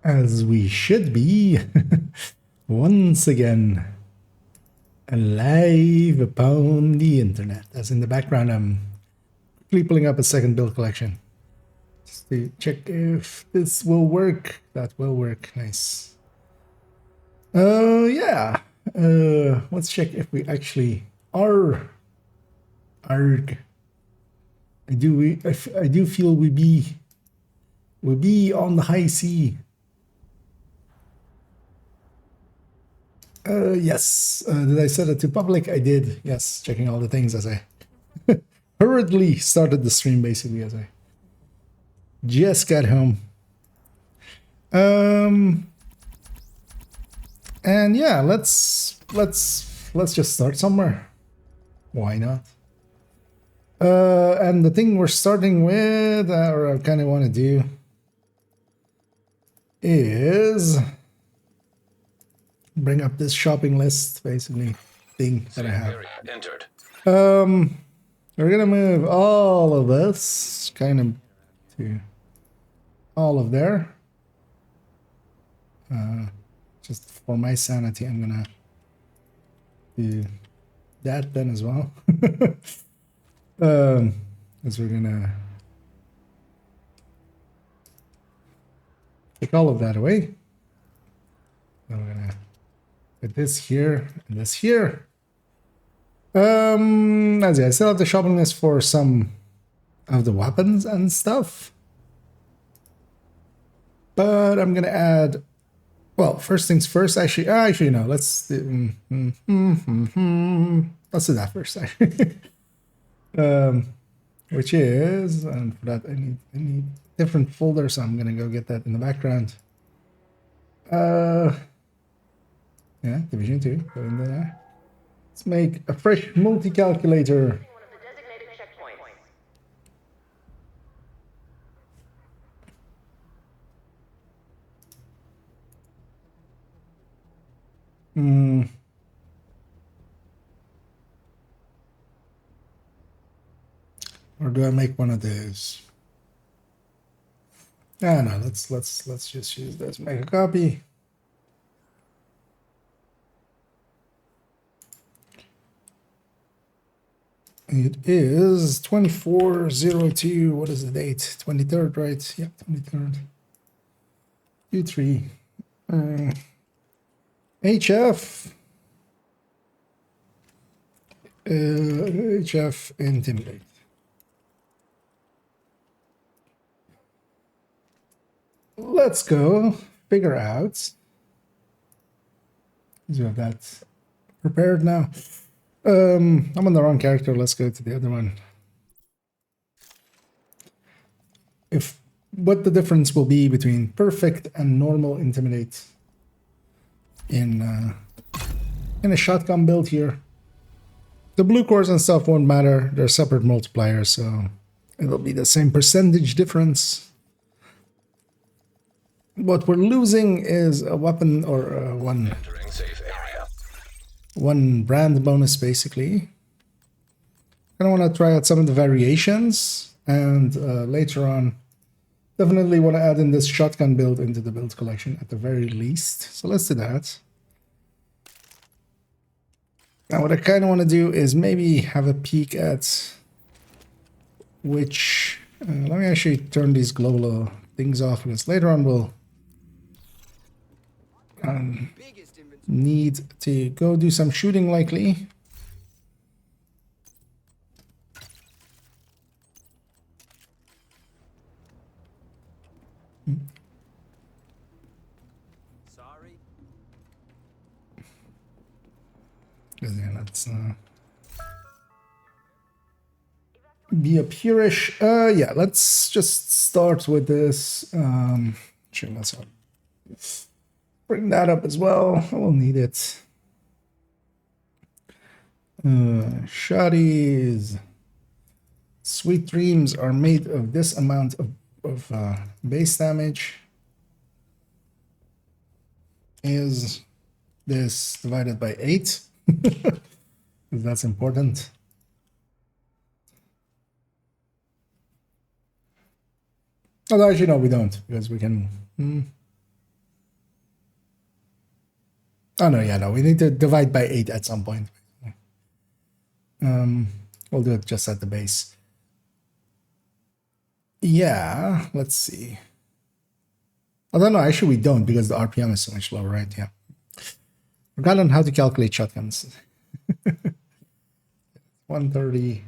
As we should be. Once again. Alive upon the internet. As in the background, I'm quickly pulling up a second build collection. Just to check if this will work. That will work. Nice. Yeah. Let's check if we actually are. Arg. I do feel we be on the high sea. Yes. Did I set it to public? I did. Yes. Checking all the things as I hurriedly started the stream, basically, as I just got home. And yeah, let's just start somewhere. Why not? And the thing we're starting with, or I kind of want to do, is bring up this shopping list, basically, thing that I have. We're gonna move all of this kind of to all of there. Just for my sanity, I'm gonna do that then as well. As we're gonna take all of that away. Then we're gonna put this here and this here. As I still have the shopping list for some of the weapons and stuff. But I'm gonna add, well, first things first, actually no, let's do, let's do that first, actually. Which is, and for that I need different folders, so I'm gonna go get that in the background. Yeah, division 2, go in there. Let's make a fresh multi-calculator. Or do I make one of those? Ah, no, let's just use this. Make a copy. It is 2402. What is the date? 23rd, right? Yep, 23rd. U3. HF. HF Intimidate. Let's go figure out. Do you have that prepared now? I'm on the wrong character. Let's go to the other one. What the difference will be between perfect and normal intimidate in a shotgun build here. The blue cores and stuff won't matter. They're separate multipliers, so it'll be the same percentage difference. What we're losing is a weapon or one brand bonus, basically. I want to try out some of the variations, and later on, definitely want to add in this shotgun build into the build collection at the very least. So let's do that. Now, what I kind of want to do is maybe have a peek at which. Let me actually turn these global things off, because later on we'll need to go do some shooting, likely. Sorry. Yeah, let's be up here-ish. Yeah, let's just start with this. Sure, let's bring that up as well. I will need it. Shotties. Sweet dreams are made of this amount of base damage. Is this divided by 8? Because that's important. Although actually no, we don't, because we can Oh no, yeah, no, we need to divide by 8 at some point. We'll do it just at the base. Yeah, let's see. I don't know, actually we don't because the RPM is so much lower, right? Yeah. Forgotten how to calculate shotguns. 130.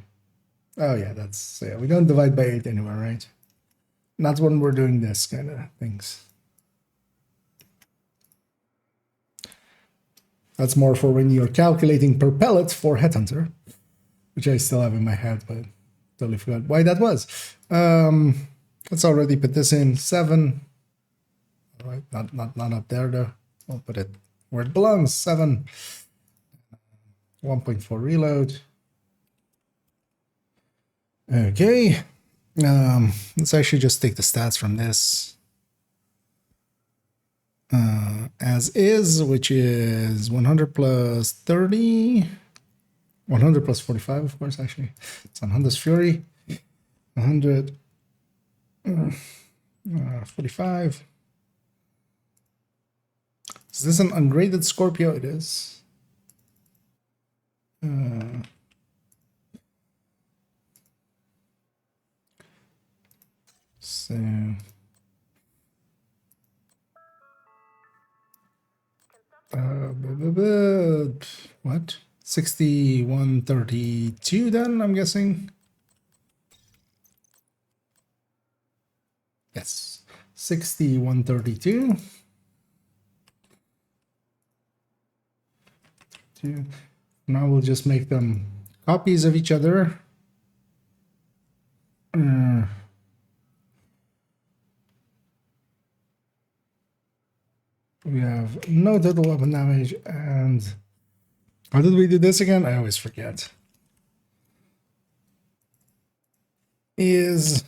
Oh yeah, that's, yeah, we don't divide by 8 anywhere, right? Not when we're doing this kind of things. That's more for when you're calculating per pellet for Headhunter, which I still have in my head, but totally forgot why that was. Let's already put this in 7. All right, not up there though. We'll put it where it belongs. 7. 1.4 reload. Okay. Let's actually just take the stats from this. As is, which is 100 plus 30. 100 plus 45, of course, actually. It's on Honda's Fury. 100. 45. Is this an ungraded Scorpio? It is. So what? 6132 then, I'm guessing. Yes. 6132. Now we'll just make them copies of each other. We have no total weapon damage, and how did we do this again? I always forget. Is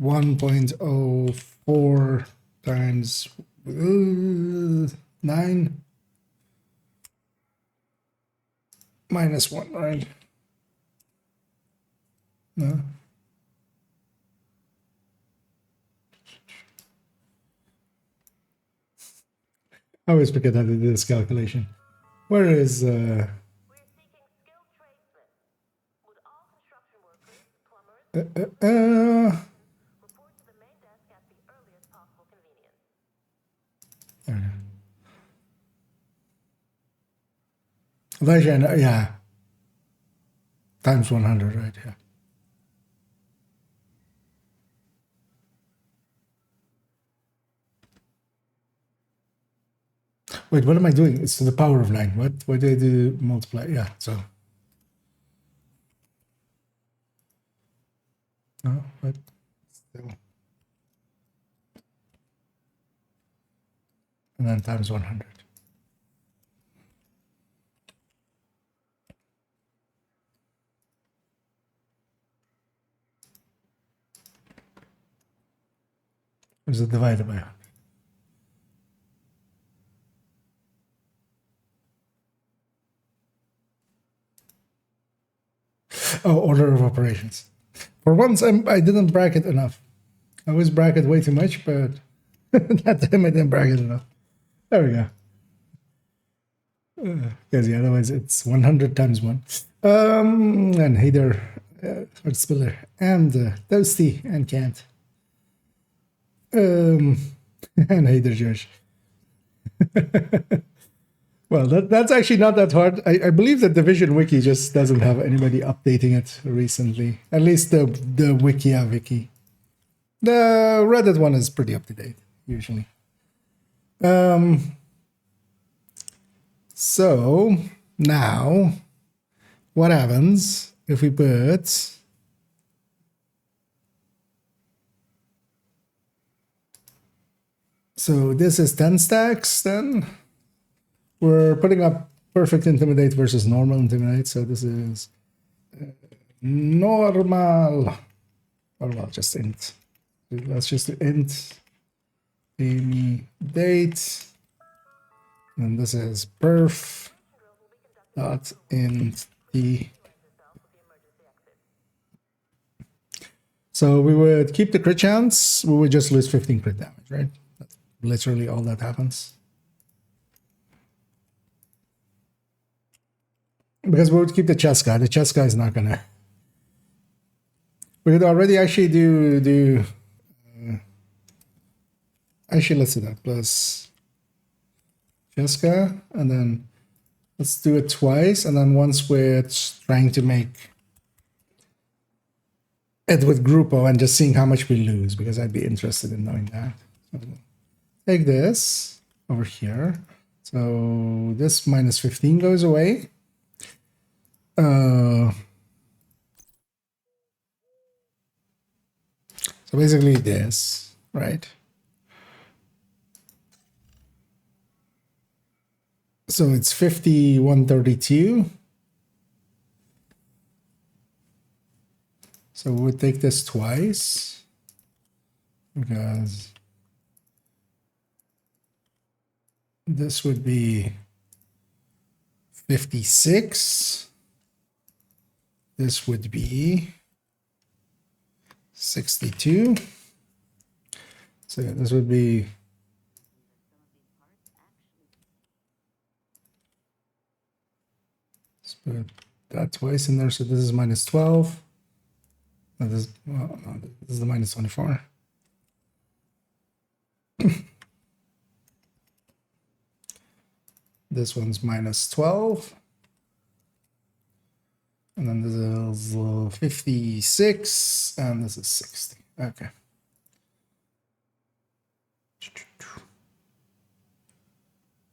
1.04 times 9 minus 1, right? No. I always forget how to do this calculation. Where is We're seeking skilled tradesmen. Would all construction workers, plumbers, report to the main desk at the earliest possible convenience. Version, yeah. Times 100, right? Yeah. Wait, what am I doing? It's to the power of 9. What? Why did I do multiply? Yeah, so. No, but still. And then times 100. Is it divided by 100? Oh, order of operations. For once, I didn't bracket enough. I always bracket way too much, but that time I didn't bracket enough. There we go. Because yeah, otherwise it's 100 times 1. And Hader, Spiller, and Toasty, and Kant. And Hader Josh. Well, that's actually not that hard. I believe the Division wiki just doesn't have anybody updating it recently. At least the Wikia wiki. The Reddit one is pretty up to date, usually. So now, what happens if we put so this is 10 stacks then? We're putting up perfect intimidate versus normal intimidate. So this is normal, or well, just int. Let's just do int date, and this is perf dot int d. So we would keep the crit chance, we would just lose 15 crit damage, right? That's literally all that happens. Because we would keep the chest guy. The chest guy is not gonna. We could already actually do. Actually, let's do that. Plus chest guy, and then let's do it twice, and then once we're trying to make it with Grupo and just seeing how much we lose, because I'd be interested in knowing that. So take this over here. So this minus 15 goes away. So basically this, right? So it's 5132. So we would take this twice because this would be 56. This would be 62. So this would be let's put that twice in there. So this is minus 12. No, this, well, no, this is the minus 24. This one's minus 12. And then this is 56, and this is 60. Okay.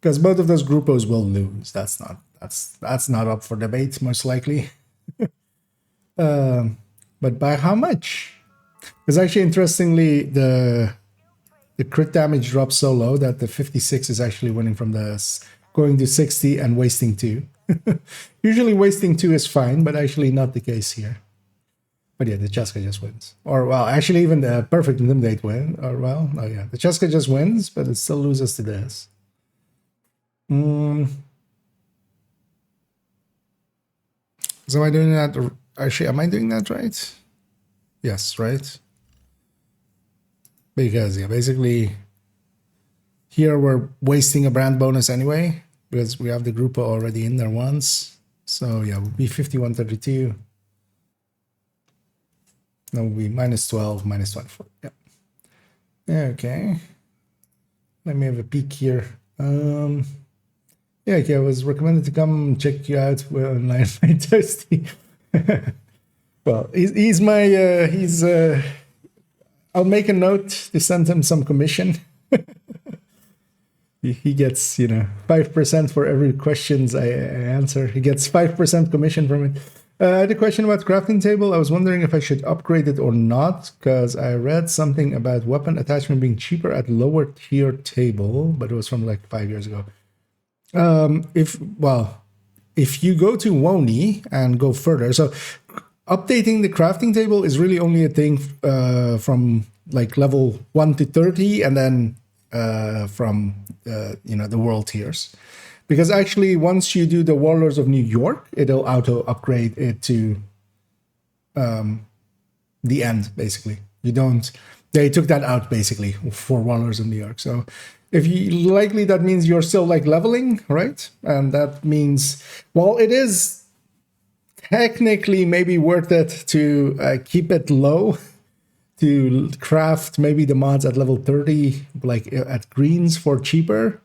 Because both of those Grupos will lose. That's not up for debate, most likely. But by how much? Because actually, interestingly, the crit damage drops so low that the 56 is actually winning from the going to 60 and wasting 2. Usually wasting 2 is fine, but actually not the case here. But yeah, the Cheska just wins. Or well, actually even the perfect intimidate win. Or well, oh yeah, the Cheska just wins, but it still loses to this. So am I doing that? Actually, am I doing that right? Yes, right? Because yeah, basically here we're wasting a brand bonus anyway, because we have the Grupo already in there once. So yeah, it would be 5132. That would be minus 12, minus 24. Yeah. Okay. Let me have a peek here. Yeah, okay, I was recommended to come check you out when I'm thirsty. Well, he's my I'll make a note to send him some commission. He gets, 5% for every questions I answer. He gets 5% commission from it. I had a question about crafting table. I was wondering if I should upgrade it or not, because I read something about weapon attachment being cheaper at lower tier table, but it was from like 5 years ago. If you go to Woni and go further, so updating the crafting table is really only a thing from like level 1 to 30, and then from the world tiers, because actually once you do the Warlords of New York, it'll auto upgrade it to the end. Basically, they took that out basically for Warlords of New York. So if you likely, that means you're still like leveling, right? And that means, well, it is technically maybe worth it to keep it low, to craft maybe the mods at level 30, like at greens for cheaper.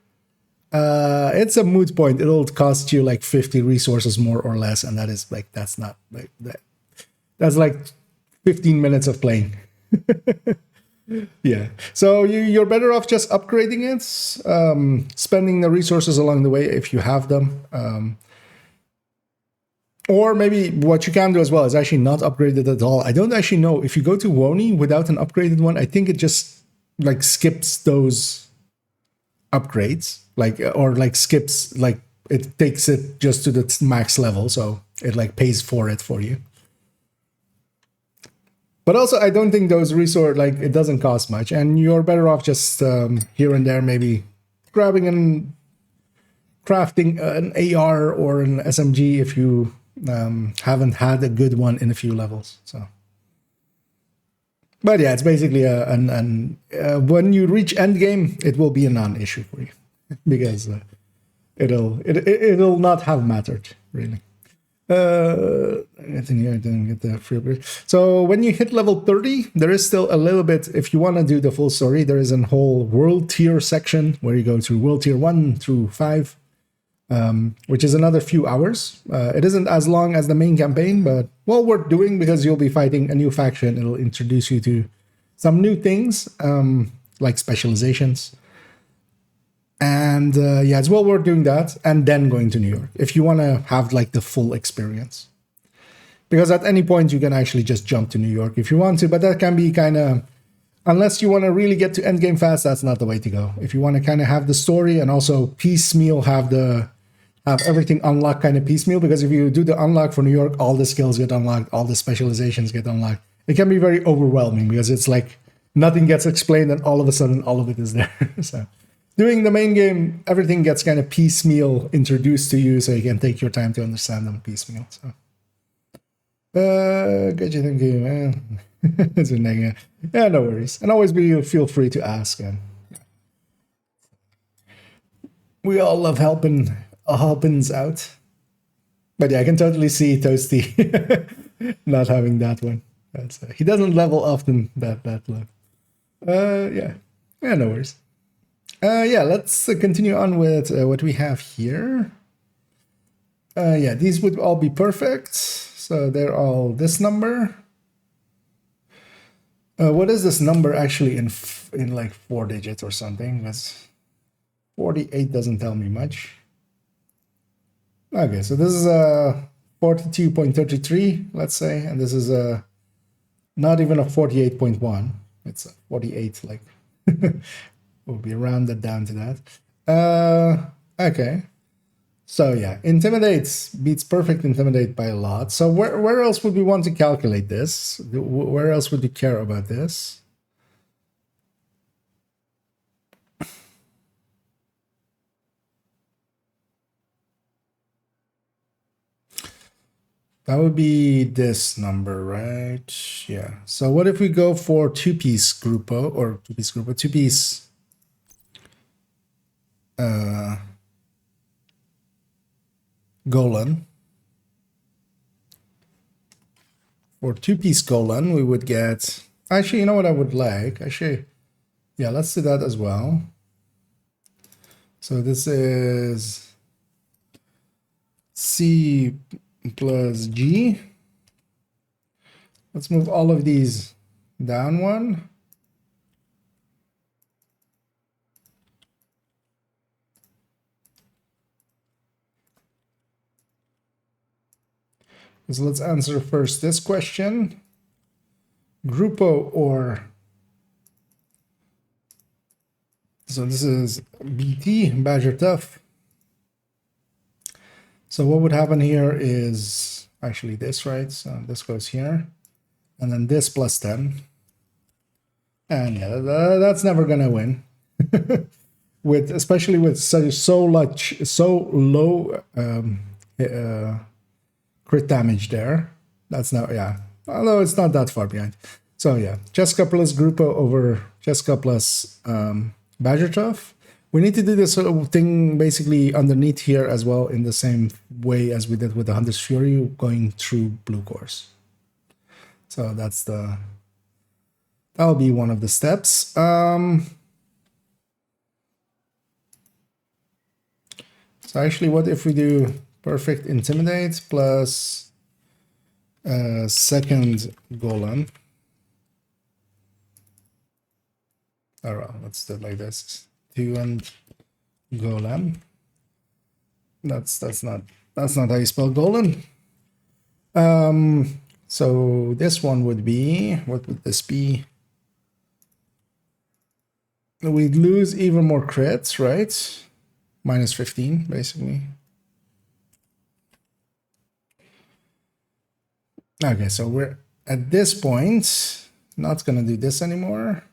It's a moot point. It'll cost you like 50 resources more or less, and that is like, that's not like that. That's like 15 minutes of playing. Yeah, so you're better off just upgrading it, spending the resources along the way if you have them. Or maybe what you can do as well is actually not upgrade it at all. I don't actually know. If you go to Woni without an upgraded one, I think it just like skips those upgrades, skips, like it takes it just to the max level. So it like pays for it for you. But also, I don't think those resources, like it doesn't cost much, and you're better off just here and there maybe grabbing and crafting an AR or an SMG if you haven't had a good one in a few levels. So But yeah, it's basically when you reach endgame, it will be a non-issue for you because it'll not have mattered really. Anything here, I didn't get the free upgrade. So when you hit level 30, there is still a little bit, if you want to do the full story, there is a whole world tier section where you go through world tier 1 through 5, which is another few hours. It isn't as long as the main campaign, but well worth doing because you'll be fighting a new faction. It'll introduce you to some new things, like specializations. And yeah, it's well worth doing that and then going to New York if you want to have like the full experience. Because at any point you can actually just jump to New York if you want to, but that can be kind of, unless you want to really get to endgame fast, that's not the way to go. If you want to kind of have the story and also piecemeal have everything unlocked kind of piecemeal, because if you do the unlock for New York, all the skills get unlocked, all the specializations get unlocked. It can be very overwhelming because it's like nothing gets explained and all of a sudden all of it is there. So doing the main game, everything gets kind of piecemeal introduced to you so you can take your time to understand them piecemeal. So, good, thank you, man. It's a negative. Yeah, no worries. And always feel free to ask. And we all love helping out. But yeah, I can totally see Toasty not having that one. He doesn't level often that low. Yeah, no worries. Yeah, let's continue on with what we have here. Yeah, these would all be perfect. So they're all this number. What is this number actually in like 4 digits or something? Because 48 doesn't tell me much. Okay, so this is a 42.33, let's say, and this is a not even a 48.1. It's a 48, like will be rounded down to that. Okay. So yeah, intimidate beats perfect intimidate by a lot. So where else would we want to calculate this? Where else would you care about this? That would be this number, right? Yeah. So what if we go for two-piece Gruppo or two-piece Golan? For two-piece Golan, we would get... Actually, you know what I would like? Actually, yeah, let's do that as well. So this is C plus G. Let's move all of these down one. So let's answer first this question. Gruppo or... So this is BT, Badger Tough. So what would happen here is actually this, right? So this goes here. And then this plus 10. And yeah, that's never going to win. Especially with so low crit damage there. That's not, yeah. Although it's not that far behind. So yeah, Jessica plus Gruppo over Jessica plus Badger Tough. We need to do this thing basically underneath here as well in the same way as we did with the Hunter's Fury, going through blue cores. So that'll be one of the steps. So actually, what if we do perfect intimidate plus second Golan? All right, let's do it like this. 2 and Golan. That's not how you spell Golan. So this one would be, what would this be? We'd lose even more crits, right? Minus 15, basically. Okay, so we're at this point not gonna do this anymore.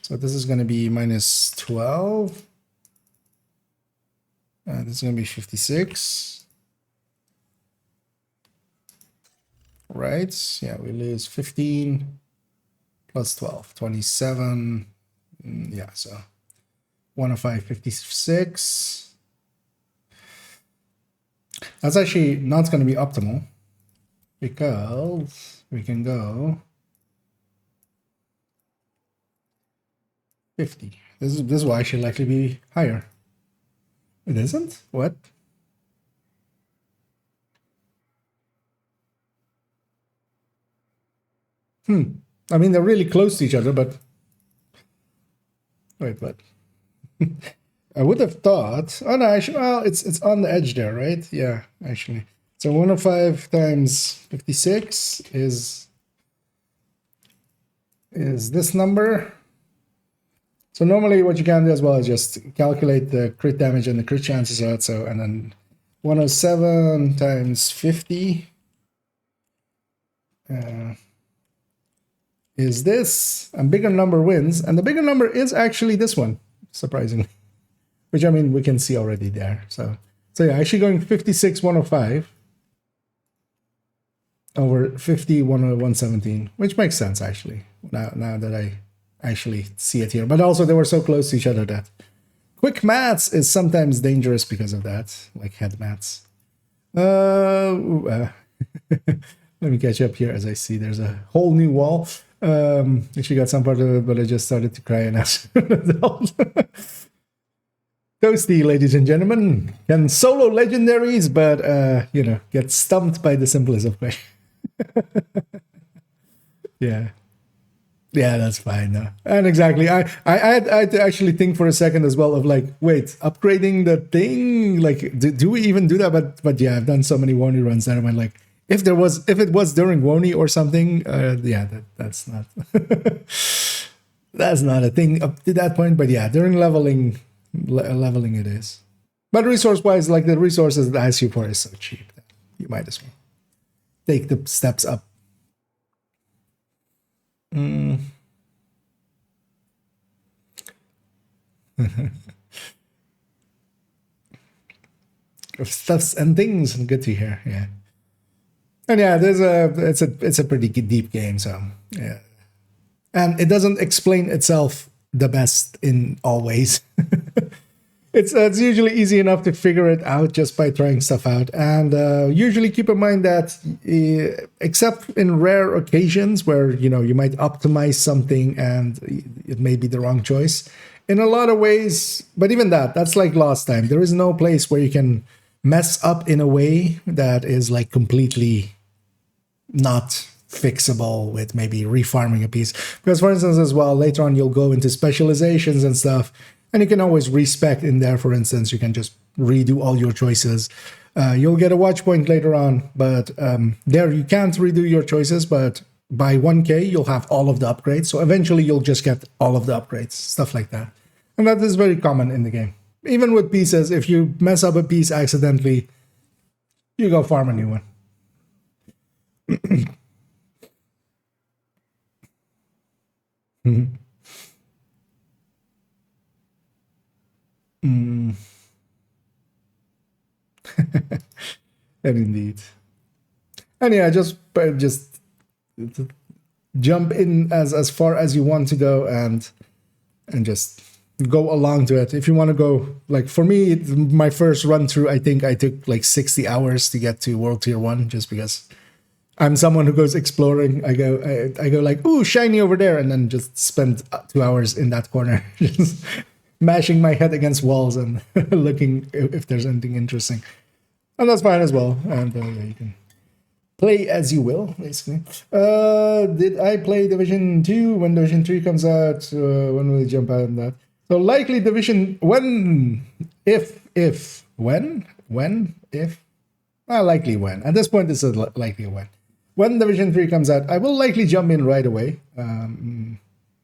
So this is going to be minus 12. This is going to be 56. Right? Yeah, we lose 15. plus 12, 27. Yeah, so 105, 56. That's actually not going to be optimal because we can go 50. This will actually likely be higher. It isn't? What? I mean, they're really close to each other, but wait, what? I would have thought. Oh no, actually, well, it's on the edge there, right? Yeah, actually. So 105 times 56 is this number. So normally what you can do as well is just calculate the crit damage and the crit chances out. So, and then 107 times 50 is this. A bigger number wins. And the bigger number is actually this one, surprisingly. Which, I mean, we can see already there. So yeah, actually going 56, 105 over 50, 117, which makes sense, actually, now that I actually see it here. But also they were so close to each other that quick maths is sometimes dangerous because of that, like head maths. Let me catch up here as I see there's a whole new wall. Actually got some part of it, but I just started to cry and ask an adult. Toasty, ladies and gentlemen, can solo legendaries, but you know, get stumped by the simplest of questions. Yeah, that's fine. No. And exactly, I had to actually think for a second as well of like, wait, upgrading the thing, like, do we even do that? But yeah, I've done so many Wony runs that I went like, if it was during Wony or something, yeah, that's not that's not a thing up to that point. But yeah, during leveling it is. But resource wise, like the resources that I ask you for is so cheap that you might as well take the steps up. Stuffs and things, good to hear. Yeah, and yeah, it's a pretty deep game, so yeah, and it doesn't explain itself the best in all ways. It's usually easy enough to figure it out just by trying stuff out. And usually keep in mind that except in rare occasions where, you know, you might optimize something and it may be the wrong choice. In a lot of ways, but even that's like last time. There is no place where you can mess up in a way that is like completely not fixable with maybe refarming a piece. Because for instance, as well, later on you'll go into specializations and stuff. And you can always respec in there, for instance. You can just redo all your choices. You'll get a watch point later on, but there you can't redo your choices, but by 1k, you'll have all of the upgrades. So eventually you'll just get all of the upgrades, stuff like that. And that is very common in the game. Even with pieces, if you mess up a piece accidentally, you go farm a new one. And indeed. And yeah, just jump in as far as you want to go and just go along to it. If you want to go, like for me, my first run through, I think I took like 60 hours to get to World Tier 1 just because I'm someone who goes exploring. I go like, ooh, shiny over there, and then just spend 2 hours in that corner just mashing my head against walls and looking if there's anything interesting. And that's fine as well. And yeah, you can play as you will, basically. Did I play Division 2 when Division 3 comes out? When will you jump out on that? So likely Division, when, if, when, if, likely when. At this point, it's a likely when. When Division 3 comes out, I will likely jump in right away.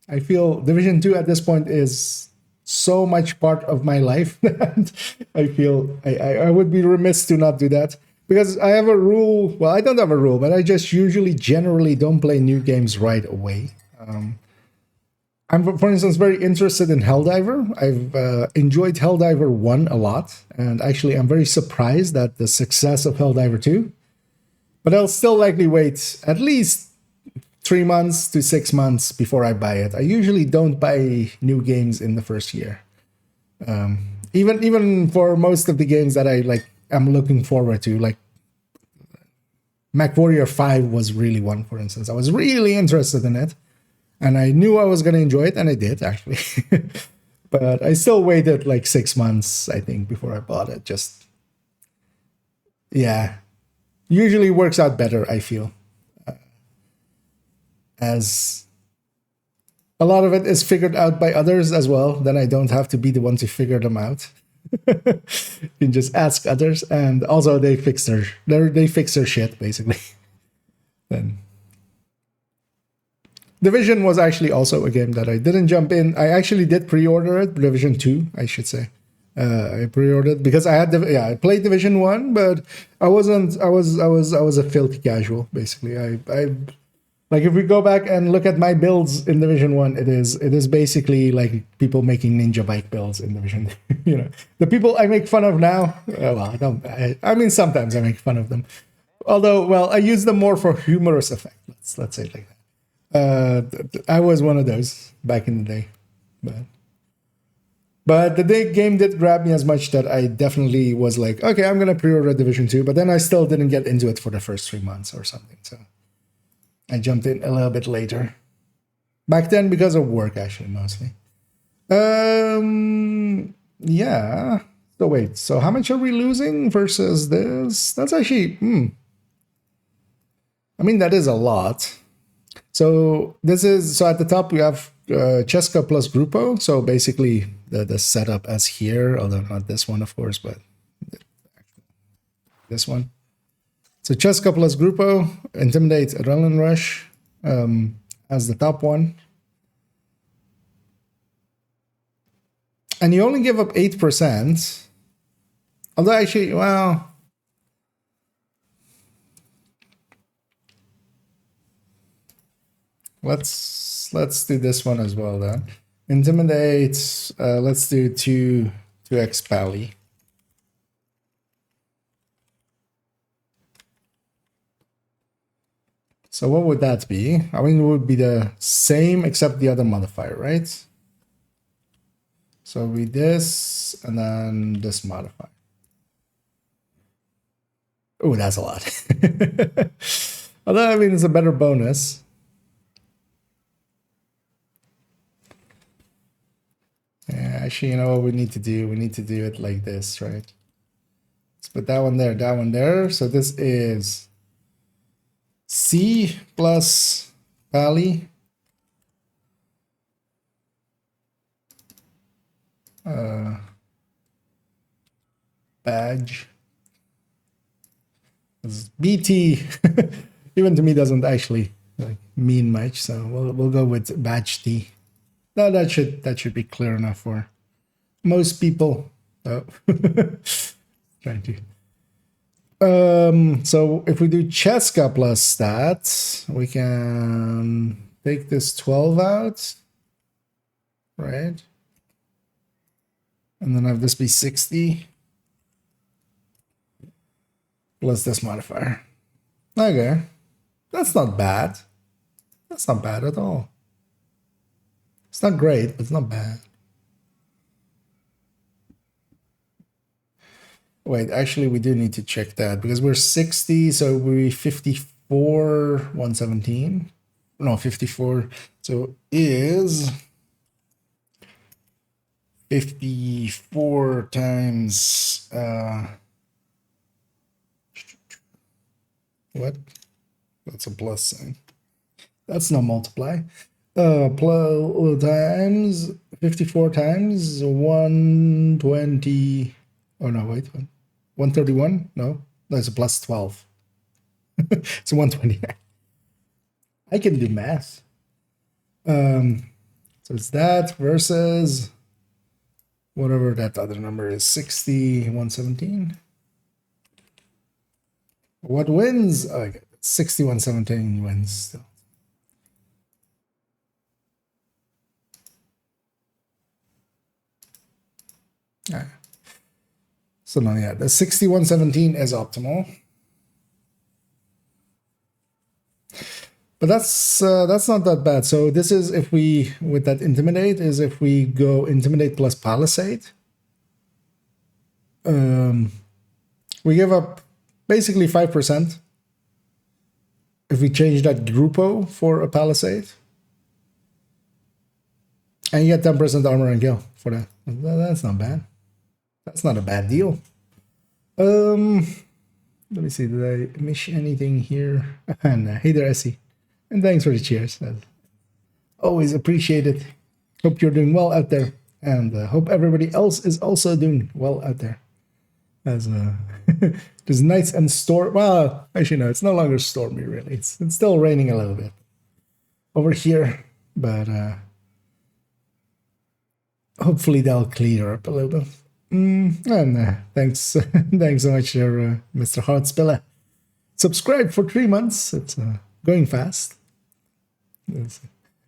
I feel Division 2 at this point is so much part of my life that I feel I would be remiss to not do that. Because I have a rule, well, I don't have a rule, but I just generally don't play new games right away. I'm, for instance, very interested in Helldiver. I've enjoyed Helldiver 1 a lot, and actually I'm very surprised at the success of Helldiver 2. But I'll still likely wait at least 3 months to 6 months before I buy it. I usually don't buy new games in the first year. Even for most of the games that I'm looking forward to, like MechWarrior 5 was really one, for instance. I was really interested in it, and I knew I was going to enjoy it, and I did, actually. But I still waited like 6 months, I think, before I bought it. Just, yeah. Usually works out better, I feel. As a lot of it is figured out by others as well, then I don't have to be the one to figure them out. You can just ask others, and also they fix their shit, basically. Then Division was actually also a game that I didn't jump in. I actually did pre-order it, Division 2, I should say. I pre-ordered because I played Division 1, but I was a filthy casual, basically. I like, if we go back and look at my builds in Division 1, it is basically like people making ninja bike builds in Division. You know, the people I make fun of now, I mean, sometimes I make fun of them. Although, well, I use them more for humorous effect. Let's say it like that. I was one of those back in the day. But the game did grab me as much that I definitely was like, okay, I'm going to pre-order Division 2. But then I still didn't get into it for the first 3 months or something. So I jumped in a little bit later. Back then, because of work, actually, mostly. Yeah. So wait, so how much are we losing versus this? That's actually, I mean, that is a lot. So so at the top we have Cheska plus Grupo. So basically the setup as here, although not this one, of course, but this one. So Cheska plus Grupo, Intimidate, Adrenaline Rush as the top one. And you only give up 8%. Although actually, well, let's do this one as well then. Intimidate, let's do 2x Pally. So what would that be? I mean, it would be the same except the other modifier, right? So we this and then this modifier. Oh, that's a lot. Although, I mean, it's a better bonus. Yeah, actually, you know what we need to do? We need to do it like this, right? Let's put that one there. So this is C plus Pally. Badge. BT even to me doesn't actually mean much, so we'll go with badge T. No, that should be clear enough for most people. Oh. Trying to. So if we do Cheska plus stats, we can take this 12 out, right? And then have this be 60 plus this modifier. Okay, that's not bad. That's not bad at all. It's not great, but it's not bad. Wait, actually, we do need to check that because we're 60, so we're 54, 117. No, 54. So is 54 times what? That's a plus sign. That's not multiply. Plus times 54 times 120. Oh no, wait, 131? No, that's a plus 12. It's 129. I can do math. So it's that versus whatever that other number is, 60, 117. What wins? Oh, okay. 60, 117 wins still. Yeah. So now, yeah, the 6117 is optimal. But that's not that bad. So this is if we, with that intimidate, is if we go intimidate plus palisade. We give up basically 5% if we change that grupo for a palisade. And you get 10% armor and kill for that. That's not bad. That's not a bad deal. Let me see, did I miss anything here? And hey there, Essie. And thanks for the cheers. Always appreciate it. Hope you're doing well out there. And hope everybody else is also doing well out there. As there's nights and storm. Well, actually no, it's no longer stormy really. It's still raining a little bit over here, but hopefully that'll clear up a little bit. And thanks, thanks so much, Mr. Hartspiller. Subscribe for 3 months. It's going fast.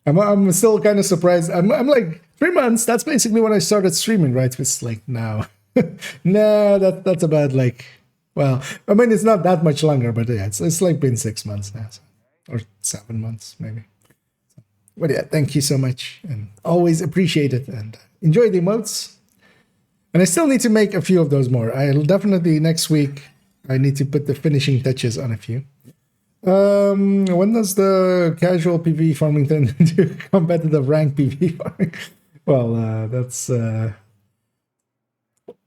I'm still kind of surprised. I'm like 3 months. That's basically when I started streaming, right? It's like now. No, that's about like, well, I mean, it's not that much longer, but yeah, it's like been 6 months now, so, or 7 months maybe. So, but yeah, thank you so much, and always appreciate it, and enjoy the emotes. And I still need to make a few of those more. I'll definitely next week. I need to put the finishing touches on a few. When does the casual PvE farming turn into competitive rank PvE farming? Well, that's.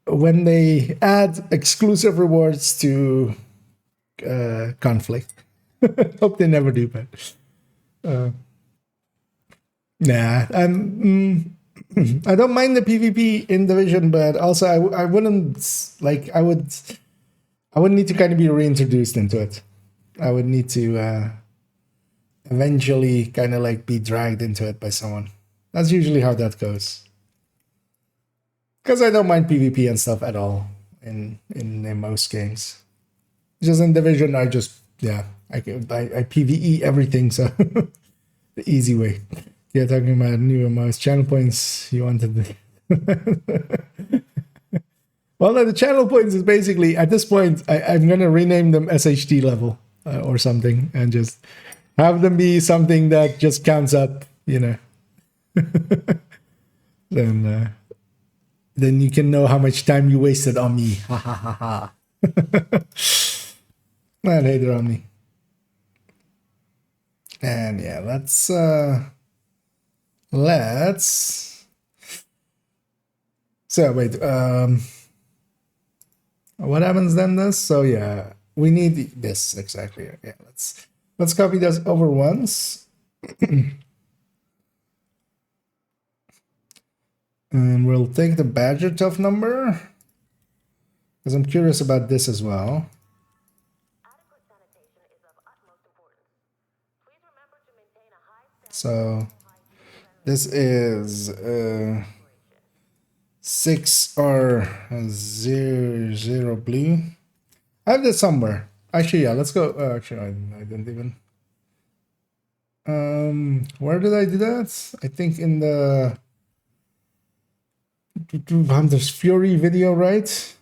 When they add exclusive rewards to conflict. Hope they never do, but nah. I don't mind the PvP in Division, but also I wouldn't like. I would need to kind of be reintroduced into it. I would need to eventually kind of like be dragged into it by someone. That's usually how that goes. Because I don't mind PvP and stuff at all in most games. Just in Division, I just, yeah, I PvE everything, so the easy way. Yeah, talking about new most channel points, you wanted the... Well, no, the channel points is basically, at this point, I'm going to rename them SHD level or something, and just have them be something that just counts up, you know. Then you can know how much time you wasted on me. Ha ha ha ha. Man, hate it on me. And yeah, let's so wait, what happens then this? So yeah, we need this exactly. Yeah, let's copy this over once. And we'll take the Badger Tough number, because I'm curious about this as well. Adequate sanitation is of utmost importance. Please remember to maintain a high So this is 6R00 blue. I have this somewhere. Actually, yeah, let's go. Actually, I didn't even. Where did I do that? I think in the Hunter's Fury video, right?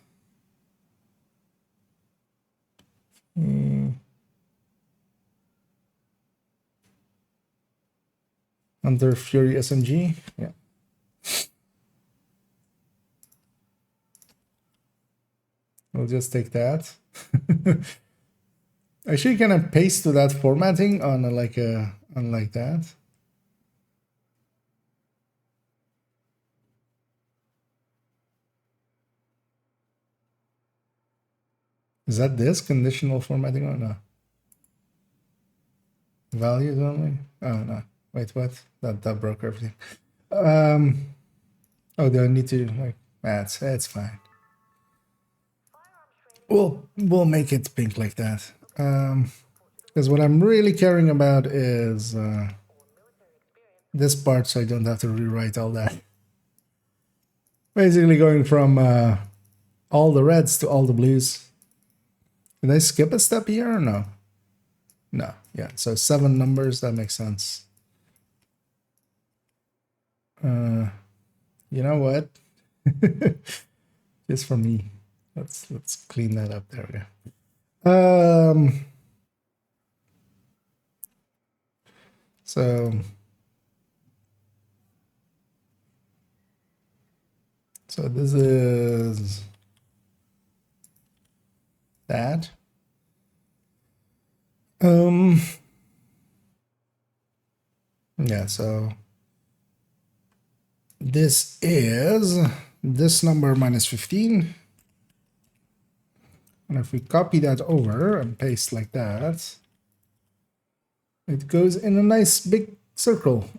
Hunter Fury SMG, yeah. We'll just take that. Actually, can I paste to that formatting on like that? Is that this conditional formatting or no? Values only? Oh no. Wait, what? That broke everything. Oh, do I need to like? It's fine. We'll make it pink like that. Because what I'm really caring about is this part, so I don't have to rewrite all that. Basically, going from all the reds to all the blues. Did I skip a step here or no? No. Yeah. So 7 numbers. That makes sense. You know what? Just for me. Let's clean that up. There we go. So this is that. Yeah, so this is this number minus 15. And if we copy that over and paste like that, it goes in a nice big circle.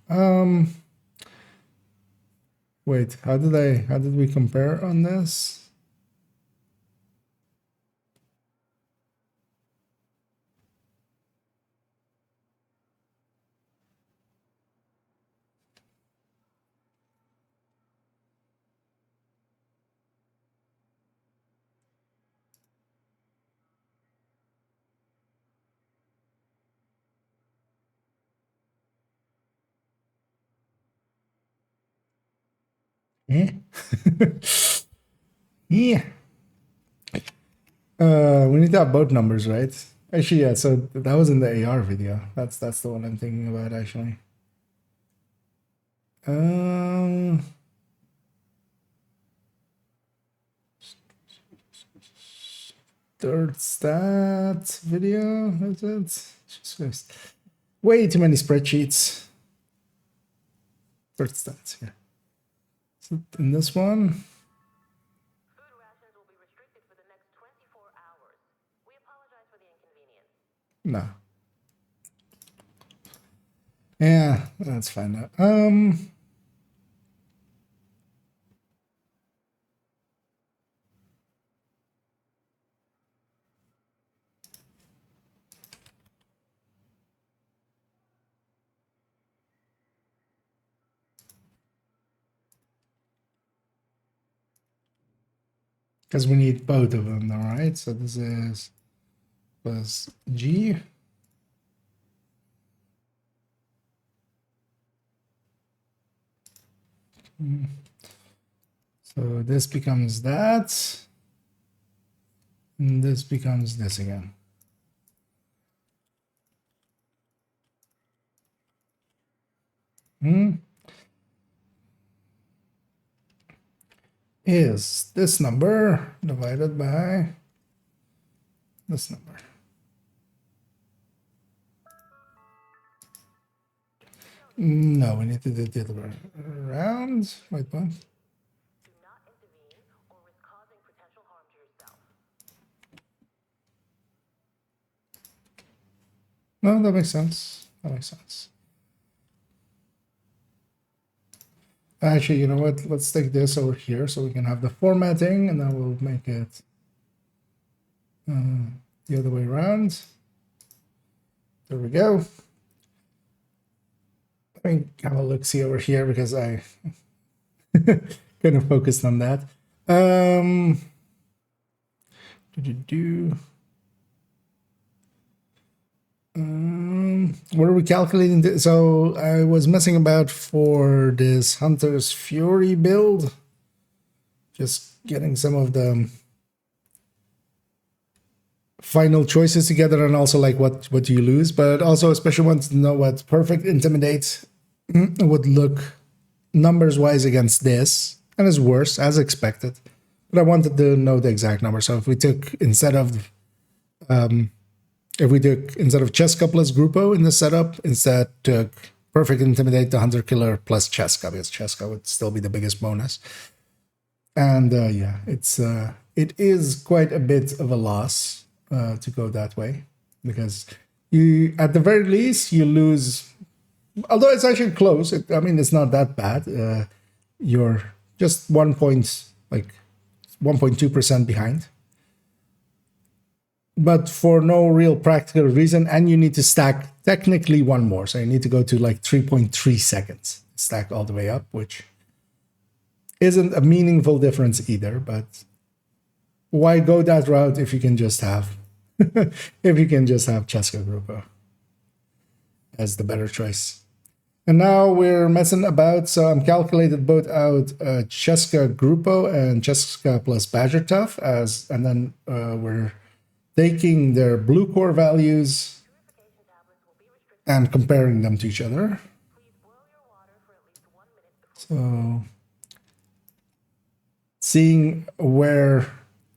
Wait, how did we compare on this? Eh? Yeah. We need to have both numbers, right? Actually, yeah, so that was in the AR video. That's the one I'm thinking about, actually. Third stat video, is it? Jesus Christ. Way too many spreadsheets. Third stats, yeah. So in this one, Food rations will be restricted for the next 24 hours. We apologize for the inconvenience. no. Yeah, that's fine. Because we need both of them, all right? So this is plus G. So this becomes that. And this becomes this again. Is this number divided by this number. No, we need to do the other way around. Wait, what? Do not intervene or risk causing potential harm to yourself. No, that makes sense. That makes sense. Actually, you know what? Let's take this over here so we can have the formatting, and then we'll make it the other way around. There we go. Let me have a look-see over here because I kind of focused on that. What are we calculating? So I was messing about for this Hunter's Fury build, just getting some of the final choices together, and also like what do you lose, but also especially want to know what Perfect Intimidate would look numbers wise against this, and is worse as expected. But I wanted to know the exact number. So if we took instead of Cheska plus Grupo in the setup, instead took Perfect Intimidate the Hunter Killer plus Cheska, because Cheska would still be the biggest bonus. And yeah, it is quite a bit of a loss to go that way, because you, at the very least, you lose. Although it's actually close, I mean, it's not that bad. You're just 1.2% behind, but for no real practical reason. And you need to stack technically one more, so you need to go to like 3.3 seconds stack all the way up, which isn't a meaningful difference either. But why go that route if you can just have Cheska Grupo as the better choice? And now we're messing about, so I'm calculated both out Cheska Grupo and Cheska plus Badger Tough, and then we're taking their blue core values and comparing them to each other. Please boil your water for at least 1 minute before. So seeing where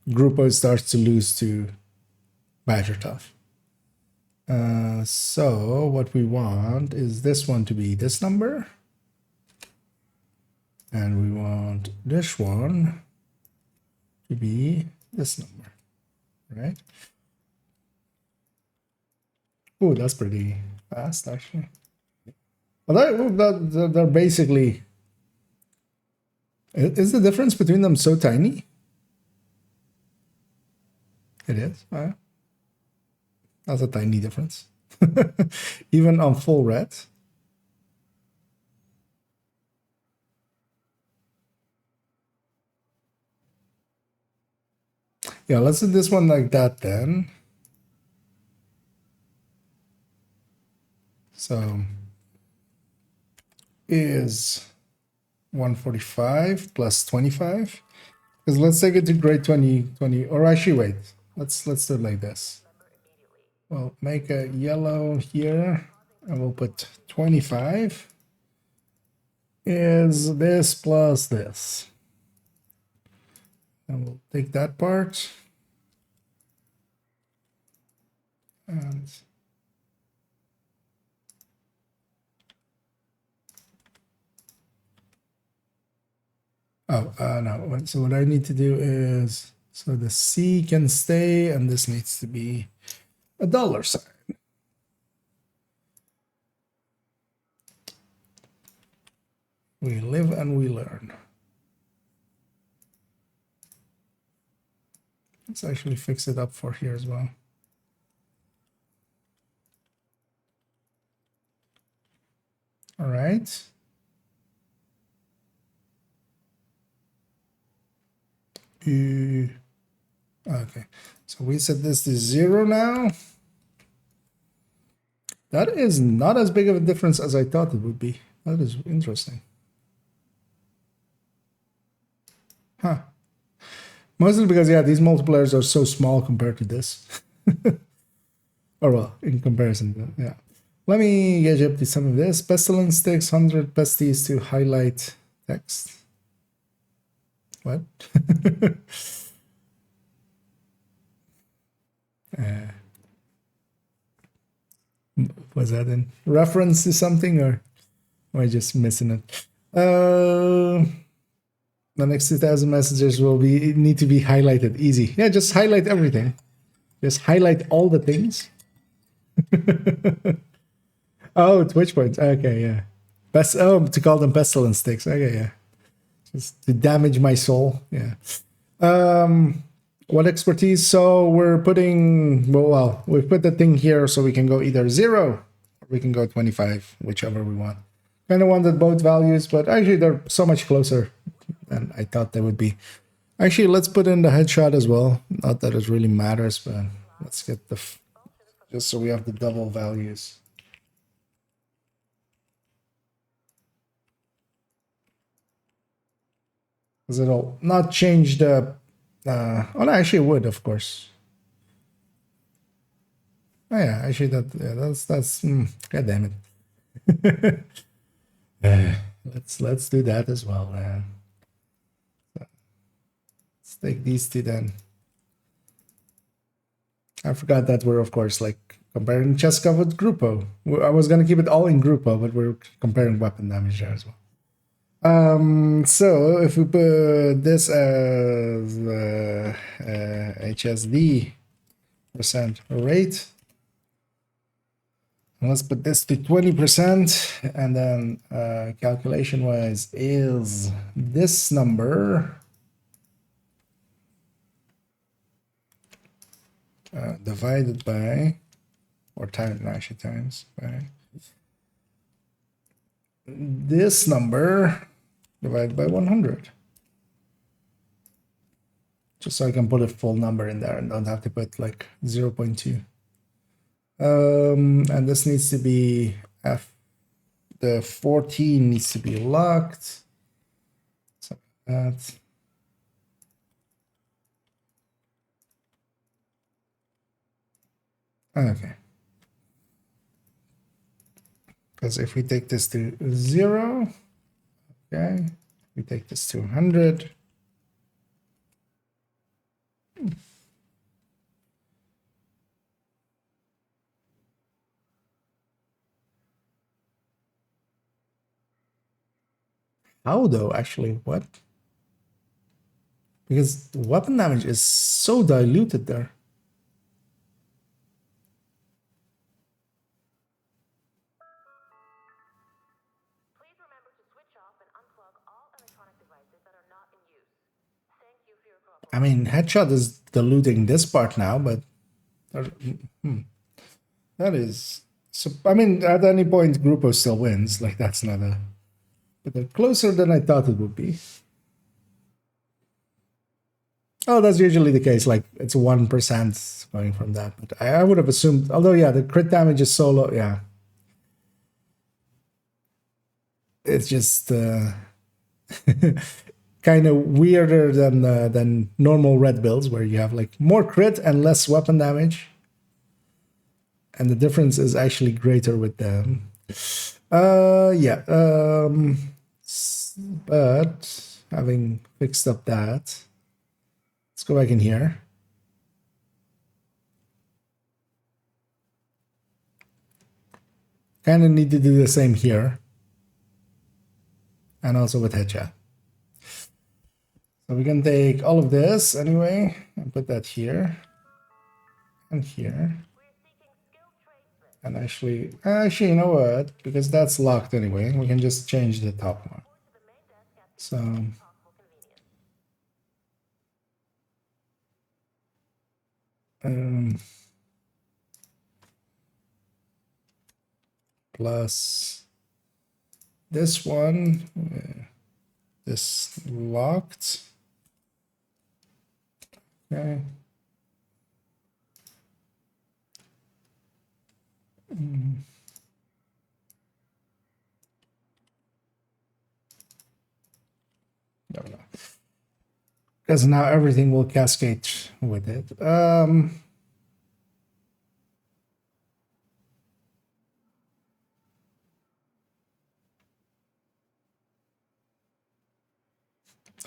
Grupo starts to lose to Badger Tough. So what we want is this one to be this number. And we want this one to be this number, right? Oh, that's pretty fast, actually. Well, they're basically... Is the difference between them so tiny? It is. That's a tiny difference. Even on full red. Yeah, let's do this one like that then. So is 145 plus 25. Because let's take it to grade 20, or actually wait. Let's do it like this. We'll make a yellow here and we'll put 25 is this plus this. And we'll take that part. And no. So what I need to do is, so the C can stay and this needs to be a dollar sign. We live and we learn. Let's actually fix it up for here as well. All right. Okay, so we set this to 0 now. That is not as big of a difference as I thought it would be. That is interesting. Huh. Mostly because, yeah, these multipliers are so small compared to this. Or well, in comparison, yeah. Let me gauge up to some of this. Pestilence takes 100 pesties to highlight text. What? Was that in reference to something, or am I just missing it? The next 2,000 messages will need to be highlighted. Easy. Yeah, just highlight everything. Just highlight all the things. Oh, Twitch points. Okay, yeah. To call them pestilence sticks. Okay, yeah. Just to damage my soul. Yeah. What expertise? So we're putting, well, we've put the thing here so we can go either 0 or we can go 25, whichever we want. Kind of wanted both values, but actually they're so much closer than I thought they would be. Actually, let's put in the headshot as well. Not that it really matters, but let's get the, just so we have the double values. Because it'll not change the, oh no, actually it would, of course. Oh yeah, actually that's god damn it. Let's do that as well, man. Let's take these two then. I forgot that we're, of course, like comparing Cheska with Grupo. I was gonna keep it all in Grupo, but we're comparing weapon damage there as well. So if we put this as HSD percent rate, and let's put this to 20%, and then calculation wise is this number divided by, or times by this number divided by 100. Just so I can put a full number in there and don't have to put like 0.2. And this needs to be the 14 needs to be locked. So that. Okay. Because if we take this to 0, okay, we take this to 100. How though, actually? What? Because weapon damage is so diluted there. Please remember to switch off and unplug all electronic devices that are not in use. Thank you for your cooperation. I mean, headshot is diluting this part now, but that is. So, I mean, at any point, Grupo still wins. Like, that's not a. But they're closer than I thought it would be. Oh, that's usually the case. Like, it's 1% going from that. But I would have assumed. Although, yeah, the crit damage is so low. Yeah. It's just kind of weirder than normal red builds, where you have like more crit and less weapon damage. And the difference is actually greater with them. Yeah. But having fixed up that, let's go back in here. Kind of need to do the same here. And also with headshot. So we can take all of this anyway and put that here and here. And actually, you know what? Because that's locked anyway, we can just change the top one. So plus this one, this locked. Okay. No. Because now everything will cascade with it. They're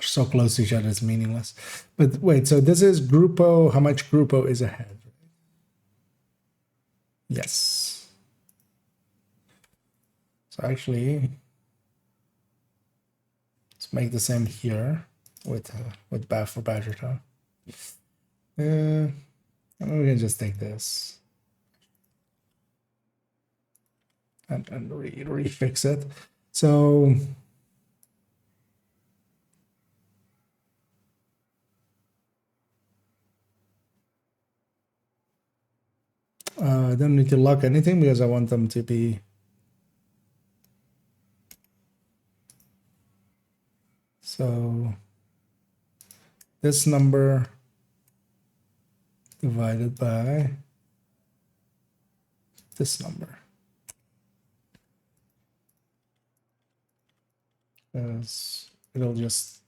so close to each other, it's meaningless. But wait, so this is Grupo. How much Grupo is ahead? Yes. So actually, let's make the same here with Bath for Badger Town. And we can just take this and refix it. So I don't need to lock anything because I want them to be so this number divided by this number. Because it'll just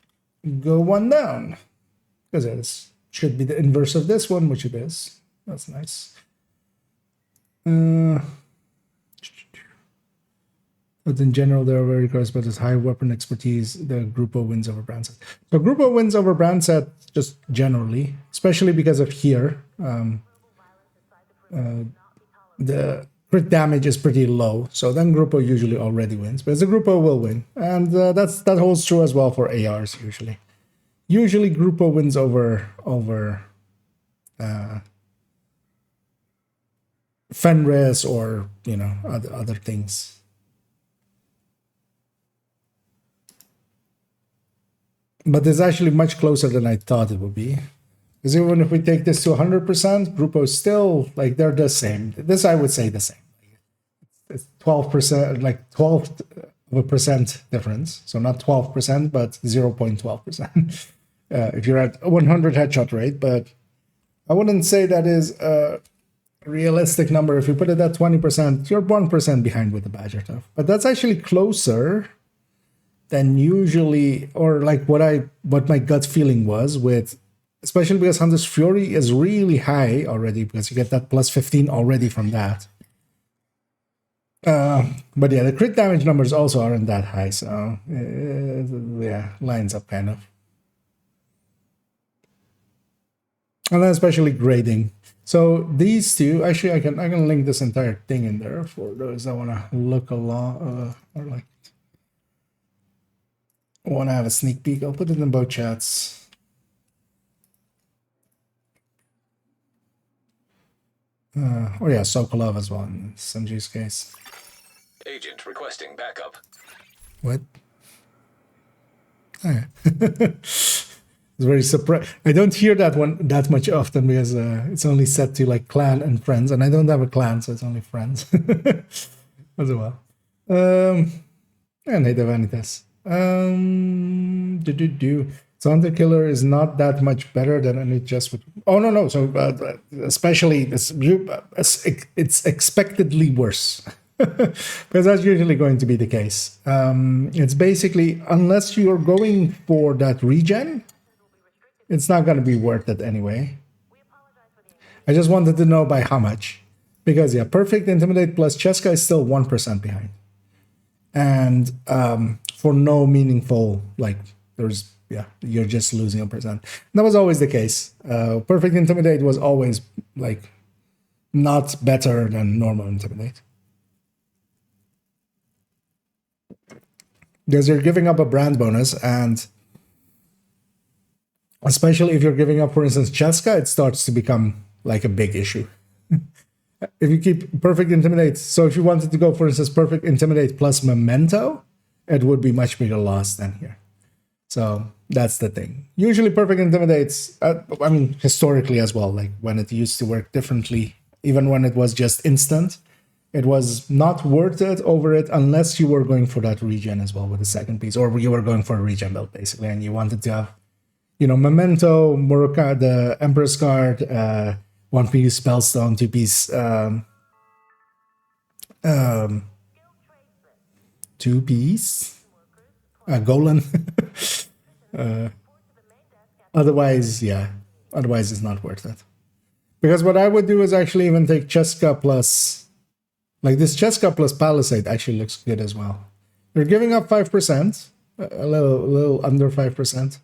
go one down. Because it should be the inverse of this one, which it is. That's nice. But in general, there are very cards, but as high weapon expertise, the Grupo wins over brand set. So Grupo wins over brand set just generally, especially because of here. The crit damage is pretty low, so then Grupo usually already wins, but the Grupo will win, and that holds true as well for ARs usually. Usually Grupo wins over Fenris or other things. But it's actually much closer than I thought it would be. Because even if we take this to 100%, Grupo is still, like, they're the same. This, I would say, the same. It's 12%, like 12% difference. So not 12%, but 0.12%. If you're at 100 headshot rate. But I wouldn't say that is a realistic number. If you put it at 20%, you're 1% behind with the Badger Tough. But that's actually closer than usually, or like what my gut feeling was with, especially because Hunter's Fury is really high already, because you get that plus 15 already from that. But yeah, the crit damage numbers also aren't that high, so yeah, lines up kind of. And then especially grading. So these two, actually, I can link this entire thing in there for those that want to look along or like want to have a sneak peek. I'll put it in both chats. Oh yeah, Sokolov as well in Sanji's case. Agent requesting backup. What? Oh, yeah. It's very surprised. I don't hear that one that much often because it's only set to like clan and friends, and I don't have a clan, so it's only friends as well. And native vanitas. So Hunter Killer is not that much better than any just with. Oh no. So especially it's expectedly worse. Because that's usually going to be the case. It's basically, unless you're going for that regen, it's not going to be worth it anyway. I just wanted to know by how much. Because, yeah, Perfect Intimidate plus Cheska is still 1% behind. And for no meaningful, like, you're just losing a percent. That was always the case. Perfect Intimidate was always, like, not better than normal Intimidate. Because you're giving up a brand bonus, and especially if you're giving up, for instance, Cheska, it starts to become like a big issue. If you keep Perfect Intimidate, so if you wanted to go, for instance, Perfect Intimidate plus Memento, it would be much bigger loss than here. So that's the thing. Usually Perfect Intimidates, I mean, historically as well, like when it used to work differently, even when it was just instant, it was not worth it over it unless you were going for that regen as well with the second piece, or you were going for a regen build basically, and you wanted to have, Memento, Muroka, the Emperor's Card, 1-piece Spellstone, 2-piece 2-piece Golan. Otherwise it's not worth it. Because what I would do is actually even take Cheska plus. Like this Cheska plus Palisade actually looks good as well. You're giving up 5%, a little under 5%.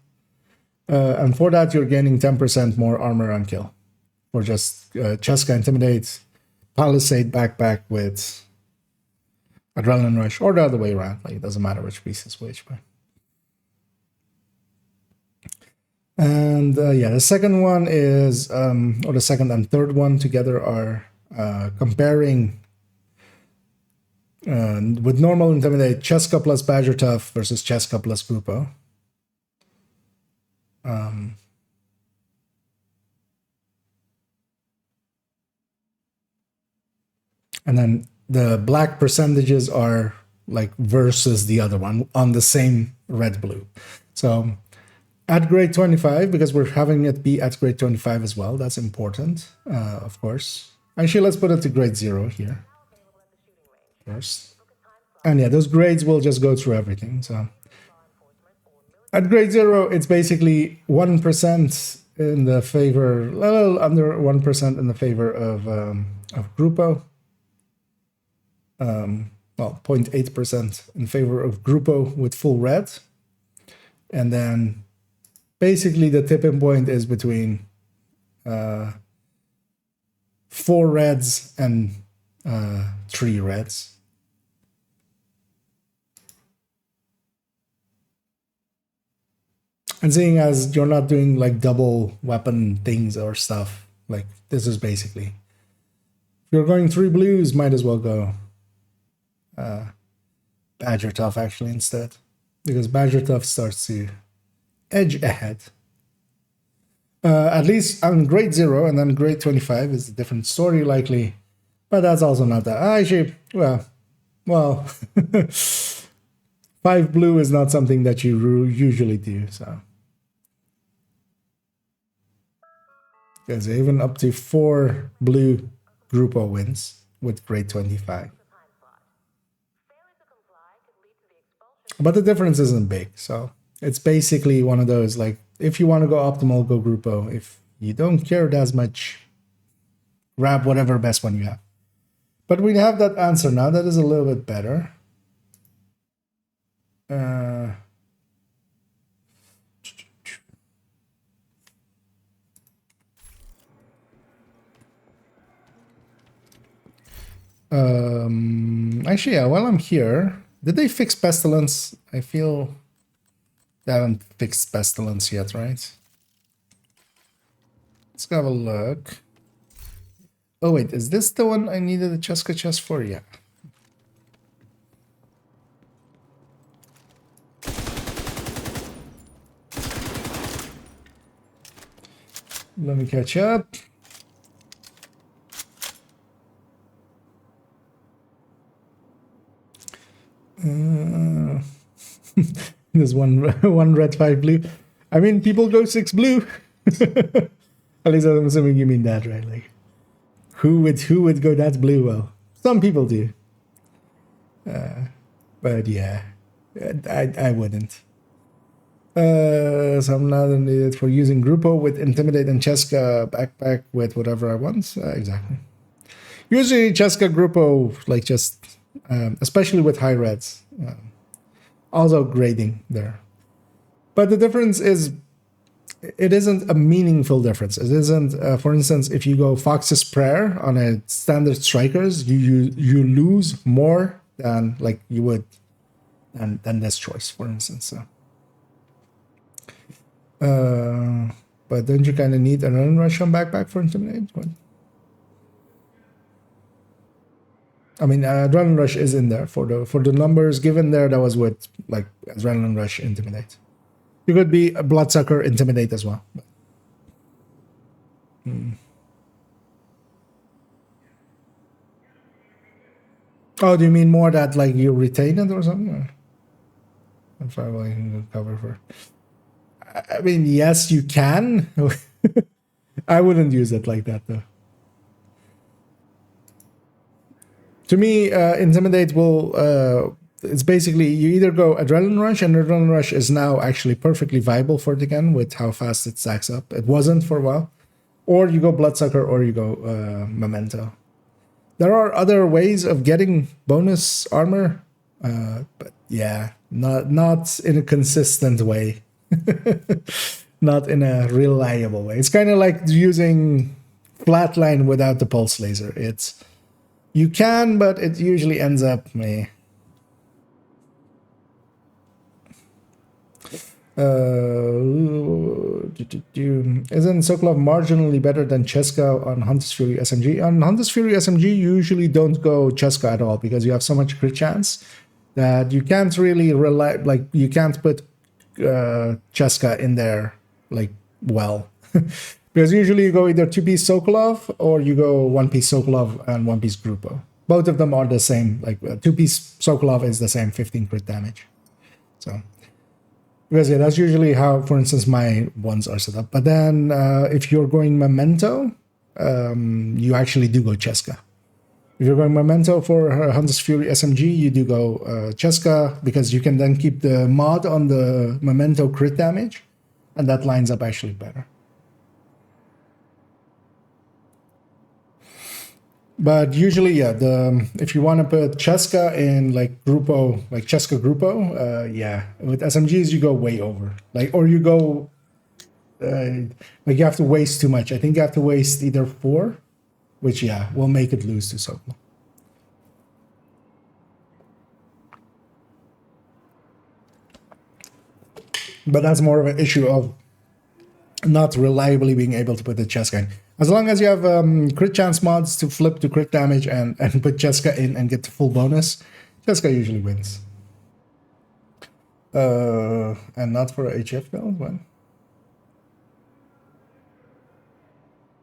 And for that, you're gaining 10% more armor on kill. For just Cheska Intimidate, Palisade backpack with Adrenaline Rush, or the other way around. Like, it doesn't matter which piece is which. But. And yeah, the second one is, or the second and third one together are comparing. With normal Intimidate, Cheska plus Badger Tough versus Cheska plus Grupo. And then the black percentages are like versus the other one on the same red-blue. So at grade 25, because we're having it be at grade 25 as well, that's important, of course. Actually, let's put it to grade 0 here. First. And yeah, those grades will just go through everything. So at grade 0, it's basically 1% in the favor, a little under 1% in the favor of Grupo. Well, 0.8% in favor of Grupo with full red. And then basically the tipping point is between 4 reds and 3 reds. And seeing as you're not doing like double weapon things or stuff, like this is basically, if you're going 3 blues, might as well go Badger Tough actually instead, because Badger Tough starts to edge ahead. At least on grade 0, and then grade 25 is a different story likely, but that's also not that. Actually, well, 5 blue is not something that you usually do, so. Because even up to 4 blue Grupo wins with grade 25. But the difference isn't big, so it's basically one of those, like, if you want to go optimal, go Grupo. If you don't care as much, grab whatever best one you have. But we have that answer now. That is a little bit better. Actually, yeah, while I'm here, did they fix Pestilence? I feel they haven't fixed Pestilence yet, right? Let's have a look. Oh, wait, is this the one I needed a Cheska chest for? Yeah. Let me catch up. There's one red, 5 blue. I mean, people go 6 blue. At least I'm assuming you mean that, right? Like, who would go that blue? Well, some people do. But yeah, I wouldn't. So I'm not needed for using Grupo with Intimidate and Cheska backpack with whatever I want. Exactly. Usually Cheska Grupo, like just, especially with high reds, also grading there. But the difference is, it isn't a meaningful difference. It isn't, for instance, if you go Fox's Prayer on a standard strikers, you lose more than like you would than this choice, for instance. So. But don't you kind of need an Adrenaline Rush on backpack for Intimidate? What? I mean, Adrenaline Rush is in there for the numbers given there. That was with like Adrenaline Rush, Intimidate. You could be a Bloodsucker, Intimidate as well. Oh, do you mean more that like you retain it or something? Or? If I will cover for. I mean, yes, you can. I wouldn't use it like that though. To me, Intimidate will. It's basically you either go Adrenaline Rush, and Adrenaline Rush is now actually perfectly viable for the gun with how fast it stacks up. It wasn't for a while. Or you go Bloodsucker, or you go Memento. There are other ways of getting bonus armor, but yeah, not in a consistent way. Not in a reliable way. It's kind of like using Flatline without the pulse laser. It's you can, but it usually ends up meh. Isn't Sokolov marginally better than Cheska on Hunter's Fury SMG? On Hunter's Fury SMG, you usually don't go Cheska at all because you have so much crit chance that you can't really rely. Like you can't put Cheska in there like well. Because usually you go either 2-piece Sokolov or you go 1-piece Sokolov and 1-piece Grupo. Both of them are the same. Like 2-piece Sokolov is the same 15 crit damage. So. Because yeah, that's usually how, for instance, my ones are set up. But then if you're going Memento, you actually do go Cheska. If you're going Memento for Hunter's Fury SMG, you do go Cheska because you can then keep the mod on the Memento crit damage, and that lines up actually better. But usually, yeah, if you want to put Cheska in like Grupo, like Cheska Grupo, yeah, with SMGs you go way over, like, or you go, like you have to waste too much. I think you have to waste either 4, which yeah, will make it lose to Sokol. But that's more of an issue of not reliably being able to put the Cheska in. As long as you have crit chance mods to flip to crit damage and put Cheska in and get the full bonus, Cheska usually wins. And not for a HF build? What?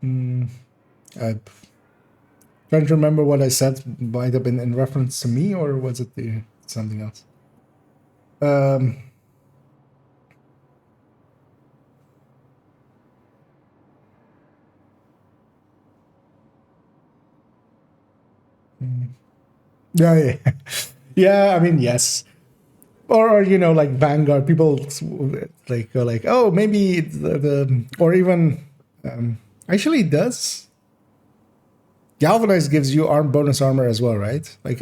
I'm trying to remember what I said. Might have been in reference to me, or was it something else? Yeah. Yeah, I mean, yes. Or you know, like Vanguard, people like go like, oh, maybe the or even actually it does. Galvanize gives you bonus armor as well, right? Like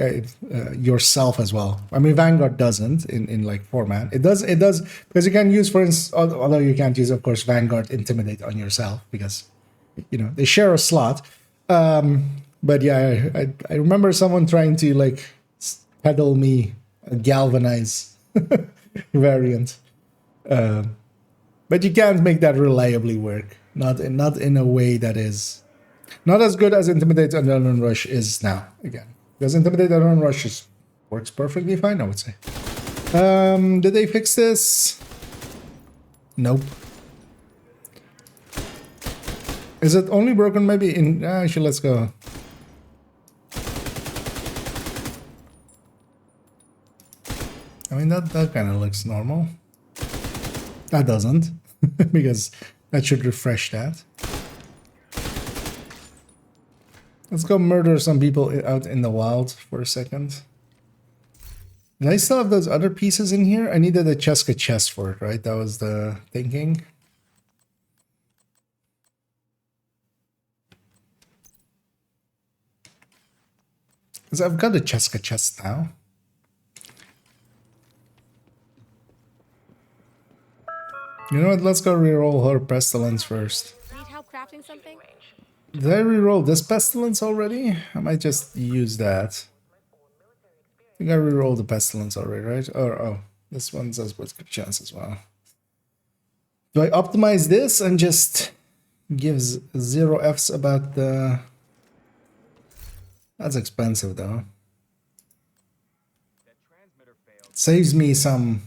yourself as well. I mean, Vanguard doesn't in like format. It does because you can use, for instance, although you can't use, of course, Vanguard Intimidate on yourself because they share a slot. But yeah, I remember someone trying to like peddle me a Galvanize variant, but you can't make that reliably work. Not in a way that is. Not as good as Intimidate Adrenaline Rush is now, again. Because Intimidate Adrenaline Rush works perfectly fine, I would say. Did they fix this? Nope. Is it only broken maybe in... actually, let's go. I mean, that kind of looks normal. That doesn't. Because that should refresh that. Let's go murder some people out in the wild for a second. Did I still have those other pieces in here? I needed a Cheska chest for it, right? That was the thinking. Because I've got a Cheska chest now. You know what? Let's go reroll her Pestilence first. Need help crafting something? Did I reroll this Pestilence already? I might just use that. I think I rerolled the Pestilence already, right? Oh, this one says with good chance as well. Do I optimize this and just gives 0 Fs about the... That's expensive though. Saves me some...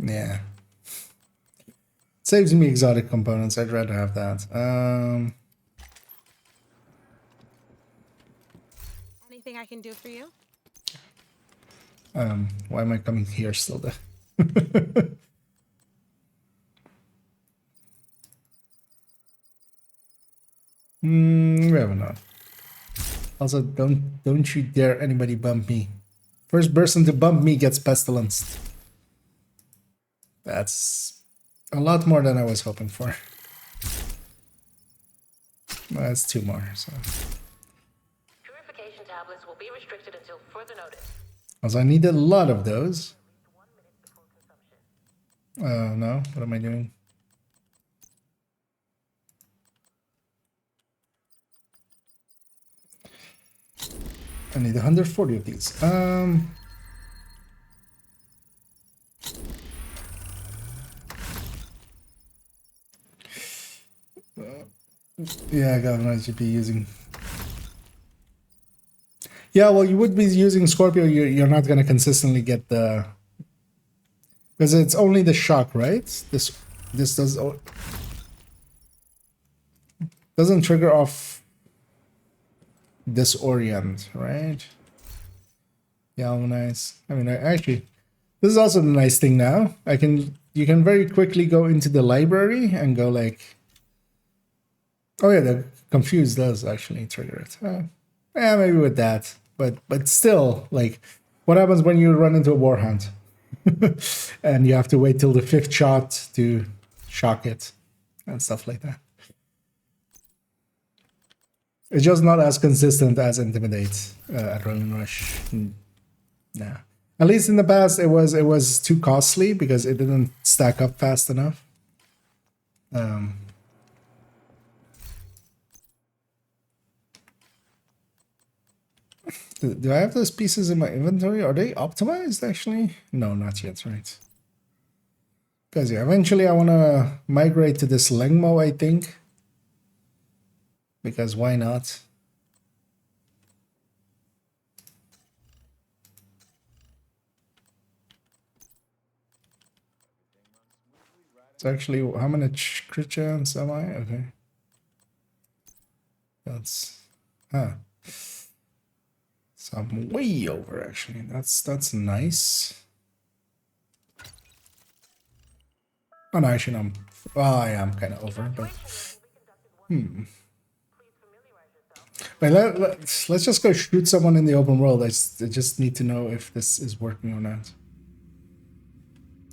Yeah. Saves me exotic components. I'd rather have that. Anything I can do for you? Why am I coming here still there? We have enough. Also, don't you dare anybody bump me. First person to bump me gets pestilenced. That's a lot more than I was hoping for. That's 2 more, so. Purification tablets will be restricted until further notice. Also, I need a lot of those. No, what am I doing? I need 140 of these. Yeah, Galvanize should be using. Yeah, well, you would be using Scorpio. You're not going to consistently get the, because it's only the shock, right? This doesn't trigger off disorient, right? Galvanize. I mean, actually, this is also the nice thing now. You can very quickly go into the library and go like. Oh yeah, the confuse does actually trigger it. Yeah, maybe with that, but still, like, what happens when you run into a warhound, and you have to wait till the 5th shot to shock it, and stuff like that. It's just not as consistent as Intimidate, Adrenaline Rush. Nah, at least in the past it was too costly because it didn't stack up fast enough. Do I have those pieces in my inventory? Are they optimized, actually? No, not yet, right? Because, yeah, eventually I want to migrate to this Lengmo, I think. Because why not? It's actually, how many crit chance am I? Okay. That's... Huh. So I'm way over, actually. That's nice. Oh no, actually, no, I am kind of over, but But let's just go shoot someone in the open world. I just need to know if this is working or not.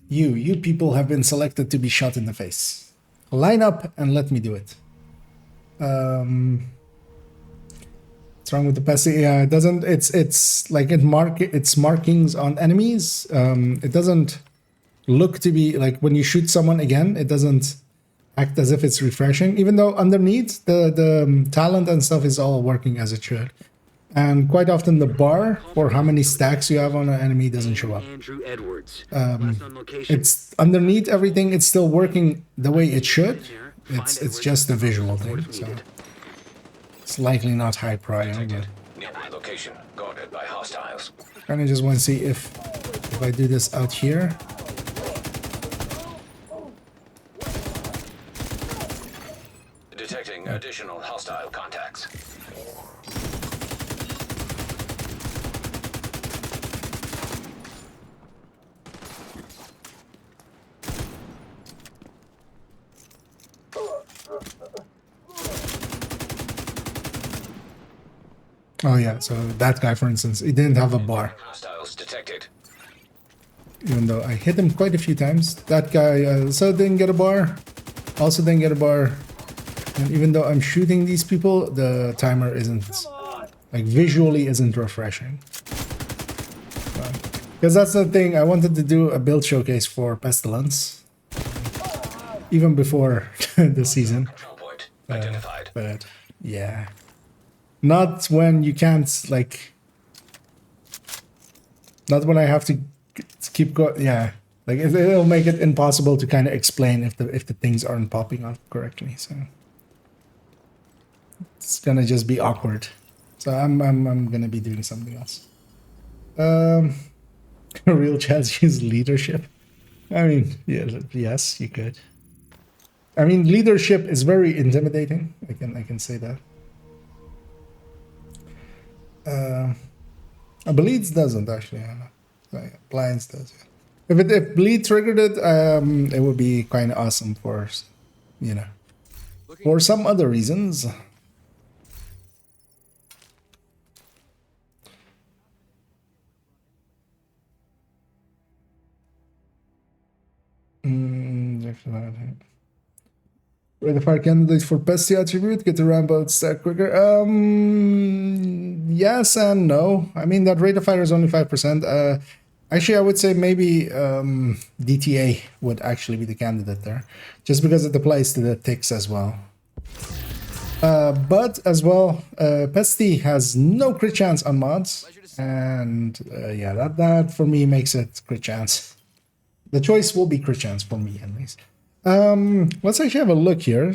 You people have been selected to be shot in the face. Line up and let me do it. What's wrong with the pesty? Yeah, it doesn't. It's like its markings on enemies. It doesn't look to be like when you shoot someone again. It doesn't act as if it's refreshing, even though underneath the talent and stuff is all working as it should. And quite often the bar for how many stacks you have on an enemy doesn't show up. Andrew Edwards. Last on location. It's underneath everything. It's still working the way it should. It's just a visual thing. So it's likely not high prior. But Nearby location guarded by hostiles. kind of just want to see if I do this out here. Detecting additional hostile contacts. Oh yeah, so that guy, for instance, he didn't have a bar. Hostiles detected. Even though I hit him quite a few times. That guy also didn't get a bar. Also didn't get a bar. And even though I'm shooting these people, the timer isn't, like, visually isn't refreshing. Because that's the thing, I wanted to do a build showcase for Pestilence. Even before the season. Control point identified. But, yeah. Not when you can't, like... Not when I have to keep going, yeah. Like, it'll make it impossible to kind of explain if the things aren't popping up correctly, so... It's gonna just be awkward. So I'm gonna be doing something else. Real chats use leadership. I mean, yeah, yes, you could. I mean, leadership is very intimidating. I can say that. Bleeds doesn't actually. So, yeah, Blinds does. Yeah. If Bleed triggered it, it would be kind of awesome for, you know, for some other reasons. Rate of fire candidates for pesty attribute, get the ramp out stack quicker. Yes and no. I mean, that rate of fire is only 5%. Actually, I would say maybe DTA would actually be the candidate there, just because it applies to the ticks as well. But as well, pesty has no crit chance on mods, and yeah, that for me makes it crit chance. The choice will be crit chance for me at least. Let's actually have a look here.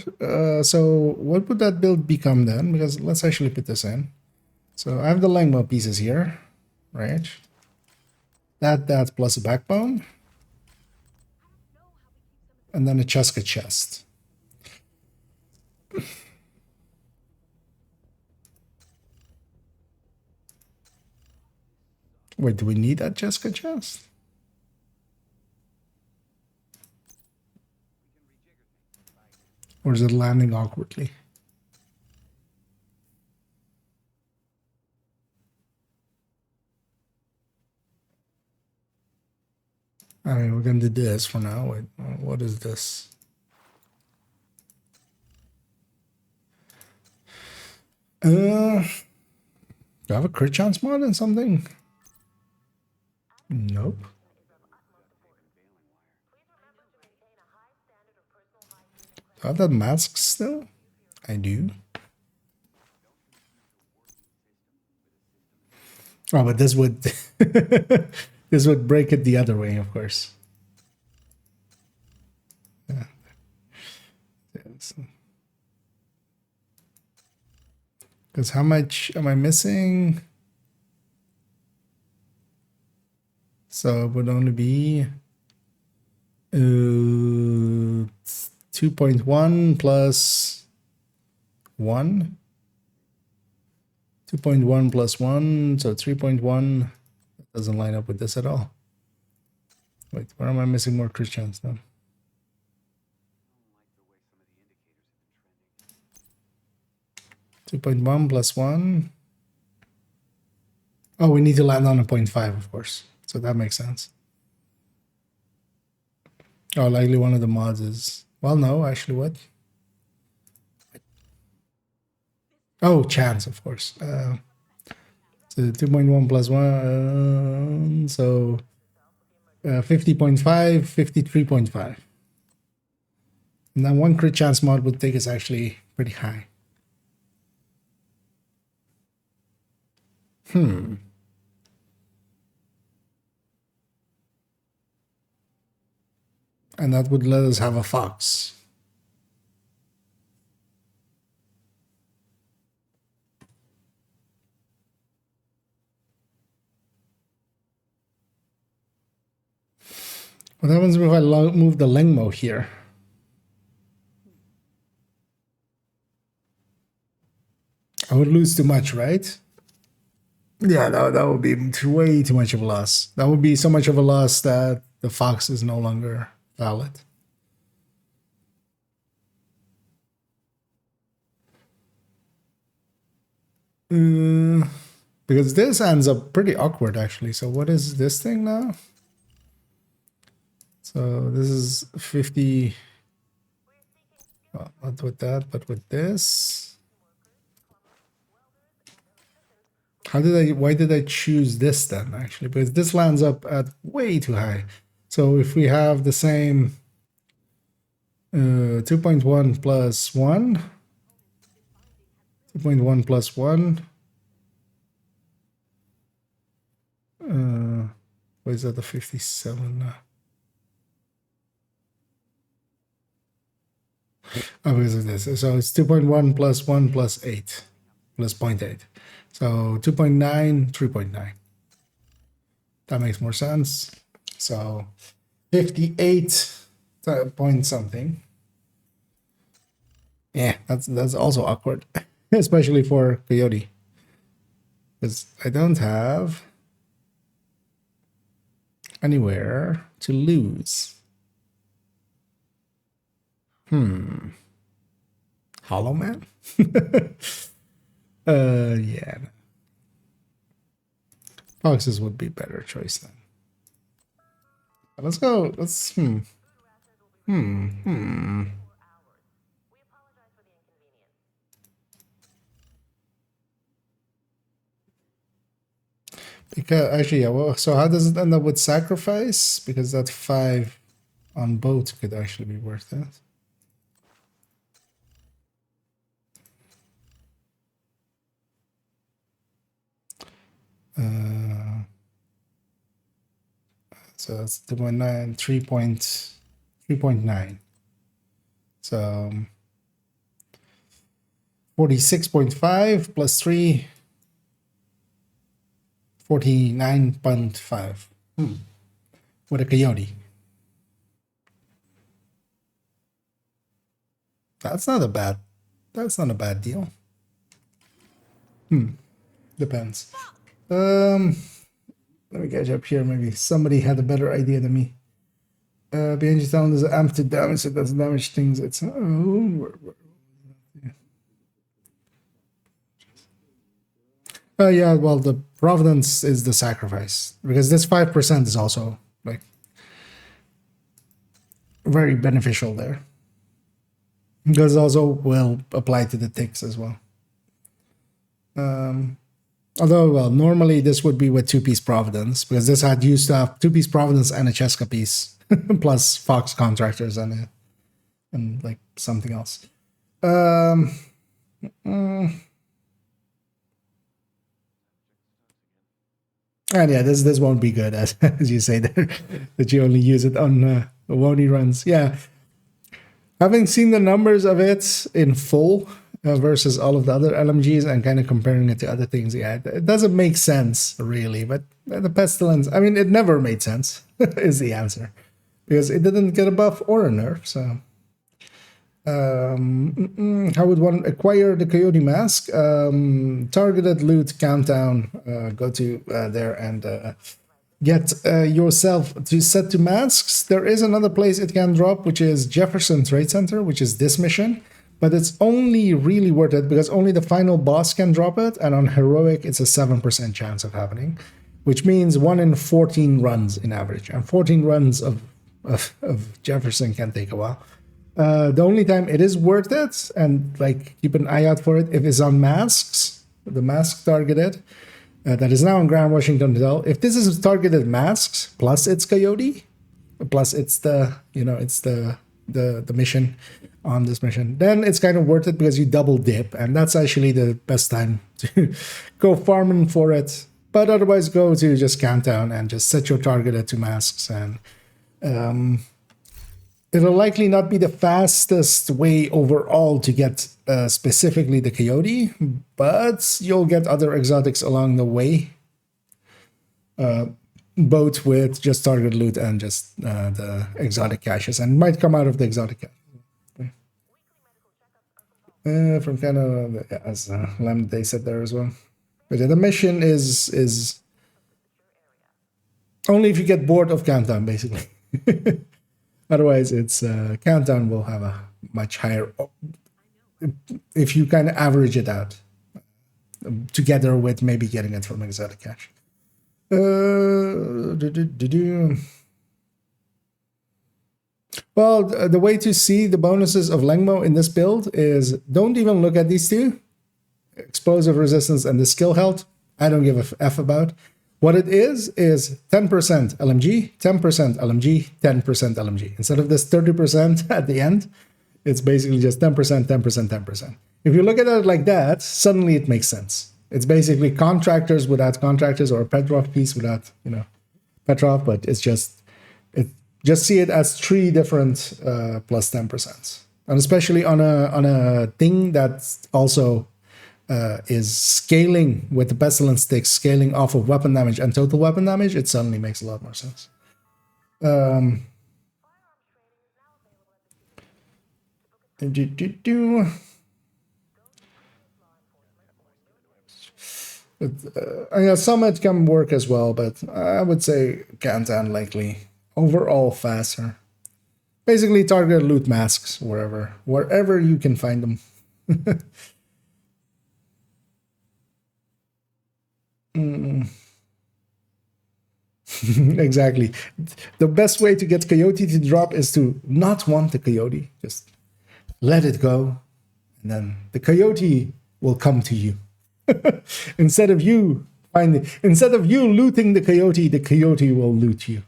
So what would that build become then? Because let's actually put this in. So I have the Langmo pieces here, right? That plus a backbone. And then a Cheska chest. Wait, do we need that Cheska chest? Or is it landing awkwardly? I mean, we're going to do this for now. Wait, what is this? Do I have a crit chance mod in something? Nope. Do I have that mask still? I do. Oh, but this would this would break it the other way, of course. Yeah. Because how much am I missing? So it would only be 2.1 plus 1. 2.1 plus 1, so 3.1. That doesn't line up with this at all. Wait, where am I missing more crit chance then? .1 plus 1. Oh, we need to land on a 0.5, of course. So that makes sense. Oh, likely one of the mods is... Well, no, actually, what? Oh, chance, of course. So 2.1 plus 1, so 50.5, 53.5. And then one crit chance mod would take us actually pretty high. And that would let us have a fox. What happens if I move the Lengmo here? I would lose too much, right? Yeah, that would be way too much of a loss. That would be so much of a loss that the fox is no longer valid. Because this ends up pretty awkward, actually. So what is this thing now? So this is 50... Well, not with that, but with this. Why did I choose this then, actually? Because this lands up at way too high. So if we have the same 2.1 plus 1, 2.1 plus 1, what is that, the 57 now? Oh, because of this. So it's 2.1 plus 1 plus 8, plus 0.8. So 2.9, 3.9. That makes more sense. So 58 point something. Yeah, that's also awkward, especially for Coyote. Because I don't have anywhere to lose. Hollow Man? Yeah. Foxes would be better choice then. Let's go. Let's Because actually, yeah. Well, so how does it end up with sacrifice? Because that 5 on both could actually be worth it. So that's 2.9, 3.9. So 46.5 plus 3, 49.5. With a Coyote. That's not a bad deal. Depends. Let me catch up here. Maybe somebody had a better idea than me. Behind your talent is amped to damage, so it doesn't damage things. It's yeah, well, the Providence is the sacrifice. Because this 5% is also like very beneficial there. Because also will apply to the ticks as well. Although, well, normally this would be with 2-piece Providence, because this had used to have 2-piece Providence and a Cheska piece, plus Fox Contractors and like something else. And yeah, this won't be good, as you say there, that you only use it on Wony runs. Yeah, having seen the numbers of it in full, versus all of the other LMGs and kind of comparing it to other things, yeah, it doesn't make sense really. But the Pestilence, I mean, it never made sense is the answer, because it didn't get a buff or a nerf. So how would one acquire the Coyote Mask? Targeted loot countdown. Go to there and get yourself to set to masks. There is another place it can drop, which is Jefferson Trade Center, which is this mission. But it's only really worth it because only the final boss can drop it, and on Heroic it's a 7% chance of happening, which means 1 in 14 runs in average. And 14 runs of of Jefferson can take a while. The only time it is worth it, and like keep an eye out for it, if it's on masks, the mask targeted, that is now on Grand Washington Hotel. If this is targeted masks plus it's Coyote, plus it's the it's the mission on this mission, then it's kind of worth it because you double dip, and that's actually the best time to go farming for it. But otherwise, go to just Countdown and just set your target to masks, and it'll likely not be the fastest way overall to get specifically the Coyote, but you'll get other exotics along the way, both with just target loot and just the exotic caches, and might come out of the exotic cache. From Canada, as Lam they said there as well. But the mission is only if you get bored of Countdown, basically. Otherwise, it's Countdown will have a much higher, if you kind of average it out, together with maybe getting it from exotic cache. Well, the way to see the bonuses of Lengmo in this build is don't even look at these two. Explosive resistance and the skill health, I don't give a F about. What it is 10% LMG, 10% LMG, 10% LMG. Instead of this 30% at the end, it's basically just 10%, 10%, 10%. If you look at it like that, suddenly it makes sense. It's basically contractors without contractors, or a Petrov piece without, Petrov, but it's just see it as three different plus 10%. And especially on a thing that also is scaling with the pestilence stick, scaling off of weapon damage and total weapon damage, it suddenly makes a lot more sense. Summit can work as well, but I would say Countdown likely overall faster. Basically target loot masks wherever you can find them. Exactly. The best way to get Coyote to drop is to not want the Coyote. Just let it go, and then the Coyote will come to you. Instead of you looting the Coyote will loot you.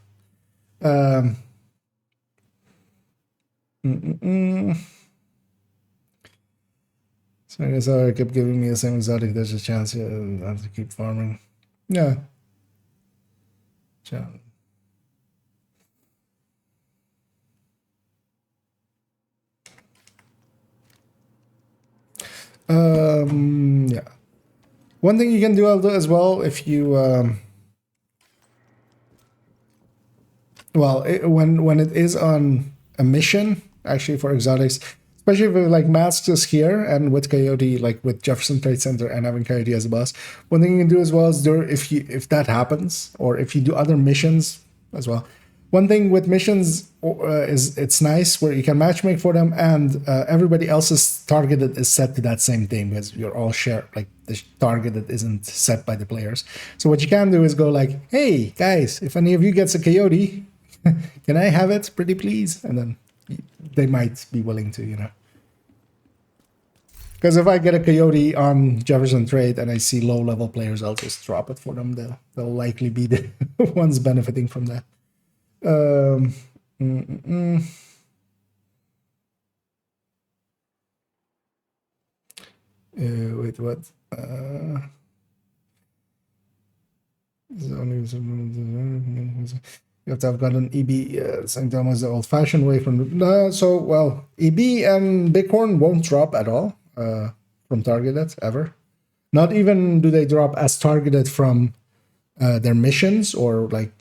So I guess I kept giving me the same exotic. There's a chance I have to keep farming. Yeah. Yeah. One thing you can do as well, if you when it is on a mission, actually for exotics, especially with like masks is here and with Coyote, like with Jefferson Trade Center and having Coyote as a boss, one thing you can do as well is if that happens, or if you do other missions as well. One thing with missions is it's nice where you can matchmake for them, and everybody else's targeted is set to that same thing, because you're all shared, like the targeted isn't set by the players. So what you can do is go like, hey guys, if any of you gets a Coyote, can I have it pretty please? And then they might be willing to, because if I get a Coyote on Jefferson Trade and I see low level players, I'll just drop it for them. They'll likely be the ones benefiting from that. Wait, what? You have to have gotten EB same time as the old-fashioned way from EB and Bighorn won't drop at all from targeted ever. Not even do they drop as targeted from their missions, or like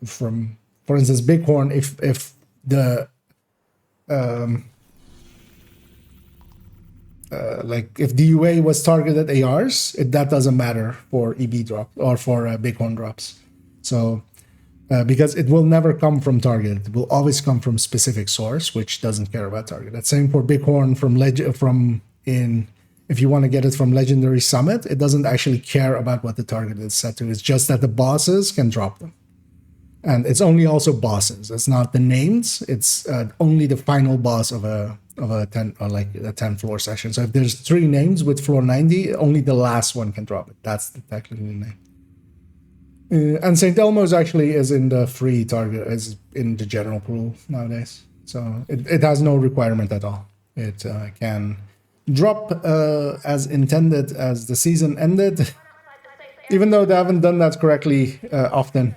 from, for instance, Bighorn, if the if DUA was targeted ARs, that doesn't matter for EB drop or for Bighorn drops. So because it will never come from target, it will always come from specific source, which doesn't care about target. That's same for Bighorn if you want to get it from Legendary Summit, it doesn't actually care about what the target is set to. It's just that the bosses can drop them. And it's only also bosses. It's not the names. It's only the final boss of a 10 or like a 10 floor section. So if there's 3 names with floor 90, only the last one can drop it. That's the technical name. And St. Elmo's actually is in the free target, is in the general pool nowadays. So it has no requirement at all. It can drop as intended as the season ended. Even though they haven't done that correctly often.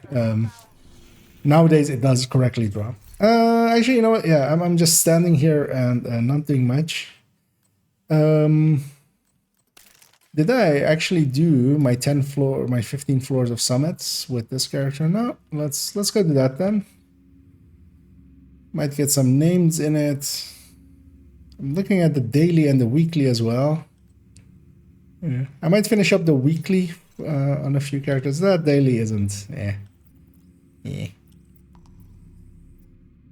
Nowadays, it does correctly drop. Actually, you know what? Yeah, I'm just standing here and not doing much. Did I actually do my 15 floors of summits with this character? No, let's go do that then. Might get some names in it. I'm looking at the daily and the weekly as well. Yeah. I might finish up the weekly on a few characters. That daily isn't. Yeah.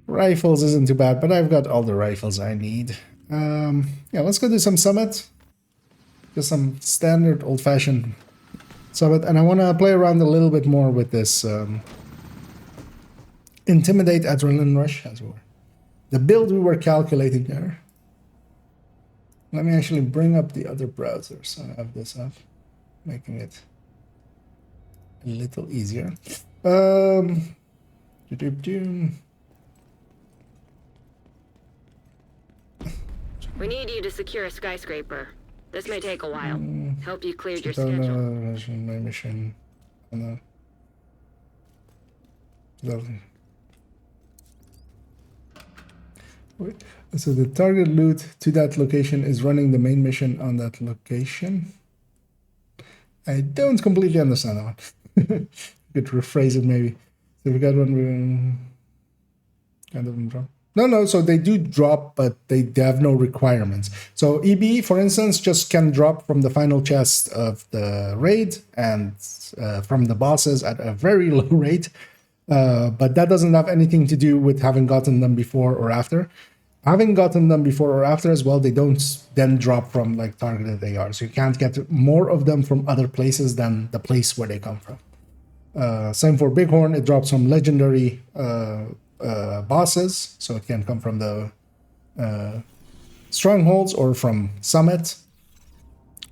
Rifles isn't too bad, but I've got all the rifles I need. Yeah, let's go do some summit. Just some standard old-fashioned summit. And I want to play around a little bit more with this Intimidate Adrenaline Rush, as well. The build we were calculating there. Let me actually bring up the other browser so I have this up, making it a little easier. We need you to secure a skyscraper. This may take a while. Hope you cleared your schedule. My mission. Wait. So the target loot to that location is running the main mission on that location. I don't completely understand that one. Could rephrase it maybe. So we got one. Kind of drop. No. So they do drop, but they have no requirements. So EB, for instance, just can drop from the final chest of the raid and from the bosses at a very low rate. But that doesn't have anything to do with having gotten them before or after. Having gotten them before or after as well, they don't then drop from like targeted AR. So you can't get more of them from other places than the place where they come from. Same for Bighorn, it drops from legendary bosses, so it can come from the strongholds or from Summit.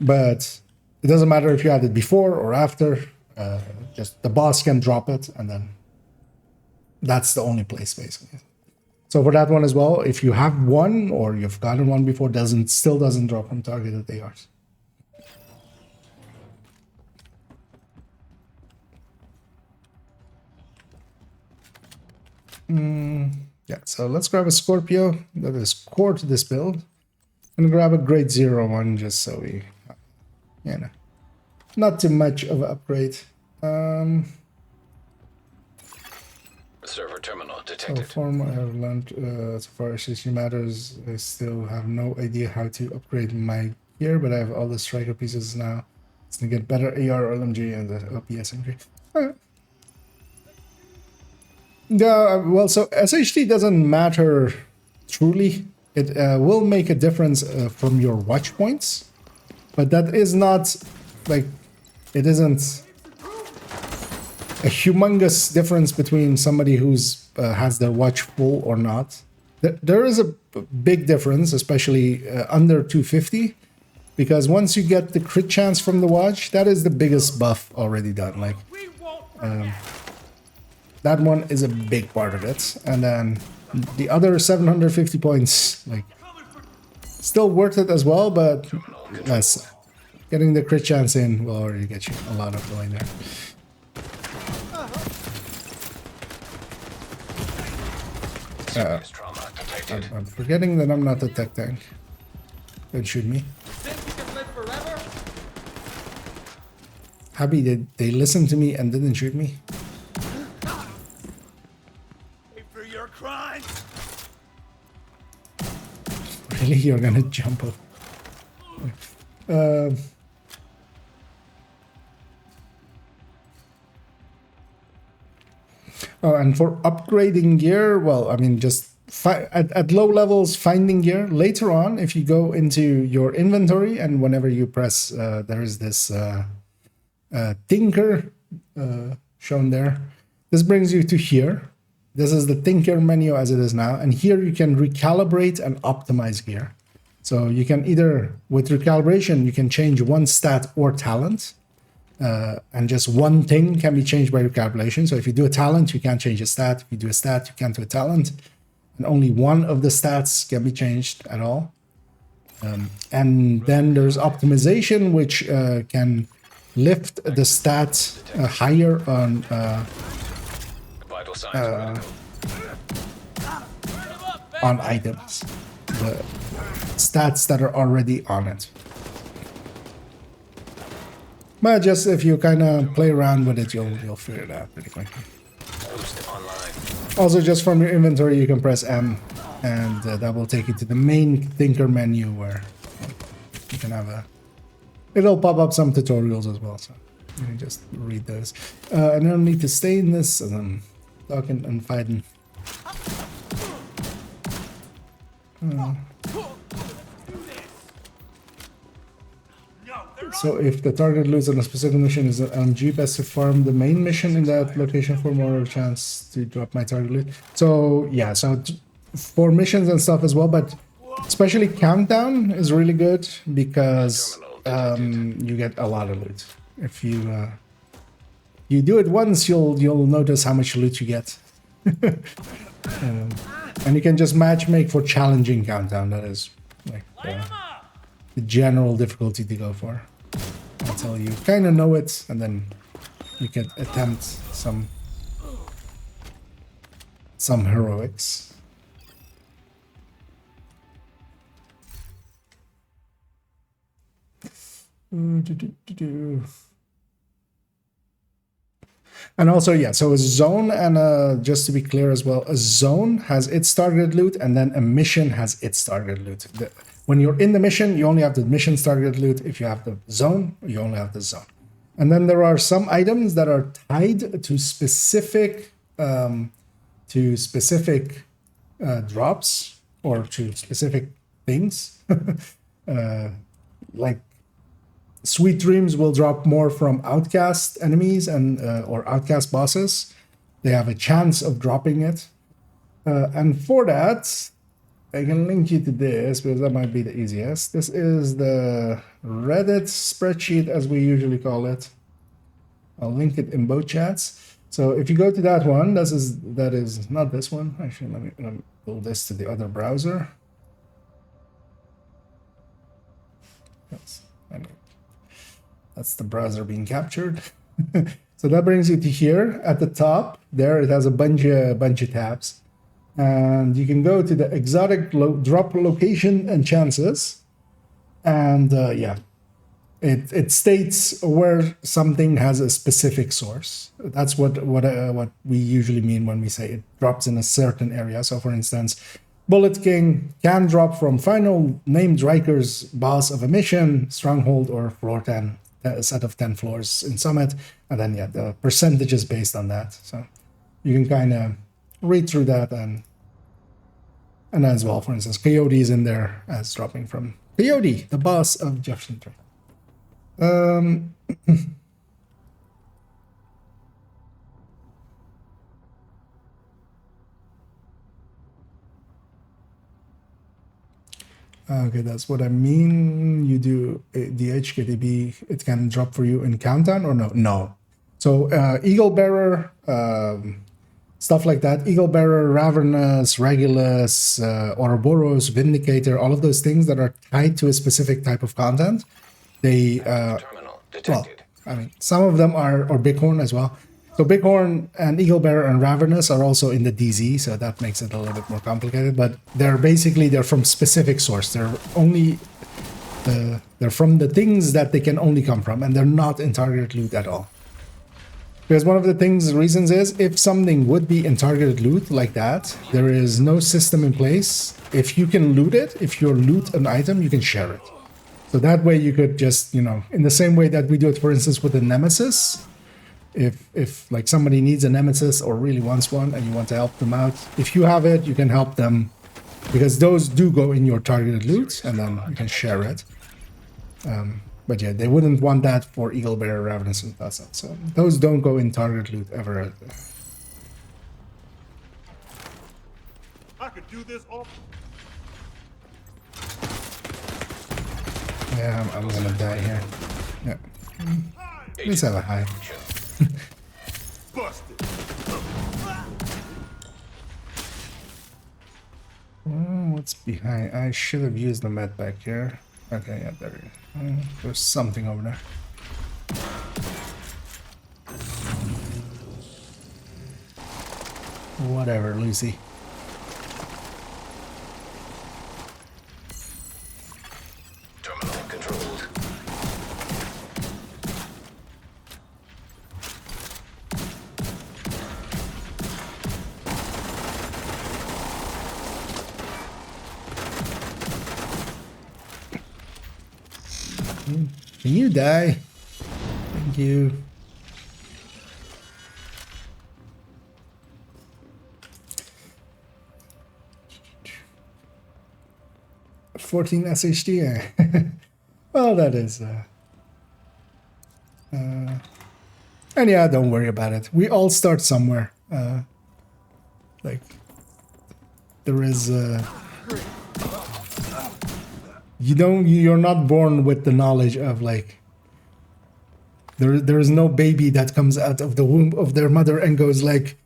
But it doesn't matter if you had it before or after. Just the boss can drop it, and then that's the only place basically. So for that one as well, if you have one or you've gotten one before, still doesn't drop from targeted ARs. Yeah, so let's grab a Scorpio that is core to this build, and grab a grade 0 one just so we, not too much of an upgrade. Server terminal detected. I have learned as far as issue matters. I still have no idea how to upgrade my gear, but I have all the striker pieces now. It's gonna get better AR, LMG, and the OPS increase. Alright. Yeah, well, so SHD doesn't matter truly. It will make a difference from your watch points, but that is not like, it isn't a humongous difference between somebody who's has their watch full or not. There is a big difference, especially under 250, because once you get the crit chance from the watch, that is the biggest buff already done. Like, that one is a big part of it, and then the other 750 points, like, still worth it as well, but less. Getting the crit chance in will already get you a lot of going there. Trauma detected. I'm forgetting that I'm not a tech tank. Don't shoot me. Happy that they listened to me and didn't shoot me. Pay for your crimes. Really? You're gonna jump up? Oh, and for upgrading gear, well, I mean, just at low levels, finding gear. Later on, if you go into your inventory and whenever you press, there is this Tinker shown there. This brings you to here. This is the Tinker menu as it is now. And here you can recalibrate and optimize gear. So you can either, with recalibration, you can change one stat or talent. And just one thing can be changed by recalibration. So if you do a talent, you can't change a stat. If you do a stat, you can't do a talent. And only one of the stats can be changed at all. And then there's optimization, which can lift the stat higher on Vital signs. on items, the stats that are already on it. But just if you kind of play around with it, you'll figure it out pretty quickly. Boost online. Also, just from your inventory, you can press M, and that will take you to the main Tinker menu where you can have a. It'll pop up some tutorials as well, so you can just read those. I don't need to stay in this, as I'm talking and fighting. So if the target loses on a specific mission is an LMG, best to farm the main mission in that location for more chance to drop my target loot. So yeah, so for missions and stuff as well, but especially countdown is really good because you get a lot of loot. If you do it once, you'll notice how much loot you get. And you can just match make for challenging countdown. That is like the general difficulty to go for until you kind of know it, and then you can attempt some heroics. And also, yeah, so a zone and just to be clear as well, a zone has its targeted loot, and then a mission has its targeted loot. When you're in the mission, you only have the mission's targeted loot. If you have the zone, you only have the zone. And then there are some items that are tied to specific drops or to specific things. Like Sweet Dreams will drop more from outcast enemies and or outcast bosses. They have a chance of dropping it. And for that, I can link you to this because that might be the easiest. This is the Reddit spreadsheet, as we usually call it. I'll link it in both chats. So if you go to that one, that is not this one. Actually, let me pull this to the other browser. That's the browser being captured. So that brings you to here at the top. There it has a bunch of tabs. And you can go to the exotic drop location and chances. And yeah, it states where something has a specific source. That's what we usually mean when we say it drops in a certain area. So for instance, Bullet King can drop from final named Riker's boss of a mission, stronghold, or floor 10, a set of 10 floors in Summit. And then yeah, the percentage is based on that. So you can kind of read through that, and as well, for instance, Coyote is in there as dropping from Coyote, the boss of Jefferson 3. Okay, that's what I mean. You do the HKTB, it can drop for you in countdown or no? No. So Eagle Bearer, stuff like that. Eagle Bearer, Ravenous, Regulus, Ouroboros, Vindicator, all of those things that are tied to a specific type of content. They, Terminal detected. well, I mean, some of them are, or Bighorn as well. So Bighorn and Eagle Bearer and Ravenous are also in the DZ, so that makes it a little bit more complicated. But they're from specific source. They're only, they're from the things that they can only come from, and they're not in targeted loot at all. Because one of the reasons is, if something would be in targeted loot like that, there is no system in place. If you can loot it, if you loot an item, you can share it. So that way you could just, in the same way that we do it, for instance, with the Nemesis, if like somebody needs a Nemesis or really wants one and you want to help them out, if you have it, you can help them, because those do go in your targeted loot, and then you can share it. But yeah, they wouldn't want that for Eagle Bearer, Ravenous, and Thassa. So those don't go in target loot ever. I could do this all. Yeah, I'm gonna die here. Yeah. Let's have a high. Busted. What's behind? I should have used the med back here. Okay, yeah, there it is. There's something over there. Whatever, Lucy. Terminal controlled. Can you die? Thank you. $14 SHD. Well, that is. And yeah, don't worry about it. We all start somewhere. Like there is. You're not born with the knowledge of like. There is no baby that comes out of the womb of their mother and goes like,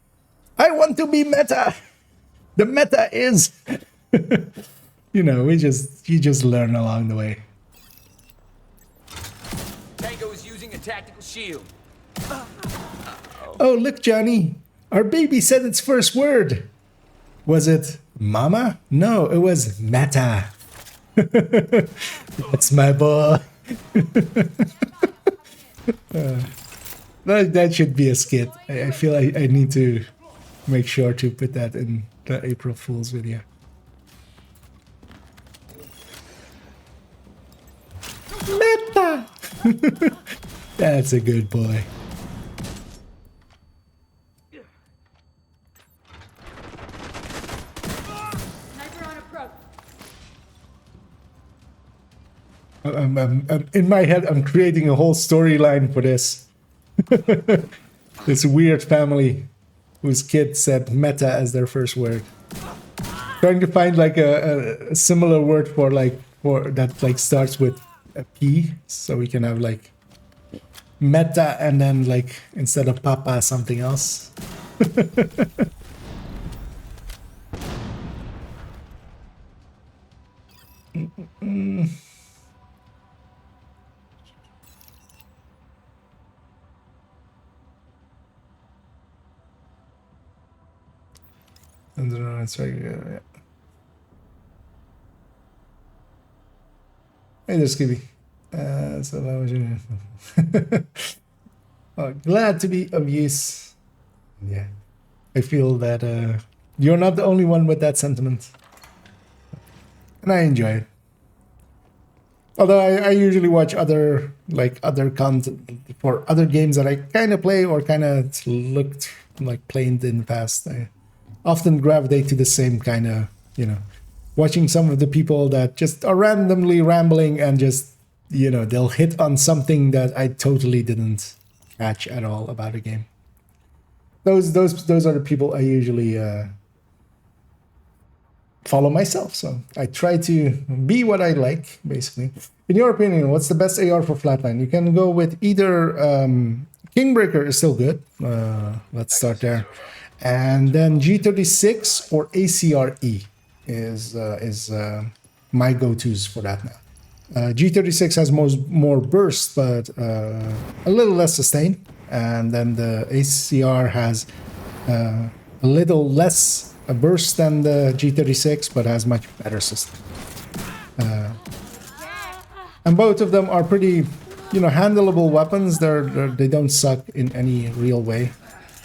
I want to be meta. The meta is. You know, you just learn along the way. Tango is using a tactical shield. Oh, look, Johnny. Our baby said its first word. Was it mama? No, it was meta. That's my boy. That should be a skit. I feel I need to make sure to put that in the April Fool's video. Meta! That's a good boy. Sniper on approach. I'm in my head, I'm creating a whole storyline for this. This weird family whose kid said meta as their first word. Trying to find like a similar word for that like starts with a P, so we can have like meta and then like instead of papa something else. And then it's like, yeah. Hey there, Skibby. So that was your oh, glad to be of use. Yeah, I feel that you're not the only one with that sentiment, and I enjoy it. Although I usually watch other content for other games that I kind of play or kind of looked like played in the past. I often gravitate to the same kind of, watching some of the people that just are randomly rambling and just, they'll hit on something that I totally didn't catch at all about a game. Those are the people I usually follow myself. So I try to be what I like, basically. In your opinion, what's the best AR for Flatline? You can go with either Kingbreaker is still good. Let's start there. And then G36 or ACRE is my go-tos for that now. G36 has more burst, but a little less sustain. And then the ACR has a little less burst than the G36, but has much better sustain. And both of them are pretty, handleable weapons. They don't suck in any real way.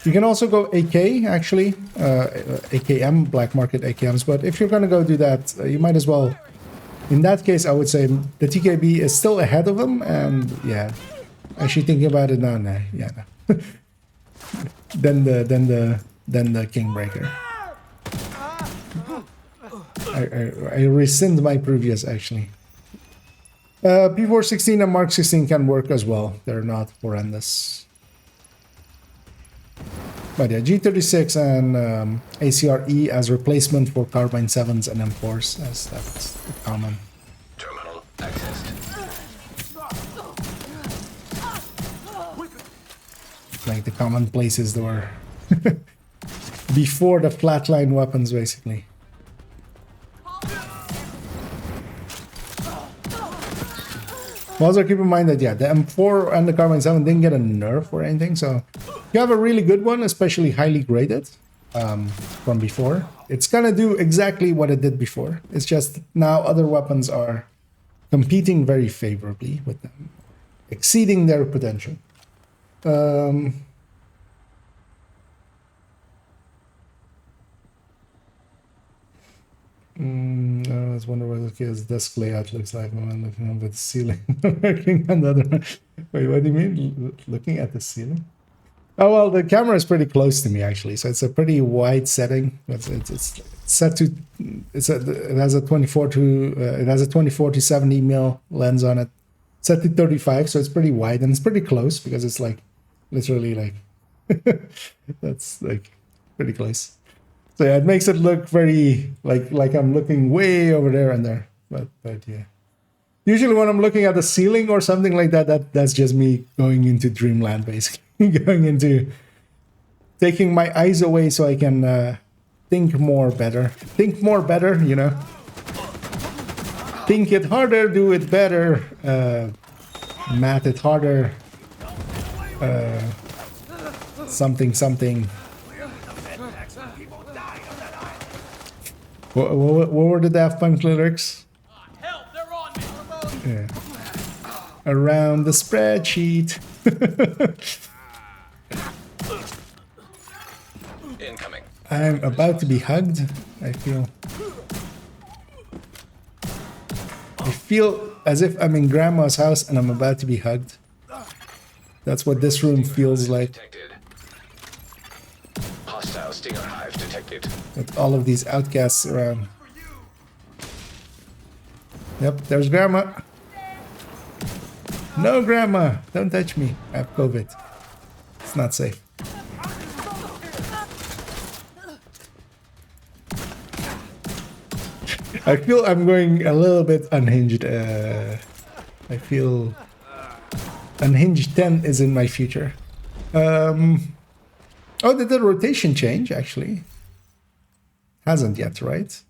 You can also go AK, actually, AKM, black market AKMs. But if you're going to go do that, you might as well. In that case, I would say the TKB is still ahead of them. And yeah, actually thinking about it now, no. Then the Kingbreaker. I rescind my previous, actually. P416 and Mark 16 can work as well. They're not horrendous. But yeah, G36 and ACRE as replacement for Carbine 7s and M4s, as that's common. Terminal accessed. Like the common places that were before the flatline weapons, basically. Also keep in mind that, yeah, the M4 and the Carbine 7 didn't get a nerf or anything, so you have a really good one, especially highly graded from before. It's gonna do exactly what it did before. It's just now other weapons are competing very favorably with them, exceeding their potential. I was wondering what the kid's desk layout looks like when I'm looking up at the ceiling. Working on the other one. Wait, what do you mean? Looking at the ceiling? Oh, well, the camera is pretty close to me, actually. So it's a pretty wide setting. It's set to... it has a 24 to 70 mil lens on it. Set to 35, so it's pretty wide. And it's pretty close because it's like... literally like... that's like pretty close. So yeah, it makes it look very like I'm looking way over there and there. But yeah. Usually when I'm looking at the ceiling or something like that, that's just me going into dreamland, basically. Going into taking my eyes away so I can think more better. Think more better, you know. Think it harder, do it better. Math it harder. Something. What were the Daft Punk lyrics? Help, they're on me. Yeah. Around the spreadsheet. Incoming. I'm about to be hugged. I feel as if I'm in grandma's house and I'm about to be hugged. That's what this room feels like. Detected. Hostile stinger hive detected. With all of these outcasts around. Yep, there's grandma. No, grandma, don't touch me. I have COVID. It's not safe. I feel I'm going a little bit unhinged. I feel unhinged 10 is in my future. Oh, did the rotation change, actually? Hasn't yet, right?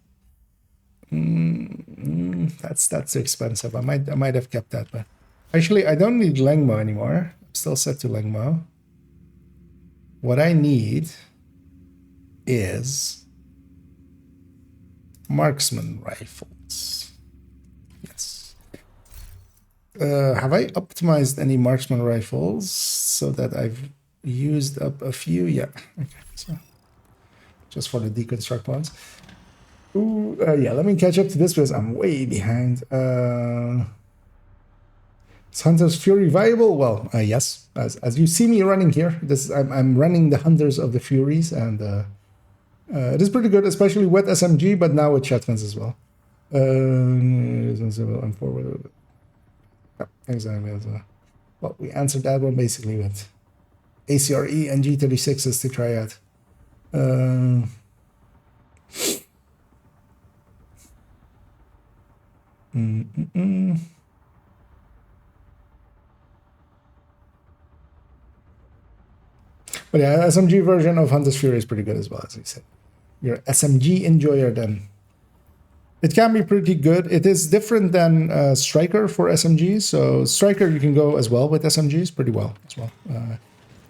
That's expensive. I might have kept that, but actually I don't need Lengmo anymore. I'm still set to Lengmo. What I need is marksman rifles. Yes. Have I optimized any marksman rifles so that I've used up a few? Yeah. Okay. So just for the deconstruct ones. Ooh, yeah, let me catch up to this because I'm way behind. Is Hunter's Fury viable? Well, yes. As you see me running here, I'm running the Hunters of the Furies, and it is pretty good, especially with SMG, but now with shotguns as well. I'm forward with it. Exactly. Well, we answered that one basically with ACRE and G36s to try out. But yeah, SMG version of Hunter's Fury is pretty good as well, as I said. You're an SMG enjoyer, then it can be pretty good. It is different than Striker for SMGs. So Striker, you can go as well with SMGs pretty well as well.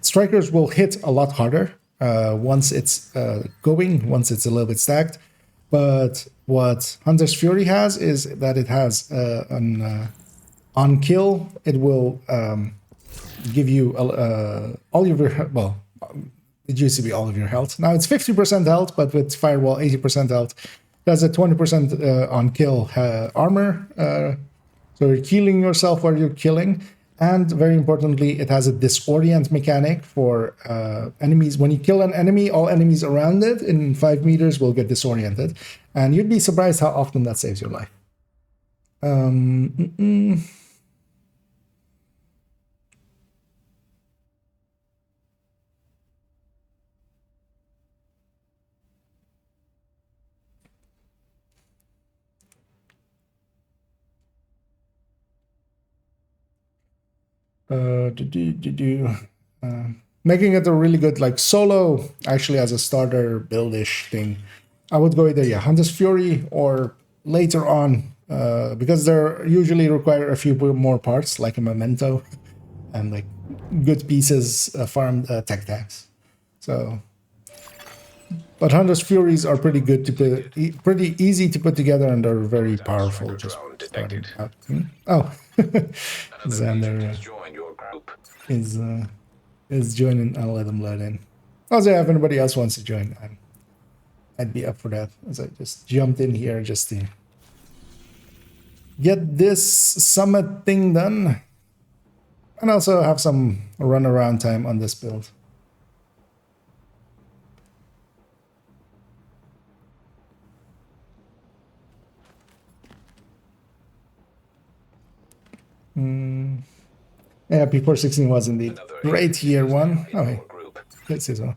Strikers will hit a lot harder once it's once it's a little bit stacked. But what Hunter's Fury has is that it has on kill, it will give you all of your, well, it used to be all of your health. Now it's 50% health, but with Firewall, 80% health. That's a 20% on kill armor. So you're healing yourself while you're killing. And very importantly, it has a disorient mechanic for enemies. When you kill an enemy, all enemies around it in 5 meters will get disoriented. And you'd be surprised how often that saves your life. Making it a really good like solo, actually as a starter buildish thing. I would go either Hunter's Fury or later on, because they usually require a few more parts like a memento and like good pieces, farm tech tags. So, but Hunter's Furies are pretty good to put, pretty easy to put together, and they're very powerful. Just starting out. Oh, Xander Join your group. is joining. I'll let him let in. Also, if anybody else wants to join, I'd be up for that. As I just jumped in here just to get this summit thing done, and also have some run around time on this build. Yeah, P416 was indeed great year one. Oh, hey, let's see so.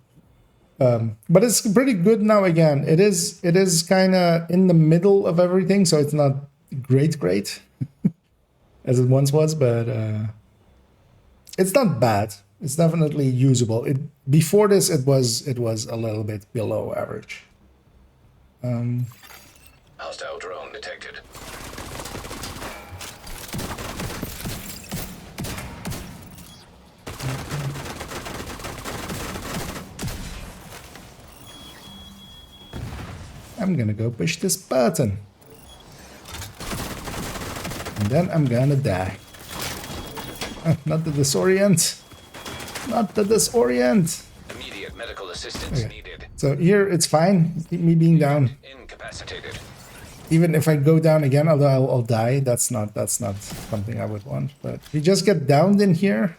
But it's pretty good now again. It is kind of in the middle of everything, so it's not great as it once was, but it's not bad. It's definitely usable. Before this, it was a little bit below average. Hostile drone detected. I'm gonna go push this button. And then I'm gonna die. Not the disorient. Not the disorient. Immediate medical assistance Okay. needed. So here it's fine. Me being down. Incapacitated. Even if I go down again, although I'll die, that's not something I would want. But if you just get downed in here,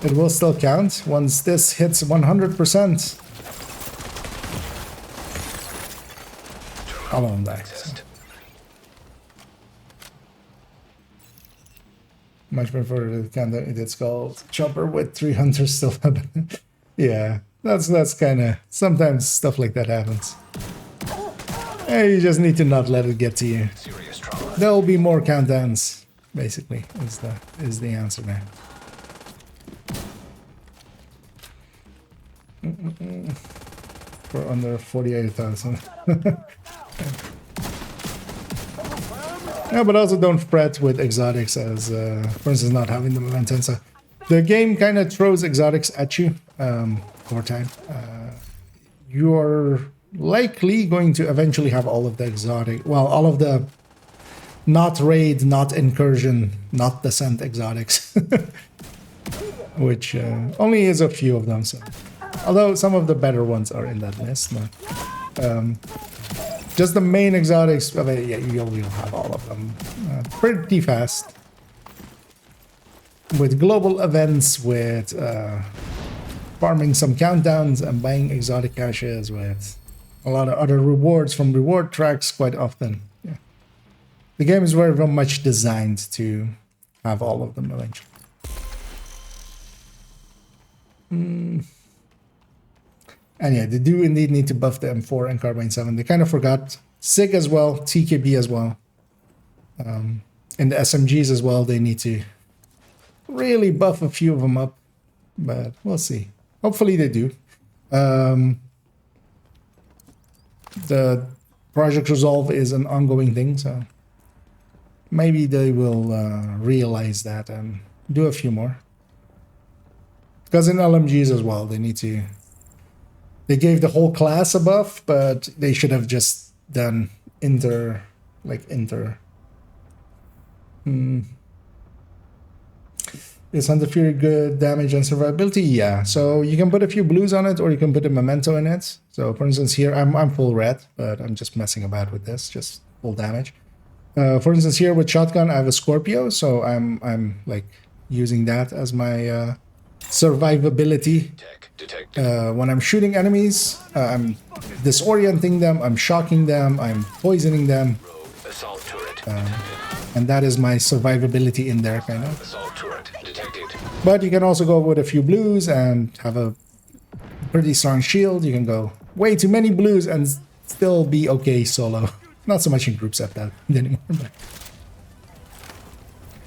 it will still count once this hits 100%. All of them die. So. Much prefer the kind that it's called chopper with 3 hunters still happen. Yeah, that's kind of sometimes stuff like that happens. Hey, you just need to not let it get to you. Serious trauma. There will be more countdowns. Basically, is the answer there. For under 48,000. Yeah, but also don't fret with exotics as, for instance, not having the momentum. So the game kind of throws exotics at you over time. You're likely going to eventually have all of the exotic, well, all of the not raid, not incursion, not descent exotics, which only is a few of them. So, although some of the better ones are in that list, but just the main exotics, I mean, yeah, you'll have all of them pretty fast. With global events, with farming some countdowns and buying exotic caches, with a lot of other rewards from reward tracks quite often. Yeah. The game is very much designed to have all of them eventually. And yeah, they do indeed need to buff the M4 and Carbine 7. They kind of forgot. SIG as well, TKB as well. And the SMGs as well, they need to really buff a few of them up. But we'll see. Hopefully they do. The Project Resolve is an ongoing thing, so maybe they will realize that and do a few more. Because in LMGs as well, they need to... They gave the whole class a buff, but they should have just done inter. Is Hunter Fury good damage and survivability? Yeah, so you can put a few blues on it, or you can put a memento in it. So for instance here, I'm full red, but I'm just messing about with this, just full damage. For instance here with shotgun, I have a Scorpio, so I'm like using that as my survivability. When I'm shooting enemies, I'm disorienting them, I'm shocking them, I'm poisoning them. And that is my survivability in there, kind of. But you can also go with a few blues and have a pretty strong shield. You can go way too many blues and still be okay solo. Not so much in group setup anymore. But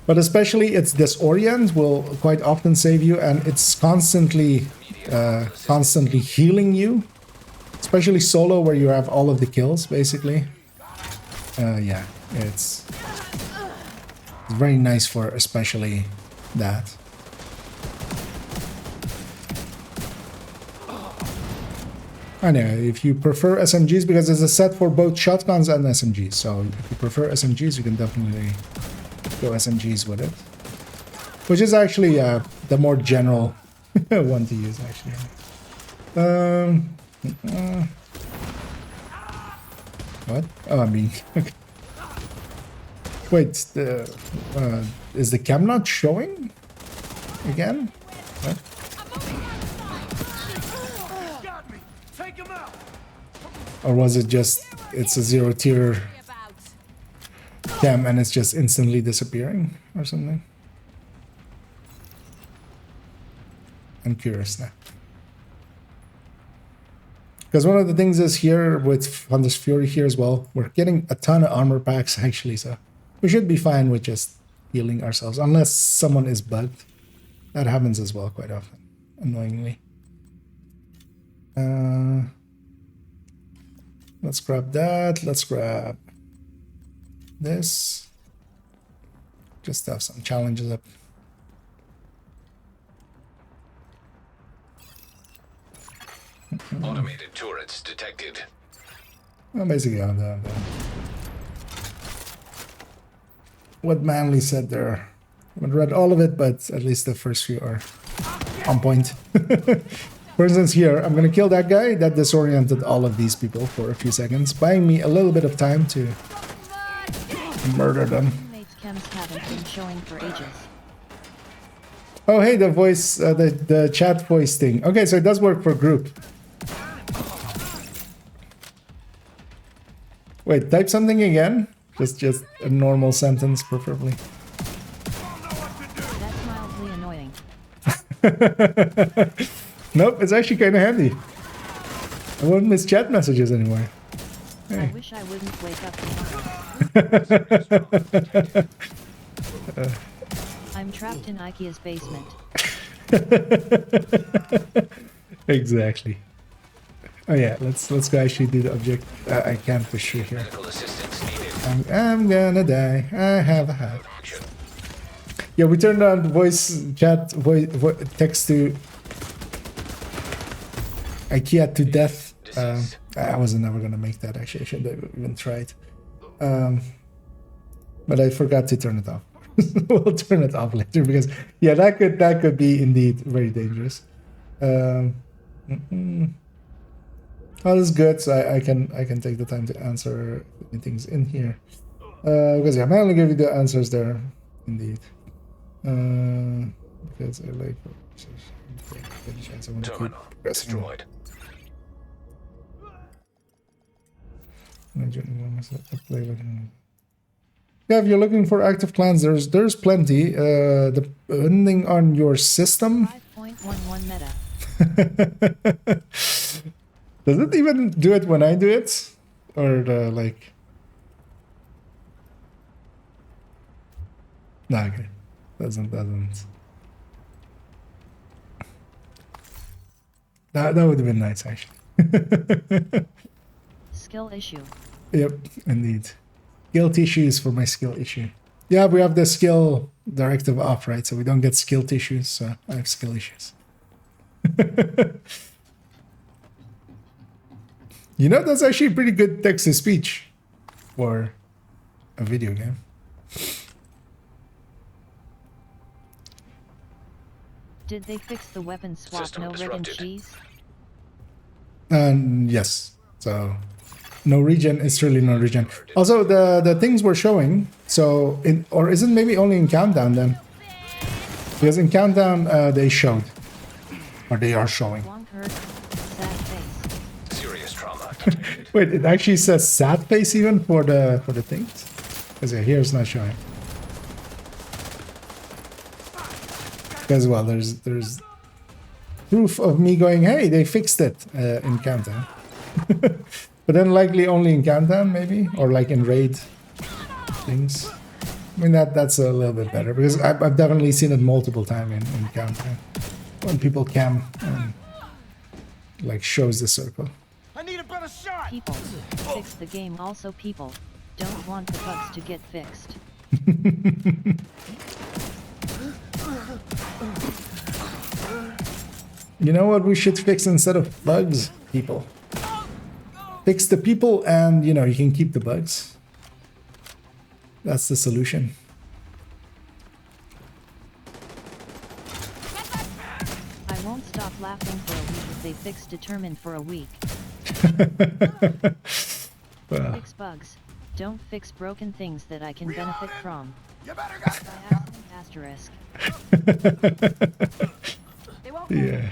But especially its disorient will quite often save you, and it's constantly healing you. Especially solo, where you have all of the kills, basically. Yeah, it's very nice for especially that. Anyway, if you prefer SMGs, because there's a set for both shotguns and SMGs, so if you prefer SMGs, you can definitely go SMGs with it. Which is actually the more general one to use, actually. What? Oh, I mean... Okay. Wait, is the cam not showing? Again? What? Got me. Take him out. Or was it just... It's a 0 tier cam and it's just instantly disappearing or something? I'm curious now. Because one of the things is here with Hunter's Fury here as well, we're getting a ton of armor packs actually, so we should be fine with just healing ourselves, unless someone is bugged. That happens as well quite often, annoyingly. Let's grab that, let's grab this. Just have some challenges up. Automated turrets detected. Well, basically, what Manly said there. I haven't read all of it, but at least the first few are on point. For instance, here, I'm going to kill that guy. That disoriented all of these people for a few seconds, buying me a little bit of time to murder them. Haven't been showing for ages. Oh, hey, the voice, the chat voice thing. Okay, so it does work for group. Wait, type something again? Just a normal sentence, preferably. That's mildly annoying. Nope, it's actually kind of handy. I won't miss chat messages anymore. Hey. I wish I wouldn't wake up tomorrow. I'm trapped in IKEA's basement. Exactly. Oh yeah, let's go actually do the object. I can't push through here. Medical assistance needed. I'm gonna die. I have a hat. Yeah, we turned on voice chat, text to IKEA to death. I wasn't never gonna make that actually. I should have even tried. But I forgot to turn it off. We'll turn it off later because yeah, that could be indeed very dangerous. Oh, this is good. So I can take the time to answer anything's in here. Because yeah, I'm only give you the answers there, indeed. Because I like. Terminal destroyed. Yeah, if you're looking for active clans, there's plenty. Depending on your system. 5.11 meta. Does it even do it when I do it, or like? No, okay, doesn't. That would have been nice actually. Skill issue. Yep, indeed. Skill tissues for my skill issue. Yeah, we have the skill directive off, right? So we don't get skill tissues, so I have skill issues. You know, that's actually pretty good text-to-speech for a video game. Did they fix the weapon swap System no red and disrupted. cheese? Yes. So no regen is really no regen. Also, the things we're showing. So or is it maybe only in Countdown then? Because in Countdown they showed, or they are showing. Long heard, sad face. Serious trauma. Wait, it actually says sad face even for the things. Because yeah, here it's not showing. As well, there's proof of me going, hey, they fixed it in Countdown. But then likely only in Countdown, maybe? Or like in raid things. I mean, that's a little bit better because I've definitely seen it multiple times in Counter when people cam and like shows the circle. I need a better shot. People. Fix the game. Also people. Don't want the bugs to get fixed. You know what we should fix instead of bugs? People. Fix the people and, you know, you can keep the bugs. That's the solution. I won't stop laughing for a week if they fix determined for a week. Fix bugs. Don't fix broken things that I can benefit from. You better go. Asterisk. Yeah.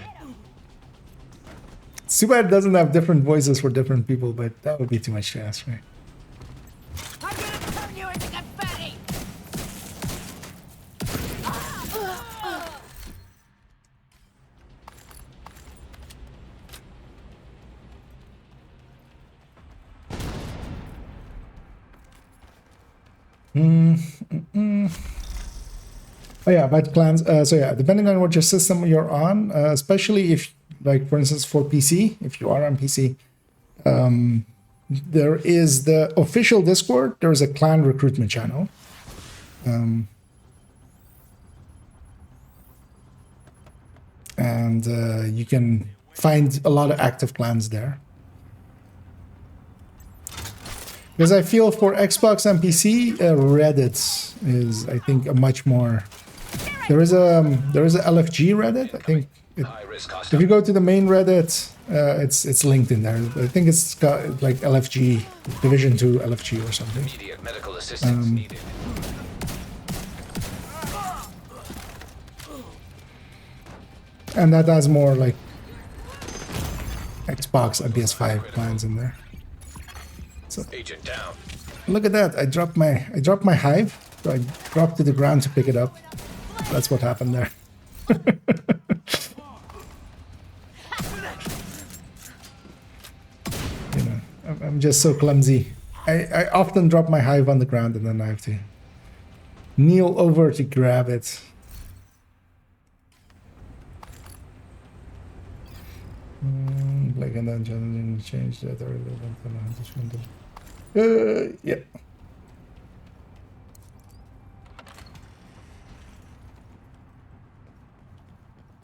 It's too bad it doesn't have different voices for different people, but that would be too much to ask, right? I'm gonna turn you into confetti! Oh yeah, about clans. So yeah, depending on what your system you're on, especially if, like for instance, for PC, if you are on PC, there is the official Discord. There is a clan recruitment channel. And you can find a lot of active clans there. Because I feel for Xbox and PC, Reddit is, I think, a much more. There is a LFG Reddit. I think High risk if you hostile. go to the main Reddit, it's linked in there. I think it's got like LFG Division 2 LFG or something. Immediate medical assistance needed. And that has more like Xbox and PS5 plans in there. Agent down. Look at that! I dropped my hive. So I dropped to the ground to pick it up. That's what happened there. You know, I'm just so clumsy. I often drop my hive on the ground and then I have to kneel over to grab it. Like and then challenging change that or yeah.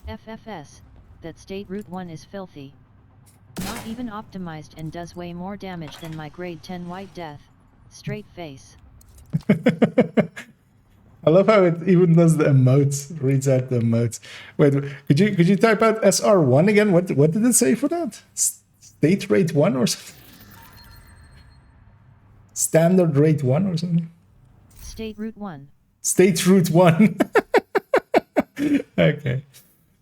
FFS. That state route 1 is filthy. Not even optimized and does way more damage than my grade 10 white death. Straight face. I love how it even does the emotes, reads out the emotes. Wait, could you type out SR1 again? What did it say for that? State rate 1 or something? Standard rate 1 or something? State route 1. State route 1. Okay.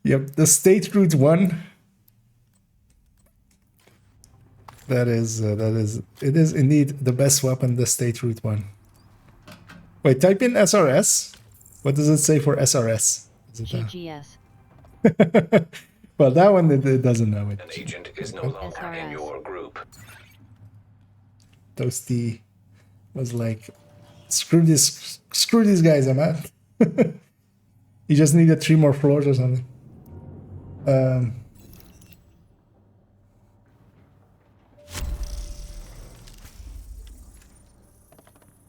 Yep, the state route 1. It is indeed the best weapon, the state route 1. Wait, type in SRS. What does it say for SRS? Is it GGS. well, that one it doesn't know it. An agent is no longer in SRS. your group. Toasty was like, screw these guys, I'm out. You just needed 3 more floors or something.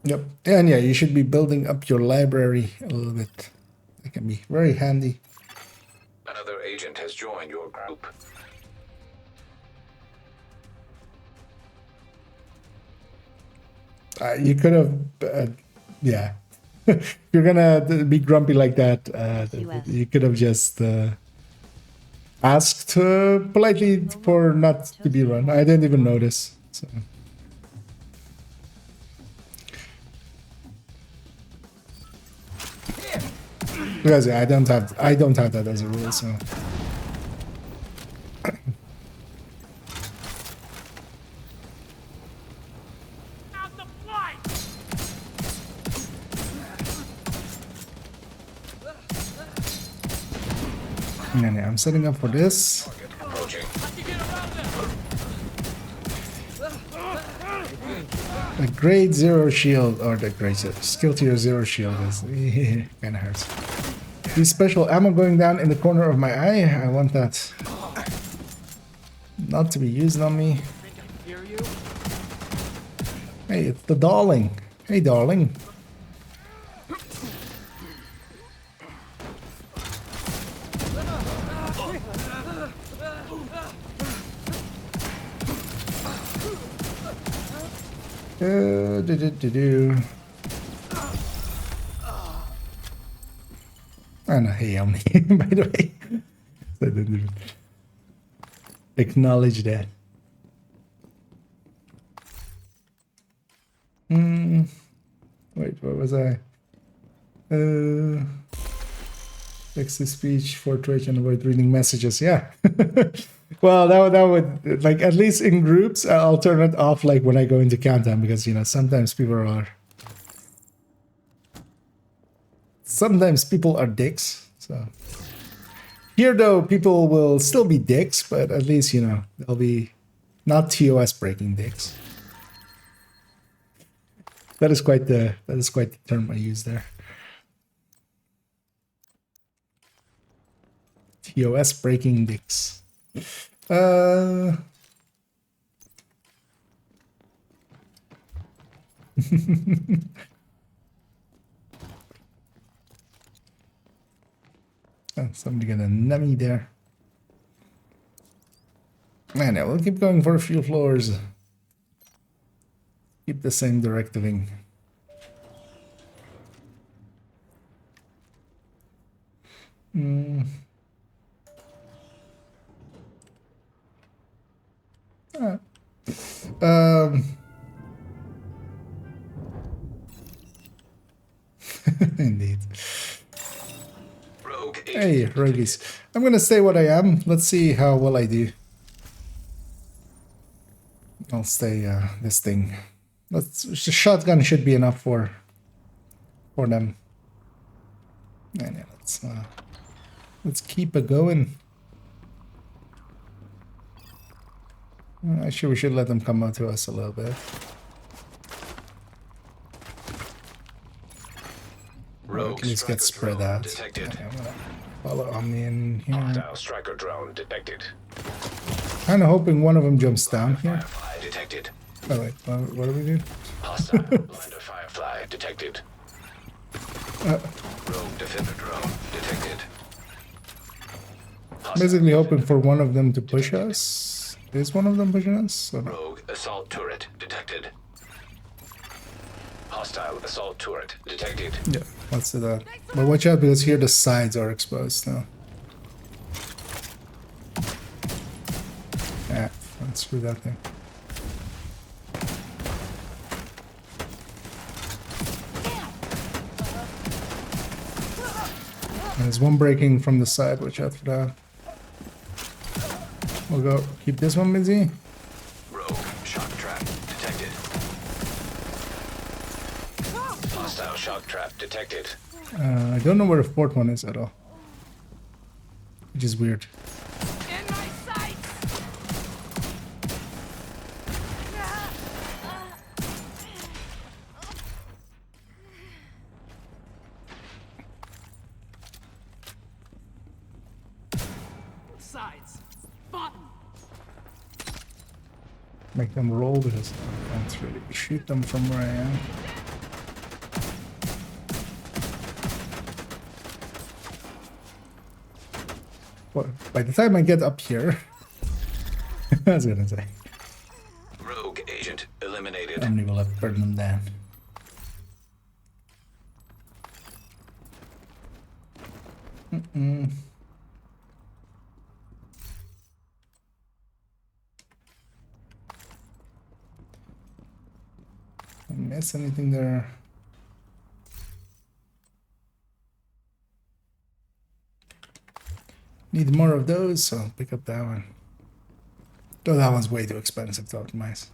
Yep, and yeah, you should be building up your library a little bit. That can be very handy. Another agent has joined your group. You could have, yeah. If you're gonna be grumpy like that, you could have just asked politely for not to be run. I didn't even notice. So. Because yeah, I don't have that as a rule, so. Out the flight! Yeah, I'm setting up for this. Approaching. The grade 0 shield, or the grade 0, skill tier 0 shield is kind of hurts. These special ammo going down in the corner of my eye, I want that not to be used on me. Hey, it's the darling. Hey, darling. Oh no, hey, Omni, by the way. I didn't even acknowledge that. Wait, what was I? Text to speech for Twitch and avoid reading messages. Yeah. Well, that would, like, at least in groups, I'll turn it off, like, when I go into countdown, because, you know, sometimes people are dicks, so. Here, though, people will still be dicks, but at least, you know, they'll be not TOS breaking dicks. That is quite the term I use there. TOS breaking dicks. Oh, somebody got a nummy there. Man, yeah, we'll keep going for a few floors. Keep the same directing. Indeed. Rogue Hey, agent roguies. I'm gonna stay what I am. Let's see how well I do. I'll stay this thing. The shotgun should be enough for them. And yeah, let's keep it going. Actually, we should let them come out to us a little bit. Rogue At least get striker spread drone out. detected. Okay, I'm gonna follow Omni in here. Hostile striker drone detected. Kind of hoping one of them jumps down here. Firefly detected. Oh wait, what do we do? Hostile blinder firefly detected. Rogue defender drone detected. Hostile Basically hoping for one of them to push us. Is one of them pushing us? Or no? rogue assault turret detected. Hostile assault turret detected. Yeah, let's do that. But watch out because here the sides are exposed now. Yeah, let's screw that thing. There's one breaking from the side, watch out for that. We'll go keep this one busy. Rogue shock trap detected. Hostile shock trap detected. I don't know where the fourth one is at all. Which is weird. In my sights! Sides. Button. Make them roll because I can't really shoot them from where I am. Well, by the time I get up here, I was gonna say, Rogue agent eliminated. Omni will have burned them down. Miss anything there? Need more of those, so I'll pick up that one. Though that one's way too expensive to optimize.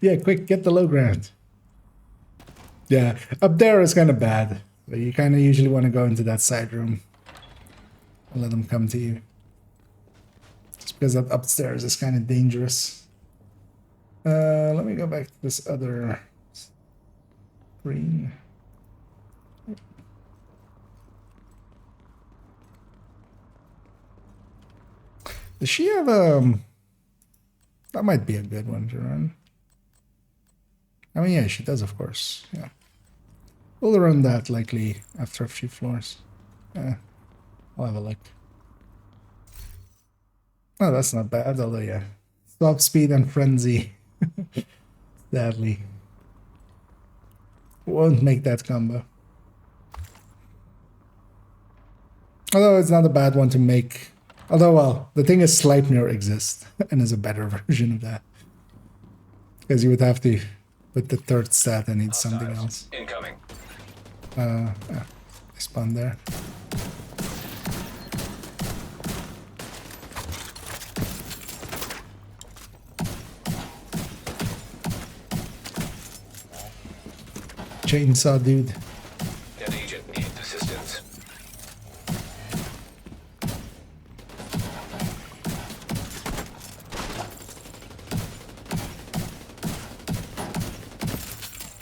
Yeah, quick, get the low ground. Yeah, up there is kind of bad. But you kind of usually want to go into that side room and let them come to you. Just because that upstairs is kind of dangerous. Let me go back to this other screen. Does she have that might be a good one to run. I mean, yeah, she does, of course. Yeah. We'll run that likely after a few floors. I'll have a look. Oh, that's not bad, although, yeah. Swap speed and frenzy. Sadly. Won't make that combo. Although it's not a bad one to make. Although, well, the thing is Sleipnir exists and is a better version of that. Because you would have to put the third stat and need something else. Incoming. Yeah, they spawned there. Chainsaw dude. That agent needs assistance.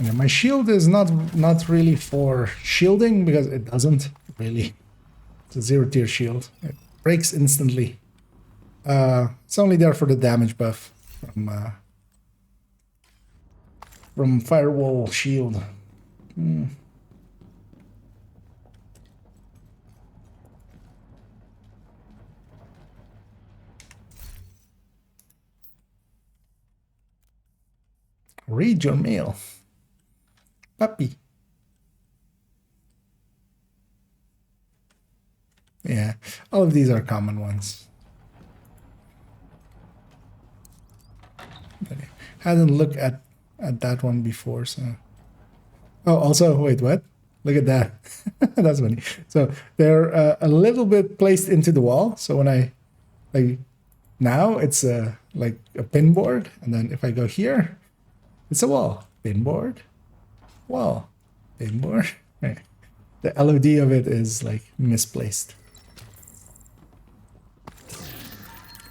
Yeah, my shield is not really for shielding because it doesn't really. It's a 0-tier shield. It breaks instantly. It's only there for the damage buff from firewall shield. Read your mail. Puppy. Yeah, all of these are common ones. I hadn't looked at that one before, so. Oh, also, wait, what? Look at that. That's funny. So they're a little bit placed into the wall. So when I, like, now it's like a pin board. And then if I go here, it's a wall. Pin board, wall, pin board. Right. The LOD of it is, like, misplaced.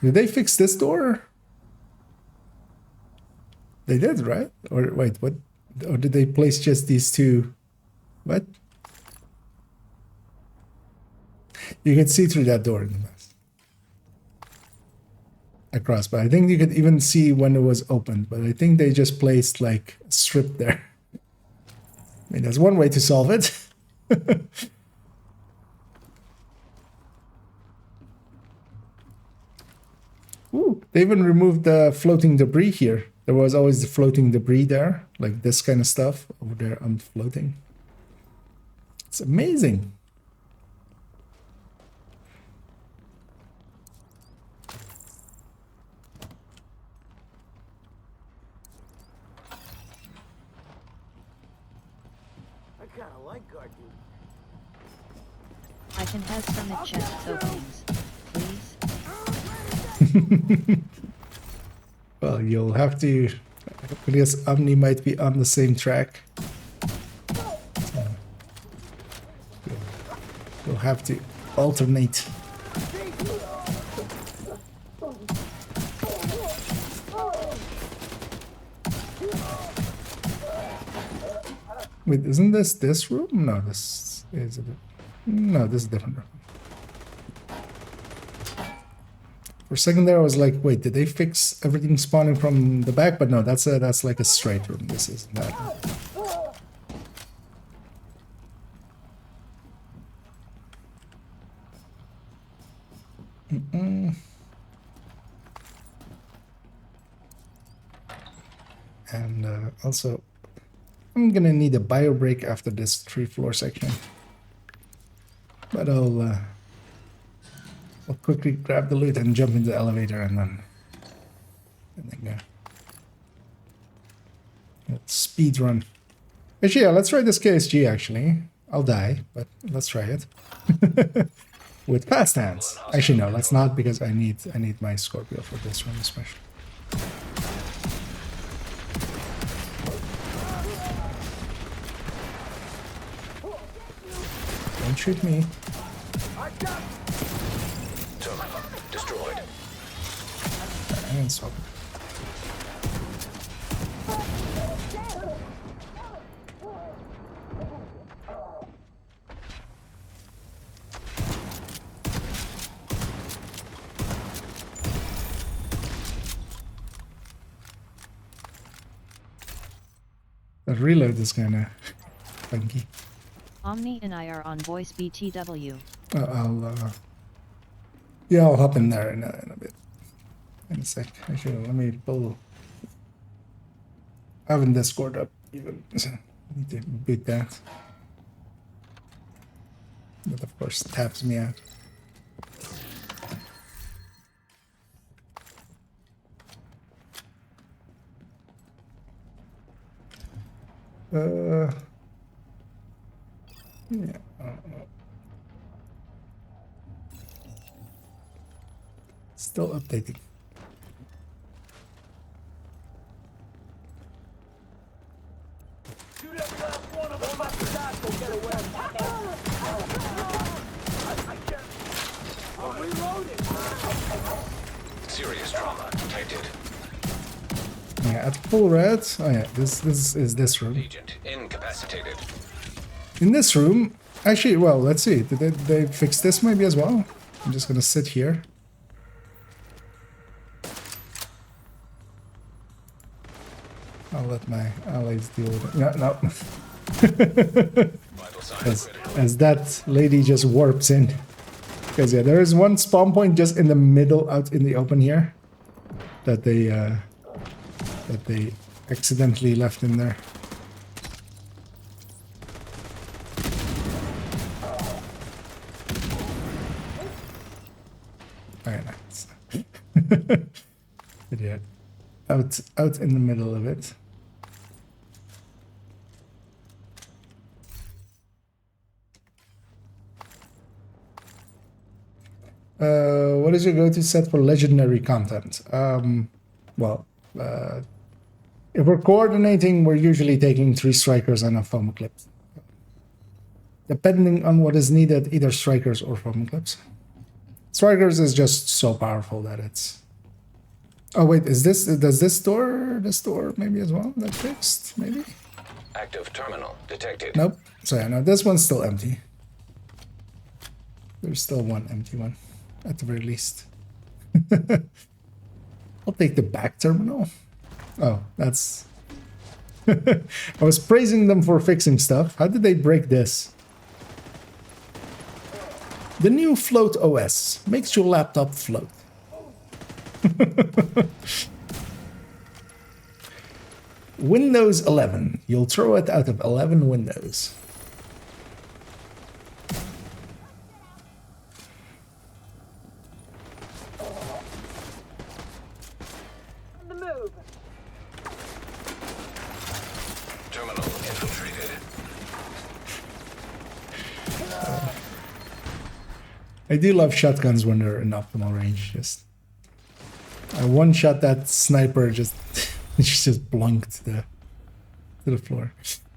Did they fix this door? They did, right? Or wait, what? Or did they place just these two? What? You could see through that door in the mess. Across, but I think you could even see when it was opened. But I think they just placed like a strip there. I mean, there's one way to solve it. Ooh, they even removed the floating debris here. There was always the floating debris there, like this kind of stuff over there on floating. It's amazing. I kind of like guard duty. I can have some at chest openings, please. Well, you'll have to. I guess Omni might be on the same track. So you'll have to alternate. Wait, isn't this room? No, this is a no, this is a different room. For a second there, I was like, wait, did they fix everything spawning from the back? But no, that's like a straight room. This isn't that. And also, I'm gonna need a bio break after this 3-floor section. But I'll quickly grab the loot and jump into the elevator and then go. Speed run. Actually, yeah, let's try this KSG actually. I'll die, but let's try it. With fast hands. Actually no, let's not, because I need my Scorpio for this one especially. Don't shoot me. Destroyed. And swap. The reload is kind of funky. Omni and I are on voice BTW. Yeah, I'll hop in there in a bit. In a sec. Actually, let me pull. I haven't Discord up even, so I need to boot that. That of course taps me out. Yeah. Still updating. Shoot every last one of them. My shot will get away. I can't. I'm reloading. Serious trauma detected. Yeah, at full red. Oh yeah, this is this room. Agent incapacitated. In this room, actually, well, let's see. Did they fix this maybe as well? I'm just gonna sit here. I'll let my allies deal with it. No. Vital signs critical. As that lady just warps in. Because yeah, there is one spawn point just in the middle, out in the open here, that they accidentally left in there. Very nice. But yeah, out in the middle of it. What is your go-to set for legendary content? Well, if we're coordinating, we're usually taking 3 strikers and a foam eclipse. Depending on what is needed, either strikers or foam eclipse. Strikers is just so powerful that it's... Oh wait, does this door maybe as well? That fixed, maybe? Active terminal detected. Nope. So yeah, no, this one's still empty. There's still one empty one, at the very least. I'll take the back terminal. Oh, that's... I was praising them for fixing stuff. How did they break this? The new Float OS makes your laptop float. Windows 11. You'll throw it out of 11 windows. On the move. Terminal infiltrated. I do love shotguns when they're in optimal range. Just I one-shot that sniper, just just blunked to the floor.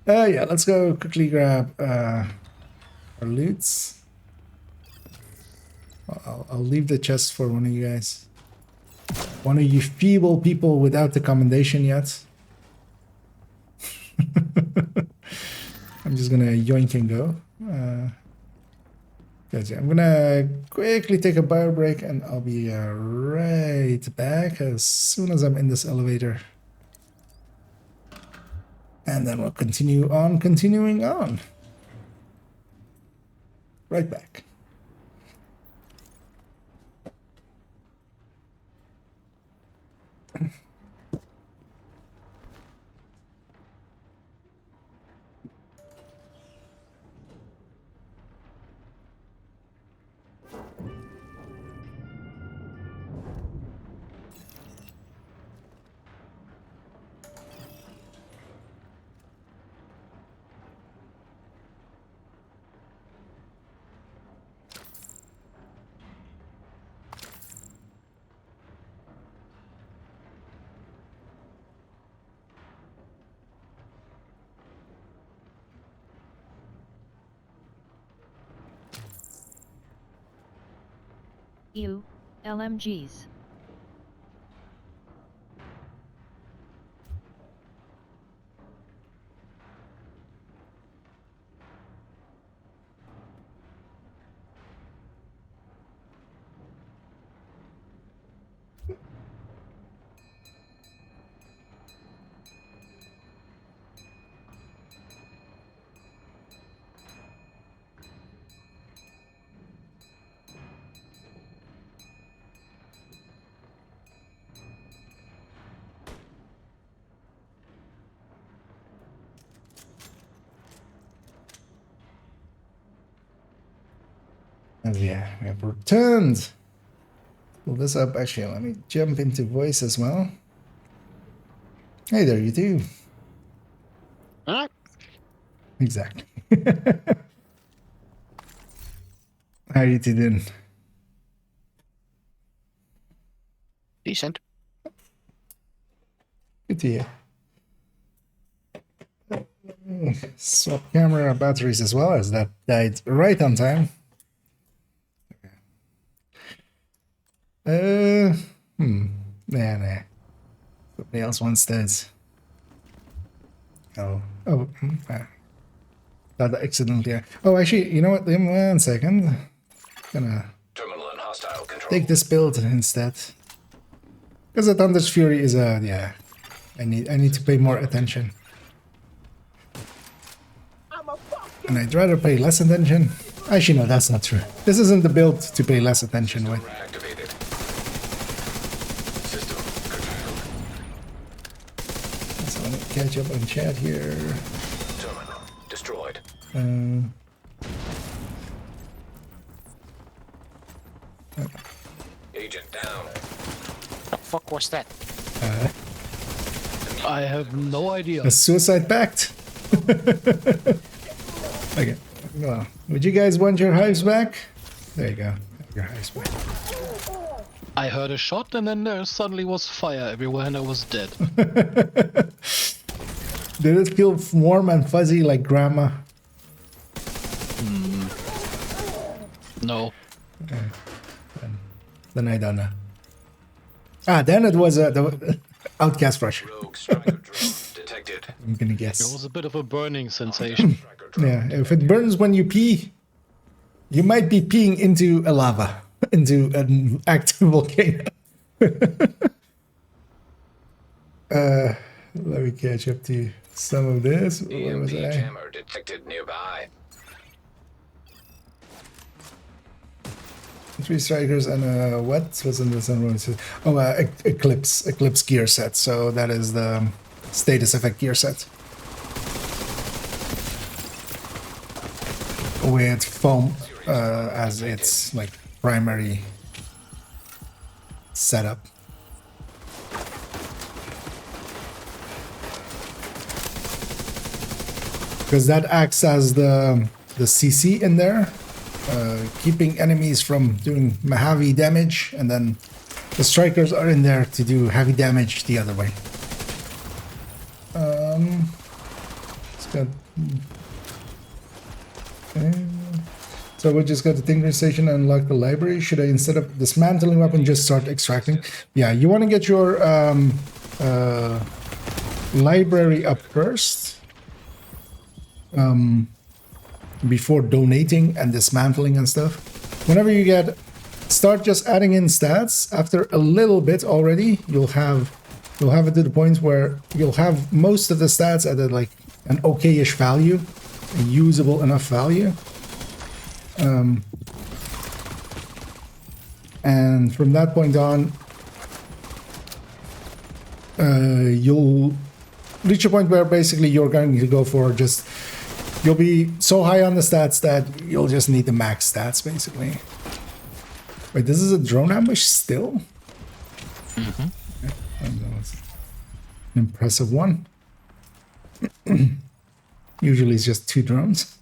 Yeah, let's go quickly grab our loots. I'll leave the chest for one of you guys. One of you feeble people without the commendation yet. I'm just gonna yoink and go. Gotcha. I'm gonna quickly take a bio break and I'll be right back as soon as I'm in this elevator. And then we'll continuing on. Right back. Ew, LMGs. And yeah, we have returned. Pull this up. Actually, let me jump into voice as well. Hey there, you two. Huh? Exactly. How you two doing? Decent. Good to hear. Swap camera batteries as well, as that died right on time. Nah. Somebody else wants this. That accidentally. Oh, actually, you know what? 1 second. Gonna Terminal in hostile control. take this build instead. Because the Thunder's Fury is yeah. I need to pay more attention. And I'd rather pay less attention. Actually, no, that's not true. This isn't the build to pay less attention with. Activated. System curtailed. So let me catch up on chat here. Terminal destroyed. Agent down. The fuck was that? I have no idea. A suicide pact? Okay. Well, would you guys want your hives back? There you go. Your hives back. I heard a shot and then there suddenly was fire everywhere and I was dead. Did it feel warm and fuzzy like grandma? No. Then I don't know. Then it was the outcast rush. Rogue striker drone detected. I'm gonna It guess. was a bit of a burning sensation. Striker drone. Yeah, if it burns when you pee, you might be peeing into a lava, into an active volcano. Let me catch up to some of this. Where was EMP I? jammer detected nearby. 3 strikers and what was in the sun? Oh, Eclipse gear set. So that is the status effect gear set with foam as its like primary setup. Because that acts as the CC in there, keeping enemies from doing heavy damage, and then the strikers are in there to do heavy damage the other way. It's got, okay. So we just got the Tinker Station and unlock the library. Should I, instead of dismantling weapon, just start extracting? Yeah, you want to get your library up first. Before donating and dismantling and stuff. Whenever you start just adding in stats, after a little bit already, you'll have it to the point where you'll have most of the stats at like an okay-ish value, a usable enough value. And from that point on, you'll reach a point where basically you're going to go for just, you'll be so high on the stats that you'll just need the max stats basically. Wait, this is a drone ambush still? Mm-hmm. Okay. That was an impressive one. Usually it's just 2 drones.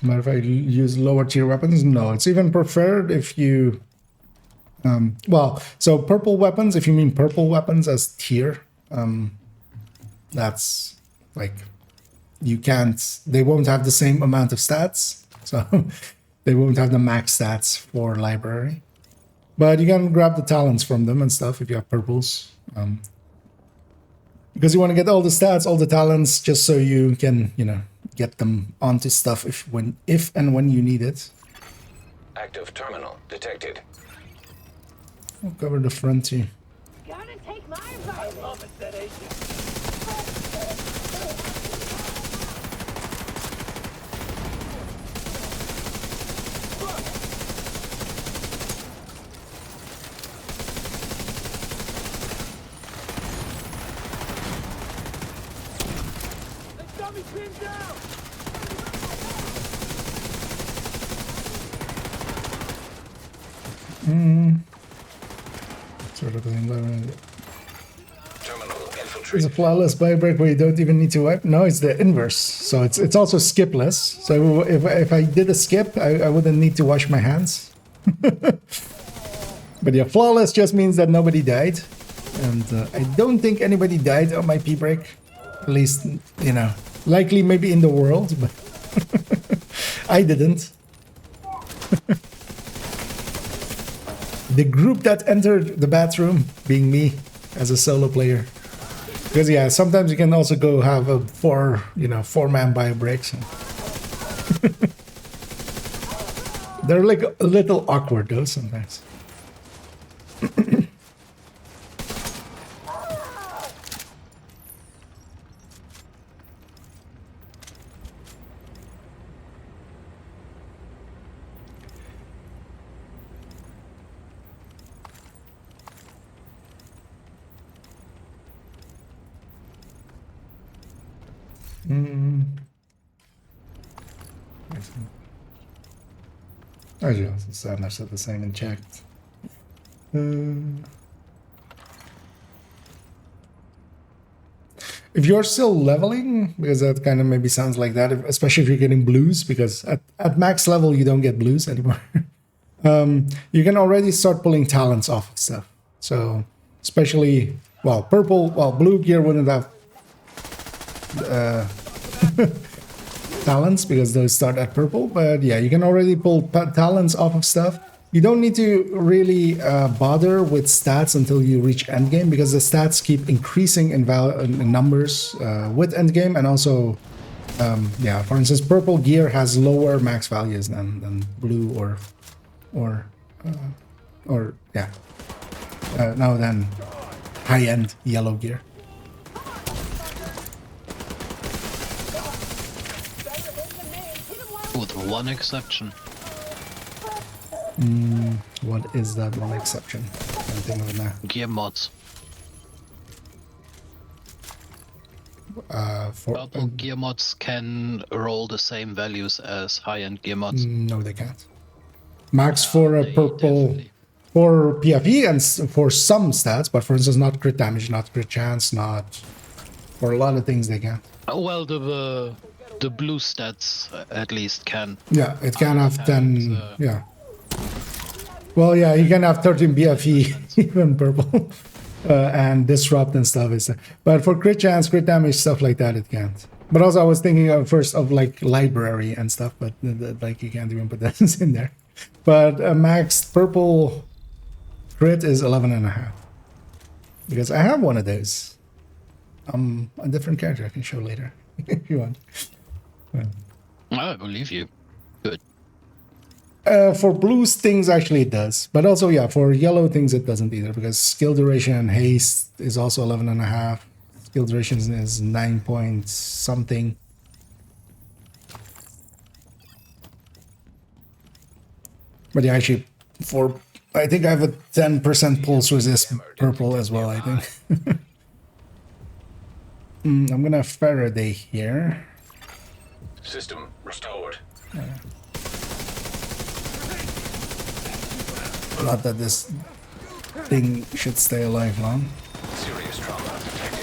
Matter if I use lower tier weapons? No, it's even preferred if you well, so purple weapons, if you mean purple weapons as tier, that's like, they won't have the same amount of stats, so they won't have the max stats for library. But you can grab the talents from them and stuff if you have purples. Because you want to get all the stats, all the talents, just so you can, get them onto stuff if and when you need it. Active terminal detected. I'll cover the front too. Gotta take my advice. I love it, that agent. Sort of thing. Terminal It's a infiltrated. flawless buy break where you don't even need to wipe. No, it's the inverse. So it's also skipless. So if I did a skip, I wouldn't need to wash my hands. But yeah, flawless just means that nobody died. And I don't think anybody died on my P break. At least, you know, likely maybe in the world, but I didn't. The group that entered the bathroom being me as a solo player. Because yeah, sometimes you can also go have a four-man bio breaks. They're like a little awkward though sometimes. I just said the same and checked. If you're still leveling, because that kind of maybe sounds like that, especially if you're getting blues, because at max level you don't get blues anymore. You can already start pulling talents off of stuff. So especially, well, blue gear wouldn't have talents because those start at purple, but yeah, you can already pull talents off of stuff. You don't need to really bother with stats until you reach endgame, because the stats keep increasing in numbers with endgame, and also yeah, for instance, purple gear has lower max values than blue or yeah, no, than high-end yellow gear. With one exception. What is that one exception? Can't think of it now. Gear mods. Purple gear mods can roll the same values as high-end gear mods. No, they can't. Max for a purple definitely. for PFE and for some stats, but for instance, not crit damage, not crit chance, not for a lot of things they can't. Well, the blue stats at least can. Yeah, it can have 10. And, Yeah. Well, yeah, you can have 13 BFE, even purple, and disrupt and stuff. But for crit chance, crit damage, stuff like that, it can't. But also, I was thinking of first of like library and stuff, but like you can't even put that in there. But max purple crit is 11.5. Because I have one of those. A different character I can show later if you want. I believe you. Good. For blues things, actually it does. But also, yeah, for yellow things it doesn't either, because skill duration and haste is also 11.5. Skill duration is 9 point something. But yeah, actually, I think I have a 10% pulse resist purple as well, I think. I'm gonna Faraday here. System restored. Not that this thing should stay alive long. Serious trauma detected.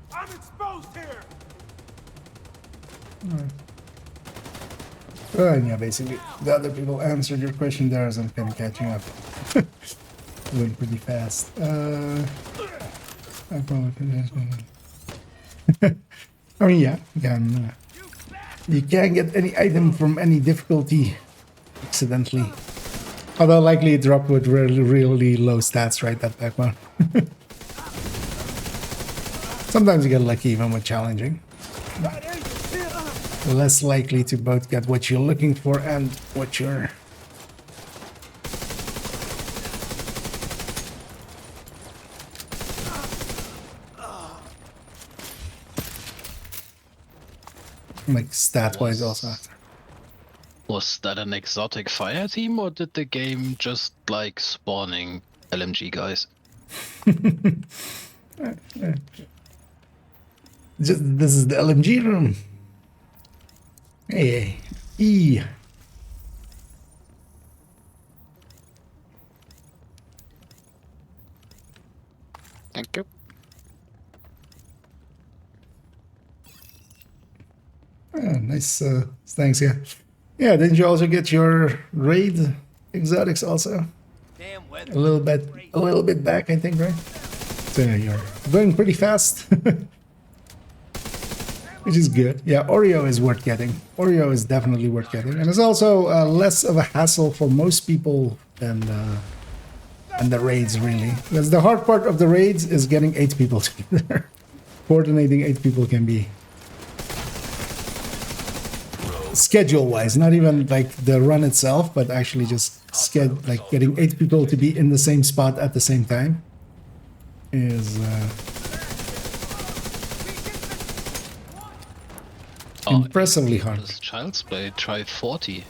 I'm exposed here. And yeah, basically, the other people answered your question there as I'm kind of catching up. Went pretty fast. I probably I mean, yeah, you can't get any item from any difficulty accidentally. Although likely it dropped with really, really low stats, right? That one. Sometimes you get lucky even with challenging. Less likely to both get what you're looking for and what you're... Like stat-wise also. Was that an exotic fire team, or did the game just like spawning LMG guys? This is the LMG room. Hey, E. Thank you. Oh, nice. Thanks. Yeah. Yeah. Didn't you also get your raid exotics also? Damn weather. A little bit back, I think, right? So you're going pretty fast, which is good. Yeah, Oreo is worth getting. Oreo is definitely worth getting, and it's also less of a hassle for most people than the raids, really. Because the hard part of the raids is getting 8 people together. Coordinating 8 people can be schedule-wise, not even like the run itself, but actually just like getting 8 people to be in the same spot at the same time is impressively hard. This Child's Play, try 40.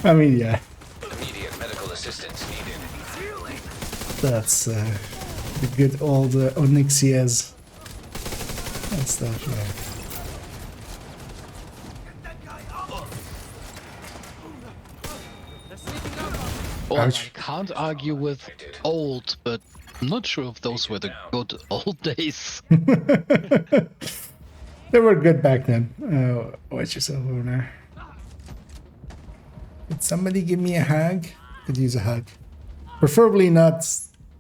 I mean, yeah, Immediate medical assistance needed. that's the good old Onyxias and stuff. Yeah. Oh, Ouch. I can't argue with old, but I'm not sure if those were the good old days. They were good back then. Watch yourself over there. Could somebody give me a hug? Could use a hug. Preferably not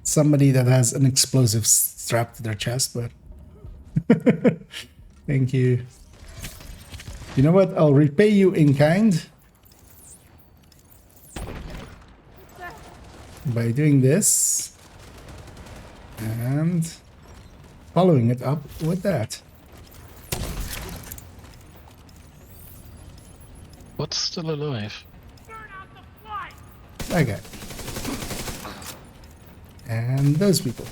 somebody that has an explosive strapped to their chest, but... Thank you. You know what? I'll repay you in kind. By doing this. And... following it up with that. What's still alive? Okay. And those people.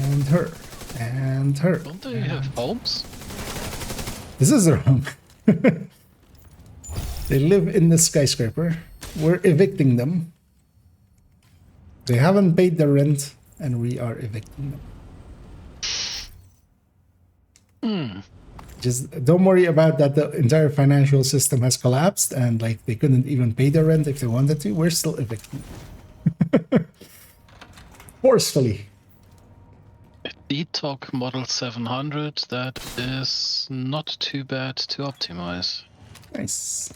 And her. And her. Don't they have homes? This is their home. They live in the skyscraper. We're evicting them. They haven't paid their rent, and we are evicting them. Just don't worry about that. The entire financial system has collapsed, and like they couldn't even pay their rent if they wanted to. We're still evicting them. Forcefully. Detox Model 700, that is not too bad to optimize. Nice.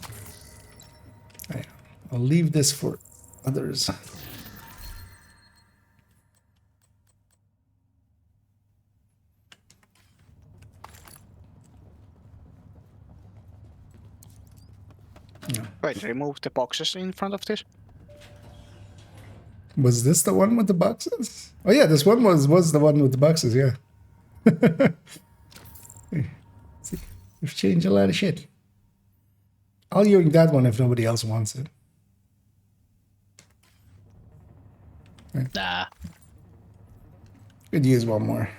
I'll leave this for others. Right, remove the boxes in front of this. Was this the one with the boxes? Oh yeah, this one was the one with the boxes, yeah. See, we've changed a lot of shit. I'll use that one if nobody else wants it. Nah. Could use one more.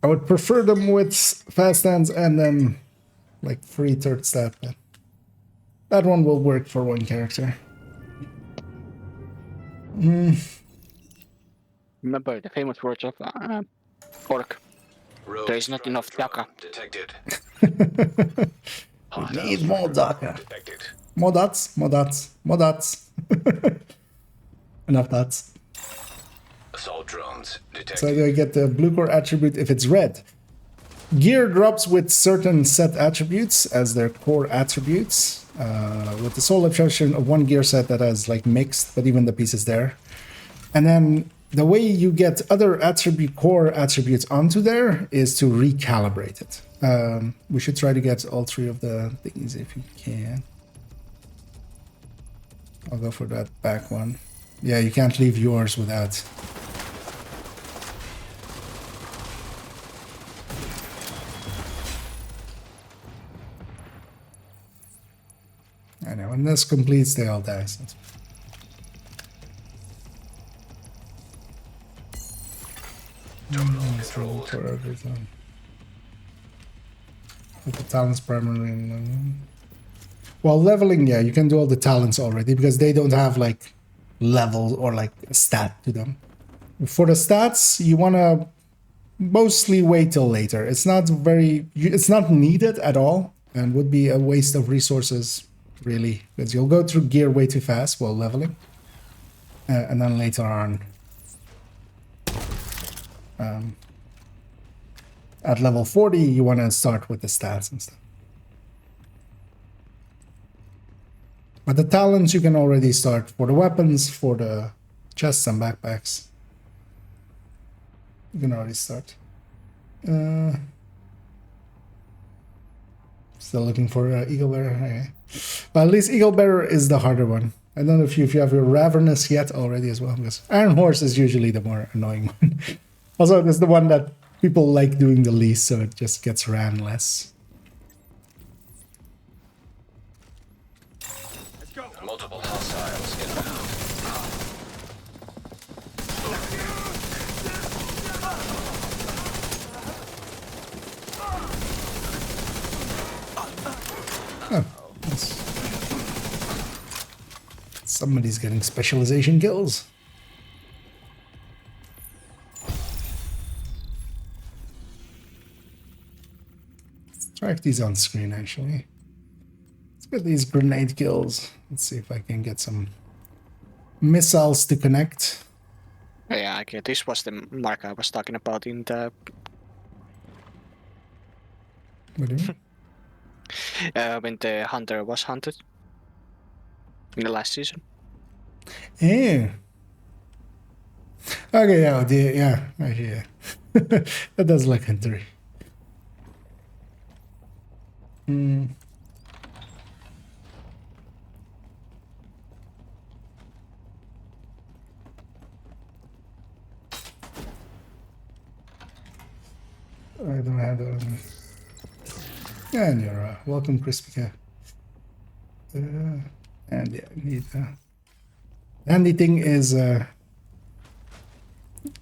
I would prefer them with fast hands and then like free third stat, but that one will work for one character. Remember the famous words of Orc. Rogue There is not enough trauma Daka. detected. We need more Daka. Detected. More dots, more dots, more dots. Enough dots. Assault drones detected. So I get the blue core attribute if it's red. Gear drops with certain set attributes as their core attributes. With the sole exception of one gear set that has like mixed, but even the pieces there. And then the way you get other core attributes onto there is to recalibrate it. We should try to get all 3 of the things if you can. I'll go for that back one. Yeah, you can't leave yours without. I know, when this completes, they all die. So Terminal controlled. For everything. With the talents primarily. Well, leveling, yeah, you can do all the talents already because they don't have like levels or like a stat to them. For the stats, you want to mostly wait till later. It's not needed at all and would be a waste of resources, really, because you'll go through gear way too fast while leveling. And then later on, at level 40, you want to start with the stats and stuff. But the talents you can already start for the weapons, for the chests and backpacks. You can already start. Still looking for Eagle Bearer. Okay. Well, at least Eagle Bearer is the harder one. I don't know if you have your Ravenous yet already as well, because Iron Horse is usually the more annoying one. Also, it's the one that people like doing the least, so it just gets ran less. Multiple hostiles inbound. Oh, nice. Somebody's getting specialization kills. Let's track these on screen, actually. Let's get these grenade kills. Let's see if I can get some missiles to connect. Yeah, okay, this was the mark I was talking about in the What do you mean? when the hunter was hunted in the last season. Yeah. Okay, yeah, yeah, actually, yeah. That does look huntery. I don't have the... And you're welcome, Crispy Cat. And yeah, need the handy thing is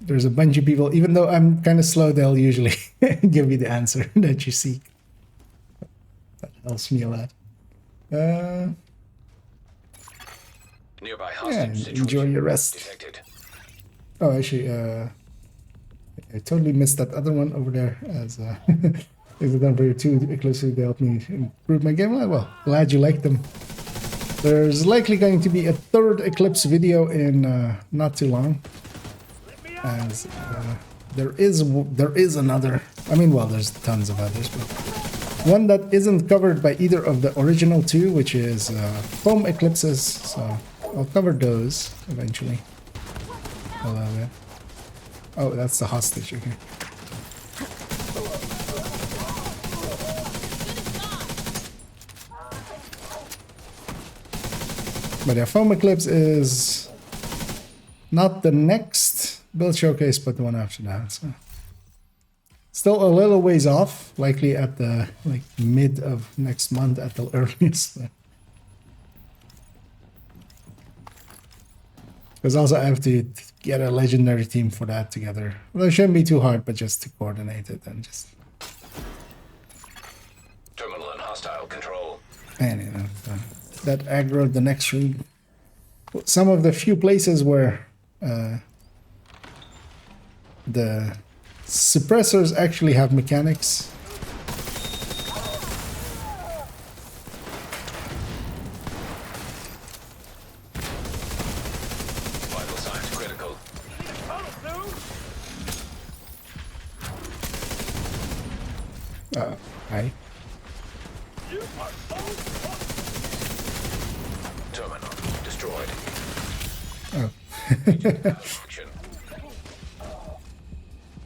there's a bunch of people. Even though I'm kind of slow, they'll usually give you the answer that you seek. That helps me a lot. Nearby Yeah, hostage enjoy your rest. detected. Oh, actually, I totally missed that other one over there. As if it's done for you too closely, they helped me improve my game. Well, glad you liked them. There's likely going to be a third Eclipse video in not too long. As there is another. I mean, well, there's tons of others, but one that isn't covered by either of the original two, which is foam eclipses. So I'll cover those eventually. Oh, that's the hostage. Okay. But yeah, foam eclipse is not the next build showcase, but the one after that. So still a little ways off, likely at the mid of next month at the earliest. Because also I have to get a legendary team for that together. Well, it shouldn't be too hard, but just to coordinate it and just. Terminal and hostile control. And you know, that aggroed the next room. Some of the few places where the suppressors actually have mechanics. Vital signs critical. Hi. Terminal destroyed. Oh. Action.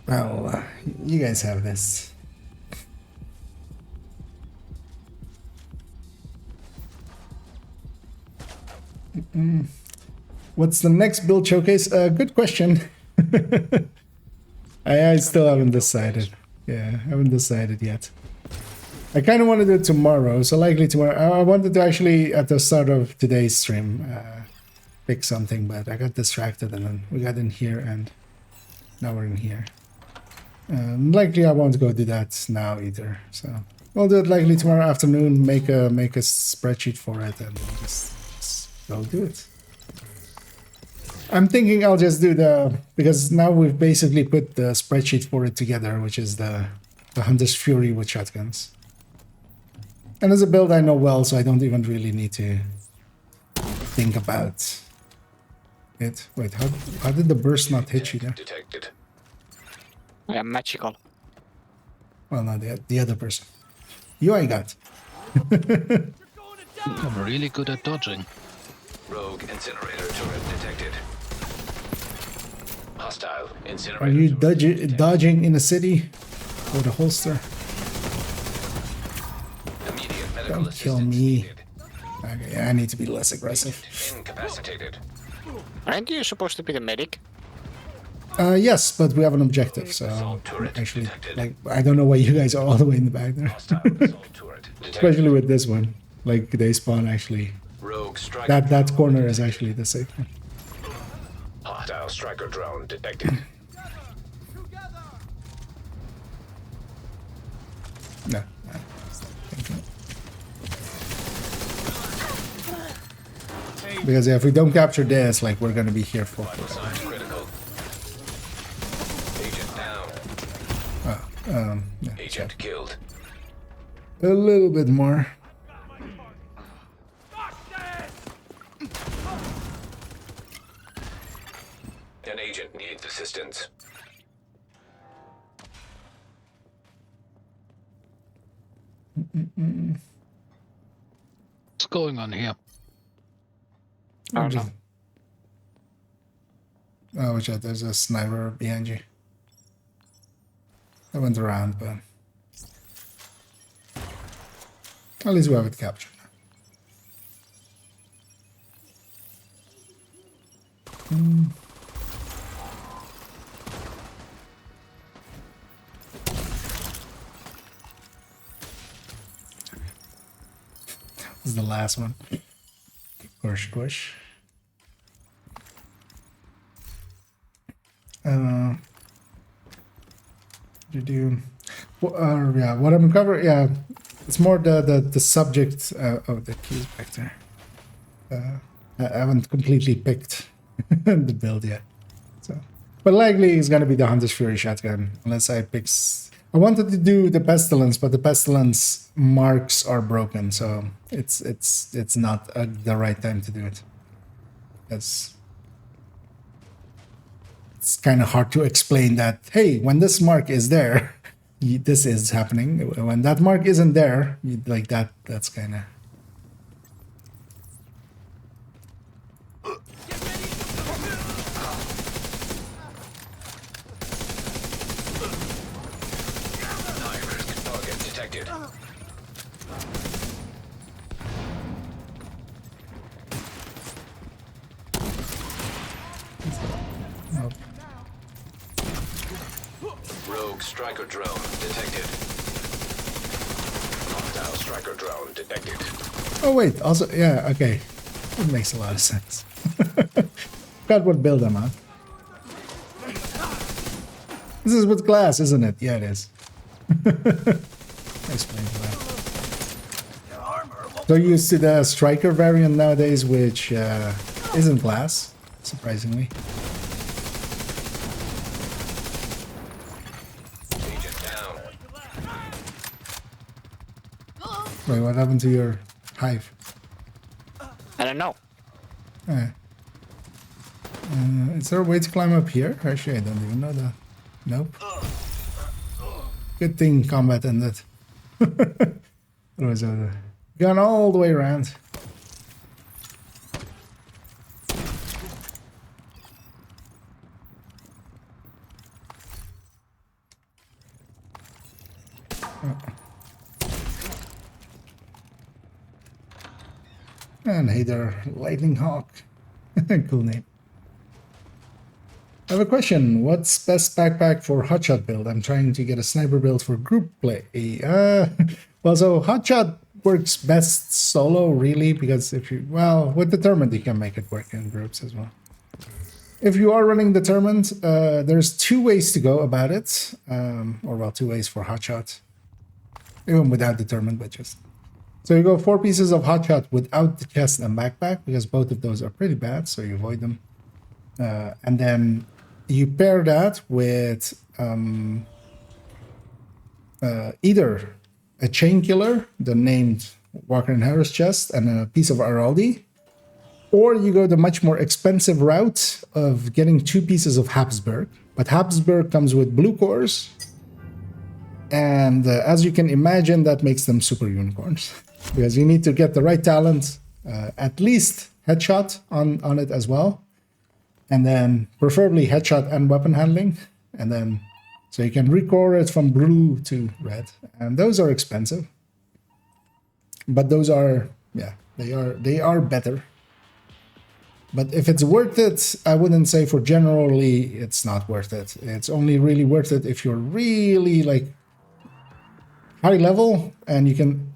Well, you guys have this. What's the next build showcase? Good question. I still haven't decided. Yeah, I haven't decided yet. I kind of want to do it tomorrow, so likely tomorrow. I wanted to actually, at the start of today's stream, pick something, but I got distracted and then we got in here and now we're in here. Likely I won't go do that now either. So we'll do it likely tomorrow afternoon. Make a spreadsheet for it and just go do it. I'm thinking I'll just do because now we've basically put the spreadsheet for it together, which is the Hunter's Fury with shotguns. And as a build I know well, so I don't even really need to think about it. Wait, how did the burst not hit you there? Detected. Yeah, magical. Well, no, the other person. You I got. I'm really good at dodging. Rogue incinerator turret detected. Hostile incinerator. Are you turret dodging in the city? With a holster? Immediate medical Don't kill assistance me. needed. Okay, I need to be less aggressive. Incapacitated. Aren't you supposed to be the medic? Yes, but we have an objective, so actually, like, I don't know why you guys are all the way in the back there. Hostile assault turret detected. Especially with this one. Like, they spawn actually. Rogue striker. That corner is actually the safe one. Hostile striker drone detected. No. Because yeah, if we don't capture this, like, we're gonna be here for. Signs critical. Agent down. Yeah, Agent killed. a little bit more. An agent needs assistance. What's going on here? I don't know. Oh, watch out, there's a sniper behind you. I went around, but at least we have it captured. This is the last one. Push. Yeah, what I'm covering, yeah, it's more the subject of the keys back there. I haven't completely picked the build yet, so, but likely it's gonna be the Hunter's Fury shotgun unless I pick. I wanted to do the Pestilence, but the Pestilence marks are broken, so it's not the right time to do it. It's kind of hard to explain that, hey, when this mark is there, this is happening. When that mark isn't there, like that's kind of... High-risk target detected. Nope. Rogue striker drone detected. Hostile striker drone detected. Oh wait, also, yeah, okay. It makes a lot of sense. Got what build I'm on. This is with glass, isn't it? Yeah, it is. Explain that. So you see the striker variant nowadays, which isn't glass, surprisingly. Agent down. Wait, what happened to your hive? I don't know. Is there a way to climb up here? Actually, I don't even know that. Nope. Good thing combat ended. Otherwise, I would have gone all the way around. And hey there, Lightning Hawk. Cool name. I have a question. What's best backpack for hotshot build? I'm trying to get a sniper build for group play. Well, so hotshot works best solo, really, because if you, well, with determined you can make it work in groups as well. if you are running determined, there's 2 ways to go about it, or well, 2 ways for hotshot, even without determined, but just so you go 4 pieces of hotshot without the chest and backpack because both of those are pretty bad, so you avoid them, and then you pair that with either a chain killer, the named Walker and Harris chest, and a piece of Araldi. Or you go the much more expensive route of getting 2 pieces of Habsburg. But Habsburg comes with blue cores. And as you can imagine, that makes them super unicorns. Because you need to get the right talent, at least headshot on it as well. And then preferably headshot and weapon handling. And then, so you can recore it from blue to red. And those are expensive. But those are, yeah, they are better. But if it's worth it, I wouldn't say for generally it's not worth it. It's only really worth it if you're really like high level and you can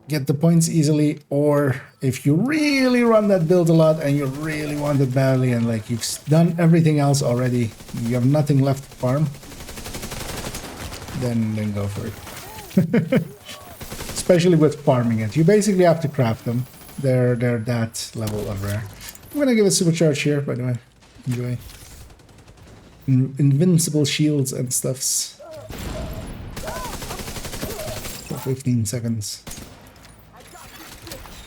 get the points easily, or if you really run that build a lot and you really want it badly and like you've done everything else already, you have nothing left to farm, then go for it. Especially with farming it. You basically have to craft them. They're that level of rare. I'm gonna give a supercharge here, by the way. Enjoy. Invincible shields and stuffs. For 15 seconds.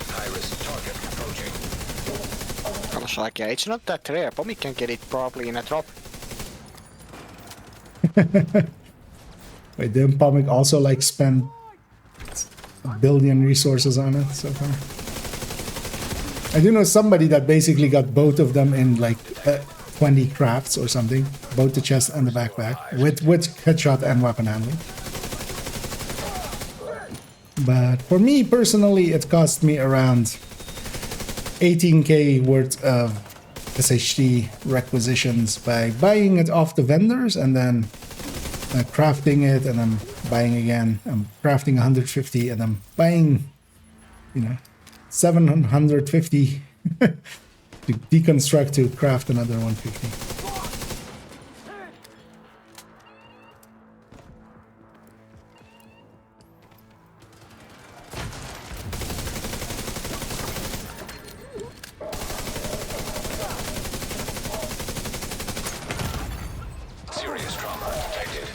High-risk target approaching. I was like, yeah, it's not that rare. Pommy can get it probably in a drop. Wait, didn't Pomic also like spend a billion resources on it so far? I do know somebody that basically got both of them in like 20 crafts or something, both the chest and the backpack, with headshot and weapon handling. But for me personally, it cost me around 18k worth of SHD requisitions by buying it off the vendors and then crafting it and then buying again. I'm crafting 150 and I'm buying, you know, 750 to deconstruct to craft another 150. Serious trauma detected.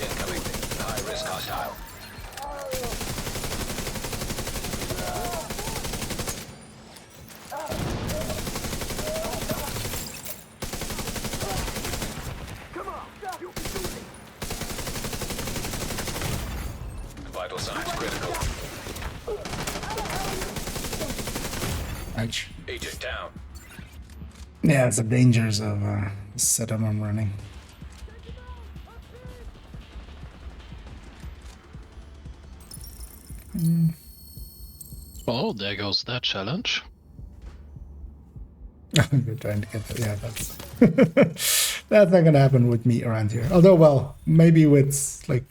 Incoming. High-risk hostile. Vital signs critical. Ouch. Agent down. Yeah, it's the dangers of the setup I'm running. Oh, there goes that challenge. You're trying to get that. Yeah, that's that's not gonna happen with me around here. Although, well, maybe with like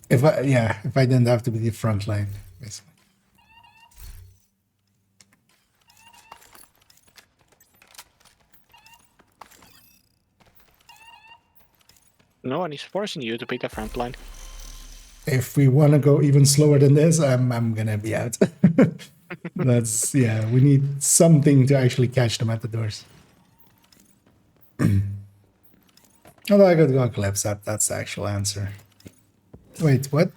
if I didn't have to be the front line, basically. No one is forcing you to be the front line. If we want to go even slower than this, I'm gonna be out. That's yeah. We need something to actually catch them at the doors. Although I could go collapse that. That's the actual answer. Wait, what?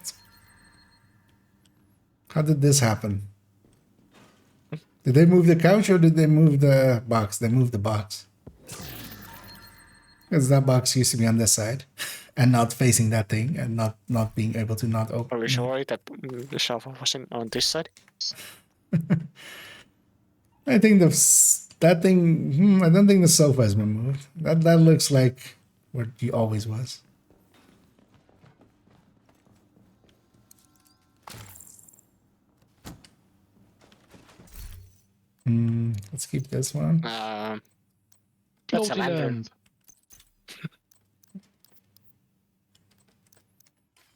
How did this happen? Did they move the couch or did they move the box? They moved the box. Because that box used to be on this side and not facing that thing and not being able to not open. Are we sure that the shelf wasn't on this side? I think that thing. I don't think the sofa has been moved. That looks like where he always was. Let's keep this one. That's a lantern. Multi-land.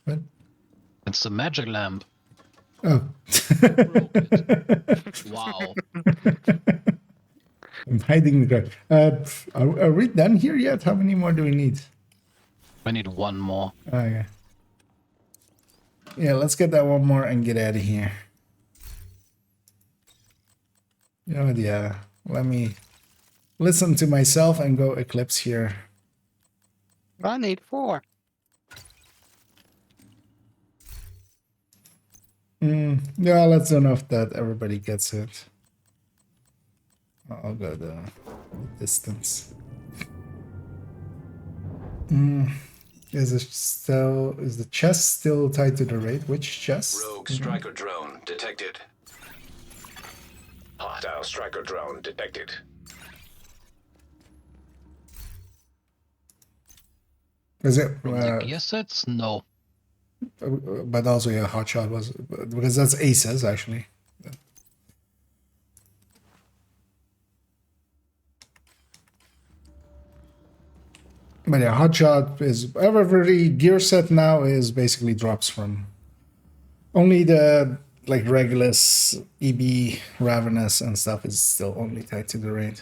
What? It's the magic lamp. Oh. Broke it. Wow. I'm hiding the card. Are we done here yet? How many more do we need? I need one more. Okay. Yeah, let's get that one more and get out of here. You know what, yeah. Let me listen to myself and go Eclipse here. I need 4. Yeah, that's enough that everybody gets it. I'll go the distance. Is the chest still tied to the raid? Which chest? Rogue striker drone detected. Hostile striker drone detected. Is it? From the gear sets? No. But also, yeah, hotshot was because that's aces actually. But yeah, hotshot is every gear set now is basically drops from only the like Regulus, EB, Ravenous, and stuff is still only tied to the raid.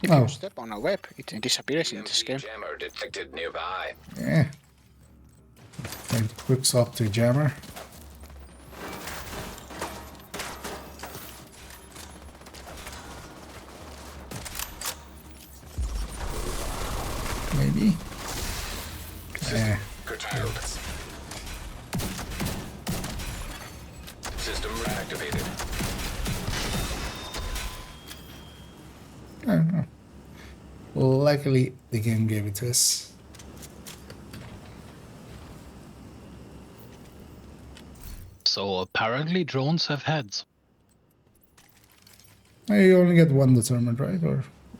If Oh. you step on a web, it disappears in this game. Jammer detected nearby. Yeah. And quick swap to jammer. Maybe. Yeah. Curtailed. System reactivated. I don't know. Luckily, the game gave it to us. So apparently drones have heads. You only get one determined, right?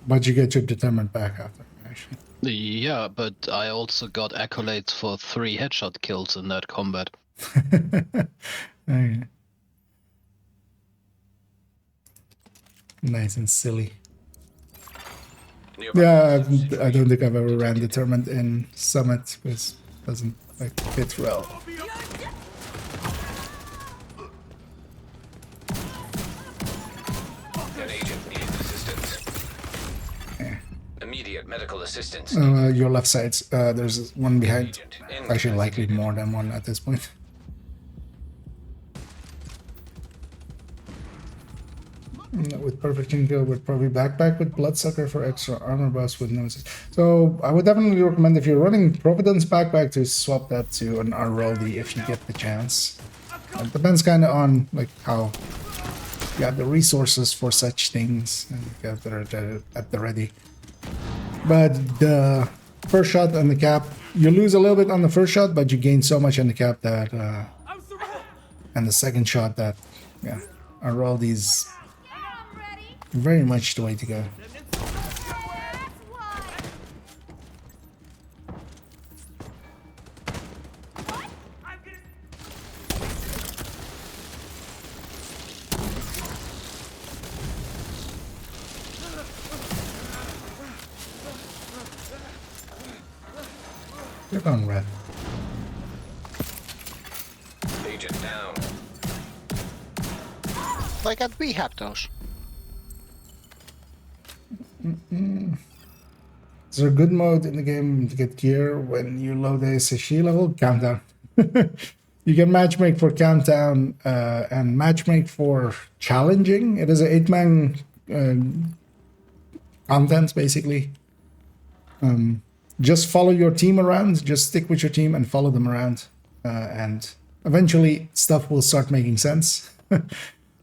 But you get your determined back after, actually. Yeah, but I also got accolades for 3 headshot kills in that combat. Okay. Nice and silly. Nearby Yeah, system I don't think I've ever ran determined in Summit because it doesn't like fit well. An agent needs assistance. Immediate medical assistance. Your left side, there's one behind. Agent in. Actually, likely more than one at this point. With perfect kill, with probably backpack with bloodsucker for extra armor buffs with no assist. So I would definitely recommend if you're running Providence backpack to swap that to an Arroldi if you get the chance. It depends kind of on like how you have the resources for such things and get that at the ready. But the first shot and the cap, you lose a little bit on the first shot, but you gain so much on the cap that, and the second shot that, yeah, Arroldi's very much the way to go. Click on red. Agent down. Why can't we have those? Is there a good mode in the game to get gear when you load a SSG level? Countdown. You can matchmake for countdown and matchmake for challenging. It is an 8-man contents basically. Just follow your team around. Just stick with your team and follow them around, and eventually stuff will start making sense.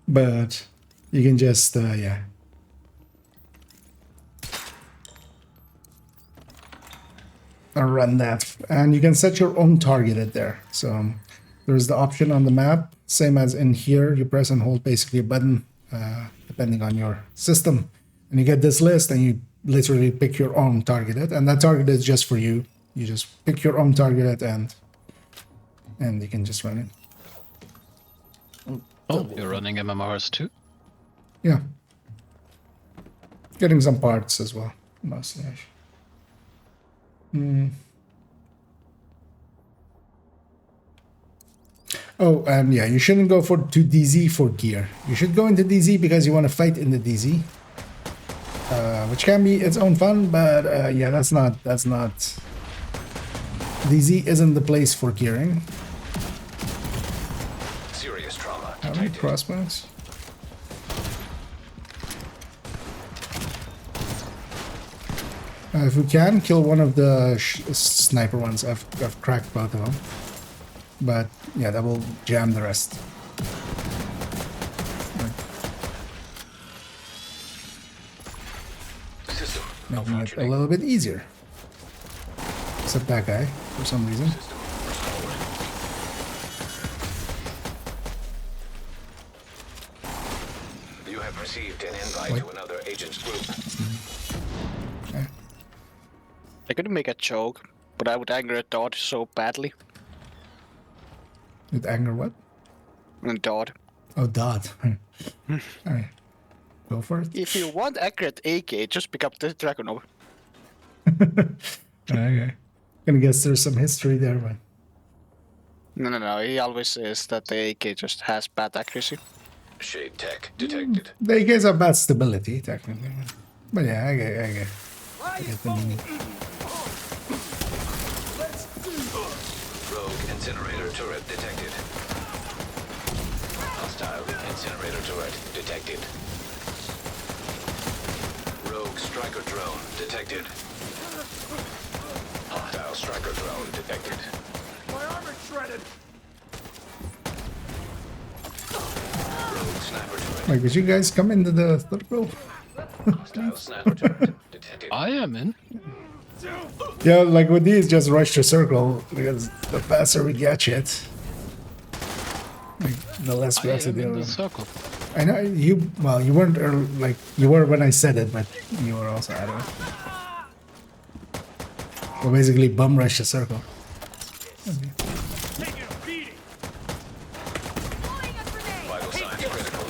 But you can just yeah. Run that, and you can set your own targeted there. So there's the option on the map, same as in here. You press and hold basically a button, depending on your system, and you get this list, and you literally pick your own targeted, and that target is just for you. You just pick your own targeted, and you can just run it. Oh, you're running MMRs too? Yeah, getting some parts as well, mostly. Actually. Oh, and yeah, you shouldn't go to DZ for gear. You should go into DZ because you want to fight in the DZ, which can be its own fun. But yeah, that's not. DZ isn't the place for gearing. Serious trauma How many detected. crossbows? If we can kill one of the sniper ones, I've cracked both of them. But yeah, that will jam the rest. System Making it a malfunctioning. little bit easier. Except that guy, for some reason. System restored. You have received an invite to another agent's group. I could make a joke, but I would anger a dot so badly. With anger what? A dot. Oh, dot. Alright. Go for it. If you want accurate AK, just pick up the Dragonov. Okay. Gonna guess there's some history there, but No. He always says that the AK just has bad accuracy. Shade tech detected. they guys have bad stability, technically. But yeah, I get the meaning. Rogue incinerator turret detected. Hostile incinerator turret detected. Rogue striker drone detected. Hostile striker drone detected. My armor's shredded. Rogue sniper turret. Like, would you guys come into the circle? Hostile sniper turret detected. I am in. Yeah, like with these, just rush the circle because the faster we get it, like, the less we I have to am in deal the with. circle. I know you. Well, you weren't like you were when I said it, but you were also out of it. Well, basically, bum rush the circle. Taking a beating. Vital signs critical.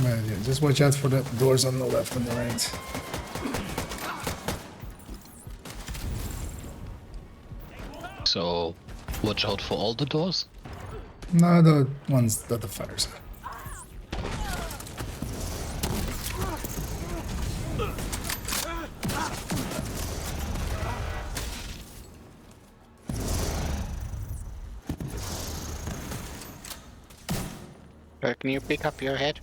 But yeah, just watch out for the doors on the left and the right. So, watch out for all the doors. No, the ones that the fires at. Can you pick up your head?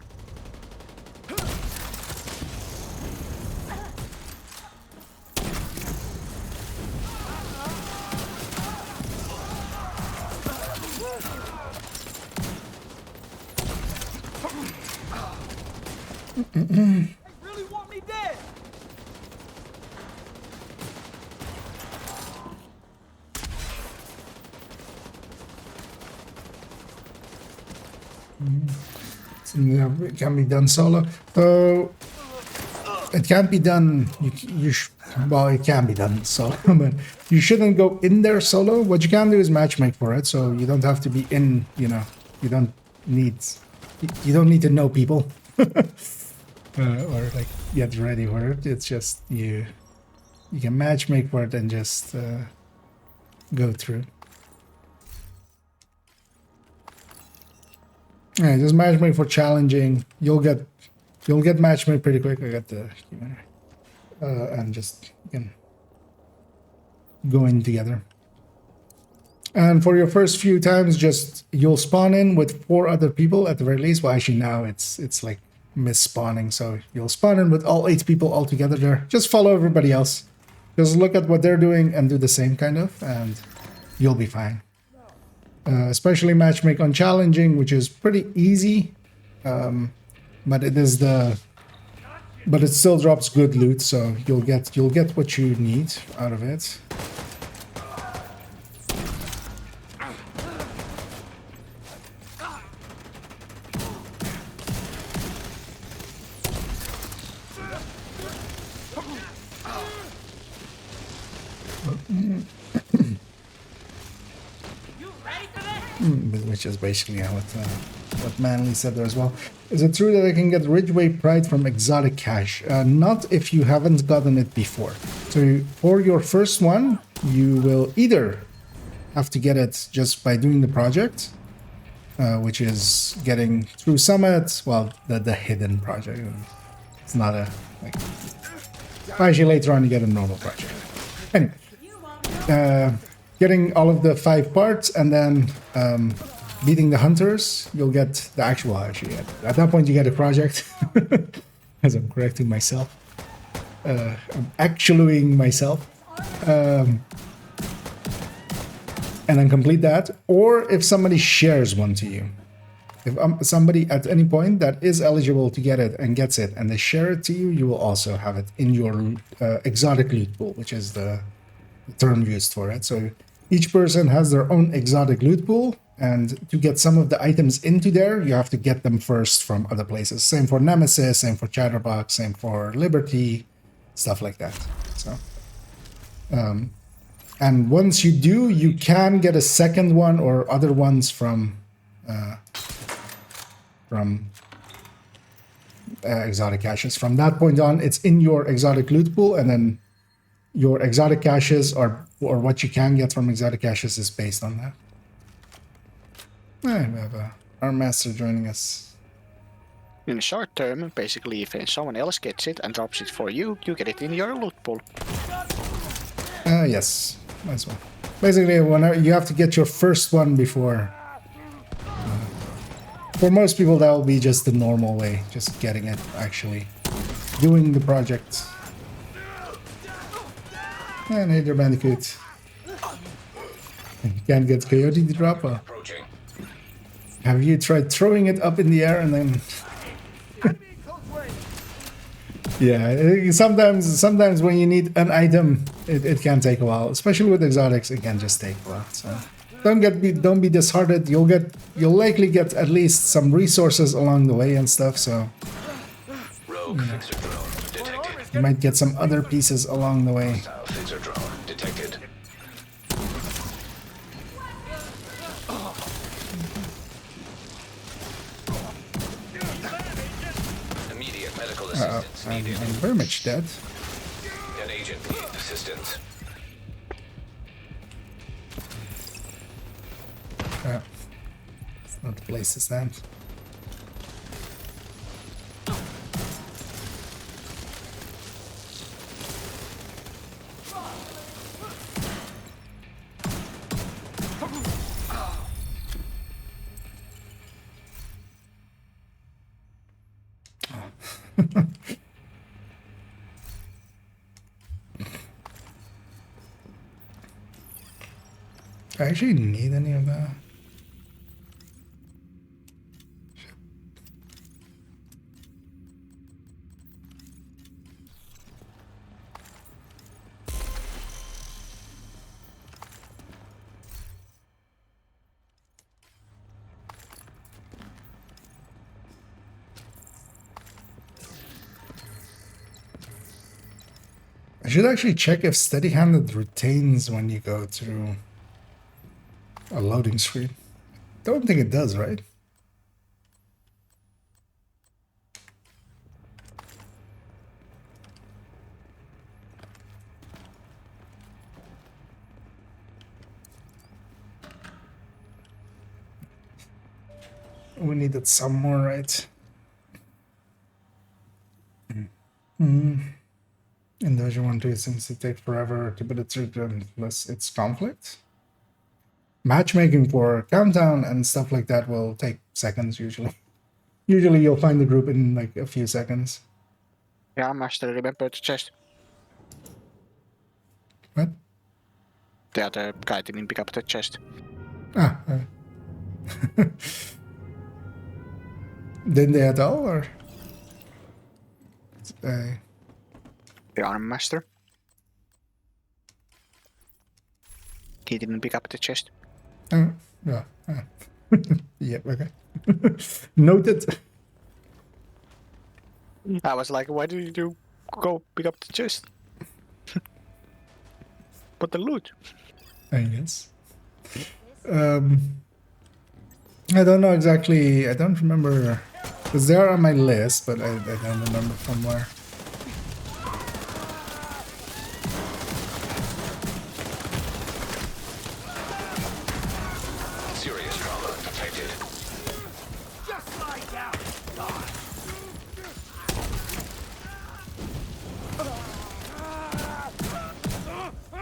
They really want me dead. Yeah, it can be done solo. It can't be done. Well, it can be done solo, but you shouldn't go in there solo. What you can do is matchmake for it, so you don't have to be in. You know, you don't need to know people or like get ready for it. It's just you can matchmake for it and just go through. Yeah, just matchmake for challenging. You'll get matchmake pretty quick. I got the and just you can go in together. And for your first few times, just you'll spawn in with 4 other people at the very least. Well, actually now it's like misspawning, so you'll spawn in with all 8 people all together there. Just follow everybody else. Just look at what they're doing and do the same kind of, and you'll be fine. Especially matchmake on challenging, which is pretty easy, but it still drops good loot, so you'll get what you need out of it. Which is basically what Manly said there as well. Is it true that I can get Ridgeway Pride from exotic cache? Not if you haven't gotten it before. So for your first one, you will either have to get it just by doing the project, which is getting through Summit. Well, the hidden project. It's not a like. Actually, later on you get a normal project. Anyway, getting all of the 5 parts and then beating the hunters, you'll get the actual actually. At that point, you get a project. As I'm correcting myself, I'm actualing myself. And then complete that, or if somebody shares one to you. If somebody at any point that is eligible to get it and gets it and they share it to you, you will also have it in your exotic loot pool, which is the term used for it. So each person has their own exotic loot pool, and to get some of the items into there, you have to get them first from other places. Same for Nemesis, same for Chatterbox, same for Liberty, stuff like that. So and once you do, you can get a second one or other ones from exotic caches. From that point on, it's in your exotic loot pool, and then your exotic caches or what you can get from exotic caches is based on that. We have our master joining us. In the short term, basically, if someone else gets it and drops it for you, you get it in your loot pool. Yes, as well. Basically, whenever you have to get your first one before. For most people, that will be just the normal way, just getting it, actually doing the project. And Hader Bandicoot. You can't get Coyote to drop. Have you tried throwing it up in the air and then? Yeah, sometimes when you need an item, it can take a while. Especially with exotics, it can just take a while. So don't be disheartened. You'll likely get at least some resources along the way and stuff. So you might get some other pieces along the way. Fixer drone detected. Immediate medical assistance I'm needed. very much dead. An agent needs assistance. It's not the place to stand. Do I actually need any of that? I should actually check if steady-handed retains when you go through a loading screen. Don't think it does, right? We need it somewhere, right? In version 1.2, it seems to take forever to put it through unless it's conflict. Matchmaking for countdown and stuff like that will take seconds usually. Usually you'll find the group in like a few seconds. Yeah, master, remember the chest. What? The other guy didn't pick up the chest. Ah. Didn't they at all, or? The arm master. He didn't pick up the chest. Yeah. Yep, okay. Noted. I was like, why did you go pick up the chest? But the loot. I guess. I don't know exactly. I don't remember. Because they are on my list, but I don't remember from where.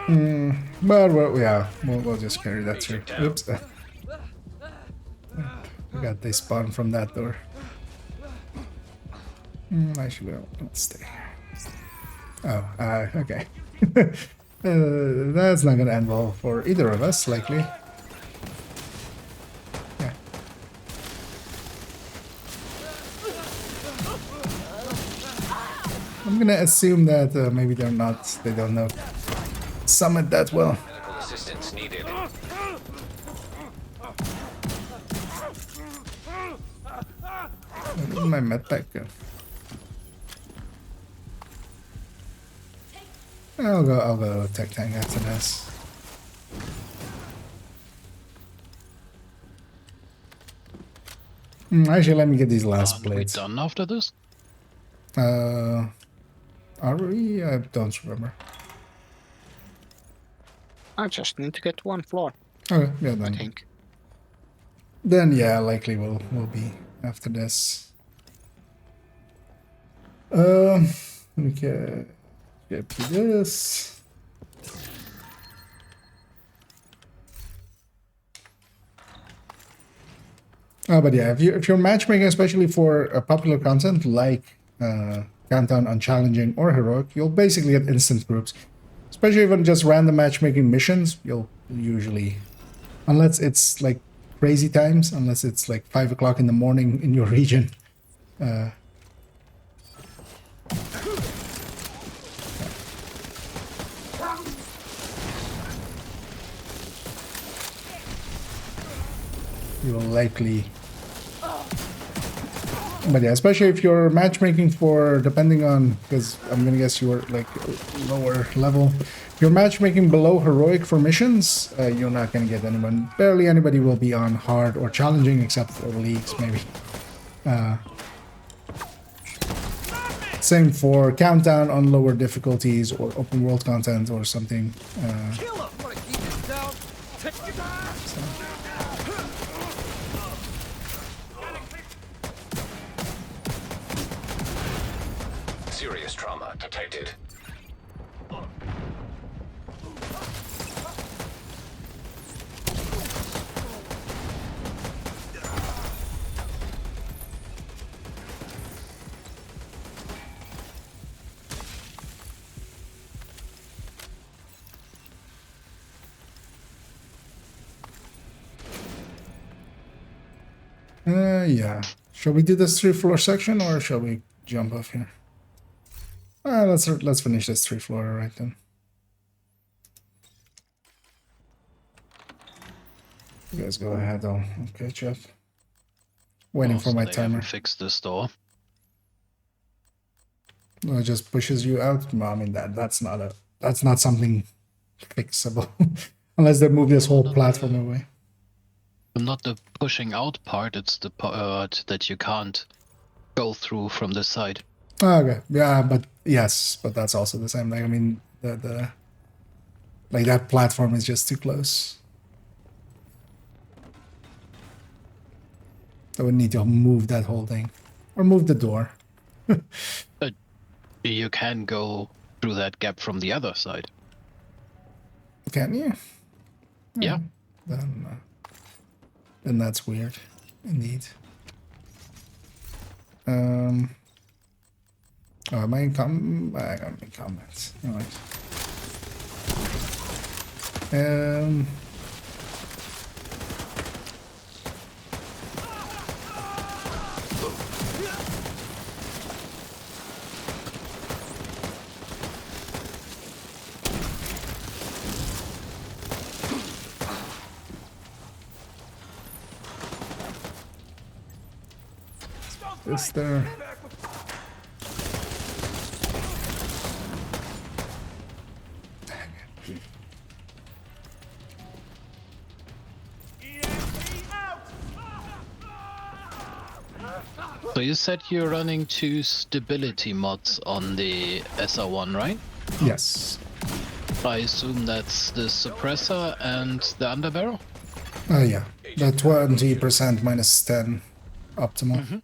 But yeah, we'll just carry that through. Oops. We got they spawn from that door. Actually, let's stay here. Oh, okay. That's not gonna end well for either of us, likely. Yeah. I'm gonna assume that maybe they don't know Summit that well. Medical assistance needed. Where did my medpack go? I'll go tech tank after this. Actually, let me get these last Aren't we plates. done after this? Are we? I don't remember. I just need to get one floor, Okay, yeah, I then. think. Then yeah, likely we'll be after this. We can get to this. But yeah, if you're matchmaking, especially for popular content like Countdown on Challenging or Heroic, you'll basically get instant groups. Especially even just random matchmaking missions, you'll usually, unless it's like crazy times, unless it's like 5 o'clock in the morning in your region. You will likely, but yeah, especially if you're matchmaking for, depending on, because I'm gonna guess you're like lower level. If you're matchmaking below heroic for missions, you're not gonna get anyone. Barely anybody will be on hard or challenging, except for leagues maybe. Same for Countdown on lower difficulties or open world content or something. Kill him! Wanna keep this down? Take it down! Serious trauma detected. Yeah. Shall we do this 3-floor section or shall we jump off here? Let's finish this 3-floor right then. You guys go ahead. I'll catch up. Waiting for my They timer. haven't fixed this door. It just pushes you out. No, I mean that's not something fixable unless they move this whole platform away. Not the pushing out part, it's the part that you can't go through from this side. Okay, yeah, but yes, but that's also the same thing. I mean, the like that platform is just too close. I would need to move that whole thing, or move the door. You can go through that gap from the other side. Can you? Yeah. Then that's weird, indeed. Oh, am I in I got in comments. All right. Is there? So you said you're running 2 stability mods on the SR1, right? Yes. I assume that's the suppressor and the underbarrel? Yeah. The 20% minus 10 optimal.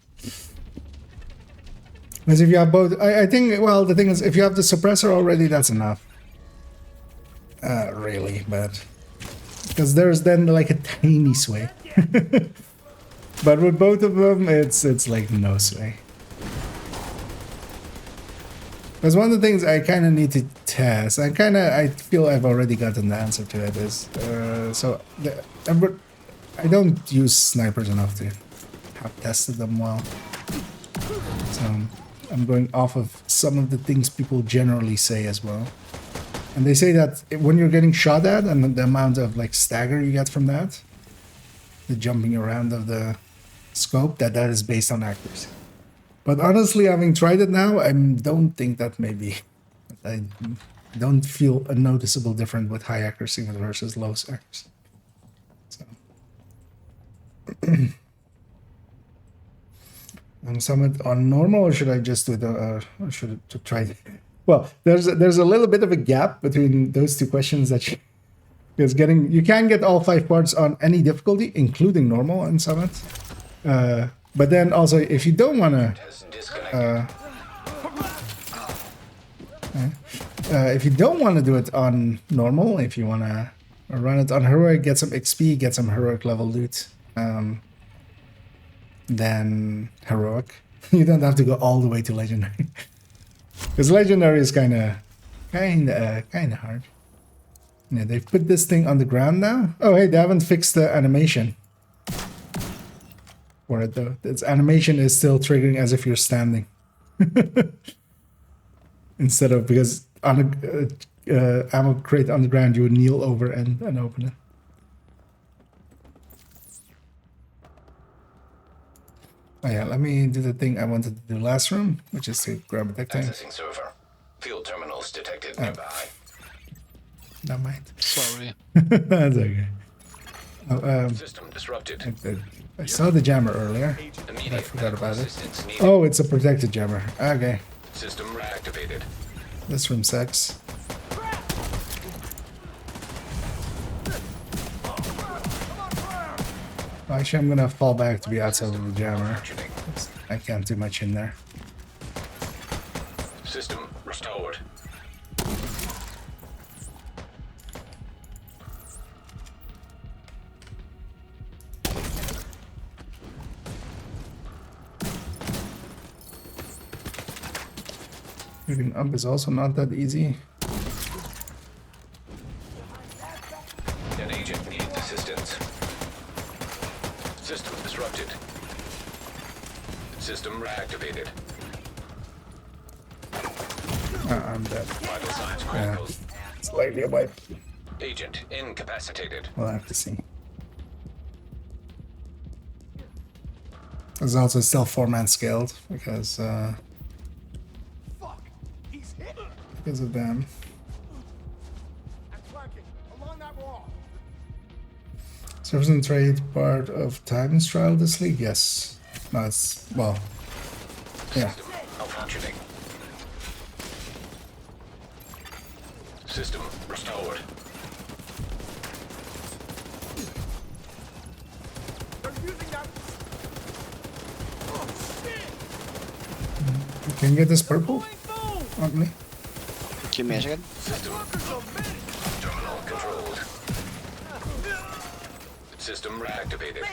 Because if you have both, I think, well, the thing is, if you have the suppressor already, that's enough. really, but because there's then like a tiny sway. But with both of them, it's like no sway. That's one of the things I kind of need to test. I feel I've already gotten the answer to it. I don't use snipers enough to have tested them well. So I'm going off of some of the things people generally say as well. And they say that when you're getting shot at and the amount of like stagger you get from that, the jumping around of the scope, that is based on accuracy. But honestly, having tried it now, I don't think that maybe. I don't feel a noticeable difference with high accuracy versus low accuracy. So. And summit on normal, or should I just do the? Or should I try? Well, there's a little bit of a gap between those two questions that because you can get all 5 parts on any difficulty, including normal and summit. But then also, if you don't want to, if you don't want to do it on normal, if you want to run it on heroic, get some XP, get some heroic level loot, then heroic. You don't have to go all the way to legendary, because legendary is kind of hard. Yeah, they've put this thing on the ground now. Oh, hey, they haven't fixed the animation for it though. Its animation is still triggering as if you're standing. Instead of, because on a ammo crate on the ground, you would kneel over and open it. Oh yeah, let me do the thing I wanted to do last room, which is to grab a tech tank. Accessing server. Field terminals detected nearby. Don't mind. Sorry. That's okay. Oh, System disrupted. I saw the jammer earlier. I forgot about it. Oh, it's a protected jammer. Okay. System reactivated. This room sucks. Actually, I'm gonna fall back to be outside of the jammer. I can't do much in there. System restored. Moving up is also not that easy. An agent needs assistance. System disrupted. System reactivated. I'm dead. Vital signs Yeah, critical. slightly a wipe. Agent incapacitated. We'll have to see. There's also still 4-man scaled because of them. Service and trade part of Titan's trial this league? Yes. No, it's, well, yeah. System malfunctioning. System restored. You can get this purple on me. Give me a second. System terminal controlled. System reactivated.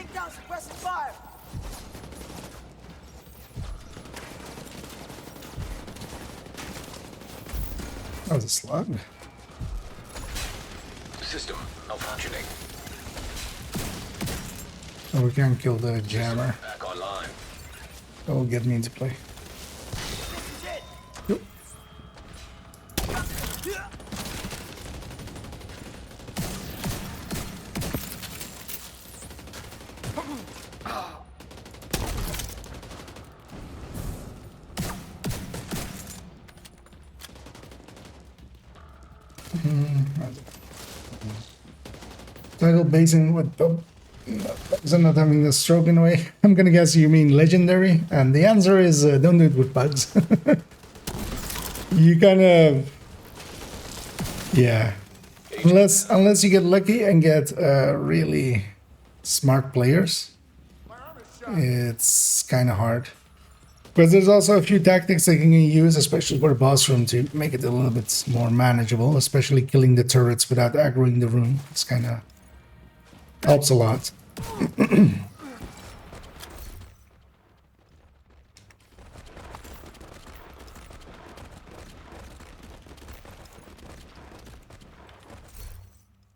That was a slug. System malfunctioning. So we can't kill the jammer. Back online. That will get me into play. Yep. Title basing what? Is not having the stroke in a way? I'm gonna guess you mean legendary, and the answer is don't do it with bugs. You kind of, yeah. Unless you get lucky and get really smart players, it's kind of hard. But there's also a few tactics they can use, especially for the boss room, to make it a little bit more manageable, especially killing the turrets without aggroing the room. It's kind of helps a lot.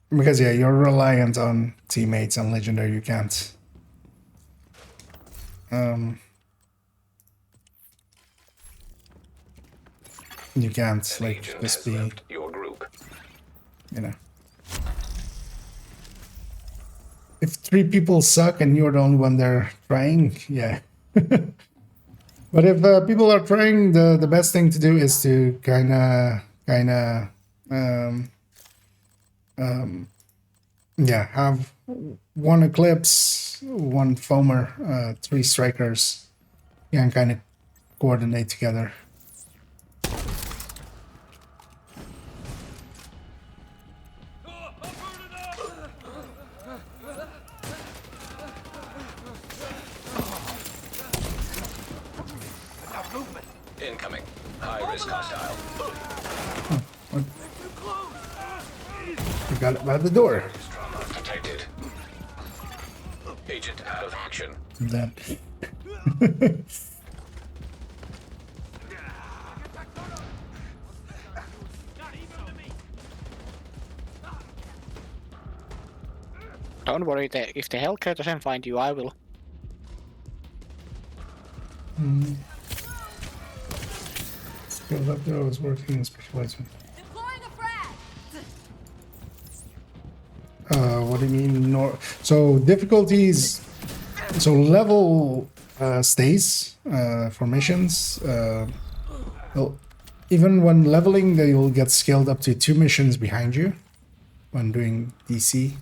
Because yeah, you're reliant on teammates and legendary. You can't. You can't like Agent just has be, left your group. you know. If 3 people suck and you're the only one there trying, yeah. But if people are trying, the best thing to do is to kind of yeah, have 1 eclipse, 1 foamer, 3 strikers, and kind of coordinate together. Incoming. High risk hostile. We got it by the door. Trauma detected. Agent out of action. Then. Don't worry, if the Hellcat doesn't find you, I will. Skilled up there, I was working in specialization. Deploying a frag. What do you mean? So difficulties. So level stays for missions. Well, even when leveling, they will get scaled up to 2 missions behind you when doing DC.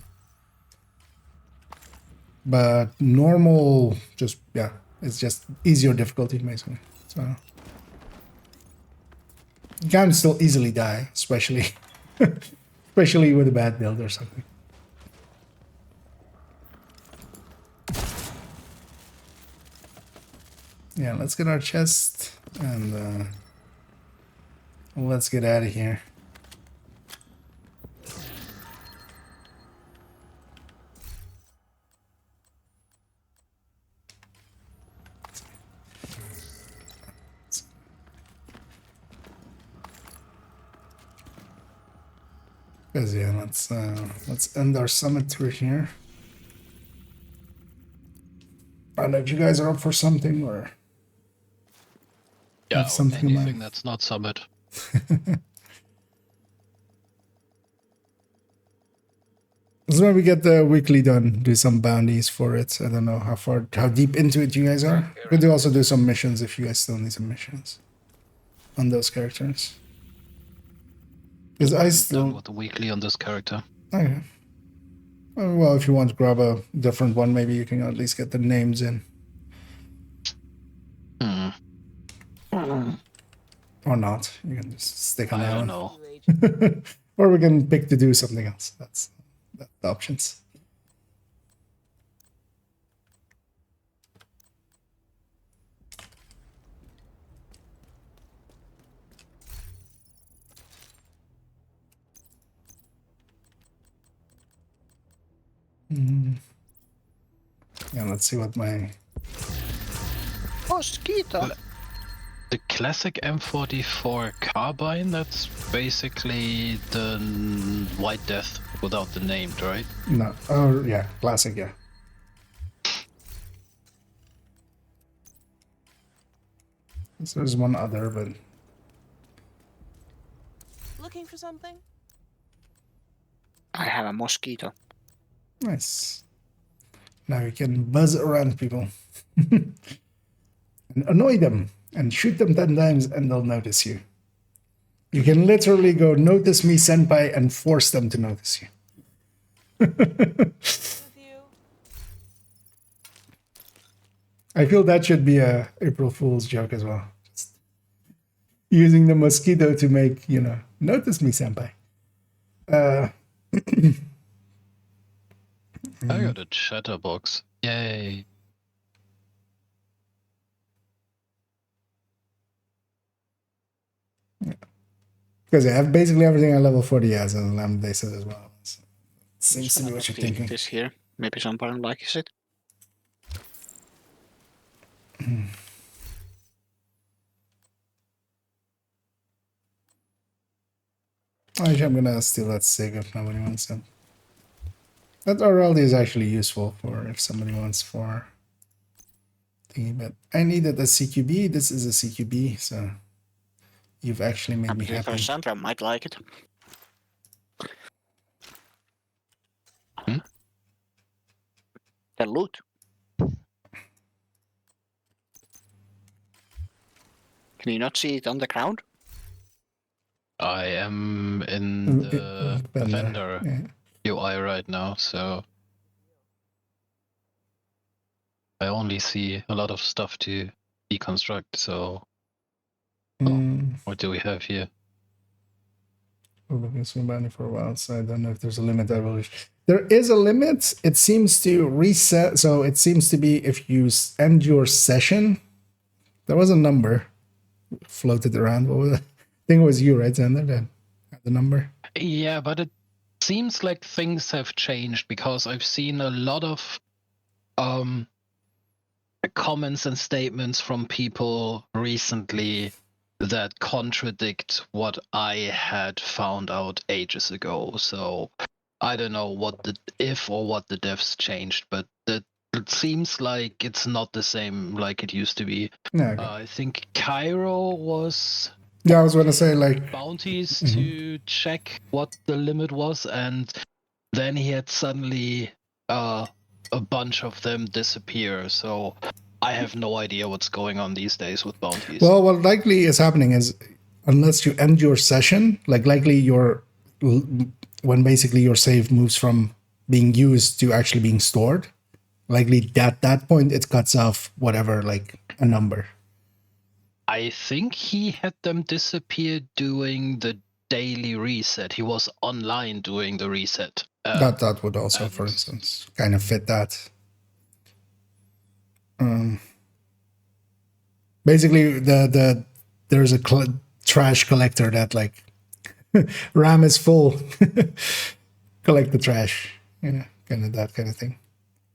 But normal, just yeah, it's just easier difficulty basically. So you can still easily die, especially especially with a bad build or something. Yeah, let's get our chest and let's get out of here. Because yeah, let's end our summit tour here. I don't know if you guys are up for something or Yeah, have something in anything mind. that's not Summit. This is when we get the weekly done. Do some bounties for it. I don't know how deep into it you guys are. We could also do some missions if you guys still need some missions on those characters. Because I Done still with the weekly on this character. okay. Well, if you want to grab a different one, maybe you can at least get the names in. Hmm. Or not. You can just stick on I that don't one. know. Or we can pick to do something else. That's the options. Yeah, let's see what my Mosquito! The classic M44 carbine, that's basically the White Death without the name, right? no. Oh yeah, classic. Yeah. So there's one other, but Looking for something? I have a mosquito. nice. Now you can buzz around people and annoy them and shoot them 10 times and they'll notice you. You can literally go, "Notice me, senpai," and force them to notice you. With you? I feel that should be a April Fool's joke as well. Just using the mosquito to make, notice me, senpai. I got a chatterbox. Yay. Because I have basically everything at level 40 as and they said as well. So seems to be what you're thinking. This here. Maybe someone likes it. Actually, I'm gonna steal that SIG if nobody wants it. That RLD is actually useful for if somebody wants for thingy, but I needed a CQB. This is a CQB, so you've actually made me happy. Sandra might like it. Hmm? The loot. Can you not see it on the ground? I am in the vendor Yeah. UI right now, so I only see a lot of stuff to deconstruct. So, what do we have here? We've been consuming bounty for a while, so I don't know if there's a limit that will reach. There is a limit. It seems to reset. So it seems to be if you end your session. There was a number floated around. What was it? I think it was you, right, Xander, that had the number. Yeah, but it seems like things have changed because I've seen a lot of comments and statements from people recently that contradict what I had found out ages ago. So I don't know what the devs changed, but it seems like it's not the same like it used to be. Yeah, okay. I think Cairo was Yeah, I was going to say like bounties to check what the limit was, and then he had suddenly a bunch of them disappear. So I have no idea what's going on these days with bounties. Well, what likely is happening is unless you end your session, like likely when basically your save moves from being used to actually being stored, likely at that point it cuts off whatever, like a number. I think he had them disappear doing the daily reset. He was online doing the reset. That would also, for instance, kind of fit that. Basically, there's a trash collector that like RAM is full, collect the trash, kind of that kind of thing.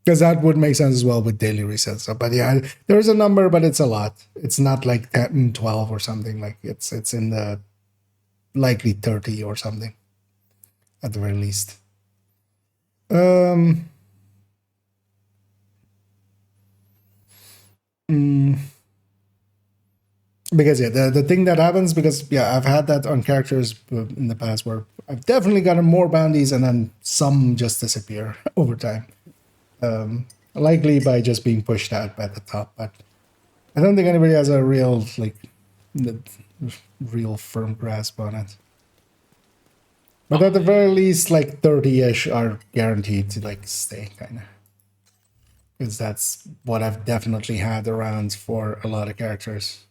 Because that would make sense as well with daily resets. So, but yeah, there's a number, but it's a lot. It's not like 10, 12 or something. Like it's in the likely 30 or something at the very least. Because yeah, the thing that happens, because yeah, I've had that on characters in the past where I've definitely gotten more bounties and then some just disappear over time. Likely by just being pushed out by the top, but I don't think anybody has a real real firm grasp on it. But at the very least, like 30-ish are guaranteed to like stay, kind of. Because that's what I've definitely had around for a lot of characters.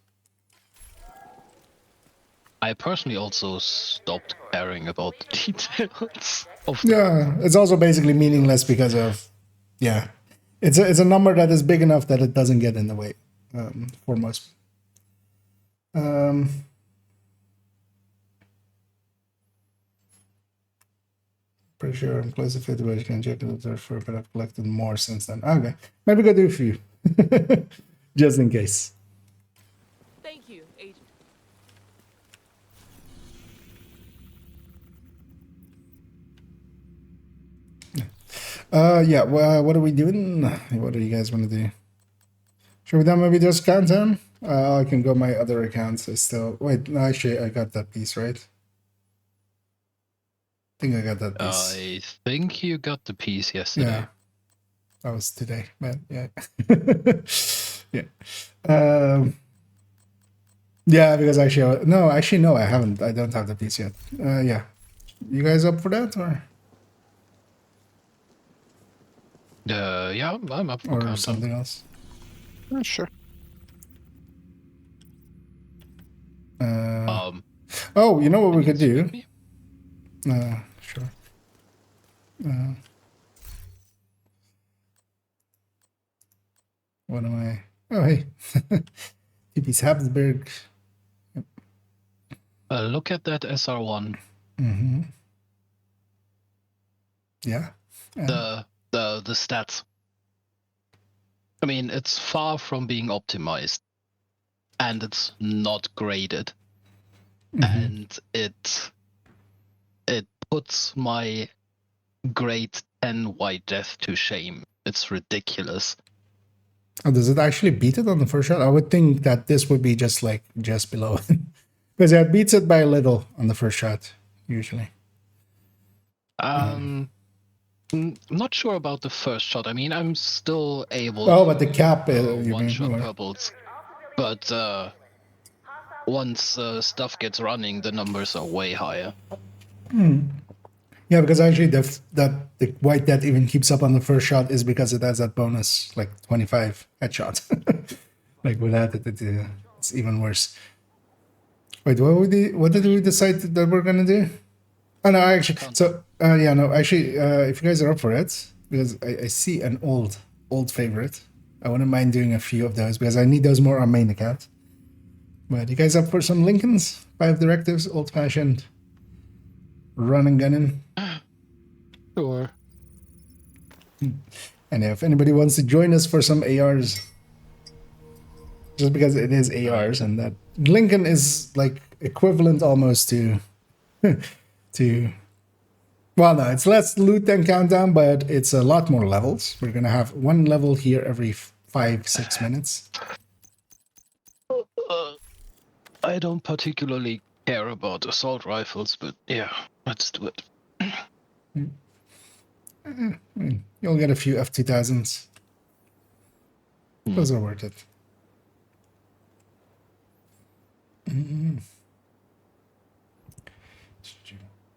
I personally also stopped caring about the details. Yeah, it's also basically meaningless because of, yeah, it's a number that is big enough that it doesn't get in the way for most. Pretty sure I'm close to 50, but you can check it for, but I've collected more since then. Okay, maybe go do a few, just in case. Thank you, Agent. Yeah. Well, what are we doing? What do you guys want to do? Should we then maybe just countdown? I can go my other accounts. I still wait. No, actually, I got that piece right. I think I got that piece. I think you got the piece yesterday. Yeah, that was today, man. Yeah, yeah. Yeah, because actually, no, I haven't. I don't have the piece yet. Yeah, you guys up for that or? Yeah, I'm up for or countdown. something else. Sure. Oh, you know what we could do? Sure. What am I? Oh, hey. TP's Habsburg. Yep. Look at that SR1. Mm-hmm. Yeah. The stats. I mean, it's far from being optimized, and it's not graded, and it puts my grade 10 White Death to shame. It's ridiculous. Oh, does it actually beat it on the first shot? I would think that this would be just below it. Because it beats it by a little on the first shot, usually. I'm not sure about the first shot. I mean, I'm still able but the cap, you mean? one-shot purples. But once stuff gets running, the numbers are way higher. Yeah, because actually the White Death even keeps up on the first shot is because it has that bonus, like 25 headshot. Like without it, it's even worse. Wait, what did we decide that we're gonna do? Oh no, actually, so yeah, no, actually, if you guys are up for it, because I see an old favorite, I wouldn't mind doing a few of those because I need those more on main account. But you guys up for some Lincolns? 5 directives, old fashioned, run and gunning. Sure. And if anybody wants to join us for some ARs, just because it is ARs, and that Lincoln is like equivalent almost to well, no, it's less loot than Countdown, but it's a lot more levels. We're gonna have 1 level here every 5-6 minutes. I don't particularly care about assault rifles, but yeah, let's do it. You'll get a few F2000s. Those are worth it.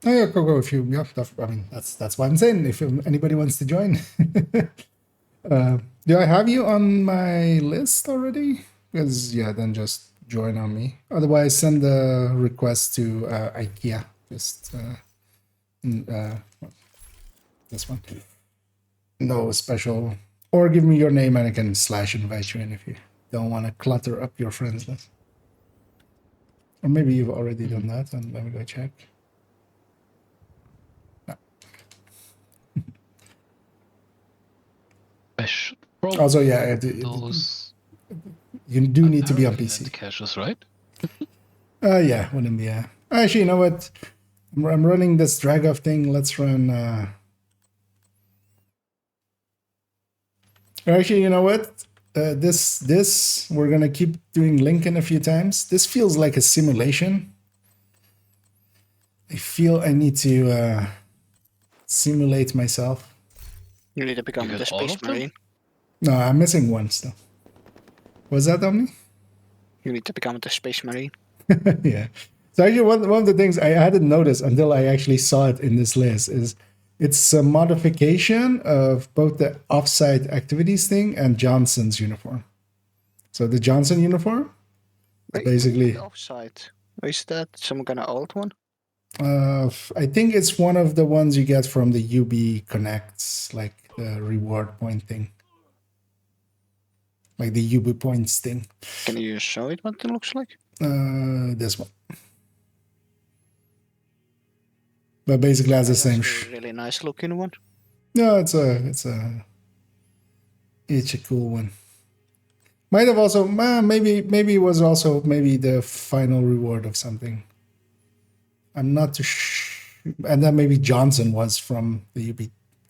Oh yeah, go if you I mean that's what I'm saying. If anybody wants to join, do I have you on my list already? Because yeah, then just join on me. Otherwise, send the request to IKEA. Just this one. No special, or give me your name and I can / invite you in if you don't want to clutter up your friends list. Or maybe you've already done that, and let me go check. I should probably Also, yeah, those you do need to be on PC. caches, right? Yeah, wouldn't be. Actually, you know what? I'm running this drag off thing. Let's run. Actually, you know what? This we're gonna keep doing Lincoln a few times. This feels like a simulation. I feel I need to simulate myself. You need to become the Space Marine. No, I'm missing one still. Was that Omni? You need to become the Space Marine. Yeah. So actually, one of the things I hadn't noticed until I actually saw it in this list is it's a modification of both the offsite activities thing and Johnson's uniform. So the Johnson uniform, Wait, basically offsite. Is that some kind of old one? I think it's one of the ones you get from the UB Connects, like the reward point thing. Like the UB points thing. Can you show it what it looks like? This one. But basically has the same. That's a really nice looking one. No, it's a cool one. Might have also maybe it was also maybe the final reward of something. I'm not too and then maybe Johnson was from the UB.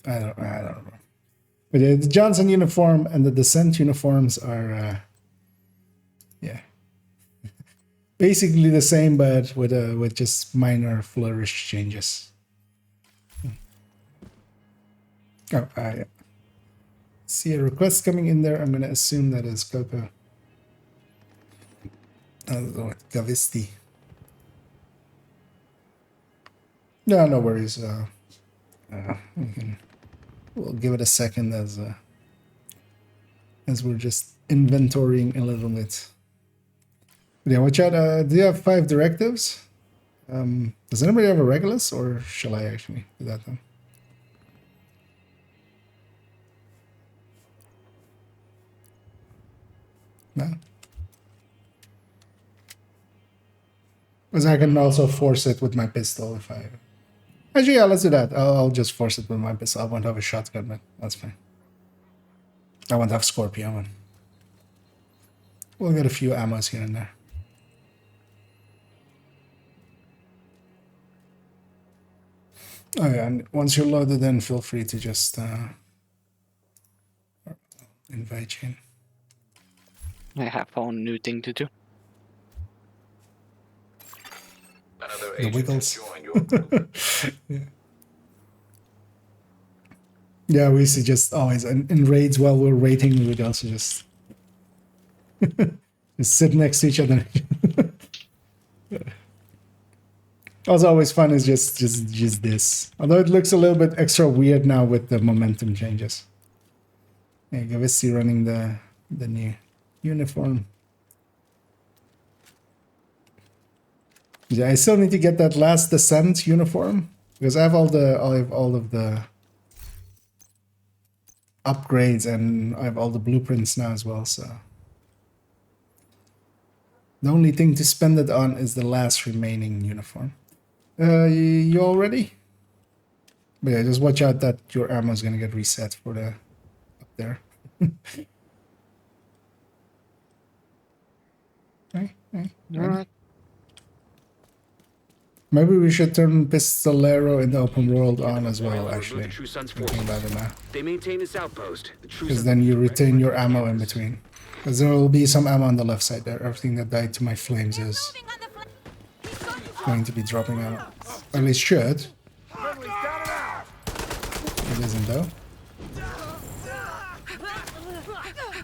I don't know. But the Johnson uniform and the Descent uniforms are yeah, basically the same, but with just minor flourish changes. Oh, I see a request coming in there. I'm going to assume that is Coco. Gavisti. No, no worries. We'll give it a second as we're just inventorying a little bit. But yeah, watch out. Do you have 5 directives? Does anybody have a Regulus, or shall I actually do that then? No. Because I can also force it with my pistol if I... Actually, yeah, let's do that. I'll just force it with my pistol. I won't have a shotgun, but that's fine. I won't have Scorpio one. We'll get a few ammos here and there. Oh yeah, and once you're loaded in, feel free to just invite you in. I have found new thing to do. Another The agent wiggles. has joined your group. Yeah, we used to just always in raids while we're raiding, we would also just just sit next to each other. What's always fun is just this. Although it looks a little bit extra weird now with the momentum changes. Yeah, Gavissi running the new uniform. Yeah, I still need to get that last descent uniform because I have all of the upgrades and I have all the blueprints now as well. So the only thing to spend it on is the last remaining uniform. You all ready? But yeah, just watch out that your ammo is gonna get reset for the up there. Hey. Alright. Maybe we should turn Pistolero in the open world on as well, Remove actually. the True Sons Thinking about it now. They maintain this outpost. The True Because Sons then you are retain your ready for ammo in campus. between. Because there will be some ammo on the left side there. Everything that died to my flames is going to be dropping out. At least should. It isn't though.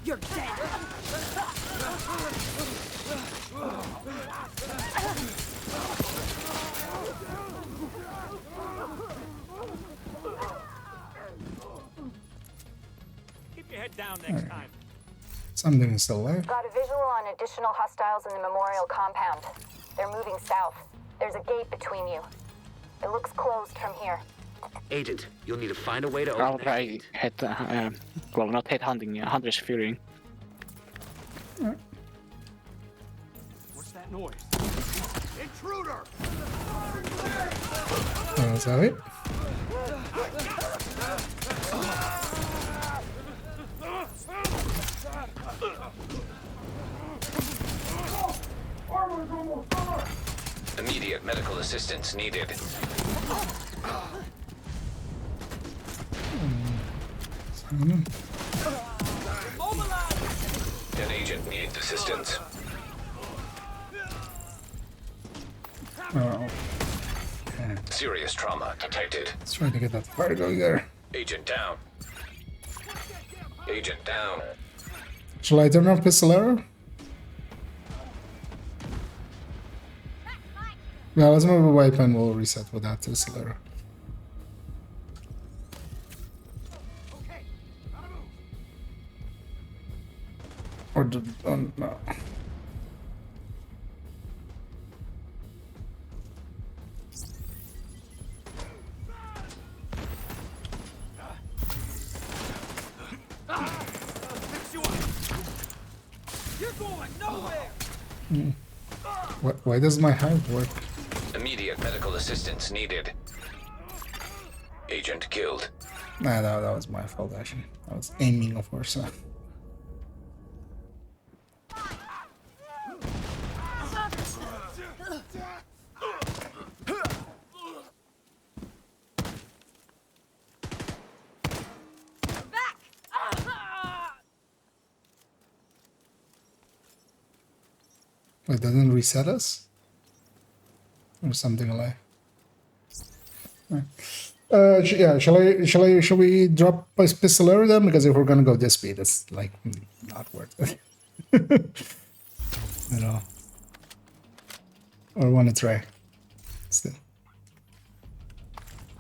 You're dead. Keep your head down next time. Something is still there. Got a visual on additional hostiles in the memorial compound. They're moving south. There's a gate between you. It looks closed from here. Agent, you'll need to find a way to I'll open that try gate. head, well, not head hunting, hunter's fury. What's that noise? Intruder! Is that it? Immediate medical assistance needed. An agent needs assistance. Oh, Serious trauma detected. let's try to get that fire going there. Agent down. Agent down. Shall I turn off Pistolero? Yeah, let's move away and we'll reset without Pistolero. Or no. You're going nowhere! Why does my hive work? Immediate medical assistance needed. Agent killed. Nah, that was my fault actually. I was aiming, of course. It doesn't reset us? Or something alive? Yeah, shall we drop a Pistolero then? Because if we're gonna go this speed, it's like not worth it. At all. Or wanna try. Still.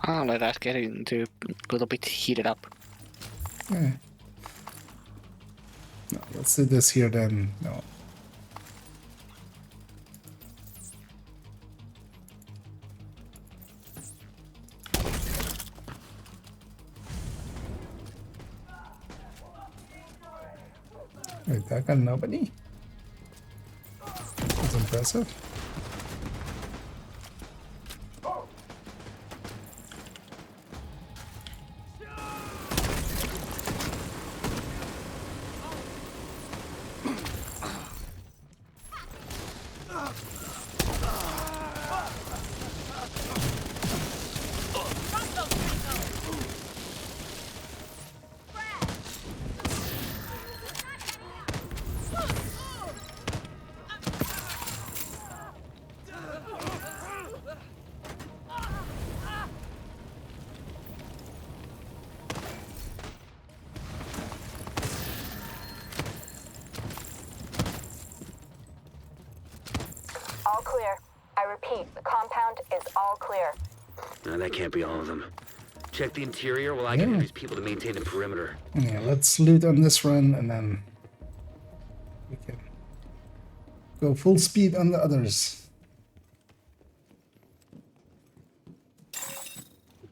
I'll let us get into a little bit heated up. Yeah. No, let's do this here then. No. Wait, that got nobody? That's impressive. clear. I repeat, the compound is all clear. No, that can't be all of them. Check the interior while I can have these people to maintain the perimeter. Yeah, let's loot on this run and then we can go full speed on the others.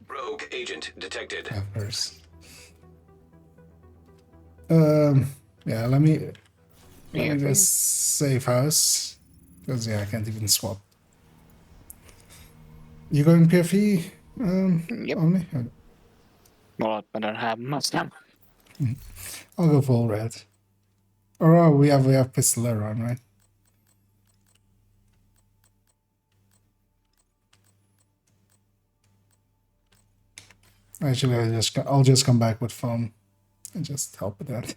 Rogue agent detected. Of course. Yeah, let me just save house. Because yeah, I can't even swap. You going PFE? Yep. Only? Well, I don't have much time. I'll go full red. Or oh, we have pistoler on, right? Actually, I'll just come back with foam and just help with that.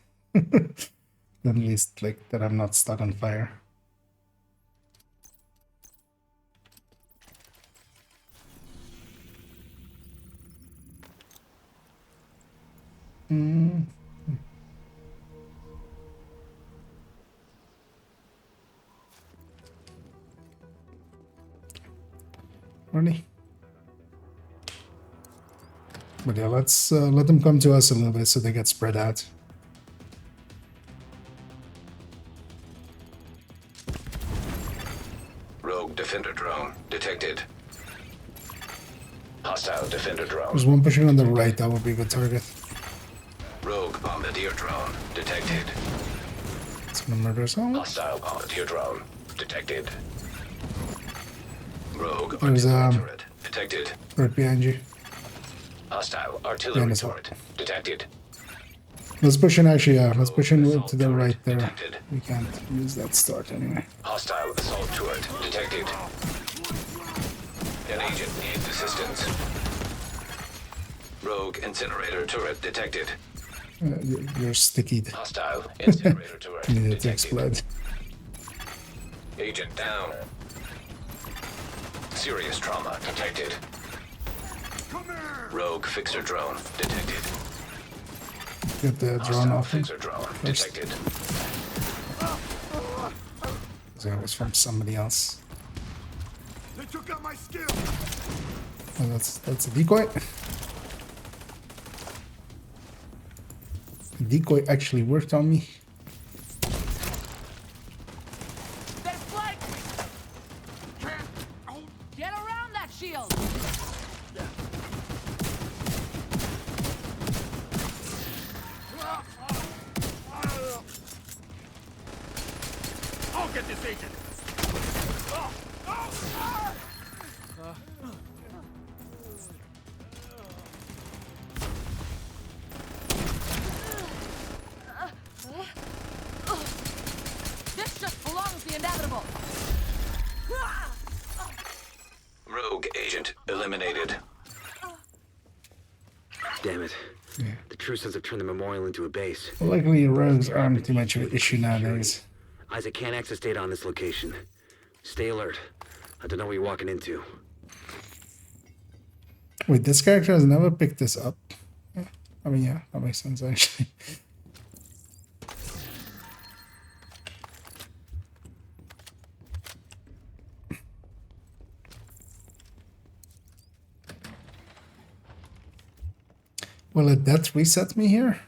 At least like that I'm not stuck on fire. Ready? But yeah, let's let them come to us a little bit so they get spread out. Rogue defender drone detected. Hostile defender drone. There's one pushing on the right, that would be a good target. Rogue bombardier drone detected. It's gonna murder us all. Hostile bombardier drone detected. Rogue There's artillery turret detected. right behind you. Hostile artillery as well. turret detected. Let's push in actually, yeah, let's push in Assault to the turret right there. detected. We can't use that start anyway. Hostile assault turret detected. An agent needs assistance. Rogue incinerator turret detected. You're sticky. Hostile incinerator turret You need it to detected. explode. Agent down. Serious trauma detected. Rogue fixer drone detected. Get the drone Hostile off him. fixer drone first. detected. That was from somebody else. They took out my skill. Oh, that's a decoy. Decoy actually worked on me. They're flanking! Get around that shield! I'll get this agent. This just prolongs the inevitable! Rogue agent eliminated. Damn it. The true sons have turned the memorial into a base. Well, luckily, rogues aren't too much of an issue nowadays. Isaac can't access data on this location. Stay alert. I don't know what you're walking into. Wait, this character has never picked this up. Yeah. I mean, yeah, that makes sense actually. Will it that reset me here?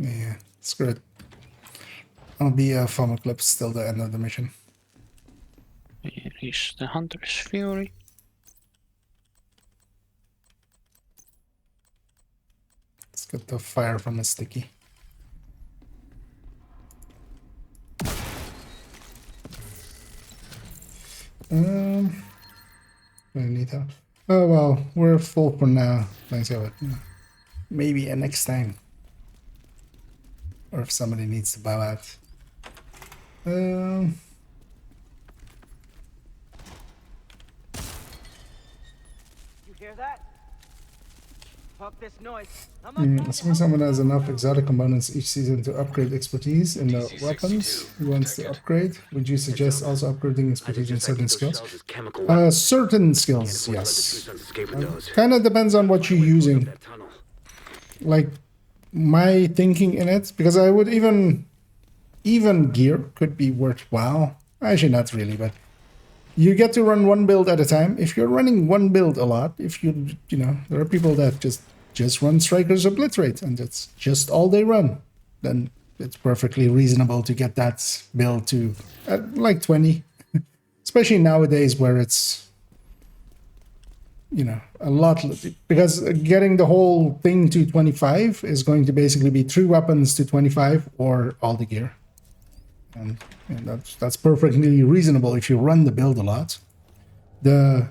Yeah, screw it. I'll be a farmer clip till the end of the mission. Here is the Hunter's Fury. Let's get the fire from a sticky. I need help. Oh well, we're full for now. Thanks, Evan. Maybe next time. Or if somebody needs to bow out. You hear that? Fuck this noise. Assuming someone has enough exotic components each season to upgrade expertise in the weapons he wants to upgrade, would you suggest also upgrading expertise in certain skills? Certain skills, yes. Kind of depends on what you're using. Like, my thinking in it, because I would even gear could be worthwhile. Actually, not really, but you get to run one build at a time. If you're running one build a lot, if you know, there are people that just run Strikers Obliterate and that's just all they run, then it's perfectly reasonable to get that build to like 20, especially nowadays where it's, you know, a lot, because getting the whole thing to 25 is going to basically be 3 weapons to 25 or all the gear. And that's perfectly reasonable if you run the build a lot. The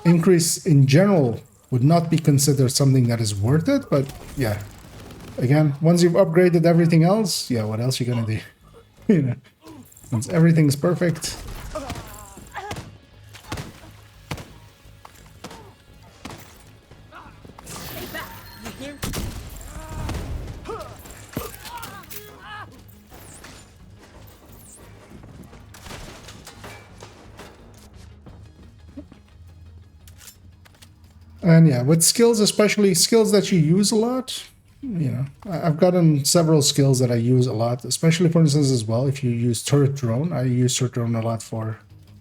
increase in general would not be considered something that is worth it, but yeah, again, once you've upgraded everything else, yeah, what else are you gonna do? You know, once everything's perfect. And yeah, with skills, especially skills that you use a lot, you know, I've gotten several skills that I use a lot, especially for instance as well, if you use turret drone, I use turret drone a lot for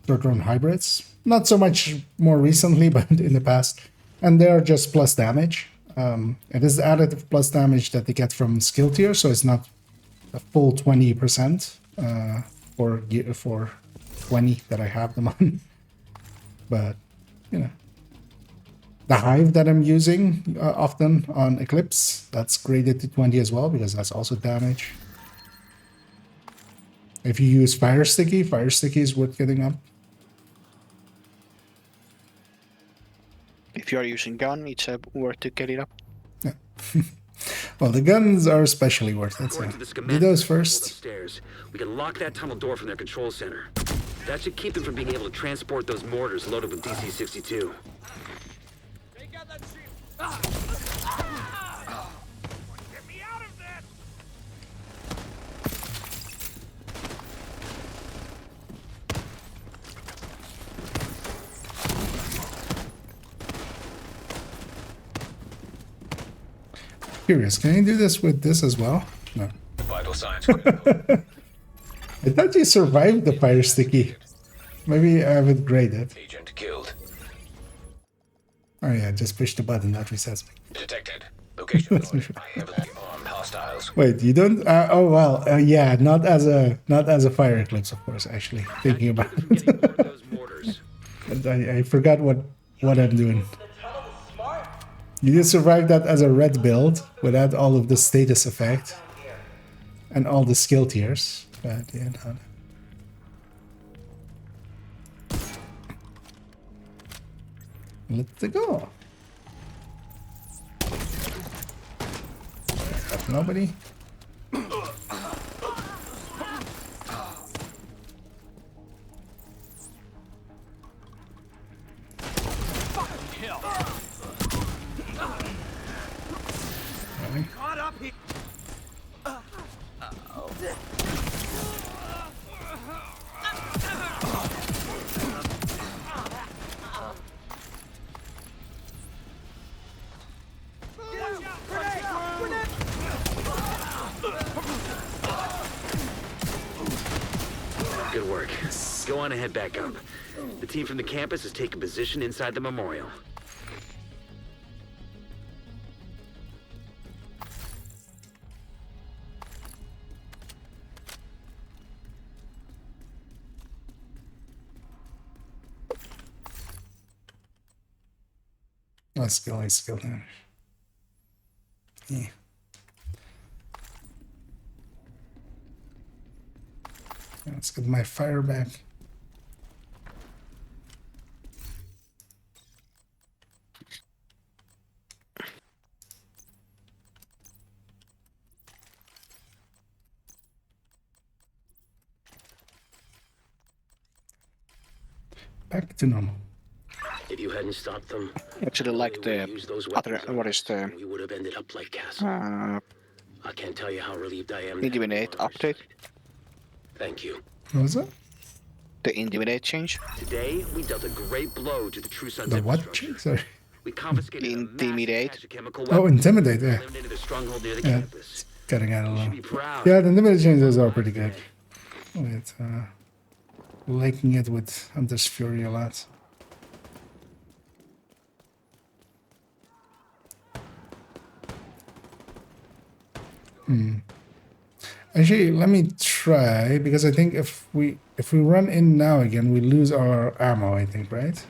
turret drone hybrids. Not so much more recently, but in the past. And they're just plus damage. It is the additive plus damage that they get from skill tier, so it's not a full 20% for 20 that I have them on. But, you know. The hive that I'm using often on Eclipse, that's graded to 20 as well, because that's also damage. If you use Fire Sticky is worth getting up. If you are using gun, it's worth to get it up. Yeah. Well, the guns are especially worth it. So do those first. Upstairs. We can lock that tunnel door from their control center. That should keep them from being able to transport those mortars loaded with DC-62. Get me out of this! Curious, can you do this with this as well? No. Vital signs. I thought you survived the Fire Sticky. Maybe I would grade it. Agent killed. Oh yeah, just push the button, that resets me. Detected. Location noted. Heavily armed hostiles. Wait, you don't? Oh well, yeah, not as a fire eclipse, of course. Actually, thinking about it, I forgot what I'm doing. You did survive that as a red build without all of the status effect and all the skill tiers, but yeah, no. Let's go. Got nobody. Really? Caught up here. Good work. Go on and head back up. The team from the campus has taken position inside the memorial. Skill damage. Yeah. Let's get my fire back. Back to normal. If you hadn't stopped them, Actually, like the other, what is the we would have ended up like Castle. I can't tell you how relieved I am. Intimidate update? Thank you. What was that? The Intimidate change? Today, we dealt a great blow to the True Sons The what? infrastructure. Sorry. We confiscated a massive Intimidate. cache of chemical Oh, weapons. intimidate, yeah. Eliminated the stronghold near the Yeah, campus. cutting out a You should little. be proud. Yeah, the intimidations are pretty good. With liking it with Hunter's Fury a lot. Actually, let me try, because I think if we run in now again, we lose our ammo, I think, right?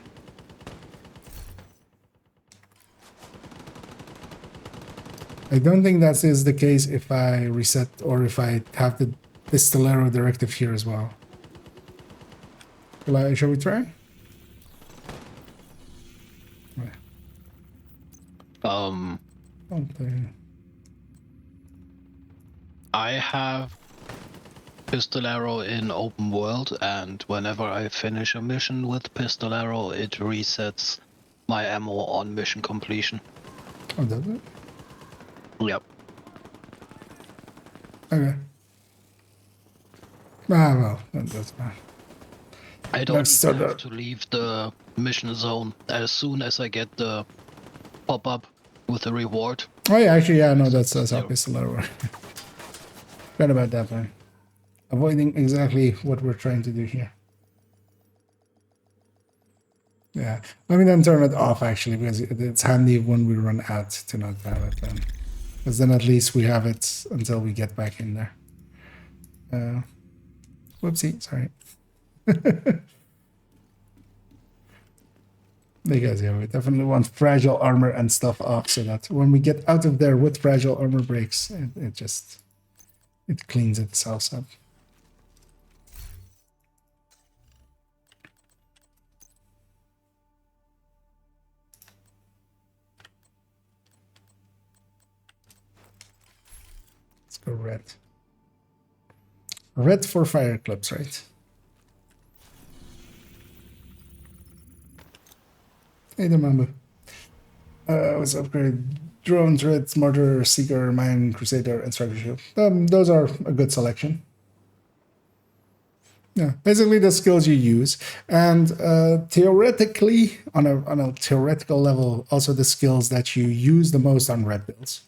I don't think that is the case if I reset or if I have the Pistolero directive here as well. Shall we try? Okay. I have Pistolero in open world, and whenever I finish a mission with Pistolero, it resets my ammo on mission completion. Oh, does it? Yep. Okay. Ah, well, that's fine. I don't Let's even start have to leave the mission zone as soon as I get the pop-up with the reward. Oh yeah, actually, yeah, no, that's how Pistolero works. Forgot about that one. Avoiding exactly what we're trying to do here. Yeah, let me then turn it off actually, because it's handy when we run out to not have it then. Because then at least we have it until we get back in there. Whoopsie, sorry. Because yeah, we definitely want fragile armor and stuff off so that when we get out of there with fragile armor breaks, it cleans itself up. Let's go red. Red for fire clubs, right? Hey there, Mambo. Let's upgrade drone, turret, mortar, seeker, mine, crusader, and striker shield. Those are a good selection. Yeah, basically the skills you use, and theoretically, on a theoretical level, also the skills that you use the most on red builds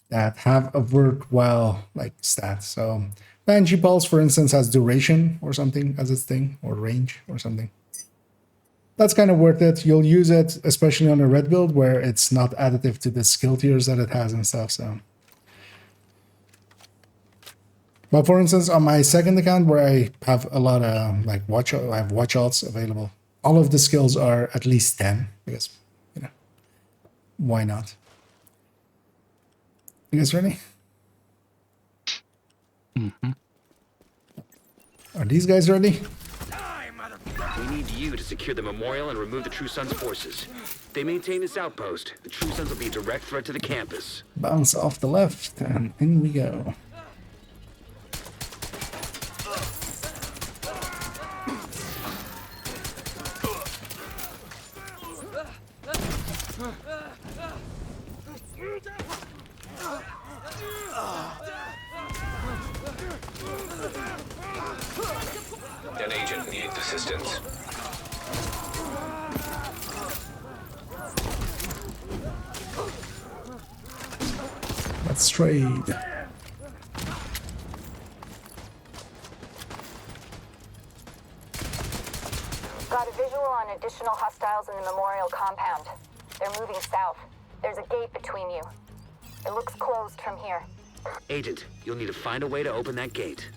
that have a worthwhile like stat. So Banshee Pulse, for instance, has duration or something as its thing, or range or something. That's kind of worth it. You'll use it, especially on a red build where it's not additive to the skill tiers that it has and stuff. So, but for instance, on my second account where I have a lot of like I have watch alts available. All of the skills are at least 10 because, you know, why not? You guys ready? Mm-hmm. Are these guys ready? We need you to secure the memorial and remove the True Sons forces. If they maintain this outpost, the True Sons will be a direct threat to the campus. Bounce off the left, and in we go. An agent needs assistance. Let's trade. Got a visual on additional hostiles in the memorial compound. They're moving south. There's a gate between you. It looks closed from here. Agent, you'll need to find a way to open that gate.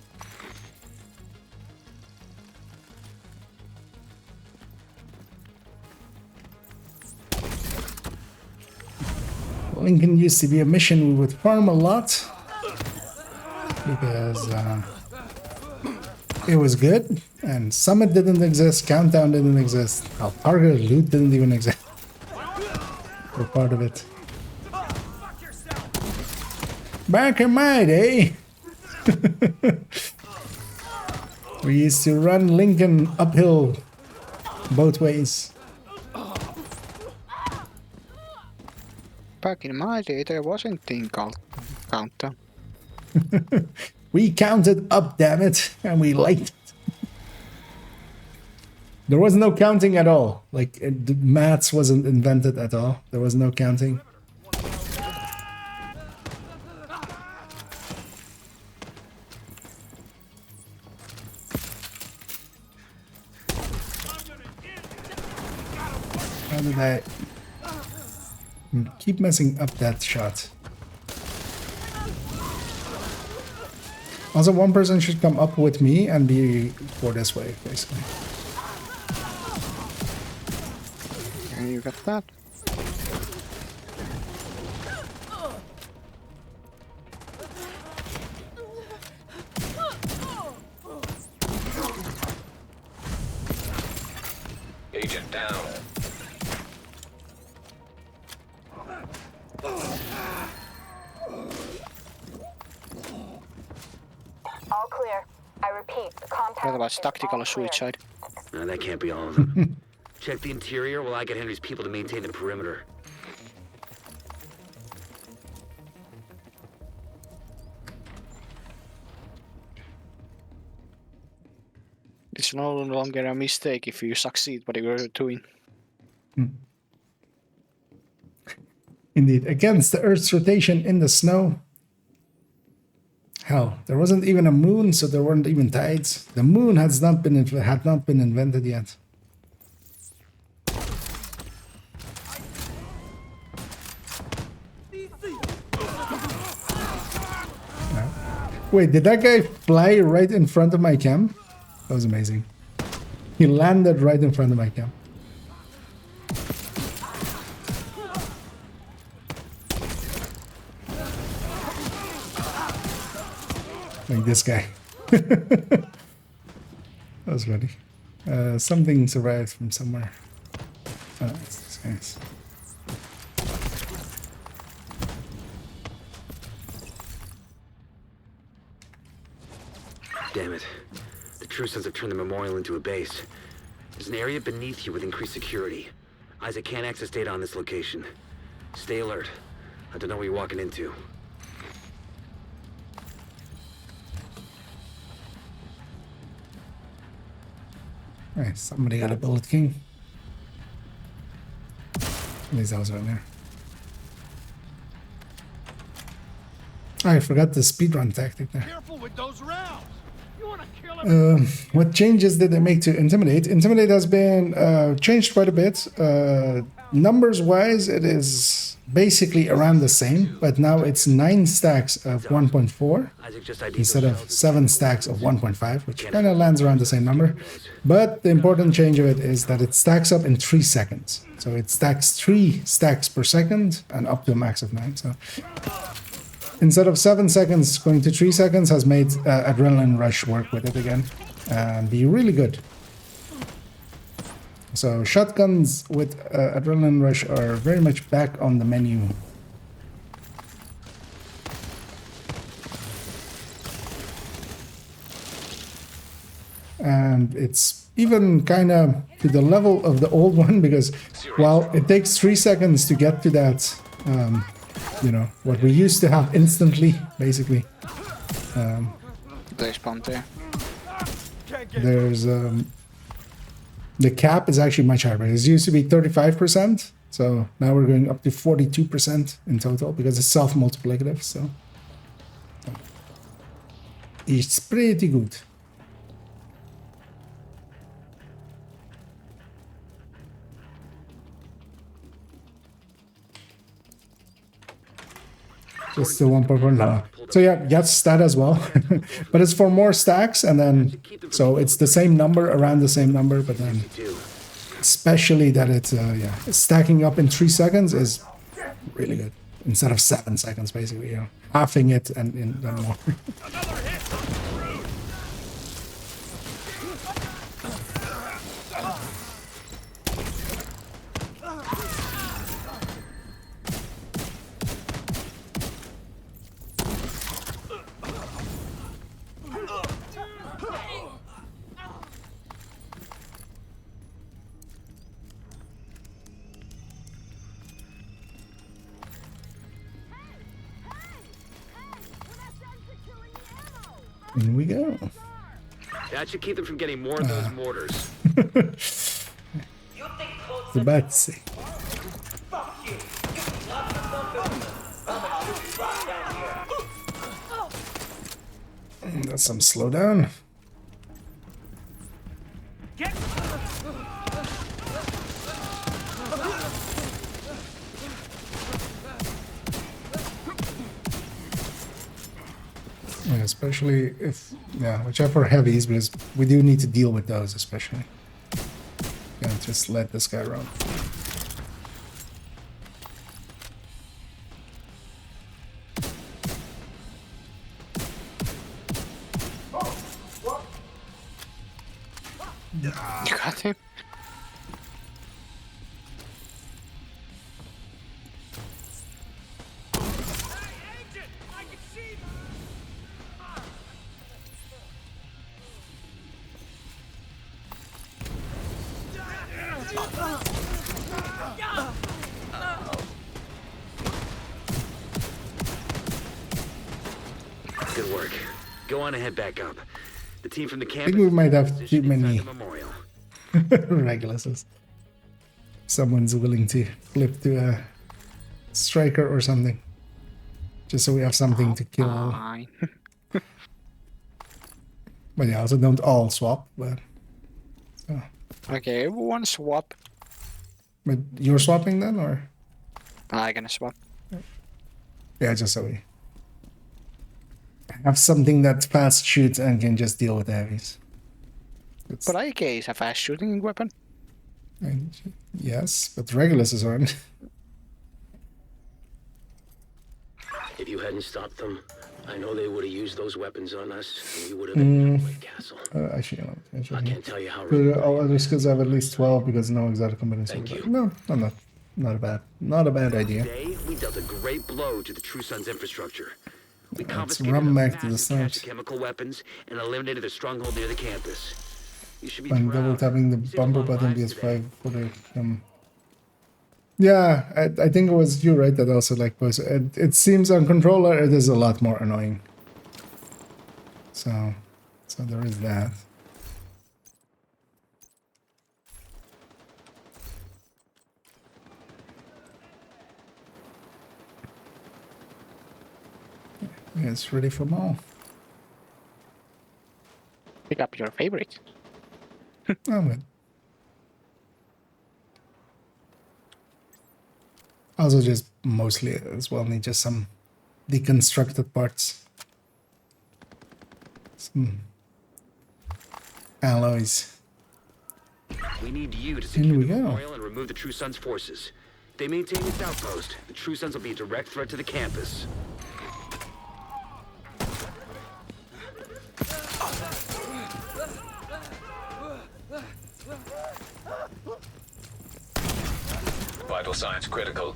Lincoln used to be a mission we would farm a lot because it was good, and Summit didn't exist, Countdown didn't exist, Target Loot didn't even exist. We're part of it. Back in my day, we used to run Lincoln uphill both ways. Back in my day, there wasn't thing called countdown. We counted up, damn it, and we liked it. There was no counting at all. Like, the maths wasn't invented at all. There was no counting. How did I keep messing up that shot? Also, one person should come up with me and be for this way, basically. And you got that. Agent down. All clear. I repeat, contact. What about is tactical all clear. suicide? No, that can't be all of them. Check the interior while I get Henry's people to maintain the perimeter. It's no longer a mistake if you succeed what you're doing. Indeed, against the Earth's rotation in the snow. Hell, there wasn't even a moon, so there weren't even tides. The moon had not been invented yet. Wait, did that guy fly right in front of my cam? That was amazing. He landed right in front of my cam. Like this guy. That was funny. Something survived from somewhere. Oh, it's this guy's. Damn it. The True Sons have turned the memorial into a base. There's an area beneath you with increased security. Isaac can't access data on this location. Stay alert. I don't know what you're walking into. Alright, somebody got a Bullet King. At least I was right there. I forgot the speedrun tactic there. Careful with those rounds. You want to kill him? What changes did they make to Intimidate? Intimidate has been changed quite a bit. Numbers wise, it is basically around the same, but now it's 9 stacks of 1.4 instead of 7 stacks of 1.5, which kind of lands around the same number. But the important change of it is that it stacks up in 3 seconds. So it stacks 3 stacks per second and up to a max of 9. So instead of 7 seconds going to 3 seconds has made Adrenaline Rush work with it again and be really good. So shotguns with Adrenaline Rush are very much back on the menu. And it's even kind of to the level of the old one, because while it takes 3 seconds to get to that, you know, what we used to have instantly, basically. They spawned there. There's the cap is actually much higher. It used to be 35%, so now we're going up to 42% in total because it's self-multiplicative. So it's pretty good. Just the 1.1 now. So yeah, yes, that as well. But it's for more stacks, and then so it's the same number, around the same number, but then especially that it's yeah, stacking up in 3 seconds is really good instead of 7 seconds, basically. You know, halving it and then more. In we go. That should keep them from getting more of those mortars. was about to say. That's some slowdown. Yeah, especially if, yeah, watch out for heavies, because we do need to deal with those, especially. Can't just let this guy run. You got him? Good work. Go on and head back up. The team from the I campus. think we might have too positioned inside many the memorial. Reguluses. Someone's willing to flip to a striker or something. Just so we have something to kill. Fine. But yeah, also don't all swap, but... So. Okay, everyone swap. But you're swapping then, or? I'm gonna swap. Yeah, just so we have something that fast shoots and can just deal with the heavies. But AK is a fast shooting weapon. And, yes, but Reguluses aren't. If you hadn't stopped them, I know they would have used those weapons on us, and we would have been in White Castle. Actually, no. I can't tell you how. All other skills have at least 12 because no exotic combination. Thank you. No, not a bad idea. Today, we dealt a great blow to the True Sun's infrastructure. We Let's confiscated run a back to the massive cache start. of chemical weapons and eliminated their stronghold near the campus. You should be I'm proud. double tapping the You saved a bumper lot of button lives PS5 today. for the Yeah, I think it was you, right? That also like was it seems on controller it is a lot more annoying. So there is that. Yeah, it's ready for more. Pick up your favorite. I'm good. Also just mostly as well need just some deconstructed parts. Some alloys. We need you to In secure we the go. memorial and remove the True Sun's forces. If they maintain this outpost, the True Sons will be a direct threat to the campus. Vital signs critical.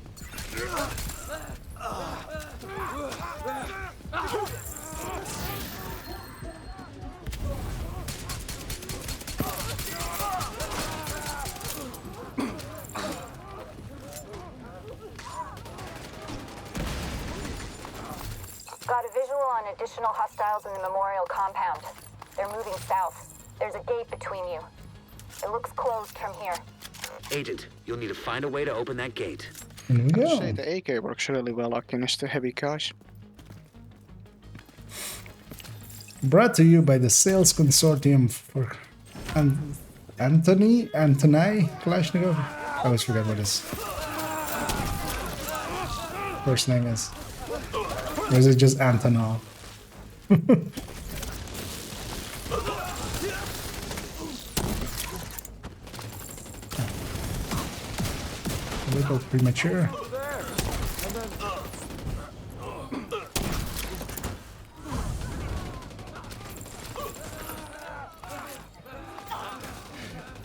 Got a visual on additional hostiles in the memorial compound. They're moving south. There's a gate between you. It looks closed from here. Agent, you'll need to find a way to open that gate. In we I'd say go. the AK works really well against the heavy guys. Brought to you by the Sales Consortium for Antony Kalashnikov. I always forget what his first name is. Or is it just Antonov? A little premature.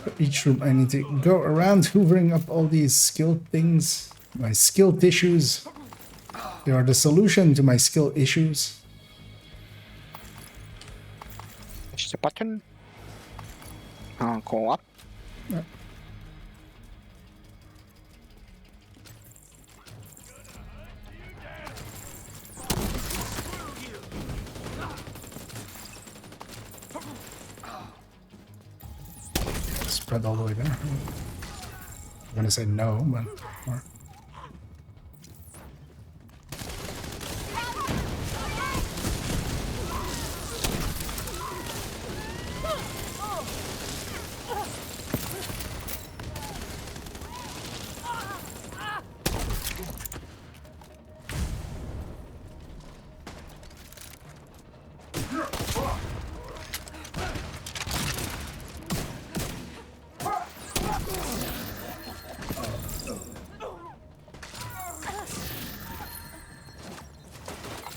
For each room I need to go around hoovering up all these skill things. My skill tissues. They are the solution to my skill issues. Push the button. Go up. Spread all the way there. I'm gonna say no, but or,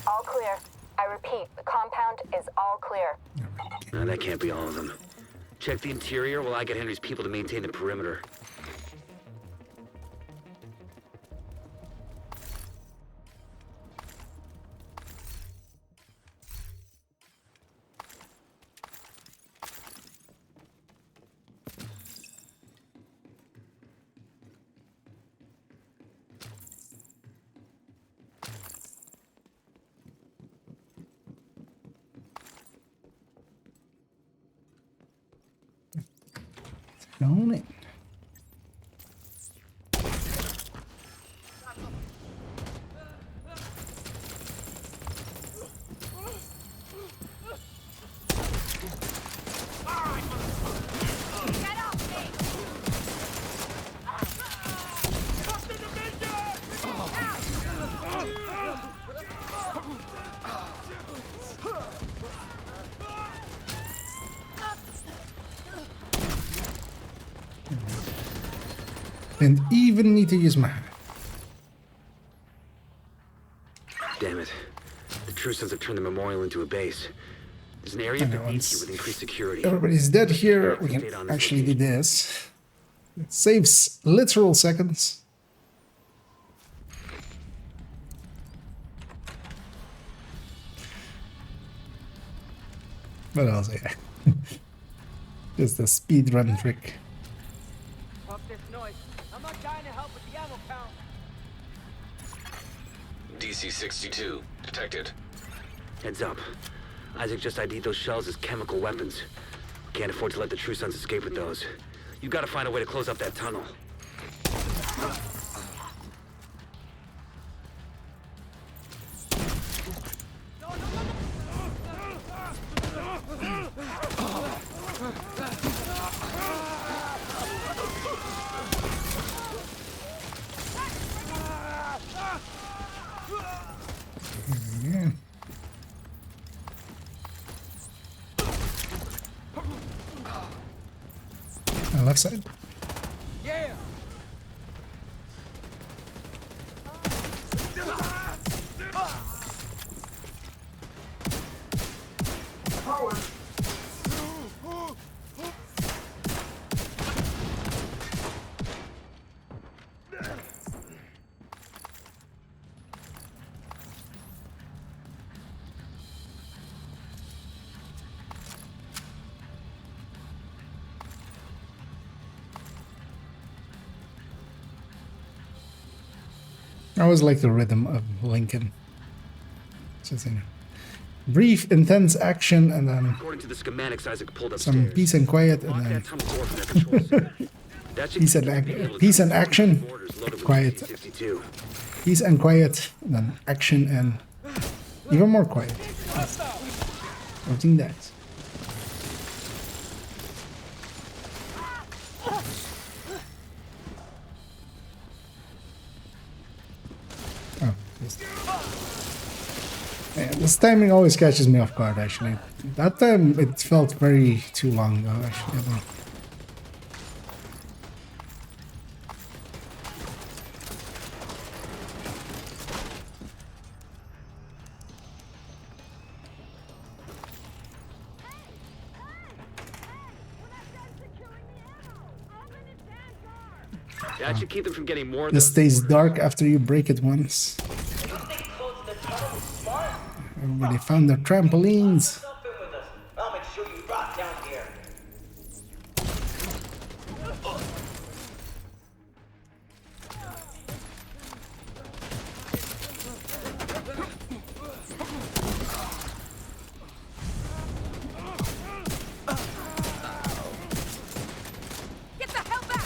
All clear. I repeat, the compound is all clear. No, that can't be all of them. Check the interior while I get Henry's people to maintain the perimeter. on it. And even need to use my... Damn it. The true sons have turned the memorial into a base. There's an area beneath you with increased security. Everybody's dead here. We can actually do this. It saves literal seconds. But also, yeah. Just a speed run trick. Fuck this noise. I'm not dying to help with the ammo count. DC-62 detected. Heads up. Isaac just ID'd those shells as chemical weapons. We can't afford to let the True Sons escape with those. You gotta find a way to close up that tunnel. Yeah. Left side. Yeah. I always like the rhythm of Lincoln. Just, you know, brief, intense action, and then According to the schematics Isaac pulled some upstairs. peace and quiet, and Lock then that tunnel door from their control center. That should peace keep and, them able to peace and control action, borders loaded with quiet. DC-62. Peace and quiet, and then action and even more quiet. Something that. Oh, yeah, this timing always catches me off guard, actually. That time it felt very too long though, actually. I don't know. That should keep them from getting more of This those stays orders. dark after you break it once. Everybody found their trampolines. I'll make sure you rot down here. Get the hell back!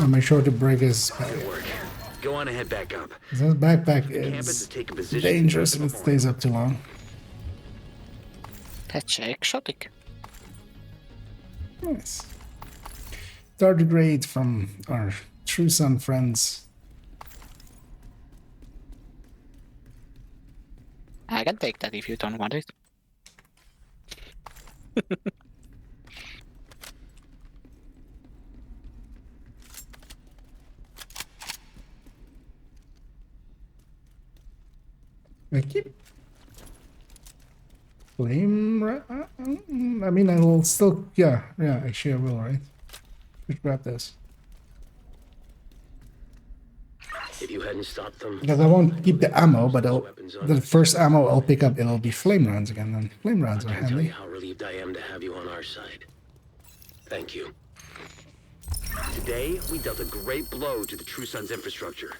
I'll make sure to break his Good work. Go on and head back up. His backpack Campus is is taking position. dangerous if it stays up too long. That's exotic. Nice. Tardigrade from our True Sun friends. I can take that if you don't want it. I keep flame. I mean, I will still. Yeah. Actually, I will. Right. Let's grab this If you hadn't stopped them, because I won't keep the ammo, but weapons on the us. first ammo I'll pick up. It'll be flame rounds again. And flame rounds are I can't tell handy. you how relieved I am to have you on our side. Thank you. Today, we dealt a great blow to the True Sun's infrastructure.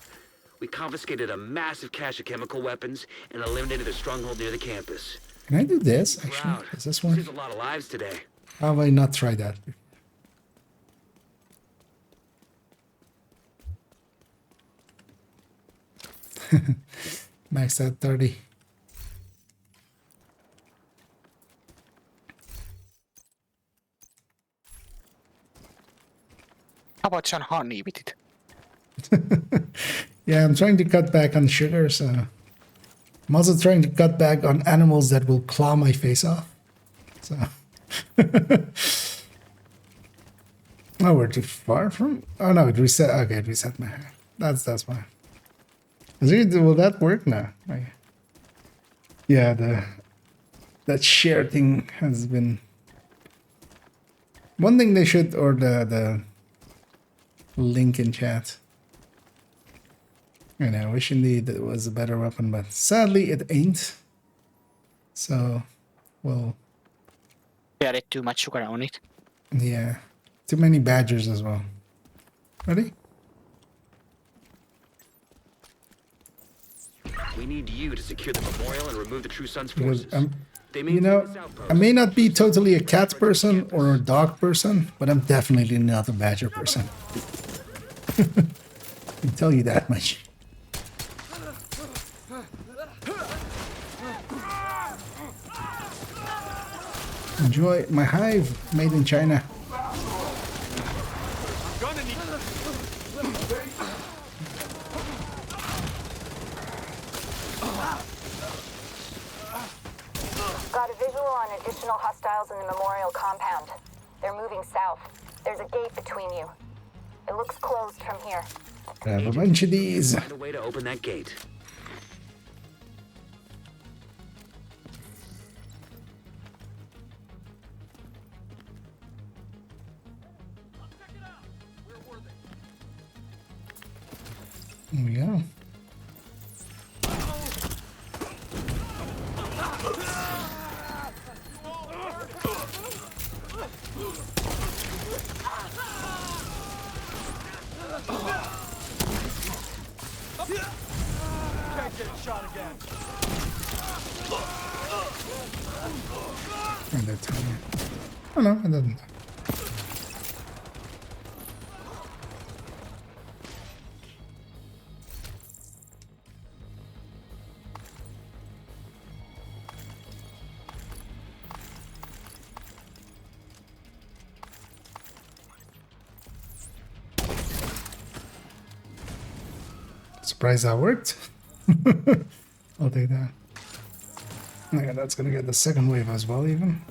We confiscated a massive cache of chemical weapons and eliminated a stronghold near the campus. Can I do this? Actually, Proud. is this Saved one? a lot of lives today. How have I not tried that? Max at 30. How about some honey with it? Yeah, I'm trying to cut back on sugar, so I'm also trying to cut back on animals that will claw my face off. So oh, we're too far from. Oh no, it reset. Okay, it reset my hair. That's fine. Will that work now? Okay. Yeah, that share thing has been one thing they should, or the link in chat. And I wish indeed it was a better weapon, but sadly it ain't. So, well, We added too much sugar on it. yeah, too many badgers as well. Ready? We need you to secure the memorial and remove the True Sun's Because forces. They you maintain know, this outpost. I may not be totally a cat person or a dog person, but I'm definitely not a badger person. I can tell you that much. Enjoy my hive made in China. Gonna need. Got a visual on additional hostiles in the memorial compound. They're moving south. There's a gate between you. It looks closed from here. Grab a bunch of these. Find a way to open that gate. There we go. Can't get shot again. And they're tiny. Oh no, it doesn't. Surprised that worked. I'll take that. Okay, that's gonna get the second wave as well, even.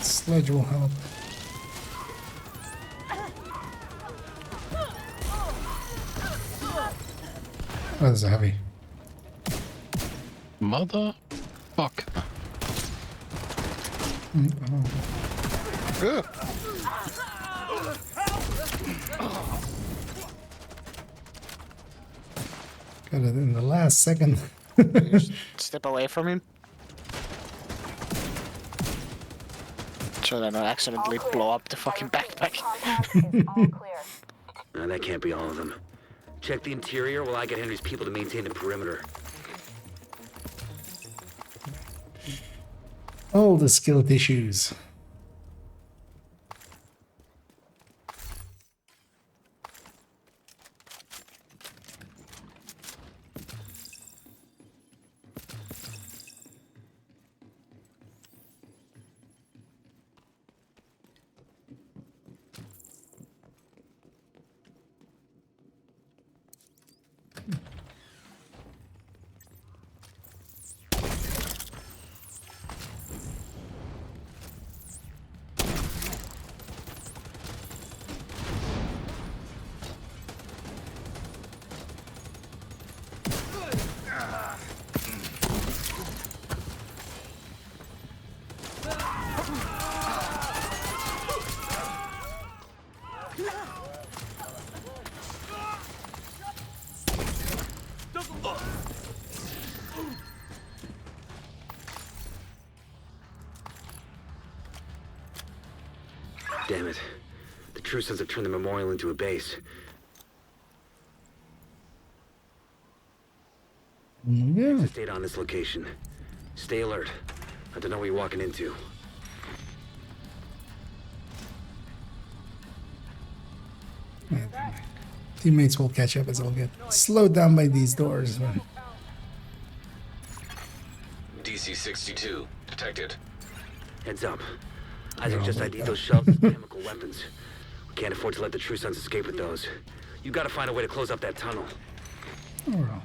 Sledge will help. Oh, this is heavy. Mother fuck. Got it in the last second. Just step away from him. So that I don't accidentally blow up the fucking backpack. Compound is all clear. That can't be all of them. Check the interior while I get Henry's people to maintain the perimeter. All the skilled issues. Damn it. The true sons have turned the memorial into a base. Yeah. Stay on this location. Stay alert. I don't know what you're walking into. Teammates will catch up as I'll get slowed down by these doors. Man. DC-62 detected. Heads up. Isaac just ID'd those shells as chemical weapons. We can't afford to let the true sons escape with those. You gotta find a way to close up that tunnel. All right.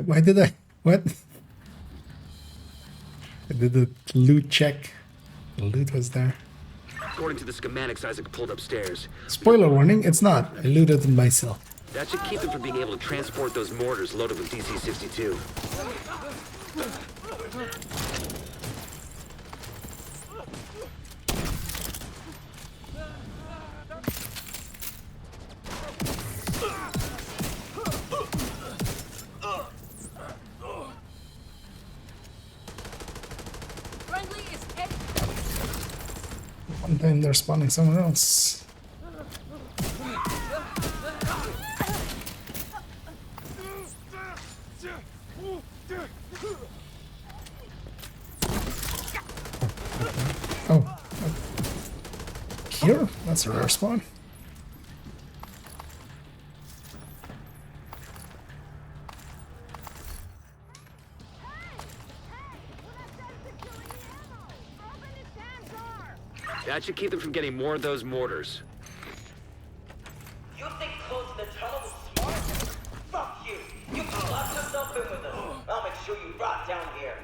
Why did I... What? I did the loot check. The loot was there. According to the schematics Isaac pulled upstairs. Spoiler warning, it's not. I looted them myself. That should keep them from being able to transport those mortars loaded with DC-62. One time they're spawning somewhere else. Oh. Here? That's a rare spawn. That should keep them from getting more of those mortars. You think closing the tunnel was smart? Fuck you! You can lock yourself in with us. I'll make sure you rot down here.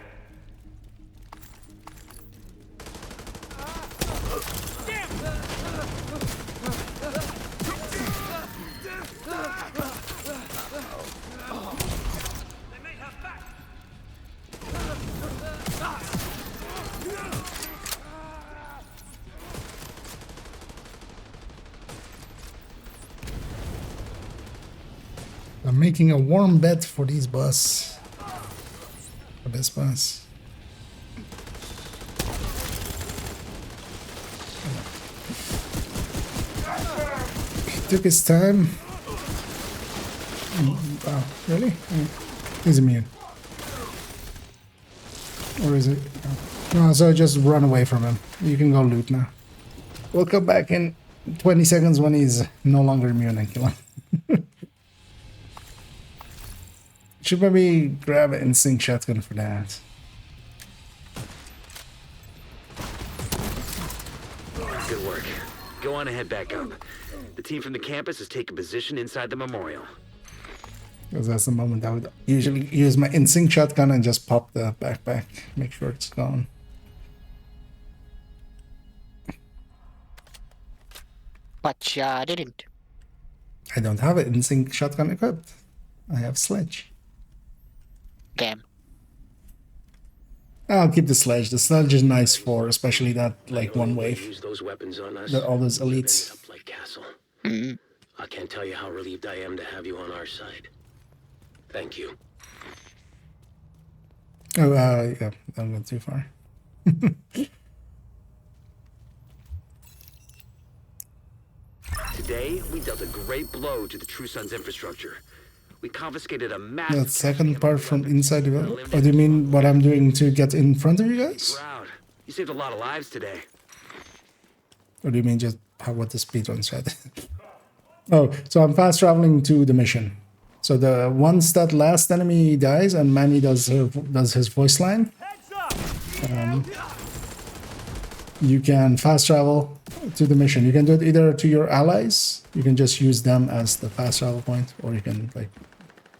I'm making a warm bed for these bus. For this bus. He took his time. Wow, really? He's immune. Or is it? No, so just run away from him. You can go loot now. We'll come back in 20 seconds when he's no longer immune and kill him. Should maybe grab an instinct shotgun for that. Good work. go on and head back up. The team from the campus has taken position inside the memorial. Because that's the moment I would usually use my instinct shotgun and just pop the backpack, make sure it's gone. But I didn't. I don't have an instinct shotgun equipped. I have sledge. Damn. I'll keep the sledge. The sledge is nice for especially that like one wave. Use those weapons on us. All those We'll elites. finish up like Castle. Mm-hmm. I can't tell you how relieved I am to have you on our side. Thank you. Oh, yeah, don't go too far. Today, we dealt a great blow to the True Sons infrastructure. We confiscated a massive... The second part from inside the world? Or do you mean what I'm doing to get in front of you guys? Proud. You saved a lot of lives today. Or do you mean just how what the speedrun said? Oh, so I'm fast traveling to the mission. So the once that last enemy dies and Manny does his voice line, you can fast travel to the mission. You can do it either to your allies. You can just use them as the fast travel point, or you can like,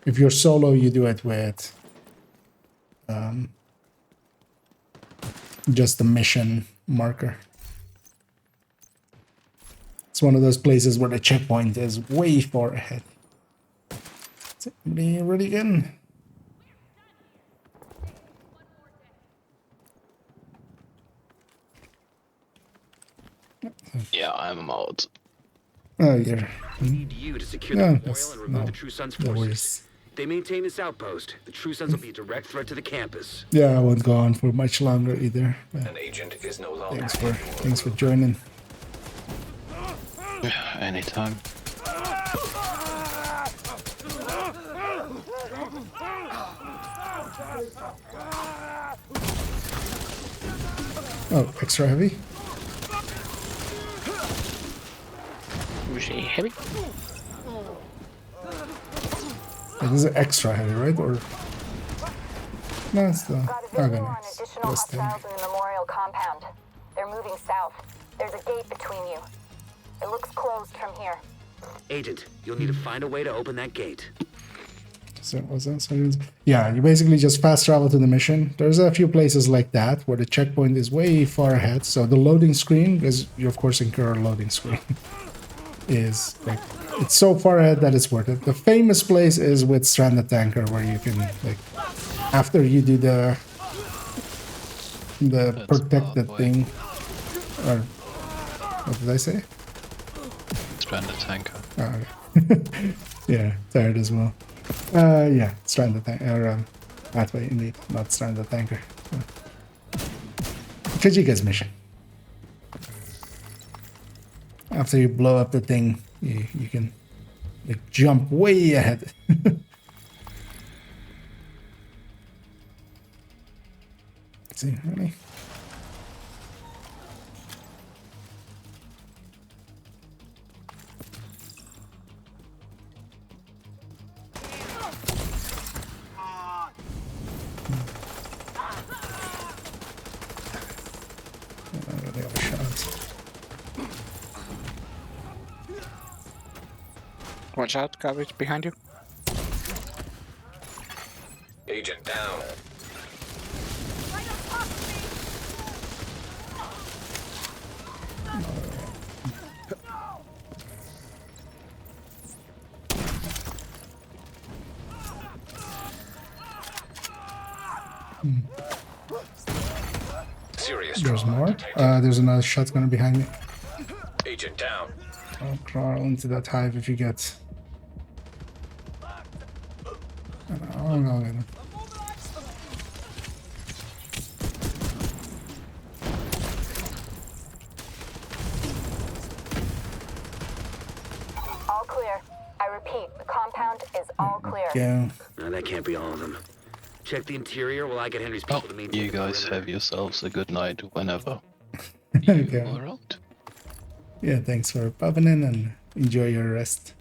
if you're solo, you do it with just the mission marker. It's one of those places where the checkpoint is way far ahead. Is anybody ready again? Yeah, I'm out. Oh, yeah. We need you to secure the memorial and remove the True Sons forces. They maintain this outpost. The True Sons will be a direct threat to the campus. Yeah, I won't go on for much longer either. An agent is no longer. Thanks for joining. Anytime. Oh, extra heavy? Usually heavy? This is extra heavy, right? Or no, it's the Got a visual on additional hostiles in the memorial compound. They're moving south. There's a gate between you. It looks closed from here. Agent, you'll need to find a way to open that gate. So what's that? So yeah, you basically just fast travel to the mission. There's a few places like that where the checkpoint is way far ahead. So the loading screen, because you of course incur a loading screen, is like it's so far ahead that it's worth it. The famous place is with Stranded Tanker, where you can like after you do the protected thing, or what did I say? Stranded Tanker. Oh, okay. Yeah, tired as well. Yeah, Stranded Tanker. That way, indeed, not Stranded Tanker. Kajika's mission. After you blow up the thing, you can like jump way ahead. Let's see, really? Watch out, garbage behind you. Agent down. Serious. There's more. There's another shotgun behind me. Agent down. I'll crawl into that hive if you get. Oh, no. All clear. I repeat, the compound is all clear. Yeah. No, that can't be all of them. Check the interior while I get Henry's people to maintain You the guys perimeter. have yourselves a good night whenever Okay. you are out. Yeah, thanks for popping in and enjoy your rest.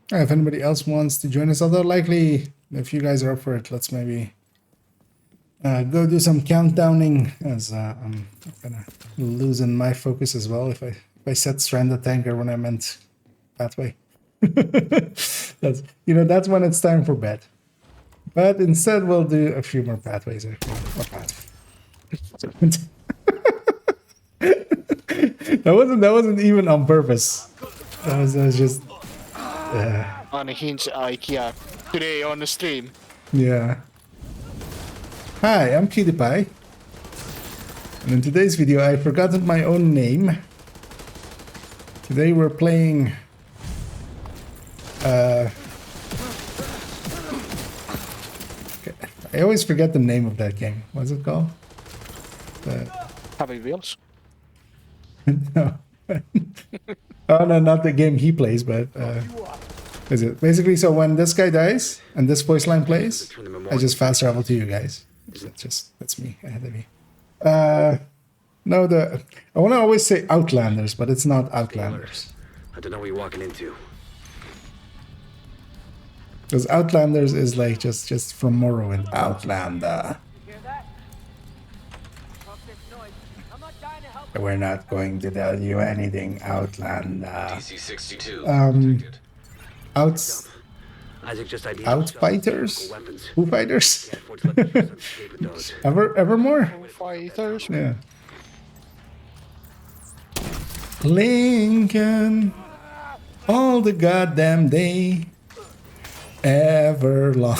If anybody else wants to join us, although likely if you guys are up for it, let's maybe go do some countdowning, as I'm kind of losing my focus as well. If I said stranded tanker when I meant pathway, that's when it's time for bed. But instead, we'll do a few more pathways. Or pathway. that wasn't even on purpose. That was just Unhinged IKEA today on the stream. yeah. Hi, I'm PewDiePie. And in today's video, I've forgotten my own name. Today we're playing I always forget the name of that game. What's it called? Happy Wheels? No. Oh no, not the game he plays, but is it basically so when this guy dies and this voice line plays, I just fast travel to you guys. That's me ahead of you. No, I want to always say Outlanders, but it's not Outlanders. I don't know what you're walking into. Because Outlanders is like just from Morrowind. Outlander. We're not going to tell you anything, Outlander. DC-62. Outfighters? Foo Fighters? Evermore? Fighters? Yeah. Lincoln, all the goddamn day, ever long.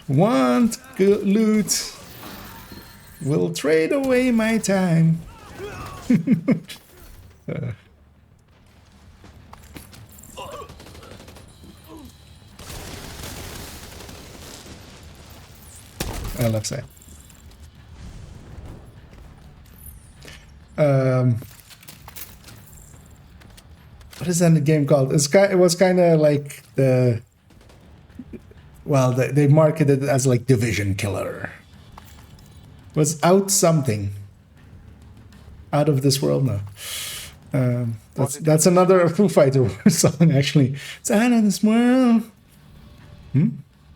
Want good loot? Will trade away my time. Left side. What is that game called? It was kind of like they marketed it as like Division Killer. It was out something. Out of this world, no. That's another Foo Fighter song actually. It's out of this world.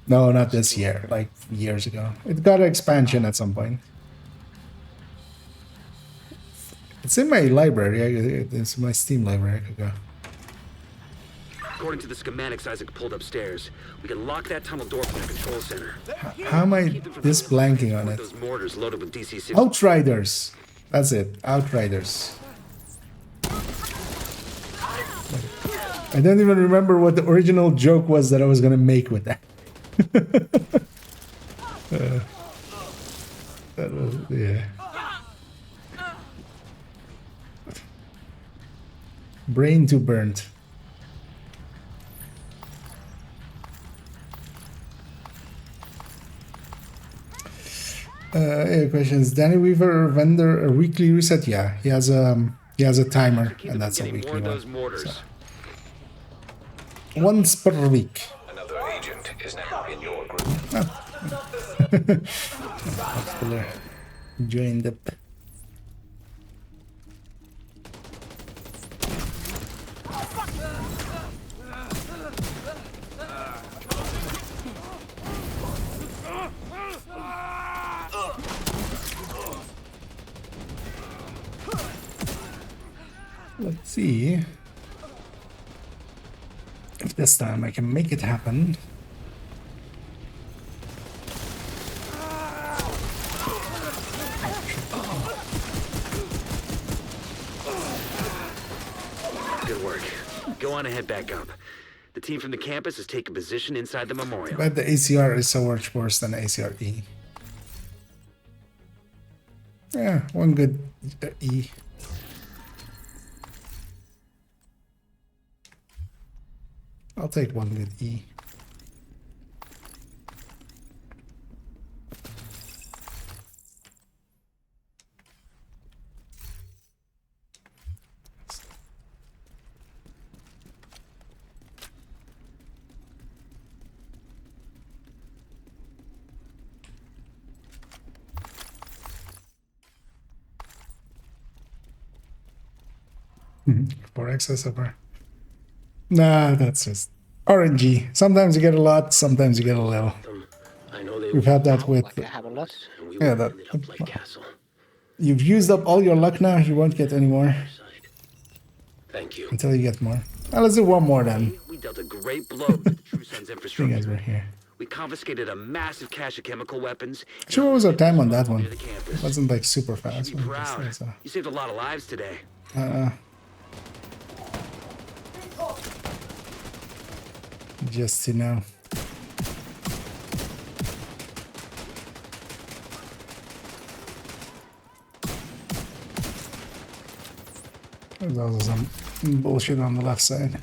No, not this year. Like years ago. It got an expansion at some point. It's in my library. It's my Steam library. I could go. According to the schematics Isaac pulled upstairs, we can lock that tunnel door from the control center. How am I this blanking on it? Those mortars loaded with DC-6. Outriders. That's it. Outriders. I don't even remember what the original joke was that I was gonna make with that. That was, yeah. Brain too burnt. Questions. Danny Weaver vendor a weekly reset? Yeah, he has a timer, and that's a weekly one. So. Once per week. Another agent is now in your group. Oh. Joined up. Let's see if this time I can make it happen. Good work. Go on and head back up. The team from the campus has taken position inside the memorial. But the ACR is so much worse than ACR-E. Yeah, one good E. I'll take one good E. For access over. Nah, that's just RNG. Sometimes you get a lot, sometimes you get a little. I know they We've had that with Like I have a lot. and we yeah, would have that ended up like Castle. you've used up all your luck now. You won't get any more Thank you. until you get more. Well, let's do one more then. We dealt a great blow to the True Sun's You guys infrastructure. were here. We confiscated a massive cache of chemical weapons. Sure, what was our time on that one? Near the campus. It wasn't like super You fast. should be proud. So, You saved a lot of lives today. just to know. There's also some bullshit on the left side.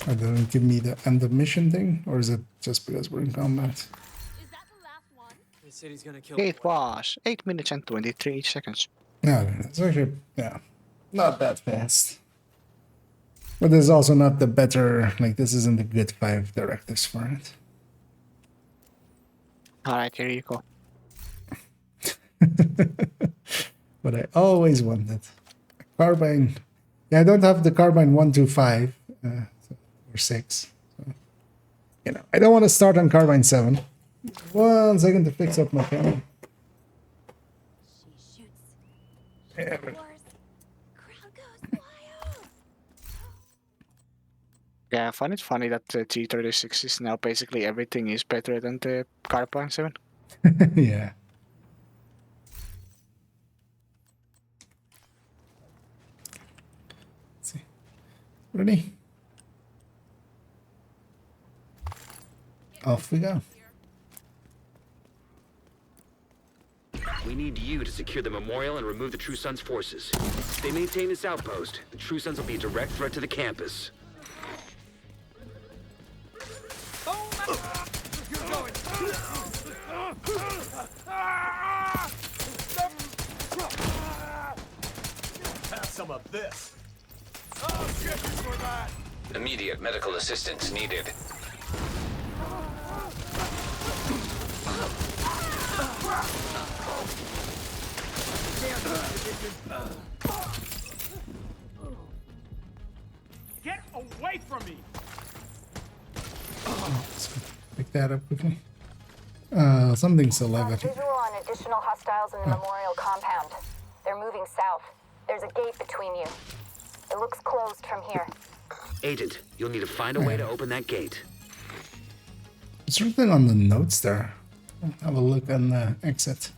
Or they don't give me the end of mission thing, or is it just because we're in combat? Is that the last one? They said he's gonna kill. It was 8 minutes and 23 seconds. No, it's actually not that fast. But there's also not the better, like this isn't the good 5 directives for it. Alright, here you go. But I always wanted a carbine. Yeah, I don't have the carbine 125 or 6. So, you know, I don't want to start on carbine 7. 1 second to fix up my camera. She shoots. Yeah, Crowd goes wild. Yeah, I find it funny that the T36 is now basically everything is better than the Carbine 7. yeah. Let's see. Ready? Off we go. We need you to secure the memorial and remove the True Sun's forces. If they maintain this outpost, the True Sons will be a direct threat to the campus. Have some of this. Oh, shit, for that. Immediate medical assistance needed. Get away from me! Let's pick that up quickly. Something's 11. Visual on additional hostiles in the memorial compound. They're moving south. There's a gate between you. It looks closed from here. Agent, you'll need to find a way to open that gate. There's something on the notes there. Have a look on the exit.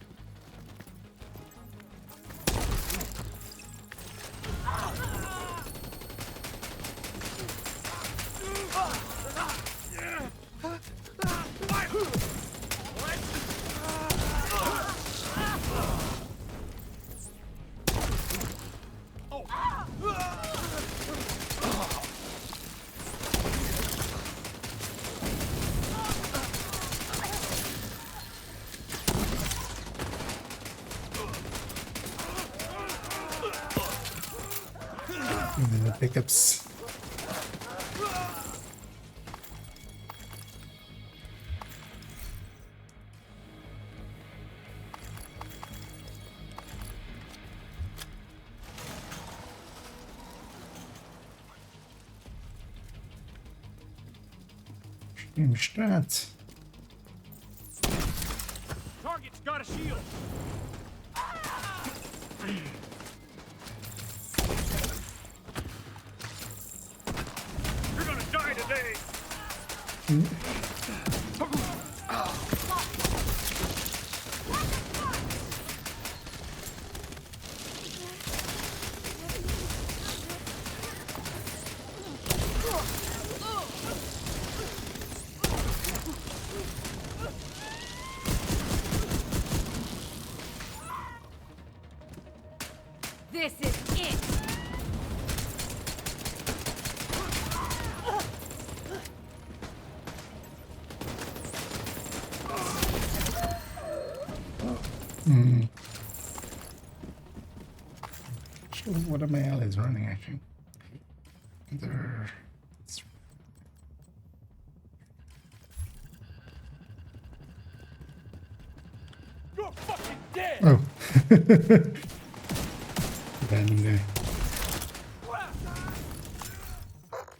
The pickups. Strat. Target's got a shield. You're gonna die today. This is it! Sure, what are my allies running actually? They're You're fucking dead. Oh. Random guy.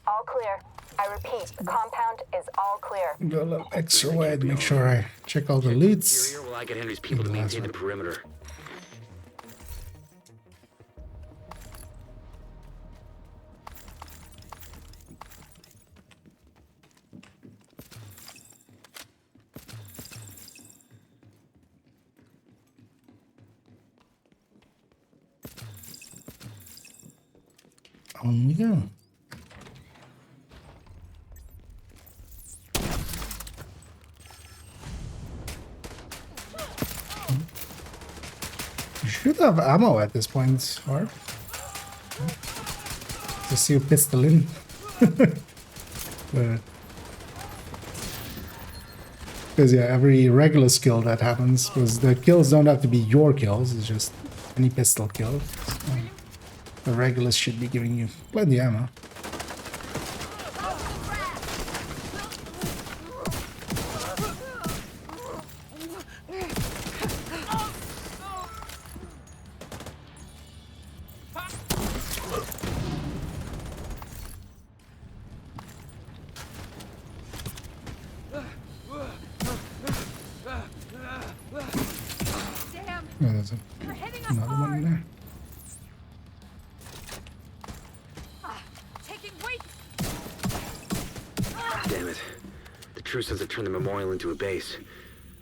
All clear. I repeat, the compound is all clear. Go a little extra wide, make sure I check all the loots. Interior will I get Henry's people to maintain the perimeter. On we go. You should have ammo at this point, Harp. Just see a pistol in. Because yeah, every regular skill that happens, because the kills don't have to be your kills, it's just any pistol kill. So the regulars should be giving you plenty of ammo. Damn, Oh, there's you're hitting us another one hard. there. Taking weight. Damn it. The true sons have turned the memorial into a base.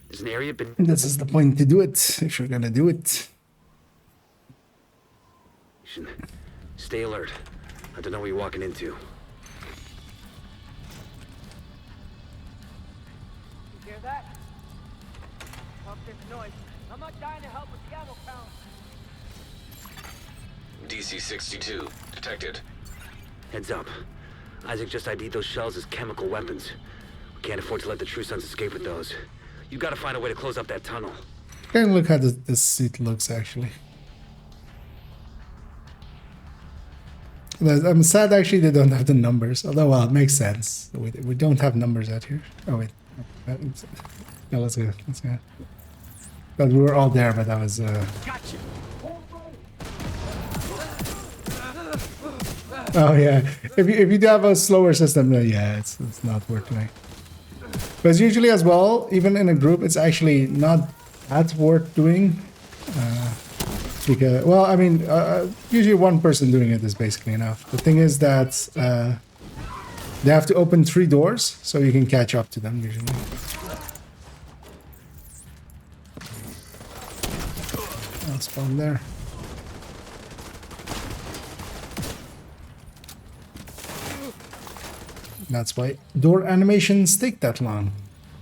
There's an area beneath. This is the point to do it, if you're gonna do it. Stay alert. I don't know what you're walking into. You hear that? Pump this noise. I'm not dying to help with the ammo count. DC-62 detected. Heads up. Isaac just ID'd those shells as chemical weapons. We can't afford to let the true sons escape with those. You gotta find a way to close up that tunnel. Kind of look how this suit looks, actually. I'm sad actually they don't have the numbers, although well, it makes sense. We don't have numbers out here. Oh wait. No, let's go. Let's go. But we were all there, but that was Gotcha. oh yeah. If you do have a slower system, then yeah, it's not worth doing. Because usually as well, even in a group, it's actually not that worth doing. Because, well, I mean, usually one person doing it is basically enough. The thing is that they have to open 3 doors, so you can catch up to them usually. I'll spawn there. That's why door animations take that long,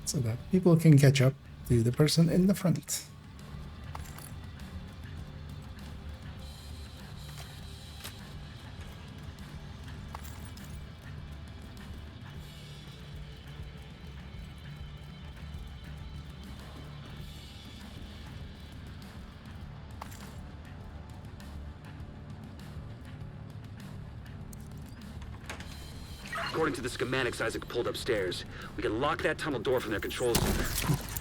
so that people can catch up to the person in the front. According to the schematics Isaac pulled upstairs, we can lock that tunnel door from their control center.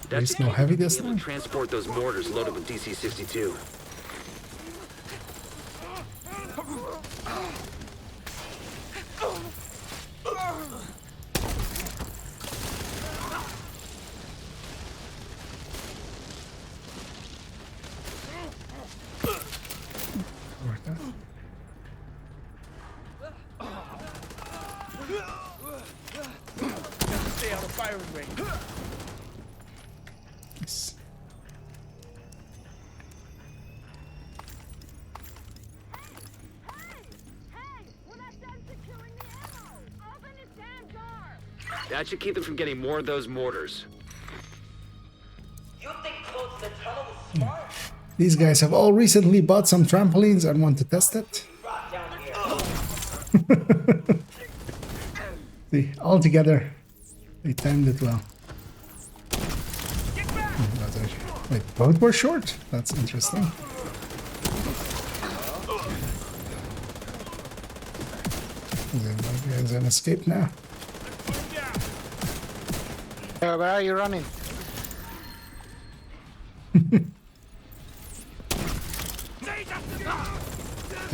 That's There's no heavy this able time? to transport those mortars loaded with DC-62. Stay out of firing range. Nice. Hey, we're not done securing the ammo. Open this damn door. That should keep them from getting more of those mortars. You think closing the tunnel was smart? These guys have all recently bought some trampolines and want to test it. Rot down here. See, all together, they timed it well. That's actually, wait, both were short? That's interesting. There's an escape now. Where are you running?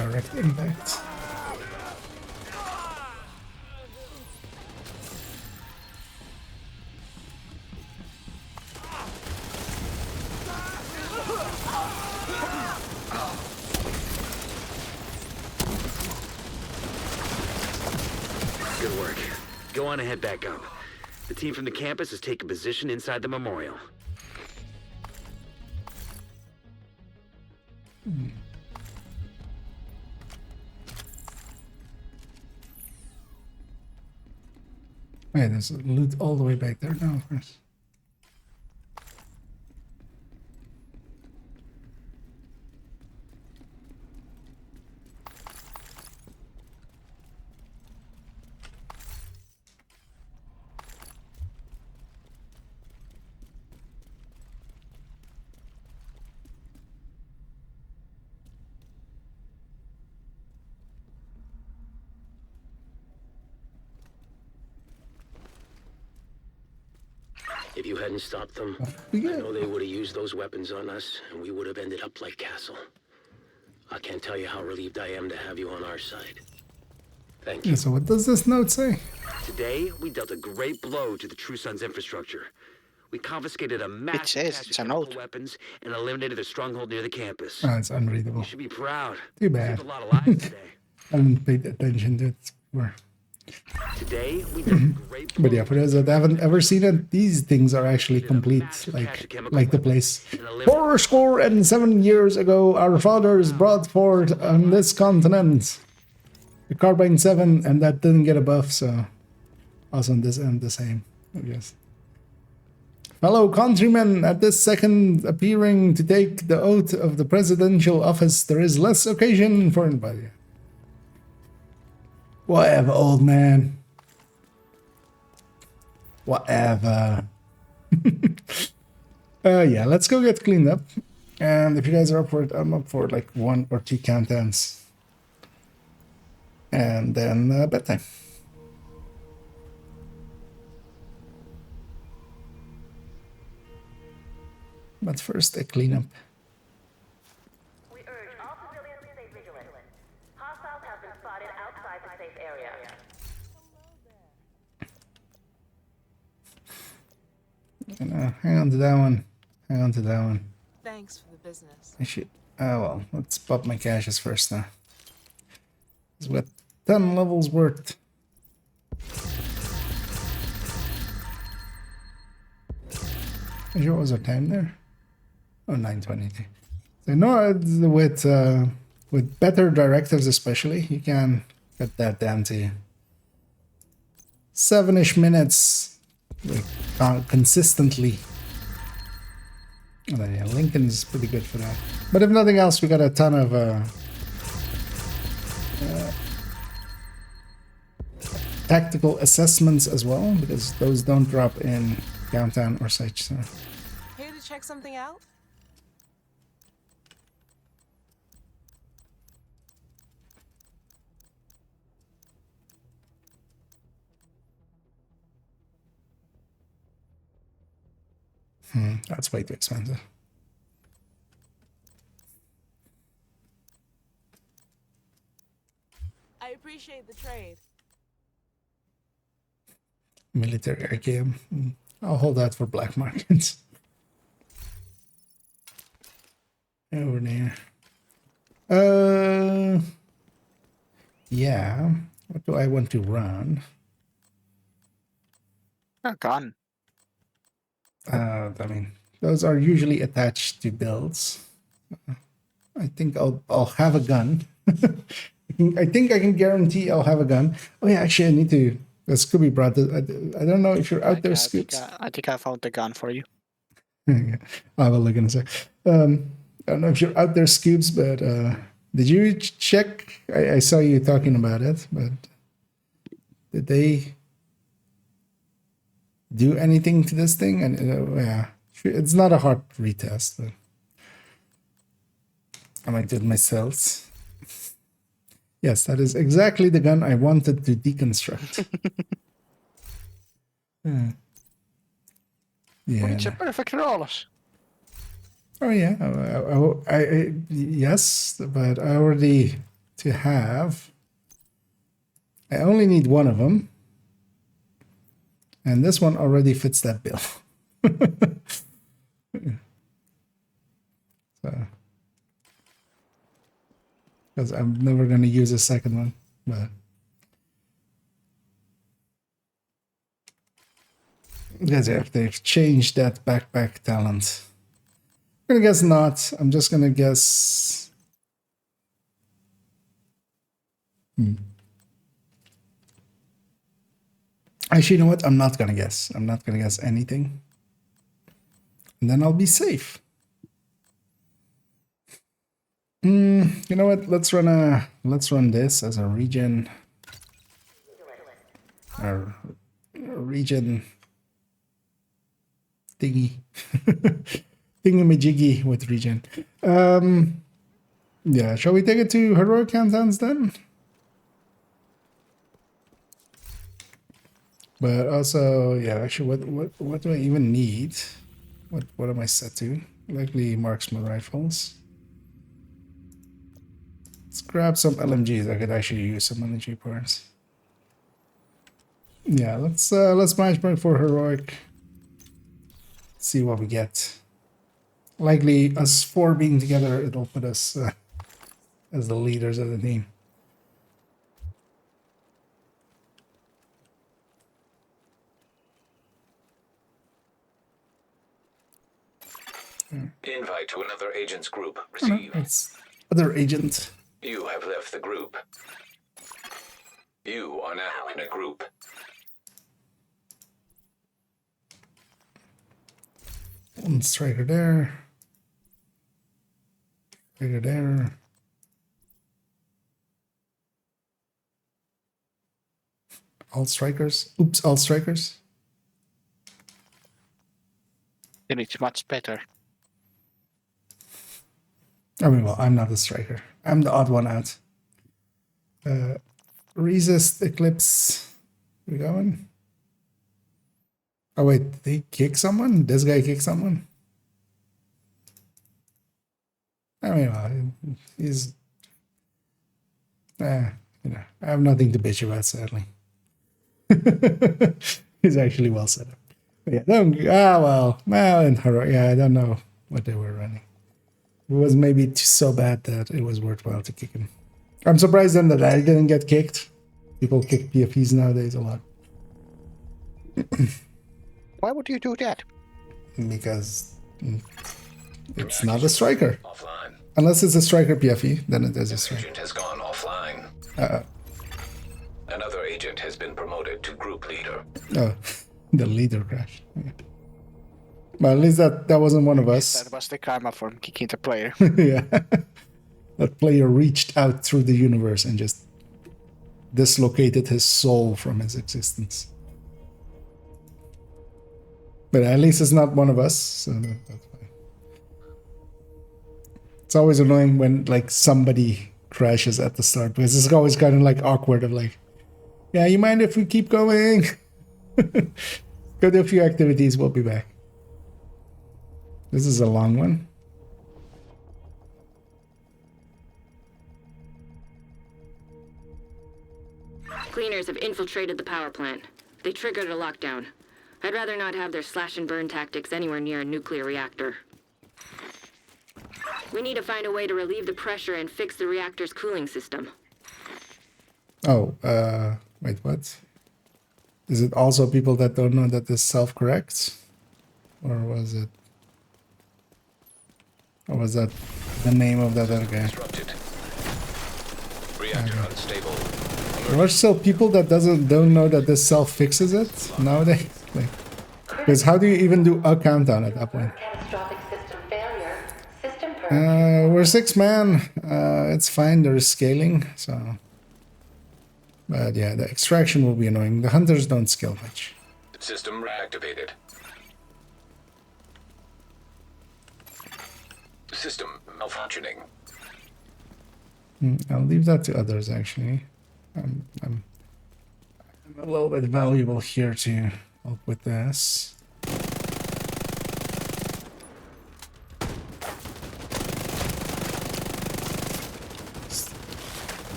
direct impact. Good work. Go on and head back up. The team from the campus has taken position inside the memorial. Wait, there's loot all the way back there now, of course. If you hadn't stopped them, Yeah. I know they would have used those weapons on us, and we would have ended up like Castle. I can't tell you how relieved I am to have you on our side. Thank you. Yeah, so what does this note say? Today, we dealt a great blow to the True Sun's infrastructure. We confiscated a massive says cache it's of a chemical note. weapons and eliminated their stronghold near the campus. Oh, it's unreadable. You should be proud. Too bad. Saved a lot of lives today. I haven't paid attention to it before. Today, we did a great But yeah, for those that haven't ever seen it, these things are actually complete, like the place. 407 years ago, our fathers brought forth on this continent the Carbine 7, and that didn't get a buff, so also on this end the same, I guess. Fellow countrymen, at this second appearing to take the oath of the presidential office, there is less occasion for anybody. Whatever, old man. Whatever. Yeah, let's go get cleaned up. And if you guys are up for it, I'm up for like 1 or 2 countdowns. And then bedtime. But first, a cleanup. We urge all civilians to stay vigilant. Hostiles have been spotted outside the safe area. Hang on to that one. Hang on to that one. Thanks for the business. I should. Oh well, let's pop my caches first now. It's what 10 levels worth. What was our time there? Oh, 9:22. So no, with better directives especially, you can cut that down to 7-ish minutes, like, consistently. Oh, yeah, Lincoln's pretty good for that. But if nothing else, we got a ton of tactical assessments as well, because those don't drop in downtown or such. So. Here to check something out? That's way too expensive. I appreciate the trade. Military arcade. I'll hold that for black markets. Over there. Yeah. What do I want to run? A gun. I mean, those are usually attached to builds. I think I'll have a gun. I think I can guarantee I'll have a gun. Oh yeah, actually I need to. Scooby brought this. I don't know if you're out there, Scoops. I think I found the gun for you. Yeah, I'll have a look in a sec. I don't know if you're out there, Scoops, but did you check? I saw you talking about it, but did they do anything to this thing? And yeah, it's not a hard retest, but I might do it myself. Yes, that is exactly the gun I wanted to deconstruct. Yeah. It's a perfect rollers. Oh yeah, I yes, but I already to have. I only need one of them. And this one already fits that bill. So, because I'm never going to use a second one. But because if they've changed that backpack talent. I'm going to guess not. I'm just going to guess... Actually, you know what? I'm not going to guess. I'm not going to guess anything. And then I'll be safe. You know what? Let's run this as a region. Or region thingy. Thingamajiggy with region. Yeah, shall we take it to heroic countdowns then? But also, yeah, actually, what do I even need? What am I set to? Likely marksman rifles. Let's grab some LMGs. I could actually use some LMG parts. Yeah, let's matchmark for heroic. See what we get. Likely us four being together, it'll put us as the leaders of the team. Invite to another agent's group. Receive. It's other agent. You have left the group. You are now in a group. One striker there. Striker there. All strikers. Oops, all strikers. Then it's much better. I mean, well, I'm not a striker. I'm the odd one out. Resist, Eclipse. We going? Oh wait, did he kick someone? This guy kick someone? I mean, well, he's... you know, I have nothing to bitch about, sadly. He's actually well set up. But yeah, well, in Haro, yeah, I don't know what they were running. It was maybe so bad that it was worthwhile to kick him. I'm surprised then that I didn't get kicked. People kick PFPs nowadays a lot. Why would you do that? Because it's not a striker. Offline. Unless it's a striker PFE, then it is a striker. Agent has gone offline. Another agent has been promoted to group leader. Oh, the leader crashed. Okay. But at least that wasn't one of us. That was the karma from kicking the player. Yeah. That player reached out through the universe and just dislocated his soul from his existence. But at least it's not one of us, so that's fine. It's always annoying when like somebody crashes at the start, because it's always kind of like awkward of like, yeah, you mind if we keep going? Go do a few activities, we'll be back. This is a long one. Cleaners have infiltrated the power plant. They triggered a lockdown. I'd rather not have their slash and burn tactics anywhere near a nuclear reactor. We need to find a way to relieve the pressure and fix the reactor's cooling system. Oh, wait, what? Is it also people that don't know that this self-corrects? Or was it... Or was that the name of that other guy? Disrupted. Reactor unstable. There are still people that don't know that this self fixes it nowadays. Like, because how do you even do a countdown at that point? Catastrophic system failure. System We're 6 man. It's fine. There is scaling, so. But yeah, the extraction will be annoying. The hunters don't scale much. System reactivated. System malfunctioning. I'll leave that to others, actually. I'm a little bit valuable here to help with this.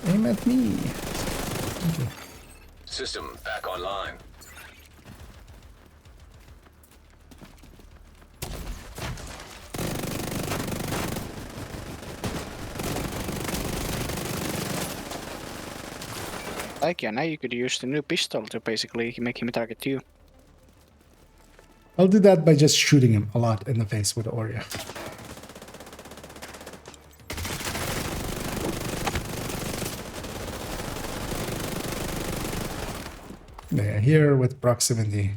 Aim at me. Okay. System back online. Like, yeah, now you could use the new pistol to basically make him target you. I'll do that by just shooting him a lot in the face with Oreo. Yeah, here with proximity,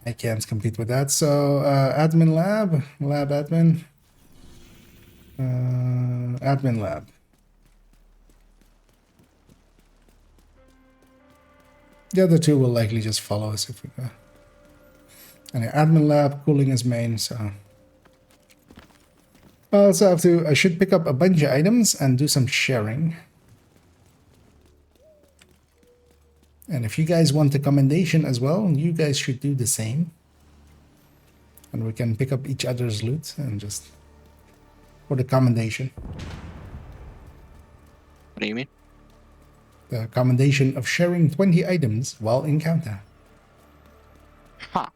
I can't compete with that. So admin lab admin, admin lab. The other two will likely just follow us if we go. And admin lab, cooling is main, so I also have to. I should pick up a bunch of items and do some sharing. And if you guys want the commendation as well, you guys should do the same. And we can pick up each other's loot and just for the commendation. What do you mean? The commendation of sharing 20 items while in countdown. Huh.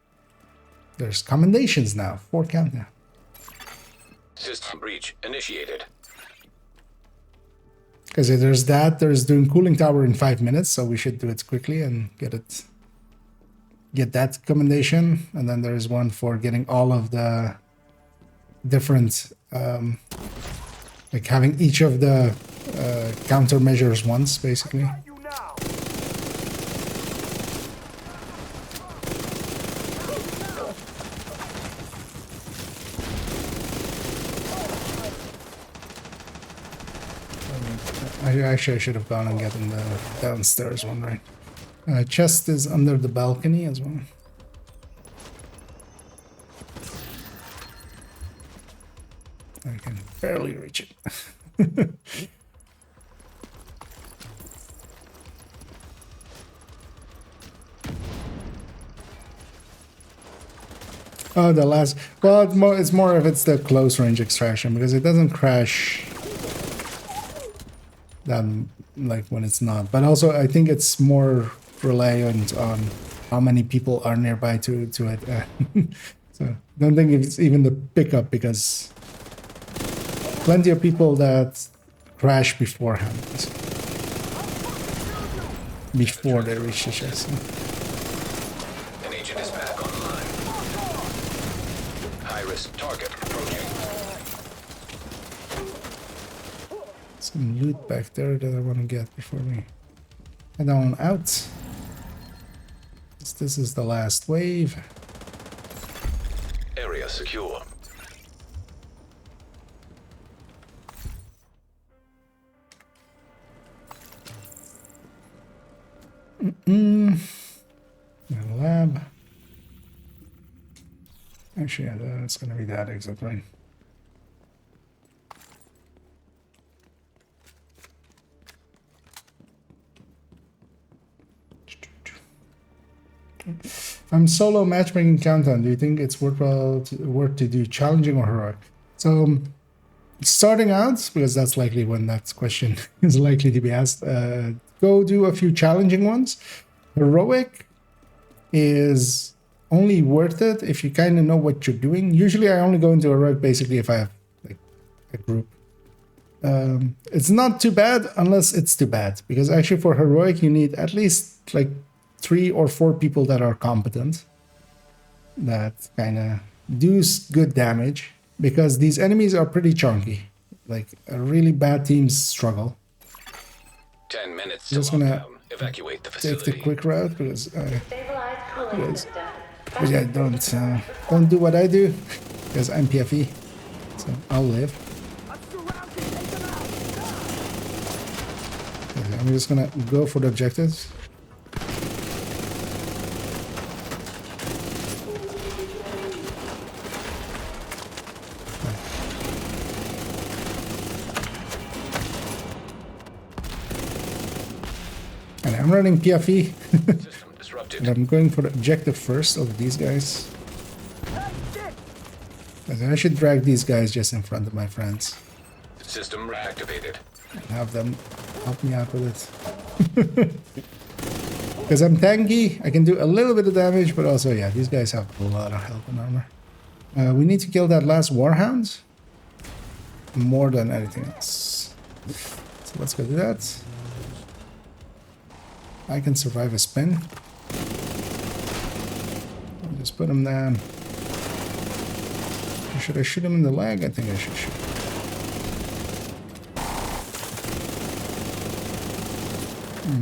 There's commendations now for countdown. System breach initiated. Because there's that, there's doing cooling tower in 5 minutes, so we should do it quickly and get that commendation. And then there's one for getting all of the different, like having each of the countermeasures once, basically. I should have gone and gotten the downstairs one, right? Chest is under the balcony as well. I can barely reach it. Oh, the last... Well, it's more if it's the close range extraction, because it doesn't crash than like when it's not. But also I think it's more reliant on how many people are nearby to it. So don't think it's even the pickup, because plenty of people that crash beforehand, before they reach the chest. An agent is back online. High-risk target approaching. Some loot back there that I want to get before we head on out. This is the last wave. Area secure. The lab. Actually, yeah, that's going to be that exit, right? If I'm solo matchmaking countdown, do you think it's worth to do challenging or heroic? So starting out, because that's likely when that question is likely to be asked, go do a few challenging ones. Heroic is only worth it if you kind of know what you're doing. Usually I only go into heroic basically if I have like a group. It's not too bad unless it's too bad, because actually for heroic you need at least like 3 or 4 people that are competent, that kind of do good damage, because these enemies are pretty chunky. Like really bad teams struggle. 10 minutes Just to gonna lockdown. Evacuate the facility. take the quick route, because yeah, don't do what I do, because I'm PFE, so I'll live. Okay, I'm just gonna go for the objectives. And I'm running PFE. And I'm going for the objective first of these guys. I should drag these guys just in front of my friends. System reactivated. Have them help me out with it. Because I'm tanky, I can do a little bit of damage, but also, yeah, these guys have a lot of health and armor. We need to kill that last Warhound more than anything else. So let's go do that. I can survive a spin. I'll just put him down. Should I shoot him in the leg? I think I should shoot.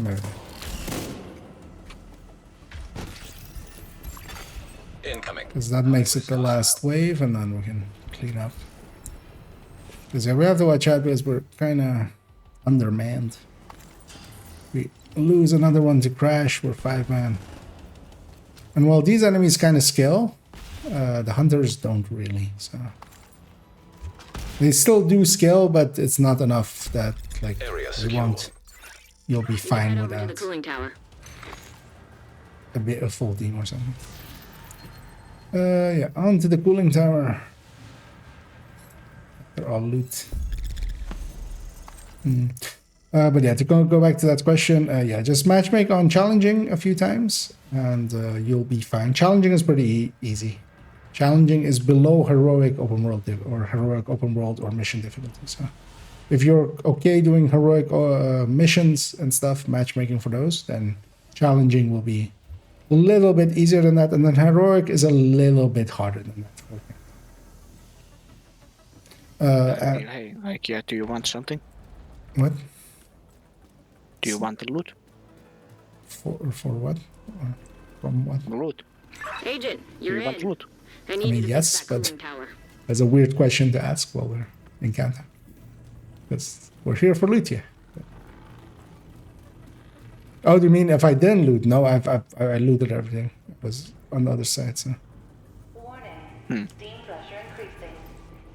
No. Incoming. Because that makes it the last wave, and then we can clean up. Because yeah, we have to watch out because we're kind of undermanned. We lose another one to crash, we're 5-man. And while these enemies kind of scale, the hunters don't really, so... They still do scale, but it's not enough that, like, you won't... You'll be fine without the cooling tower. a bit of full team or something. Yeah, onto the cooling tower. They're all loot. But yeah, to go back to that question, yeah, just matchmake on challenging a few times, and you'll be fine. Challenging is pretty easy. Challenging is below heroic open world or heroic open world or mission difficulty. So if you're okay doing heroic missions and stuff, matchmaking for those, then challenging will be a little bit easier than that, and then heroic is a little bit harder than that. Hey, IKEA, do you want something? What? Do you want the loot? For what? From what? The loot. Agent, you're you want in. loot? I need I mean, you to yes, fix that but cooling tower. that's a weird question to ask while we're in Canada. Because we're here for loot, yeah. Oh, do you mean if I didn't loot? No, I looted everything. It was on the other side, so... Warning. Steam pressure increasing.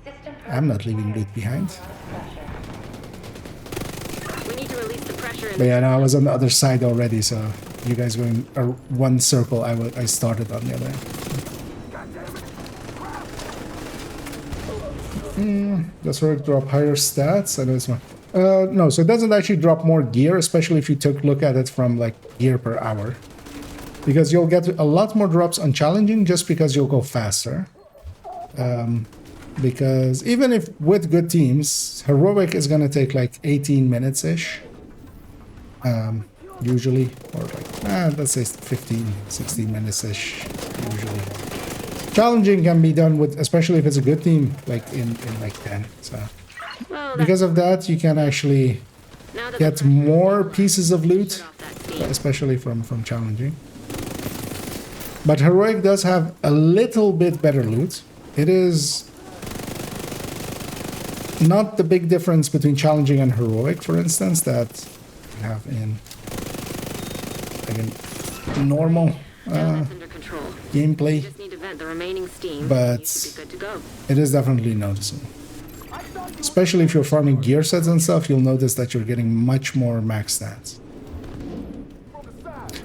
System I'm not leaving loot behind. We need to release the pressure in But yeah, no, I was on the other side already, so you guys going one circle, I started on the other end. Does Heroic drop higher stats? I know it's not. No, so it doesn't actually drop more gear, especially if you look at it from like gear per hour. Because you'll get a lot more drops on challenging just because you'll go faster. Because even if with good teams, heroic is gonna take like 18 minutes-ish. Usually, or like, let's say 15, 16 minutes-ish, usually. Challenging can be done with, especially if it's a good team, like in like 10, so. Well, Because of that, you can actually get more pieces of loot, especially from challenging. But heroic does have a little bit better loot. It is not the big difference between challenging and heroic, for instance, that you have in normal gameplay. But it is definitely noticeable. Especially if you're farming gear sets and stuff, you'll notice that you're getting much more max stats.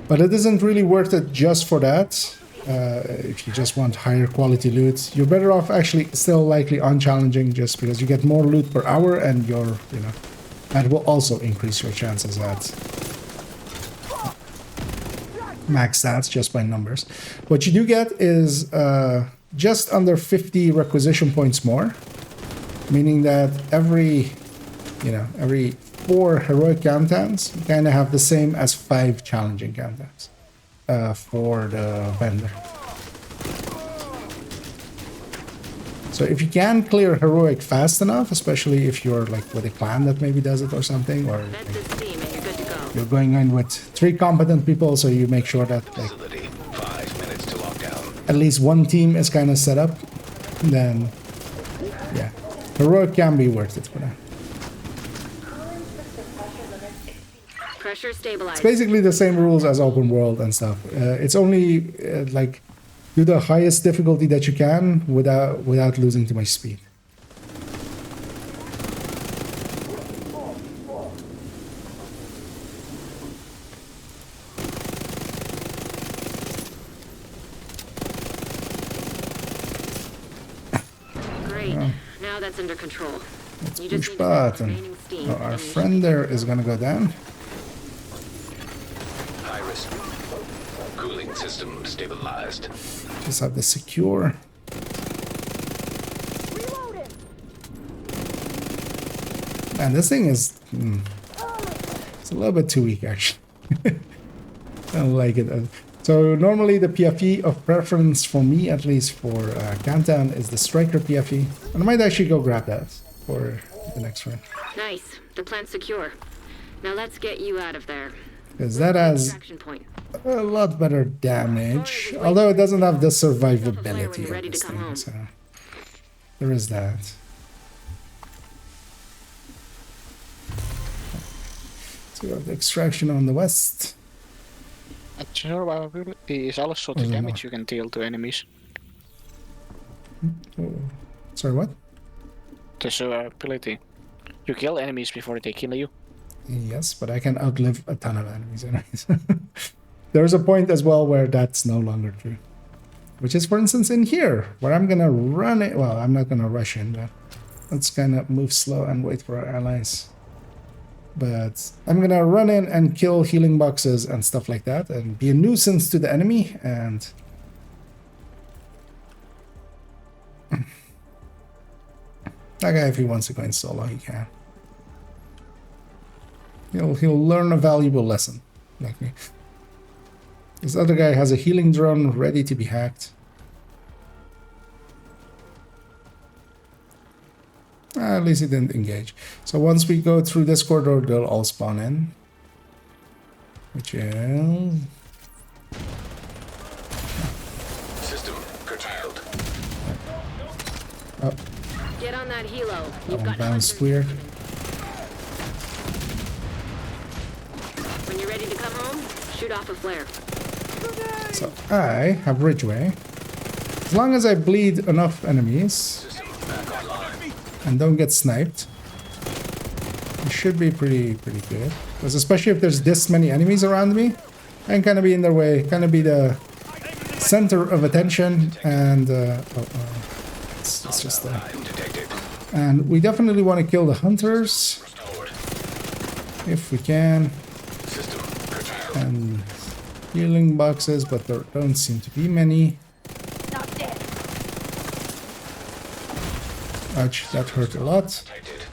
But it isn't really worth it just for that. If you just want higher quality loot, you're better off actually still likely on challenging, just because you get more loot per hour, and you're, that will also increase your chances at max stats just by numbers. What you do get is just under 50 requisition points more, meaning that every 4 heroic countdowns, you kind of have the same as 5 challenging countdowns for the vendor. So if you can clear heroic fast enough, especially if you're like with a clan that maybe does it or something, or like, you're going in with 3 competent people, so you make sure that like, at least one team is kind of set up, then yeah, heroic can be worth it for that. Pressure stabilized. It's basically the same rules as open world and stuff. It's only like do the highest difficulty that you can without losing too much speed. Great. Now that's under control. Let's You push just need to set the button. remaining steam, Oh, and our you should friend there is gonna go down. High risk. Cooling system stabilized. Just have the secure. And this thing is it's a little bit too weak actually. I don't like it. So normally the PFE of preference for me, at least for Countdown, is the Striker PFE. And I might actually go grab that for the next round. Nice. The plant's secure. Now let's get you out of there. Because that has Extraction point. a lot better damage. Although it doesn't have the survivability of this thing. So there is that. So we have the extraction on the west. Survivability is also the damage you can deal to enemies. Oh. Sorry, what? The survivability. You kill enemies before they kill you. Yes, but I can outlive a ton of enemies anyways. There's a point as well where that's no longer true. Which is, for instance, in here, where I'm gonna run it. Well, I'm not gonna rush in, but let's kind of move slow and wait for our allies. But I'm gonna run in and kill healing boxes and stuff like that and be a nuisance to the enemy. And that guy, if he wants to go in solo, he can. He'll learn a valuable lesson, like me. This other guy has a healing drone ready to be hacked. At least he didn't engage. So once we go through this corridor, they'll all spawn in. Which is... System curtailed. Oh, Get on that helo. that You've one got bounced hunters. weird. When you're ready to come home, shoot off a flare. So I have Ridgeway. As long as I bleed enough enemies System back online. and don't get sniped, it should be pretty good. Because especially if there's this many enemies around me, I can kind of be in their way, kind of be the center of attention, and it's just there. Detected. And we definitely want to kill the hunters Restored. if we can, System curtailed. and healing boxes, but there don't seem to be many. Not dead. Ouch, that hurt a lot. Detected.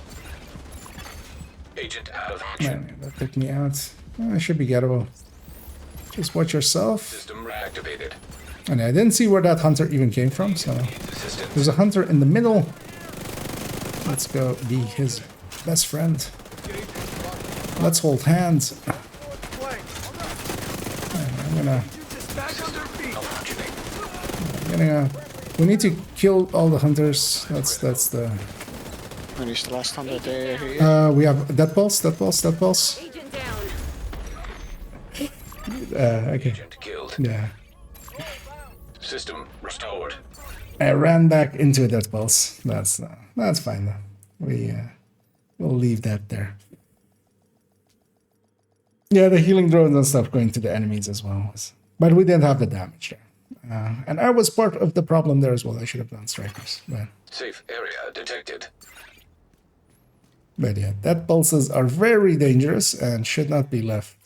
Agent out of Man, action. that took me out. It should be gettable. Just watch yourself. System reactivated. And I didn't see where that hunter even came from, so Assistance. there's a hunter in the middle. Let's go be his best friend. Let's hold hands. I'm gonna... we need to kill all the hunters. That's the... When is the last time that they... we have that pulse. Agent down. Okay. Agent killed. Yeah. System restored. I ran back into that pulse. That's fine though. We'll leave that there. Yeah, the healing drones and stuff going to the enemies as well. But we didn't have the damage there. And I was part of the problem there as well. I should have done strikers. Safe area detected. But yeah, that pulses are very dangerous and should not be left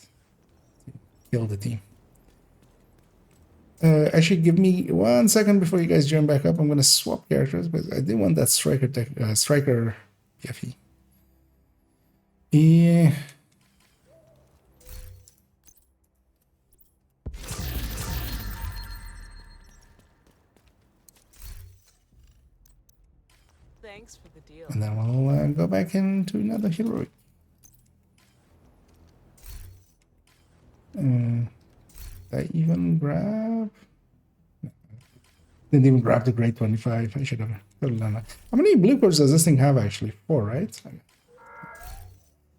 to kill the team. Actually, give me 1 second before you guys join back up. I'm going to swap characters, but I do want that striker PFE. Yeah. Thanks for the deal. And then we'll go back into another heroic. Did I even grab? No. Didn't even grab the grade 25. I should have done that. How many blue cores does this thing have actually? 4, right?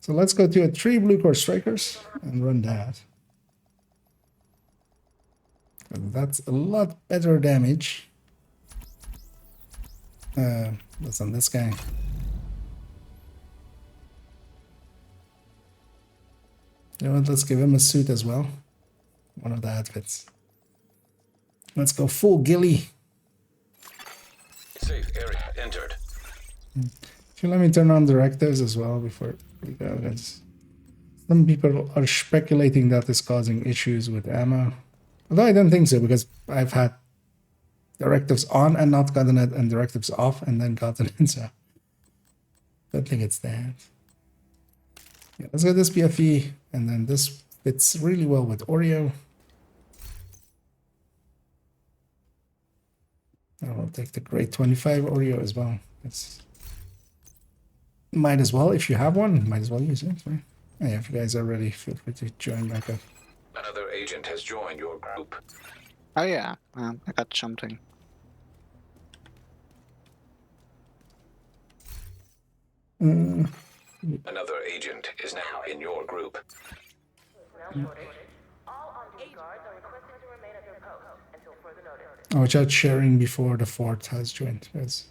So let's go to a 3 blue core strikers and run that. That's a lot better damage. That's on this guy. You know what? Let's give him a suit as well. One of the outfits. Let's go full ghillie. Safe area entered. So let me turn on directives as well before we go, guys. Some people are speculating that it's causing issues with ammo. Although I don't think so, because I've had directives on and not gotten it, and directives off and then gotten it, so I don't think it's that. Yeah, let's get this PFE, and then this fits really well with Oreo. I will take the grade 25 Oreo as well. It's might as well, if you have one, might as well use it. Right? Yeah, if you guys are ready, feel free to join back up. Another agent has joined your group. Oh yeah, I got something. Another agent is now in your group. I'll chat sharing before the fort has joined, because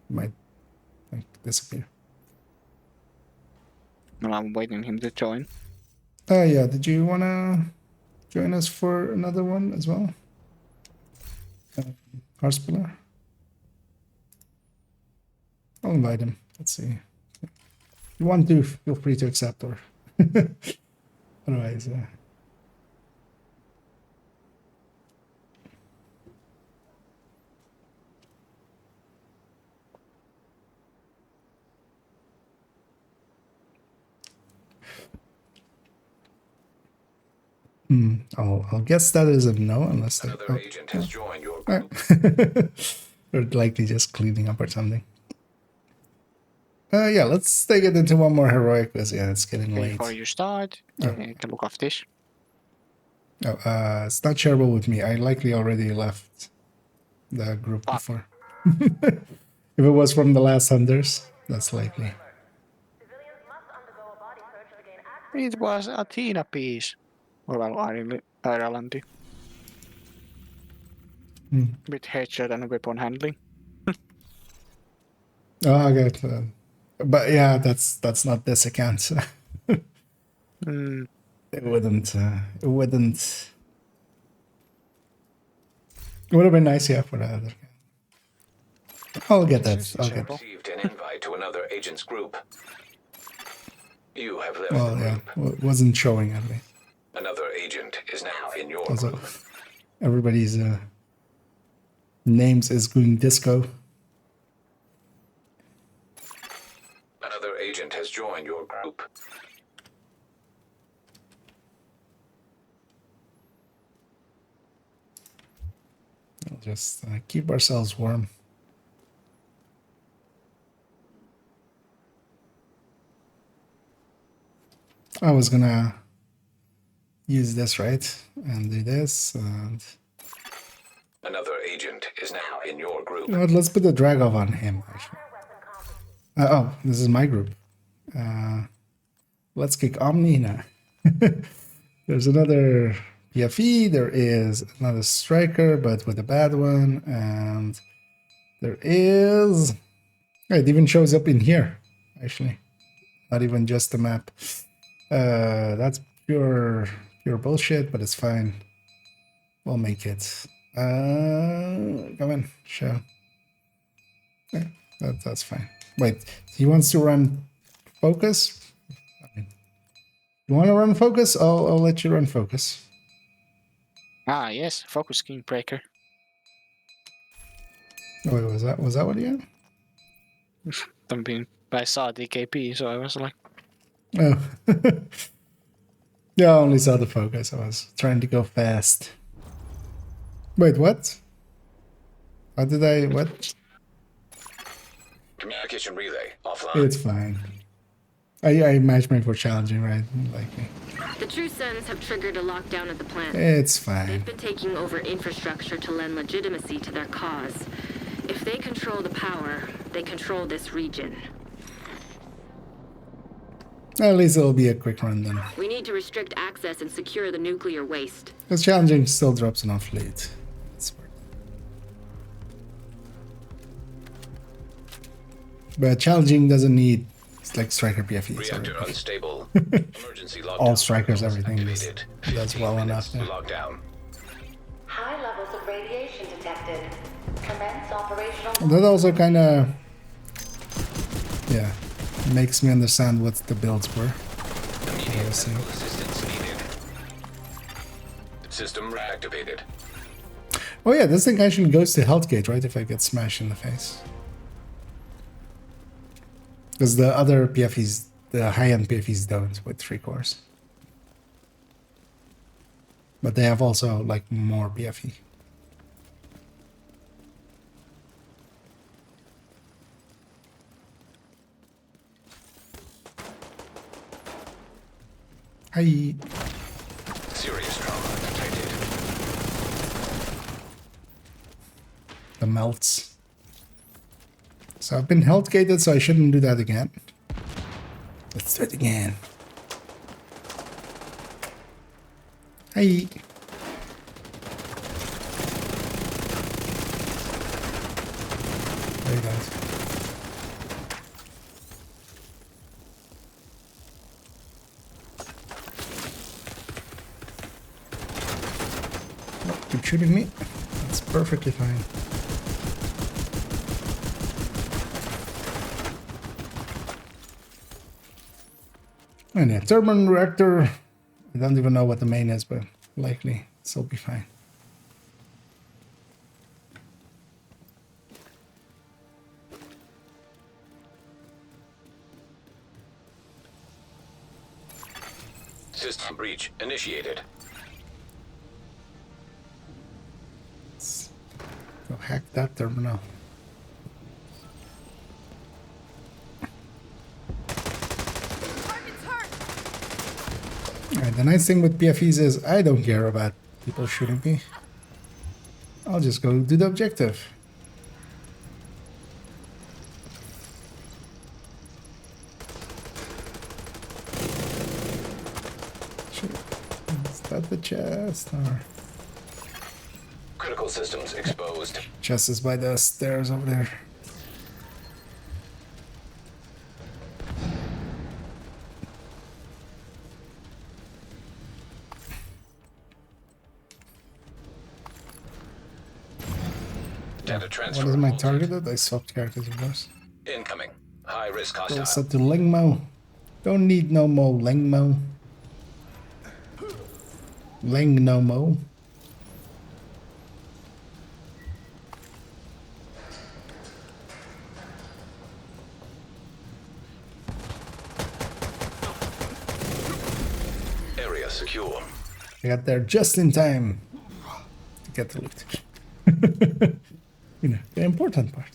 it might like disappear. Well, I'm waiting him to join. Yeah, did you wanna join us for another one as well? Harspiller? I'll invite him. Let's see. If you want to, feel free to accept, or otherwise, I'll guess that is a no, unless Another agent has joined your group. Or likely just cleaning up or something. Yeah, let's take it into one more heroic, because yeah, it's getting late. Before you start, take a look of this. Oh, it's not shareable with me. I likely already left the group before. If it was from the last hunters, that's likely. It was Athena piece. Or well, Ireland. With headshot and weapon handling. Oh, okay. But yeah, that's not this account. It wouldn't. It wouldn't. It would have been nice, yeah, for the other. I'll get that. I'll get. Received an invite to another agent's group. You have left Well, the yeah, group. wasn't showing at me. Another agent is now in your Also, group. everybody's names is going disco. Another agent has joined your group. We'll just keep ourselves warm. I was gonna use this, right? And do this, and... Another agent is now in your group. You know what, let's put the drag off on him, actually. Oh, this is my group. Let's kick Omni now. There's another PFE, there is another striker, but with a bad one, and there is... It even shows up in here, actually. Not even just the map. That's pure bullshit, but it's fine. We'll make it. Come on, show. Yeah, that's fine. Wait, he wants to run focus? You want to run focus? I'll let you run focus. Ah, yes, focus scheme breaker. Oh, wait, was that what he had? I saw DKP, so I was like... Oh. Yeah, I only saw the focus. I was trying to go fast. Wait, what? How did I... what? Communication relay offline. It's fine. I match made for challenging, right? Like me. The True Sons have triggered a lockdown at the plant. It's fine. They've been taking over infrastructure to lend legitimacy to their cause. If they control the power, they control this region. At least it'll be a quick run then. We need to restrict access and secure the nuclear waste. Because challenging still drops enough late. But challenging doesn't need like striker PFE. Reactor unstable. Emergency lockdown. All strikers, everything does well enough. Lockdown. High levels of radiation detected. Commence operational. That also kind of Yeah, it makes me understand what the builds were. Immediate medical assistance needed. System reactivated. Oh yeah, this thing actually goes to health gauge, right? If I get smashed in the face. Because the other PFEs, the high-end PFEs don't with 3 cores. But they have also like more PFE. Hi. Serious trauma detected. The melts. So I've been health gated, so I shouldn't do that again. Let's do it again. Hi. There you guys. Oh, keep shooting me. That's perfectly fine. And yeah, turbine reactor. I don't even know what the main is, but likely it'll be fine. System breach initiated. Let's go hack that terminal. Alright, the nice thing with PFEs is I don't care about people shooting me. I'll just go do the objective. Shit. Is that the chest? Or Critical systems exposed. chest is by the stairs over there. Data transfer. What is my targeted? I swapped characters, of course. Incoming. High risk Go hostile. set to Lingmo. Don't need no more Lingmo. Ling no mo. Area secure. I got there just in time to get the loot. You know, the important part.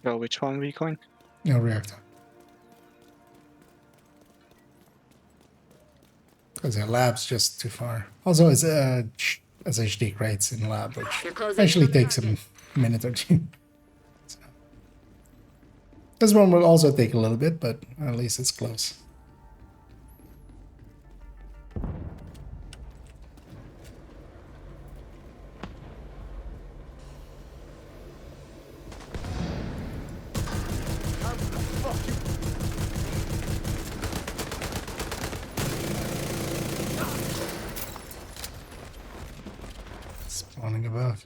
So which one we going? No reactor. Because the lab's just too far. Also, it's SHD crates in lab, which actually takes a minute or two. So. This one will also take a little bit, but at least it's close. Spawning above.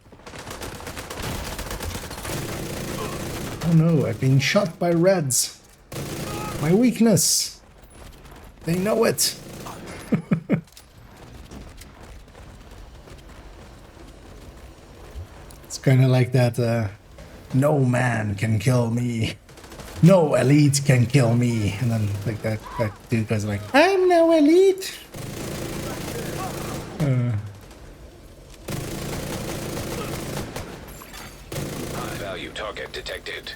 Oh no, I've been shot by reds. My weakness. They know it. It's kind of like that, no man can kill me. No elite can kill me. And then like that dude goes like, I'm no elite. High value target detected.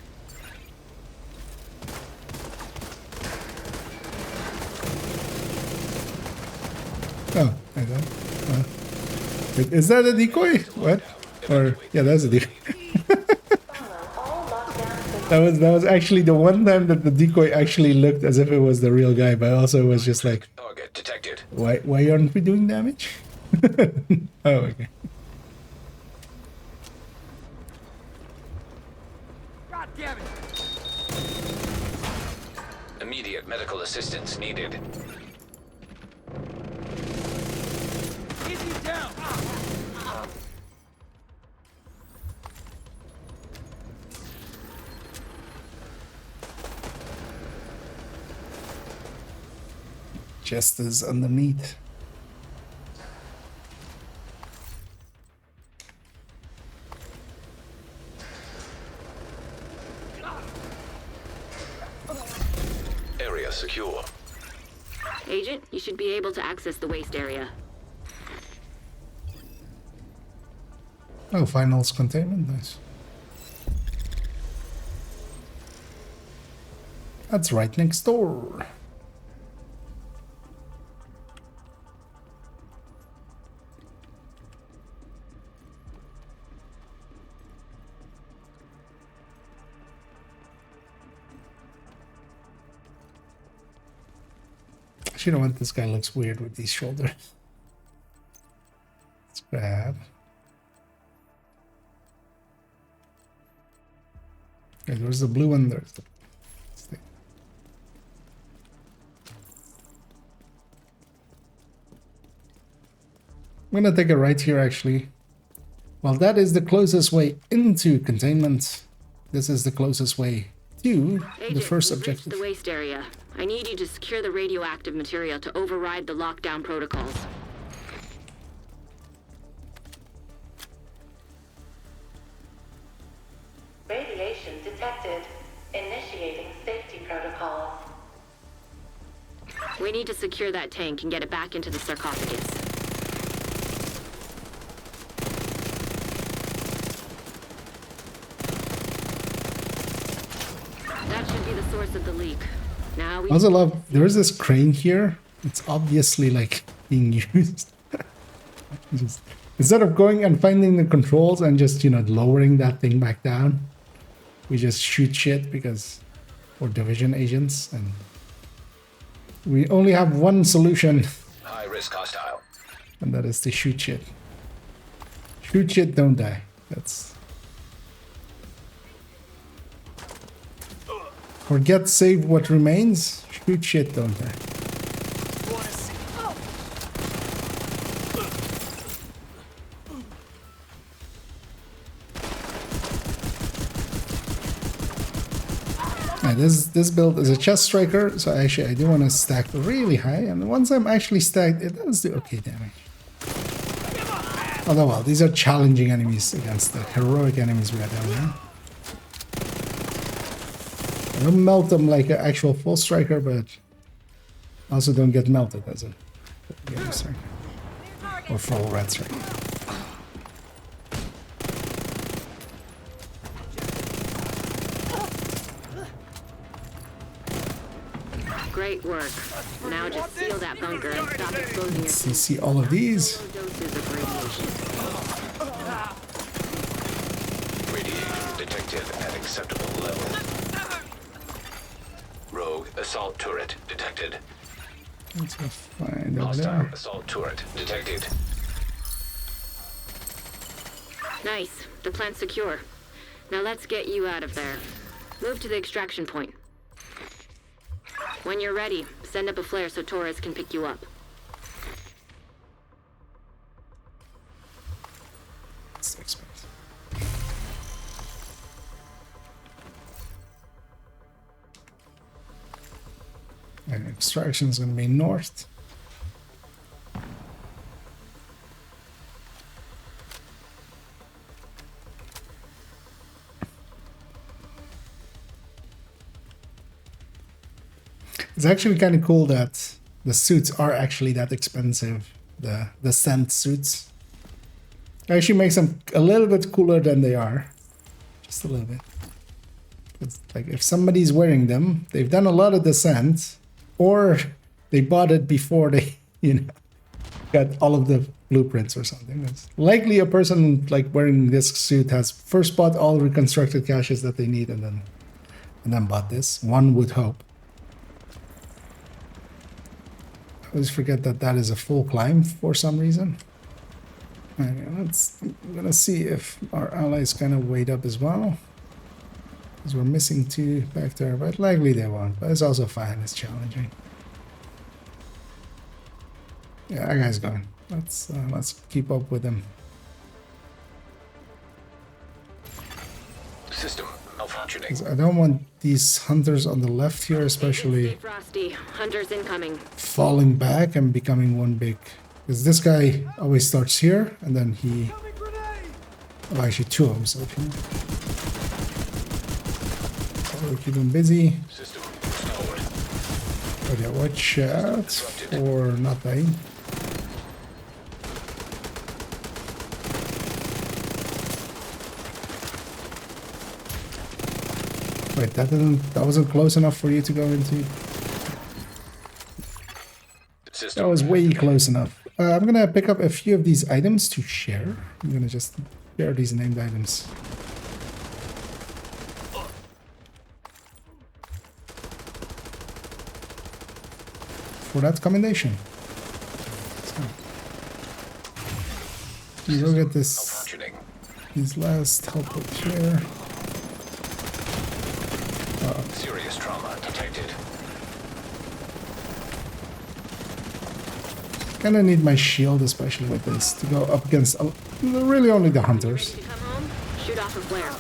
Oh, I don't. Wait, is that a decoy? What? Or yeah, that's a decoy. Follow all lockdown That was actually the one time that the decoy actually looked as if it was the real guy, but also it was just like, Target detected. why aren't we doing damage? Oh, okay. God damn it! Immediate medical assistance needed. Easy down! Just as underneath. Area secure. Agent, you should be able to access the waste area. Oh, finals containment, nice. That's right next door. You know what? This guy looks weird with these shoulders. Let's grab. Okay, there's the blue one. There's the. I'm gonna take a right here, actually. Well, that is the closest way into containment. This is the closest way to the first we've reached objective. the waste area. I need you to secure the radioactive material to override the lockdown protocols. Radiation detected. Initiating safety protocols. We need to secure that tank and get it back into the sarcophagus. That should be the source of the leak. Now we I also love, there is this crane here. It's obviously like being used. Just, instead of going and finding the controls and just, you know, lowering that thing back down, we just shoot shit because we're division agents and we only have one solution. High risk hostile. And that is to shoot shit. Shoot shit, don't die. That's... Forget save what remains. Shoot shit, don't die. This build is a chest striker, so actually I do want to stack really high, and once I'm actually stacked, it does do okay damage. Although, well, these are challenging enemies against the heroic enemies we have down there. I don't melt them like an actual full striker, but also don't get melted as a yellow striker. Or full red striker. Great work. Now just seal that bunker and stop exposing your See all of these. doses of radiation. Radiation detected at acceptable level. Rogue assault turret detected. Let's go find over Hostile there. assault turret detected. Nice. The plant's secure. Now let's get you out of there. Move to the extraction point. When you're ready, send up a flare so Torres can pick you up. It's expensive. And extraction is going to be north. It's actually kind of cool that the suits are actually that expensive. The scent suits. It actually makes them a little bit cooler than they are. Just a little bit. It's like if somebody's wearing them, they've done a lot of descent, or they bought it before they, you know, got all of the blueprints or something. It's likely a person like wearing this suit has first bought all reconstructed caches that they need and then and then bought this. One would hope. I always forget that that is a full climb for some reason. Okay, I'm gonna see if our allies kind of wait up as well. Because we're missing 2 back there, but likely they won't. But it's also fine, it's challenging. Yeah, that guy's going. Let's keep up with him. System malfunctioning. 'Cause I don't want these hunters on the left here, especially Stay frosty. Hunters incoming. falling back and becoming one big. Because this guy always starts here, and then he. Oh, actually, 2 of them. So we'll keep him busy. System restored. But yeah, watch out for not dying. Wait, that wasn't close enough for you to go into. System. That was way close enough. I'm gonna pick up a few of these items to share. I'm gonna just share these named items. For that commendation. So, you go get this. These last help with here. Serious trauma detected. Kinda need my shield, especially with this, to go up against really only the hunters. To come home, shoot off a flare.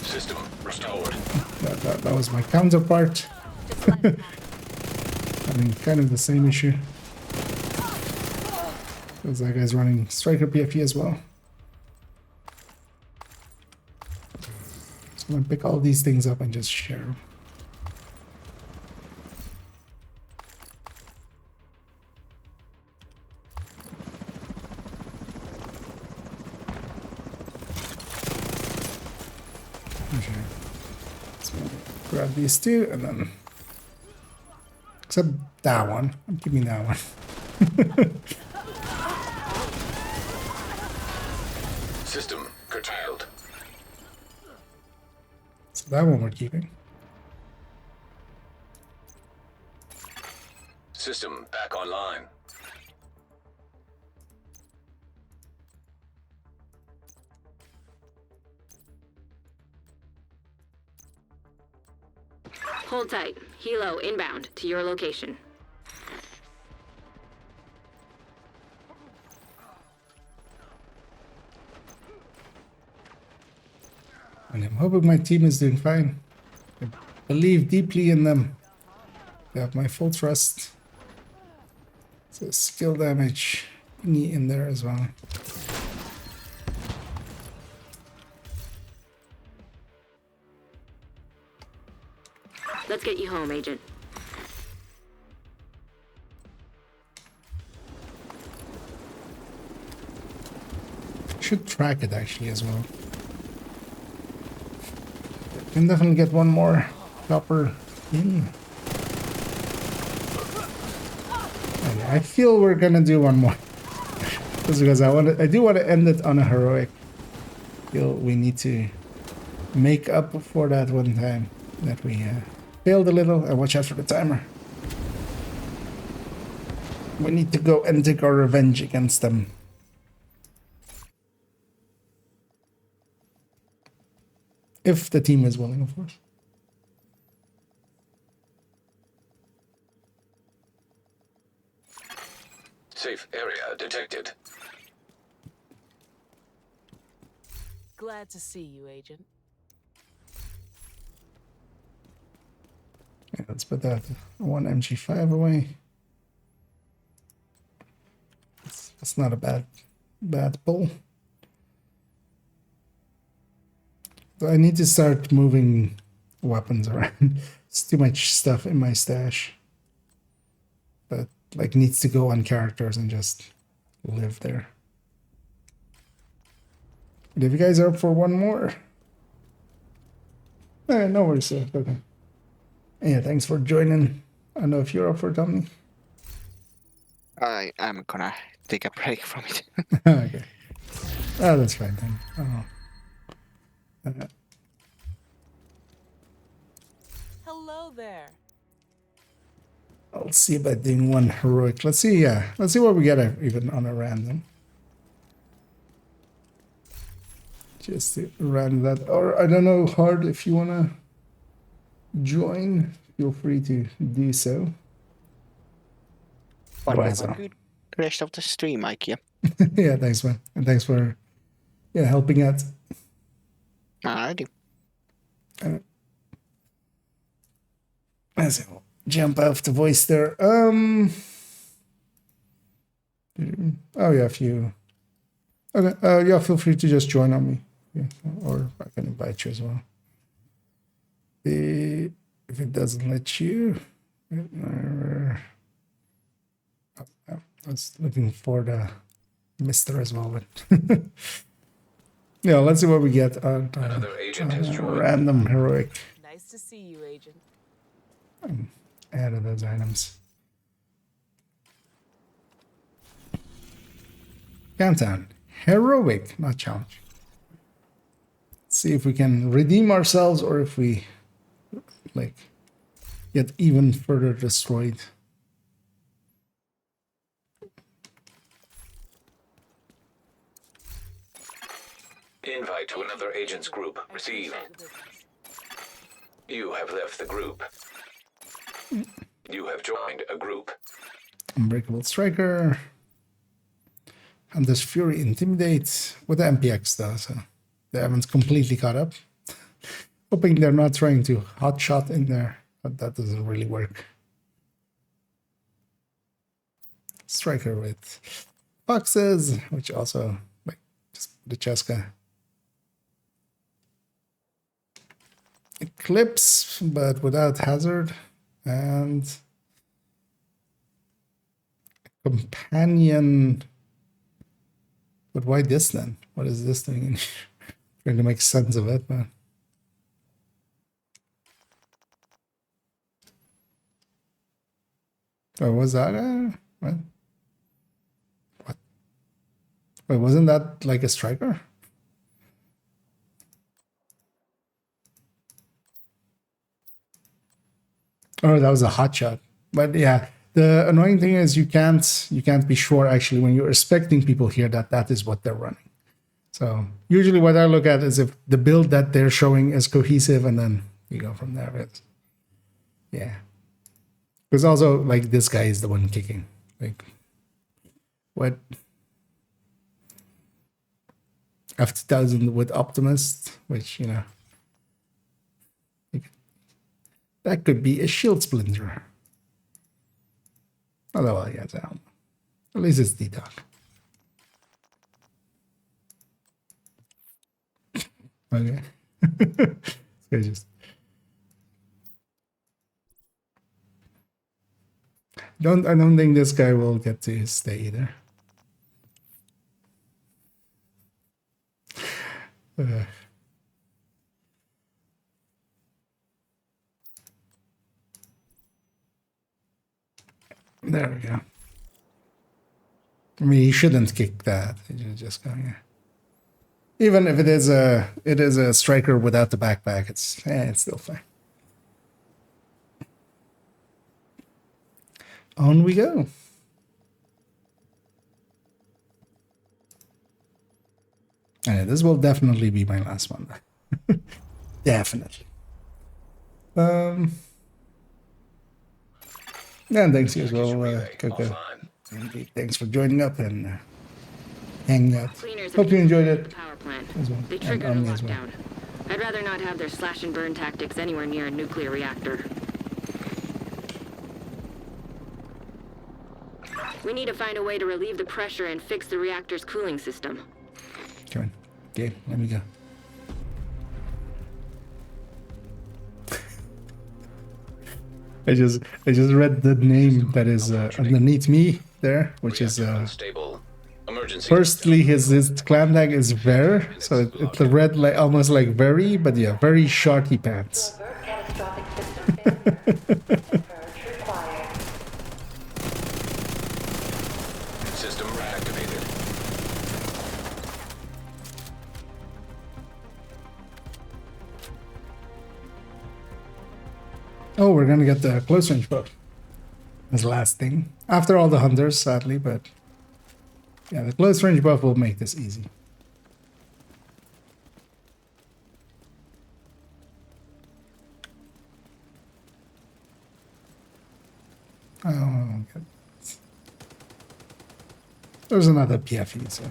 System restored. That was my counterpart. Having kind of the same issue. Because that guy's running Striker PFE as well. So I'm gonna pick all these things up and just share them. Okay. So grab these 2 and then. Except that one. I'm keeping that one. System curtailed. So that one we're keeping. System back online. Hold tight. Helo inbound to your location. And I'm hoping my team is doing fine. I believe deeply in them. They have my full trust. So skill damage thingy in there as well. Let's get you home, Agent. Should track it actually as well. Can definitely get one more copper in. Okay, I feel we're gonna do one more. Just because I do want to end it on a heroic. Feel we need to make up for that one time that we failed a little, and watch out for the timer. We need to go and take our revenge against them. If the team is willing, of course. Safe area detected. Glad to see you, Agent. Yeah, let's put that one MG5 away. That's not a bad pull. So I need to start moving weapons around. It's too much stuff in my stash that like needs to go on characters and just live there. But if you guys are up for one more, no worries. Okay. Yeah, thanks for joining. I don't know if you're up for it, Tommy. I'm gonna take a break from it. Okay. Oh, that's fine then. Oh. Hello there. I'll see about doing one heroic. Let's see, let's see what we get even on a random. Just to run that, or I don't know, Hard, if you wanna join, feel free to do so. Otherwise, Good rest of the stream, Ikea. yeah, thanks, man, and thanks for helping out. Alrighty. Let's see, we'll jump off the voice there. Oh yeah, if you. Okay, yeah, feel free to just join on me, yeah, or I can invite you as well. If it doesn't let you, I was looking for the Mister as well, but yeah, let's see what we get on Another agent has joined. random heroic. Nice to see you, Agent. Add those items. Countdown. Heroic, not challenge. Let's see if we can redeem ourselves or if we like get even further destroyed. Invite to another agent's group. Receive. You have left the group. You have joined a group. Unbreakable Striker. And this Fury Intimidate with the MPX though, so they haven't completely caught up. Hoping they're not trying to hotshot in there, but that doesn't really work. Striker with Foxes, which also like just the Cheska. Eclipse, but without hazard, and companion. But why this then? What is this thing? Trying to make sense of it, man. Oh, was that what? What? Wait, wasn't that like a striker? Oh, that was a hot shot. But yeah, the annoying thing is you can't be sure actually when you're expecting people here that is what they're running. So usually what I look at is if the build that they're showing is cohesive, and then you go from there. But yeah, because also like this guy is the one kicking. Like what? F2000 with Optimist, which that could be a shield splinter. Although, well, yeah, at least it's D-Doc. Okay. So just I don't think this guy will get to stay either. There we go. I mean, he shouldn't kick that. He should just go, yeah. Even if it is a striker without the backpack, it's still fine. On we go. And this will definitely be my last one. Definitely. And thanks you as well, Coco. Thanks for joining up and hanging out. Hope you enjoyed it. Power plant. As well. They triggered a And as well. lockdown. I'd rather not have their slash and burn tactics anywhere near a nuclear reactor. We need to find a way to relieve the pressure and fix the reactor's cooling system. Come on. Okay, let me go. I just read the name that is underneath me there, which is firstly his clan tag is Ver, so it's the red like almost like very, but yeah, very shorty pants. System reactivated. Oh, we're gonna get the close range buff as last thing. After all the hunters, sadly, but yeah, the close range buff will make this easy. Oh, okay. There's another PFE, so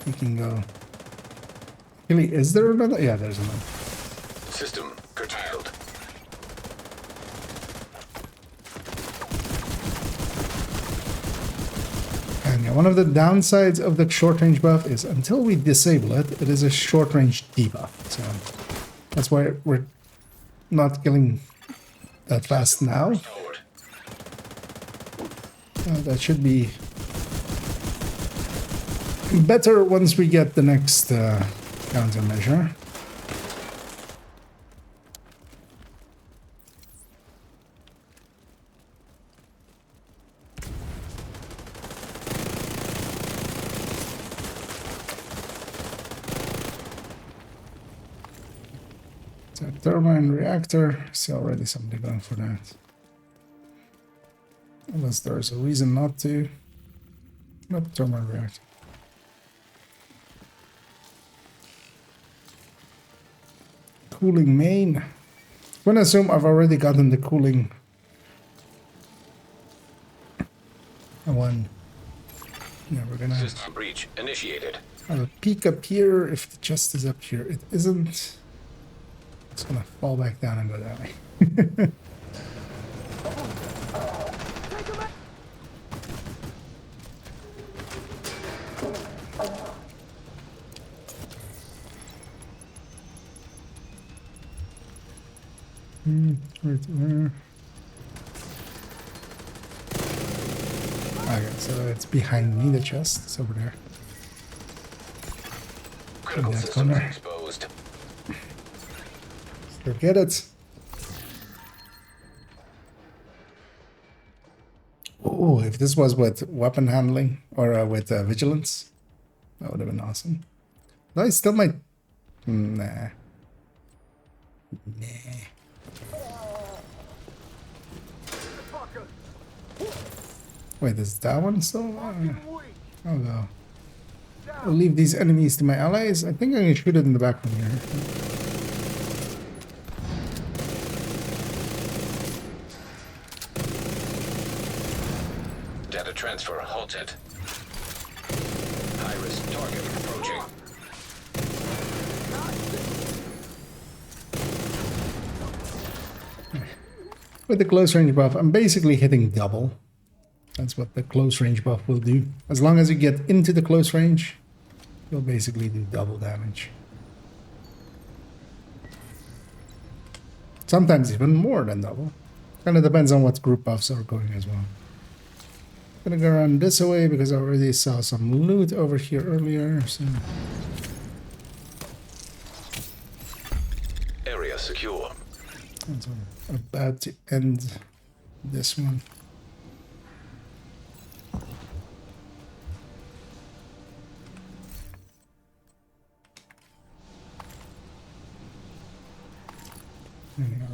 we can go. Really, is there another? Yeah, there's another. System curtailed. And yeah, one of the downsides of the short range buff is until we disable it, it is a short range debuff. So that's why we're not killing that fast now. That should be better once we get the next countermeasure. So turbine reactor, see already somebody going for that. Unless there's a reason not to. Nope, turbine reactor. Cooling main. I'm gonna assume I've already gotten the cooling one. Yeah, we're gonna System breach initiated. have a peek up here. If the chest is up here, it isn't. It's gonna fall back down and go that way. Right there. Okay, so it's behind me, the chest. It's over there. Critical systems exposed. Forget it. Oh, if this was with weapon handling or with vigilance, that would have been awesome. Though I still might. Nah. Nah. Wait, is that one still? Oh no. I'll leave these enemies to my allies. I think I can shoot it in the back from here. Data transfer halted. High-risk target approaching. With the close range buff, I'm basically hitting double. That's what the close range buff will do. As long as you get into the close range, you'll basically do double damage. Sometimes even more than double. Kind of depends on what group buffs are going as well. Gonna go around this way because I already saw some loot over here earlier. So. Area secure. So I'm about to end this one.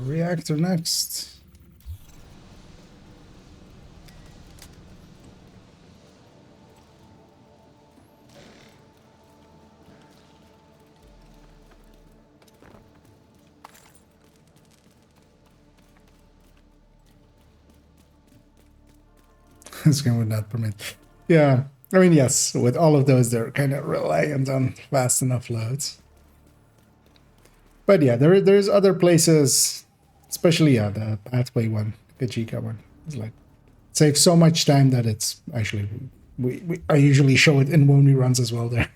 Reactor next. This game would not permit. Yeah, I mean, yes, with all of those, they're kind of reliant on fast enough loads. But yeah, there's other places, especially the pathway one, the Kajika one. It's like saves so much time that it's actually I usually show it in when we runs as well there,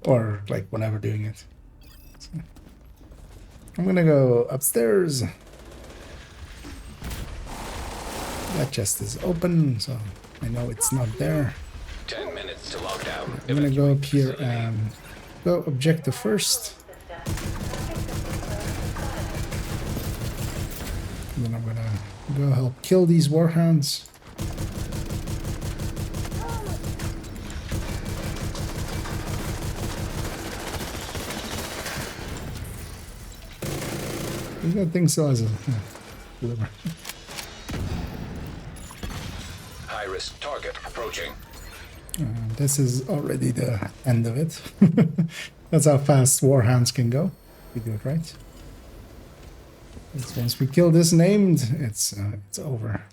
or like whenever doing it. So, I'm gonna go upstairs. That chest is open, so I know it's not there. 10 minutes to lockdown. I'm gonna go up here and go objective first. And then I'm gonna go help kill these warhounds. That thing still has a liver. High-risk target approaching. This is already the end of it. That's how fast warhounds can go. We do it right. Once we kill this named, it's over.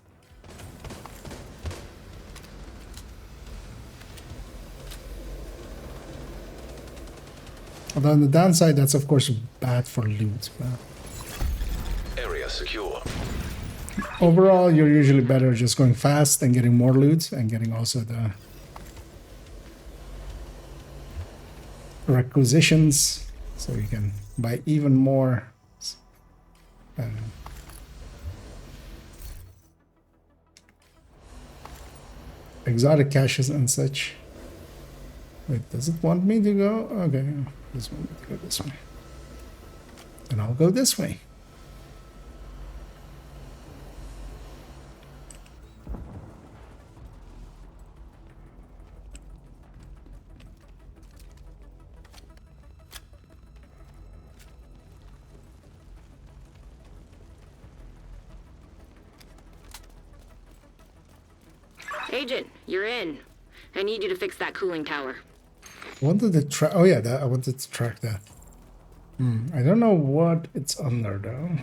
Although on the downside, that's of course bad for loot. But Area secure. overall, you're usually better just going fast and getting more loot and getting also the requisitions, so you can buy even more. Exotic caches and such. Wait, does it want me to go? Okay, this one to go this way. And I'll go this way. Agent, you're in. I need you to fix that cooling tower. I wanted to track. Oh yeah, I wanted to track that. I don't know what it's under though.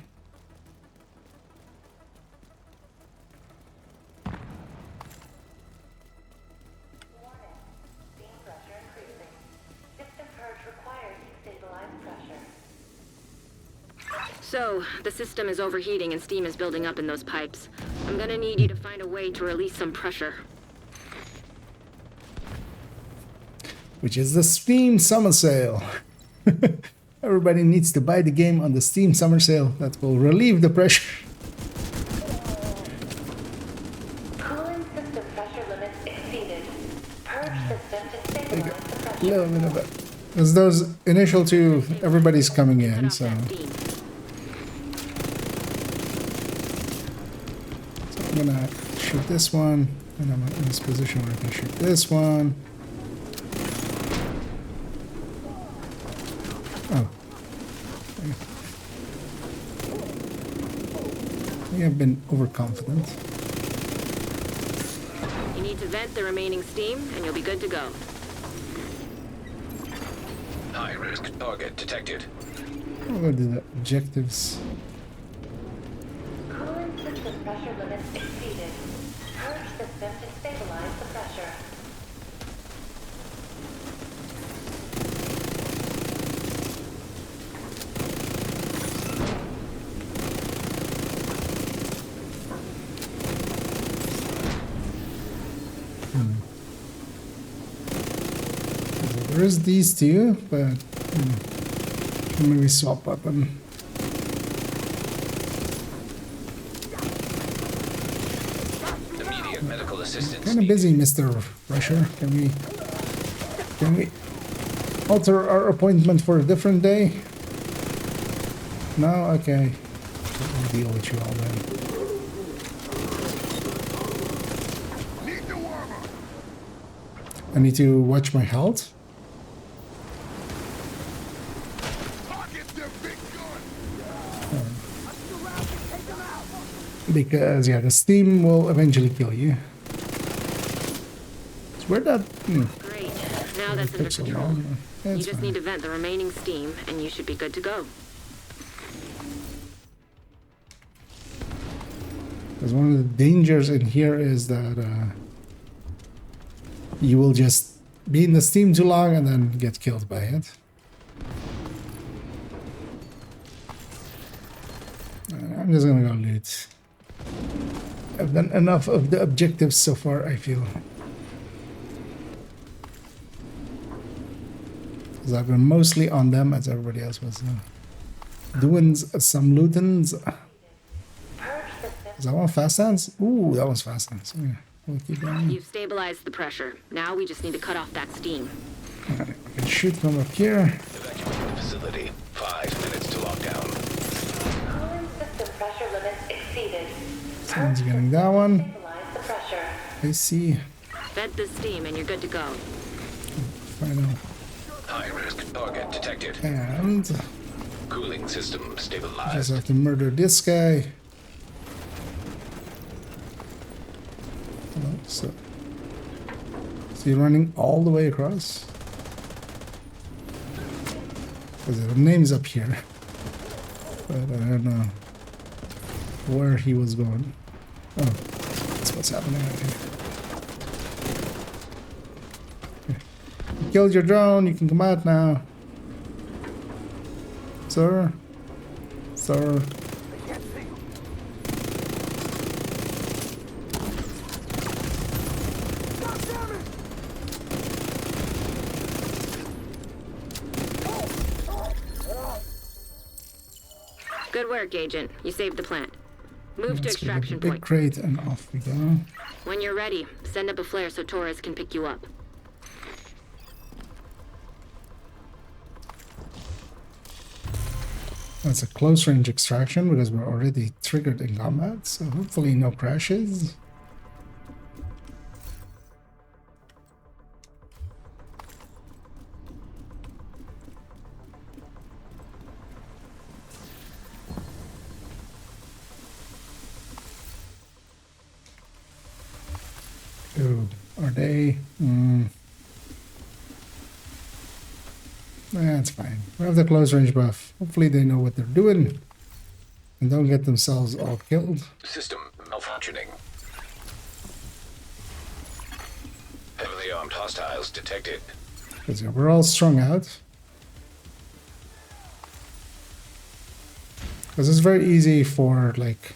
So, the system is overheating and steam is building up in those pipes. I'm gonna need you to find a way to release some pressure. Which is the Steam Summer Sale. Everybody needs to buy the game on the Steam Summer Sale. That will relieve the pressure. Cooling system pressure limits exceeded. Purge system to stabilize the pressure. Little bit of it. Because those initial two, everybody's coming in, so I'm gonna shoot this one, and I'm in this position where I can shoot this one. Oh. I have been overconfident. You need to vent the remaining steam, and you'll be good to go. High-risk target detected. What are the objectives? Cooling system pressure limits exceeded. Purge system to stabilize the pressure. There is these two, but maybe swap weapon. Immediate medical assistance. Kind of busy, Mr. Rusher. Can we alter our appointment for a different day? No? Okay. I'll deal with you all then. I need to watch my health. Because, yeah, the steam will eventually kill you. So where that... Great. Now that's under control. You just need to vent the remaining steam, and you should be good to go. Because one of the dangers in here is that you will just be in the steam too long and then get killed by it. I'm just gonna go loot. I've done enough of the objectives so far, I feel. Because I've been mostly on them as everybody else was doing some lootings. Is that one fast hands? Ooh, that one's fast hands. Yeah, we'll keep going. You've stabilized the pressure. Now we just need to cut off that steam. Alright, I can shoot from up here. Evacuate the facility. 5 minutes to lockdown. Cooling system pressure limits exceeded. Someone's getting that one. Stabilize the pressure. I see. Vent the steam, and you're good to go. Final. High-risk target detected. And Cooling system Just stabilized. have to murder this guy. Oh, so is he running all the way across? Because the name's up here, but I don't know where he was going. Oh, that's what's happening right here. Okay. You killed your drone. You can come out now, sir. Sir. Good work, Agent. You saved the plant. Move to Let's pick up the extraction big point. crate and off we go. When you're ready, send up a flare so Torres can pick you up. That's a close range extraction because we're already triggered in combat, so hopefully no crashes. Oh, are they? That's fine. We have the close range buff. Hopefully they know what they're doing and don't get themselves all killed. System malfunctioning. Heavily armed hostiles detected. Because we're all strung out. Because it's very easy for like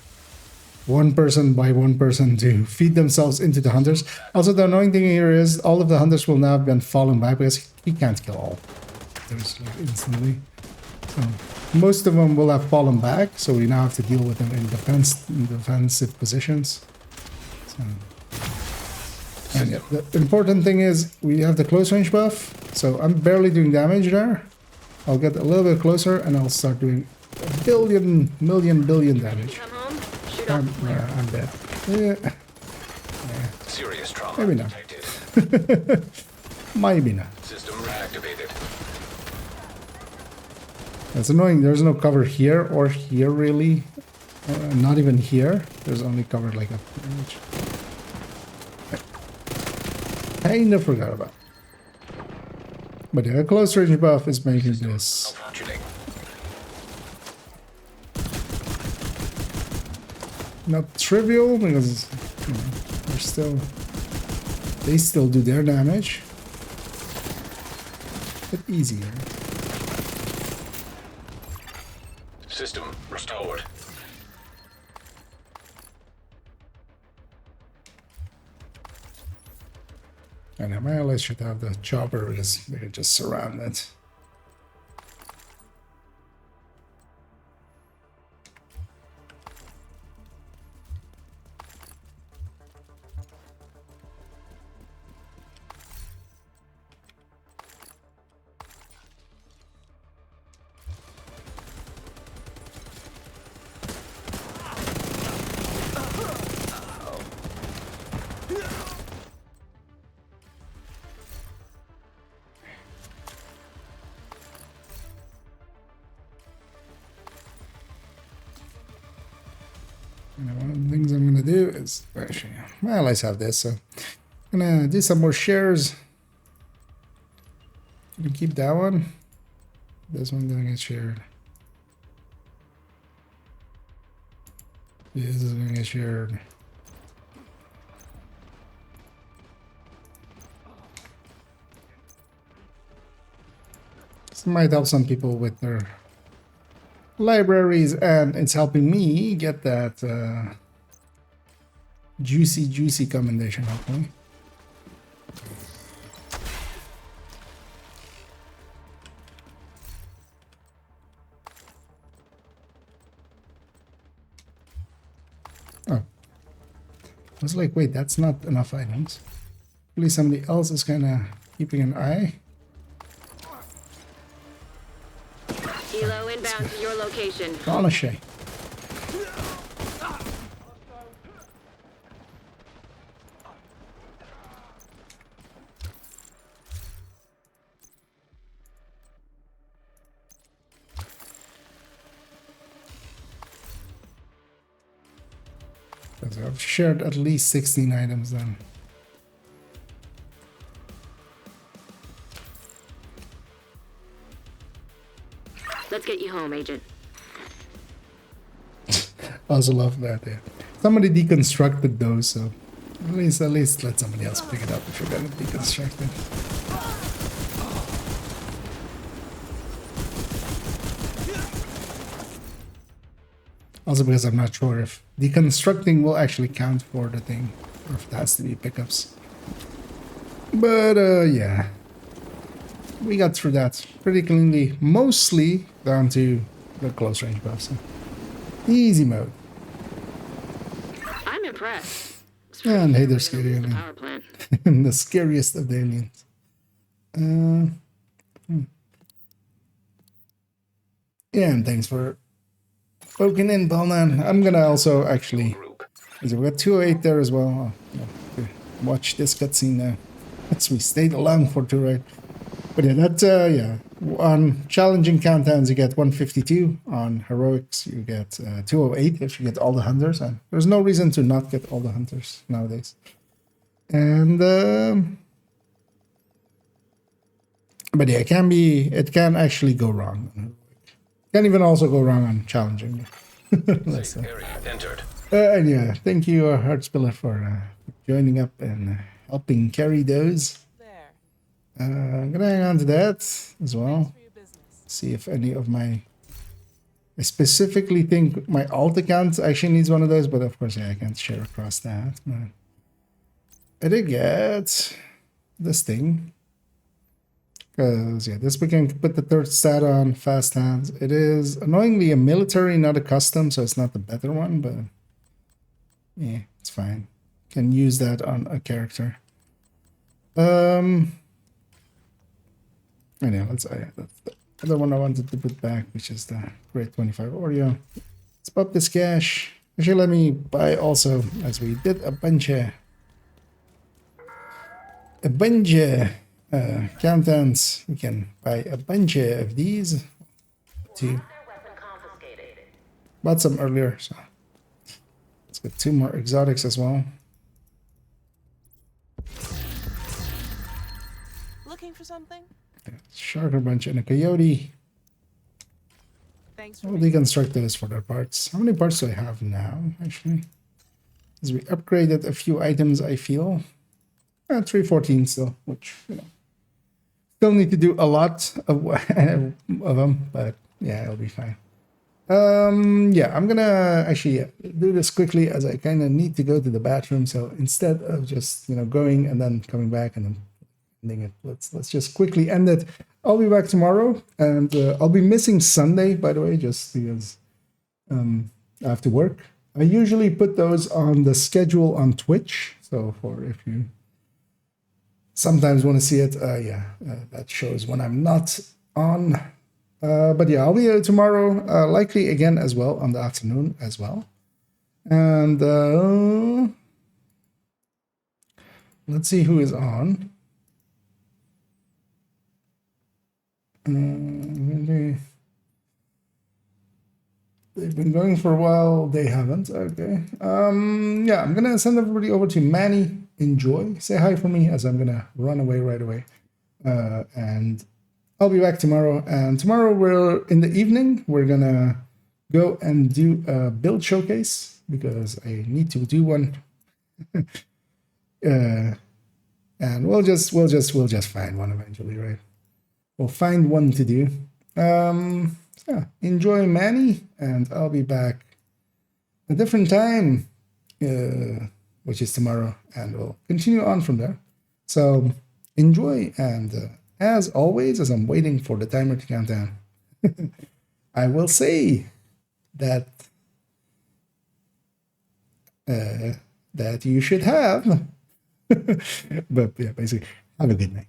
one person by one person to feed themselves into the hunters. Also, the annoying thing here is all of the hunters will now have been fallen back because he can't kill all. There's like instantly. So most of them will have fallen back, so we now have to deal with them in defensive positions. So, and yeah, the important thing is we have the close range buff, so I'm barely doing damage there. I'll get a little bit closer and I'll start doing a billion damage. Come home, shoot off the flare. I'm dead. Yeah. Serious trauma Maybe not. detected. Maybe not. System reactivated. That's annoying. There's no cover here or here really. Not even here. There's only cover like a range. Kind of forgot about. But yeah, a close range buff is making this Malfunctioning. not trivial because they still do their damage, but easier. System restored. And I more or less should have the chopper because they can just surround it. One of the things I'm gonna do is actually, well, let's have this. So I'm gonna do some more shares. You can keep that one. This one gonna get shared. This is gonna get shared. This might help some people with their libraries, and it's helping me get that juicy commendation, hopefully. Oh. I was like, wait, that's not enough items. Hopefully somebody else is kind of keeping an eye. Helo inbound to your location. Garnishay. Because I've shared at least 16 items then. Let's get you home, Agent. I also love that. Yeah. Somebody deconstructed those, so at least let somebody else pick it up if you're gonna deconstruct it. Also because I'm not sure if deconstructing will actually count for the thing, or if it has to be pickups. But yeah, we got through that pretty cleanly, mostly down to the close range buffs. So. Easy mode. I'm impressed. And hey, they're scary alien. Power plant. The scariest of the aliens. Yeah, and thanks for poking in, Balnan. I'm gonna also actually... We got 208 there as well. Oh, yeah. Watch this cutscene now. That's we stayed along for 208. But yeah, that, yeah. On challenging countdowns, you get 152. On heroics, you get 208 if you get all the hunters. And there's no reason to not get all the hunters nowadays. And, but yeah, it can actually go wrong. Can even also go wrong on challenging. And yeah, thank you, Heartspiller, for joining up and helping carry those. I'm gonna hang on to that as well. See if any of my... I specifically think my alt account actually needs one of those, but of course, yeah, I can't share across that. But I did get this thing. Because, yeah, this we can put the third stat on, fast hands. It is annoyingly a military, not a custom, so it's not the better one, but yeah, it's fine. Can use that on a character. Anyway, that's the other one I wanted to put back, which is the Grade 25 Oreo. Let's pop this cash. Actually, let me buy also, as we did a bunch of countdowns. We can buy a bunch of these. Two. Bought some earlier, so let's get 2 more exotics as well. Looking for something? Sharker bunch and a coyote. Thanks. We'll deconstruct those for their parts. How many parts do I have now, actually? As we upgraded a few items, I feel. 314 still, which, you know, still need to do a lot of them, but yeah, it'll be fine. Yeah, I'm gonna actually do this quickly as I kind of need to go to the bathroom. So instead of just, you know, going and then coming back and then ending it, let's just quickly end it. I'll be back tomorrow, and I'll be missing Sunday, by the way, just because I have to work. I usually put those on the schedule on Twitch, so for if you sometimes want to see it, that shows when I'm not on. But yeah, I'll be here tomorrow, likely again as well on the afternoon as well. And let's see who is on. They've been going for a while. They haven't. Okay. Yeah, I'm gonna send everybody over to Manny. Enjoy. Say hi for me as I'm gonna run away right away. And I'll be back tomorrow. And tomorrow we're in the evening. We're gonna go and do a build showcase because I need to do one. And we'll just find one eventually, right? We'll find one to do. Yeah, enjoy Manny, and I'll be back a different time, which is tomorrow, and we'll continue on from there. So enjoy, and as always, as I'm waiting for the timer to count down, I will say that that you should have, but yeah, basically, have a good night.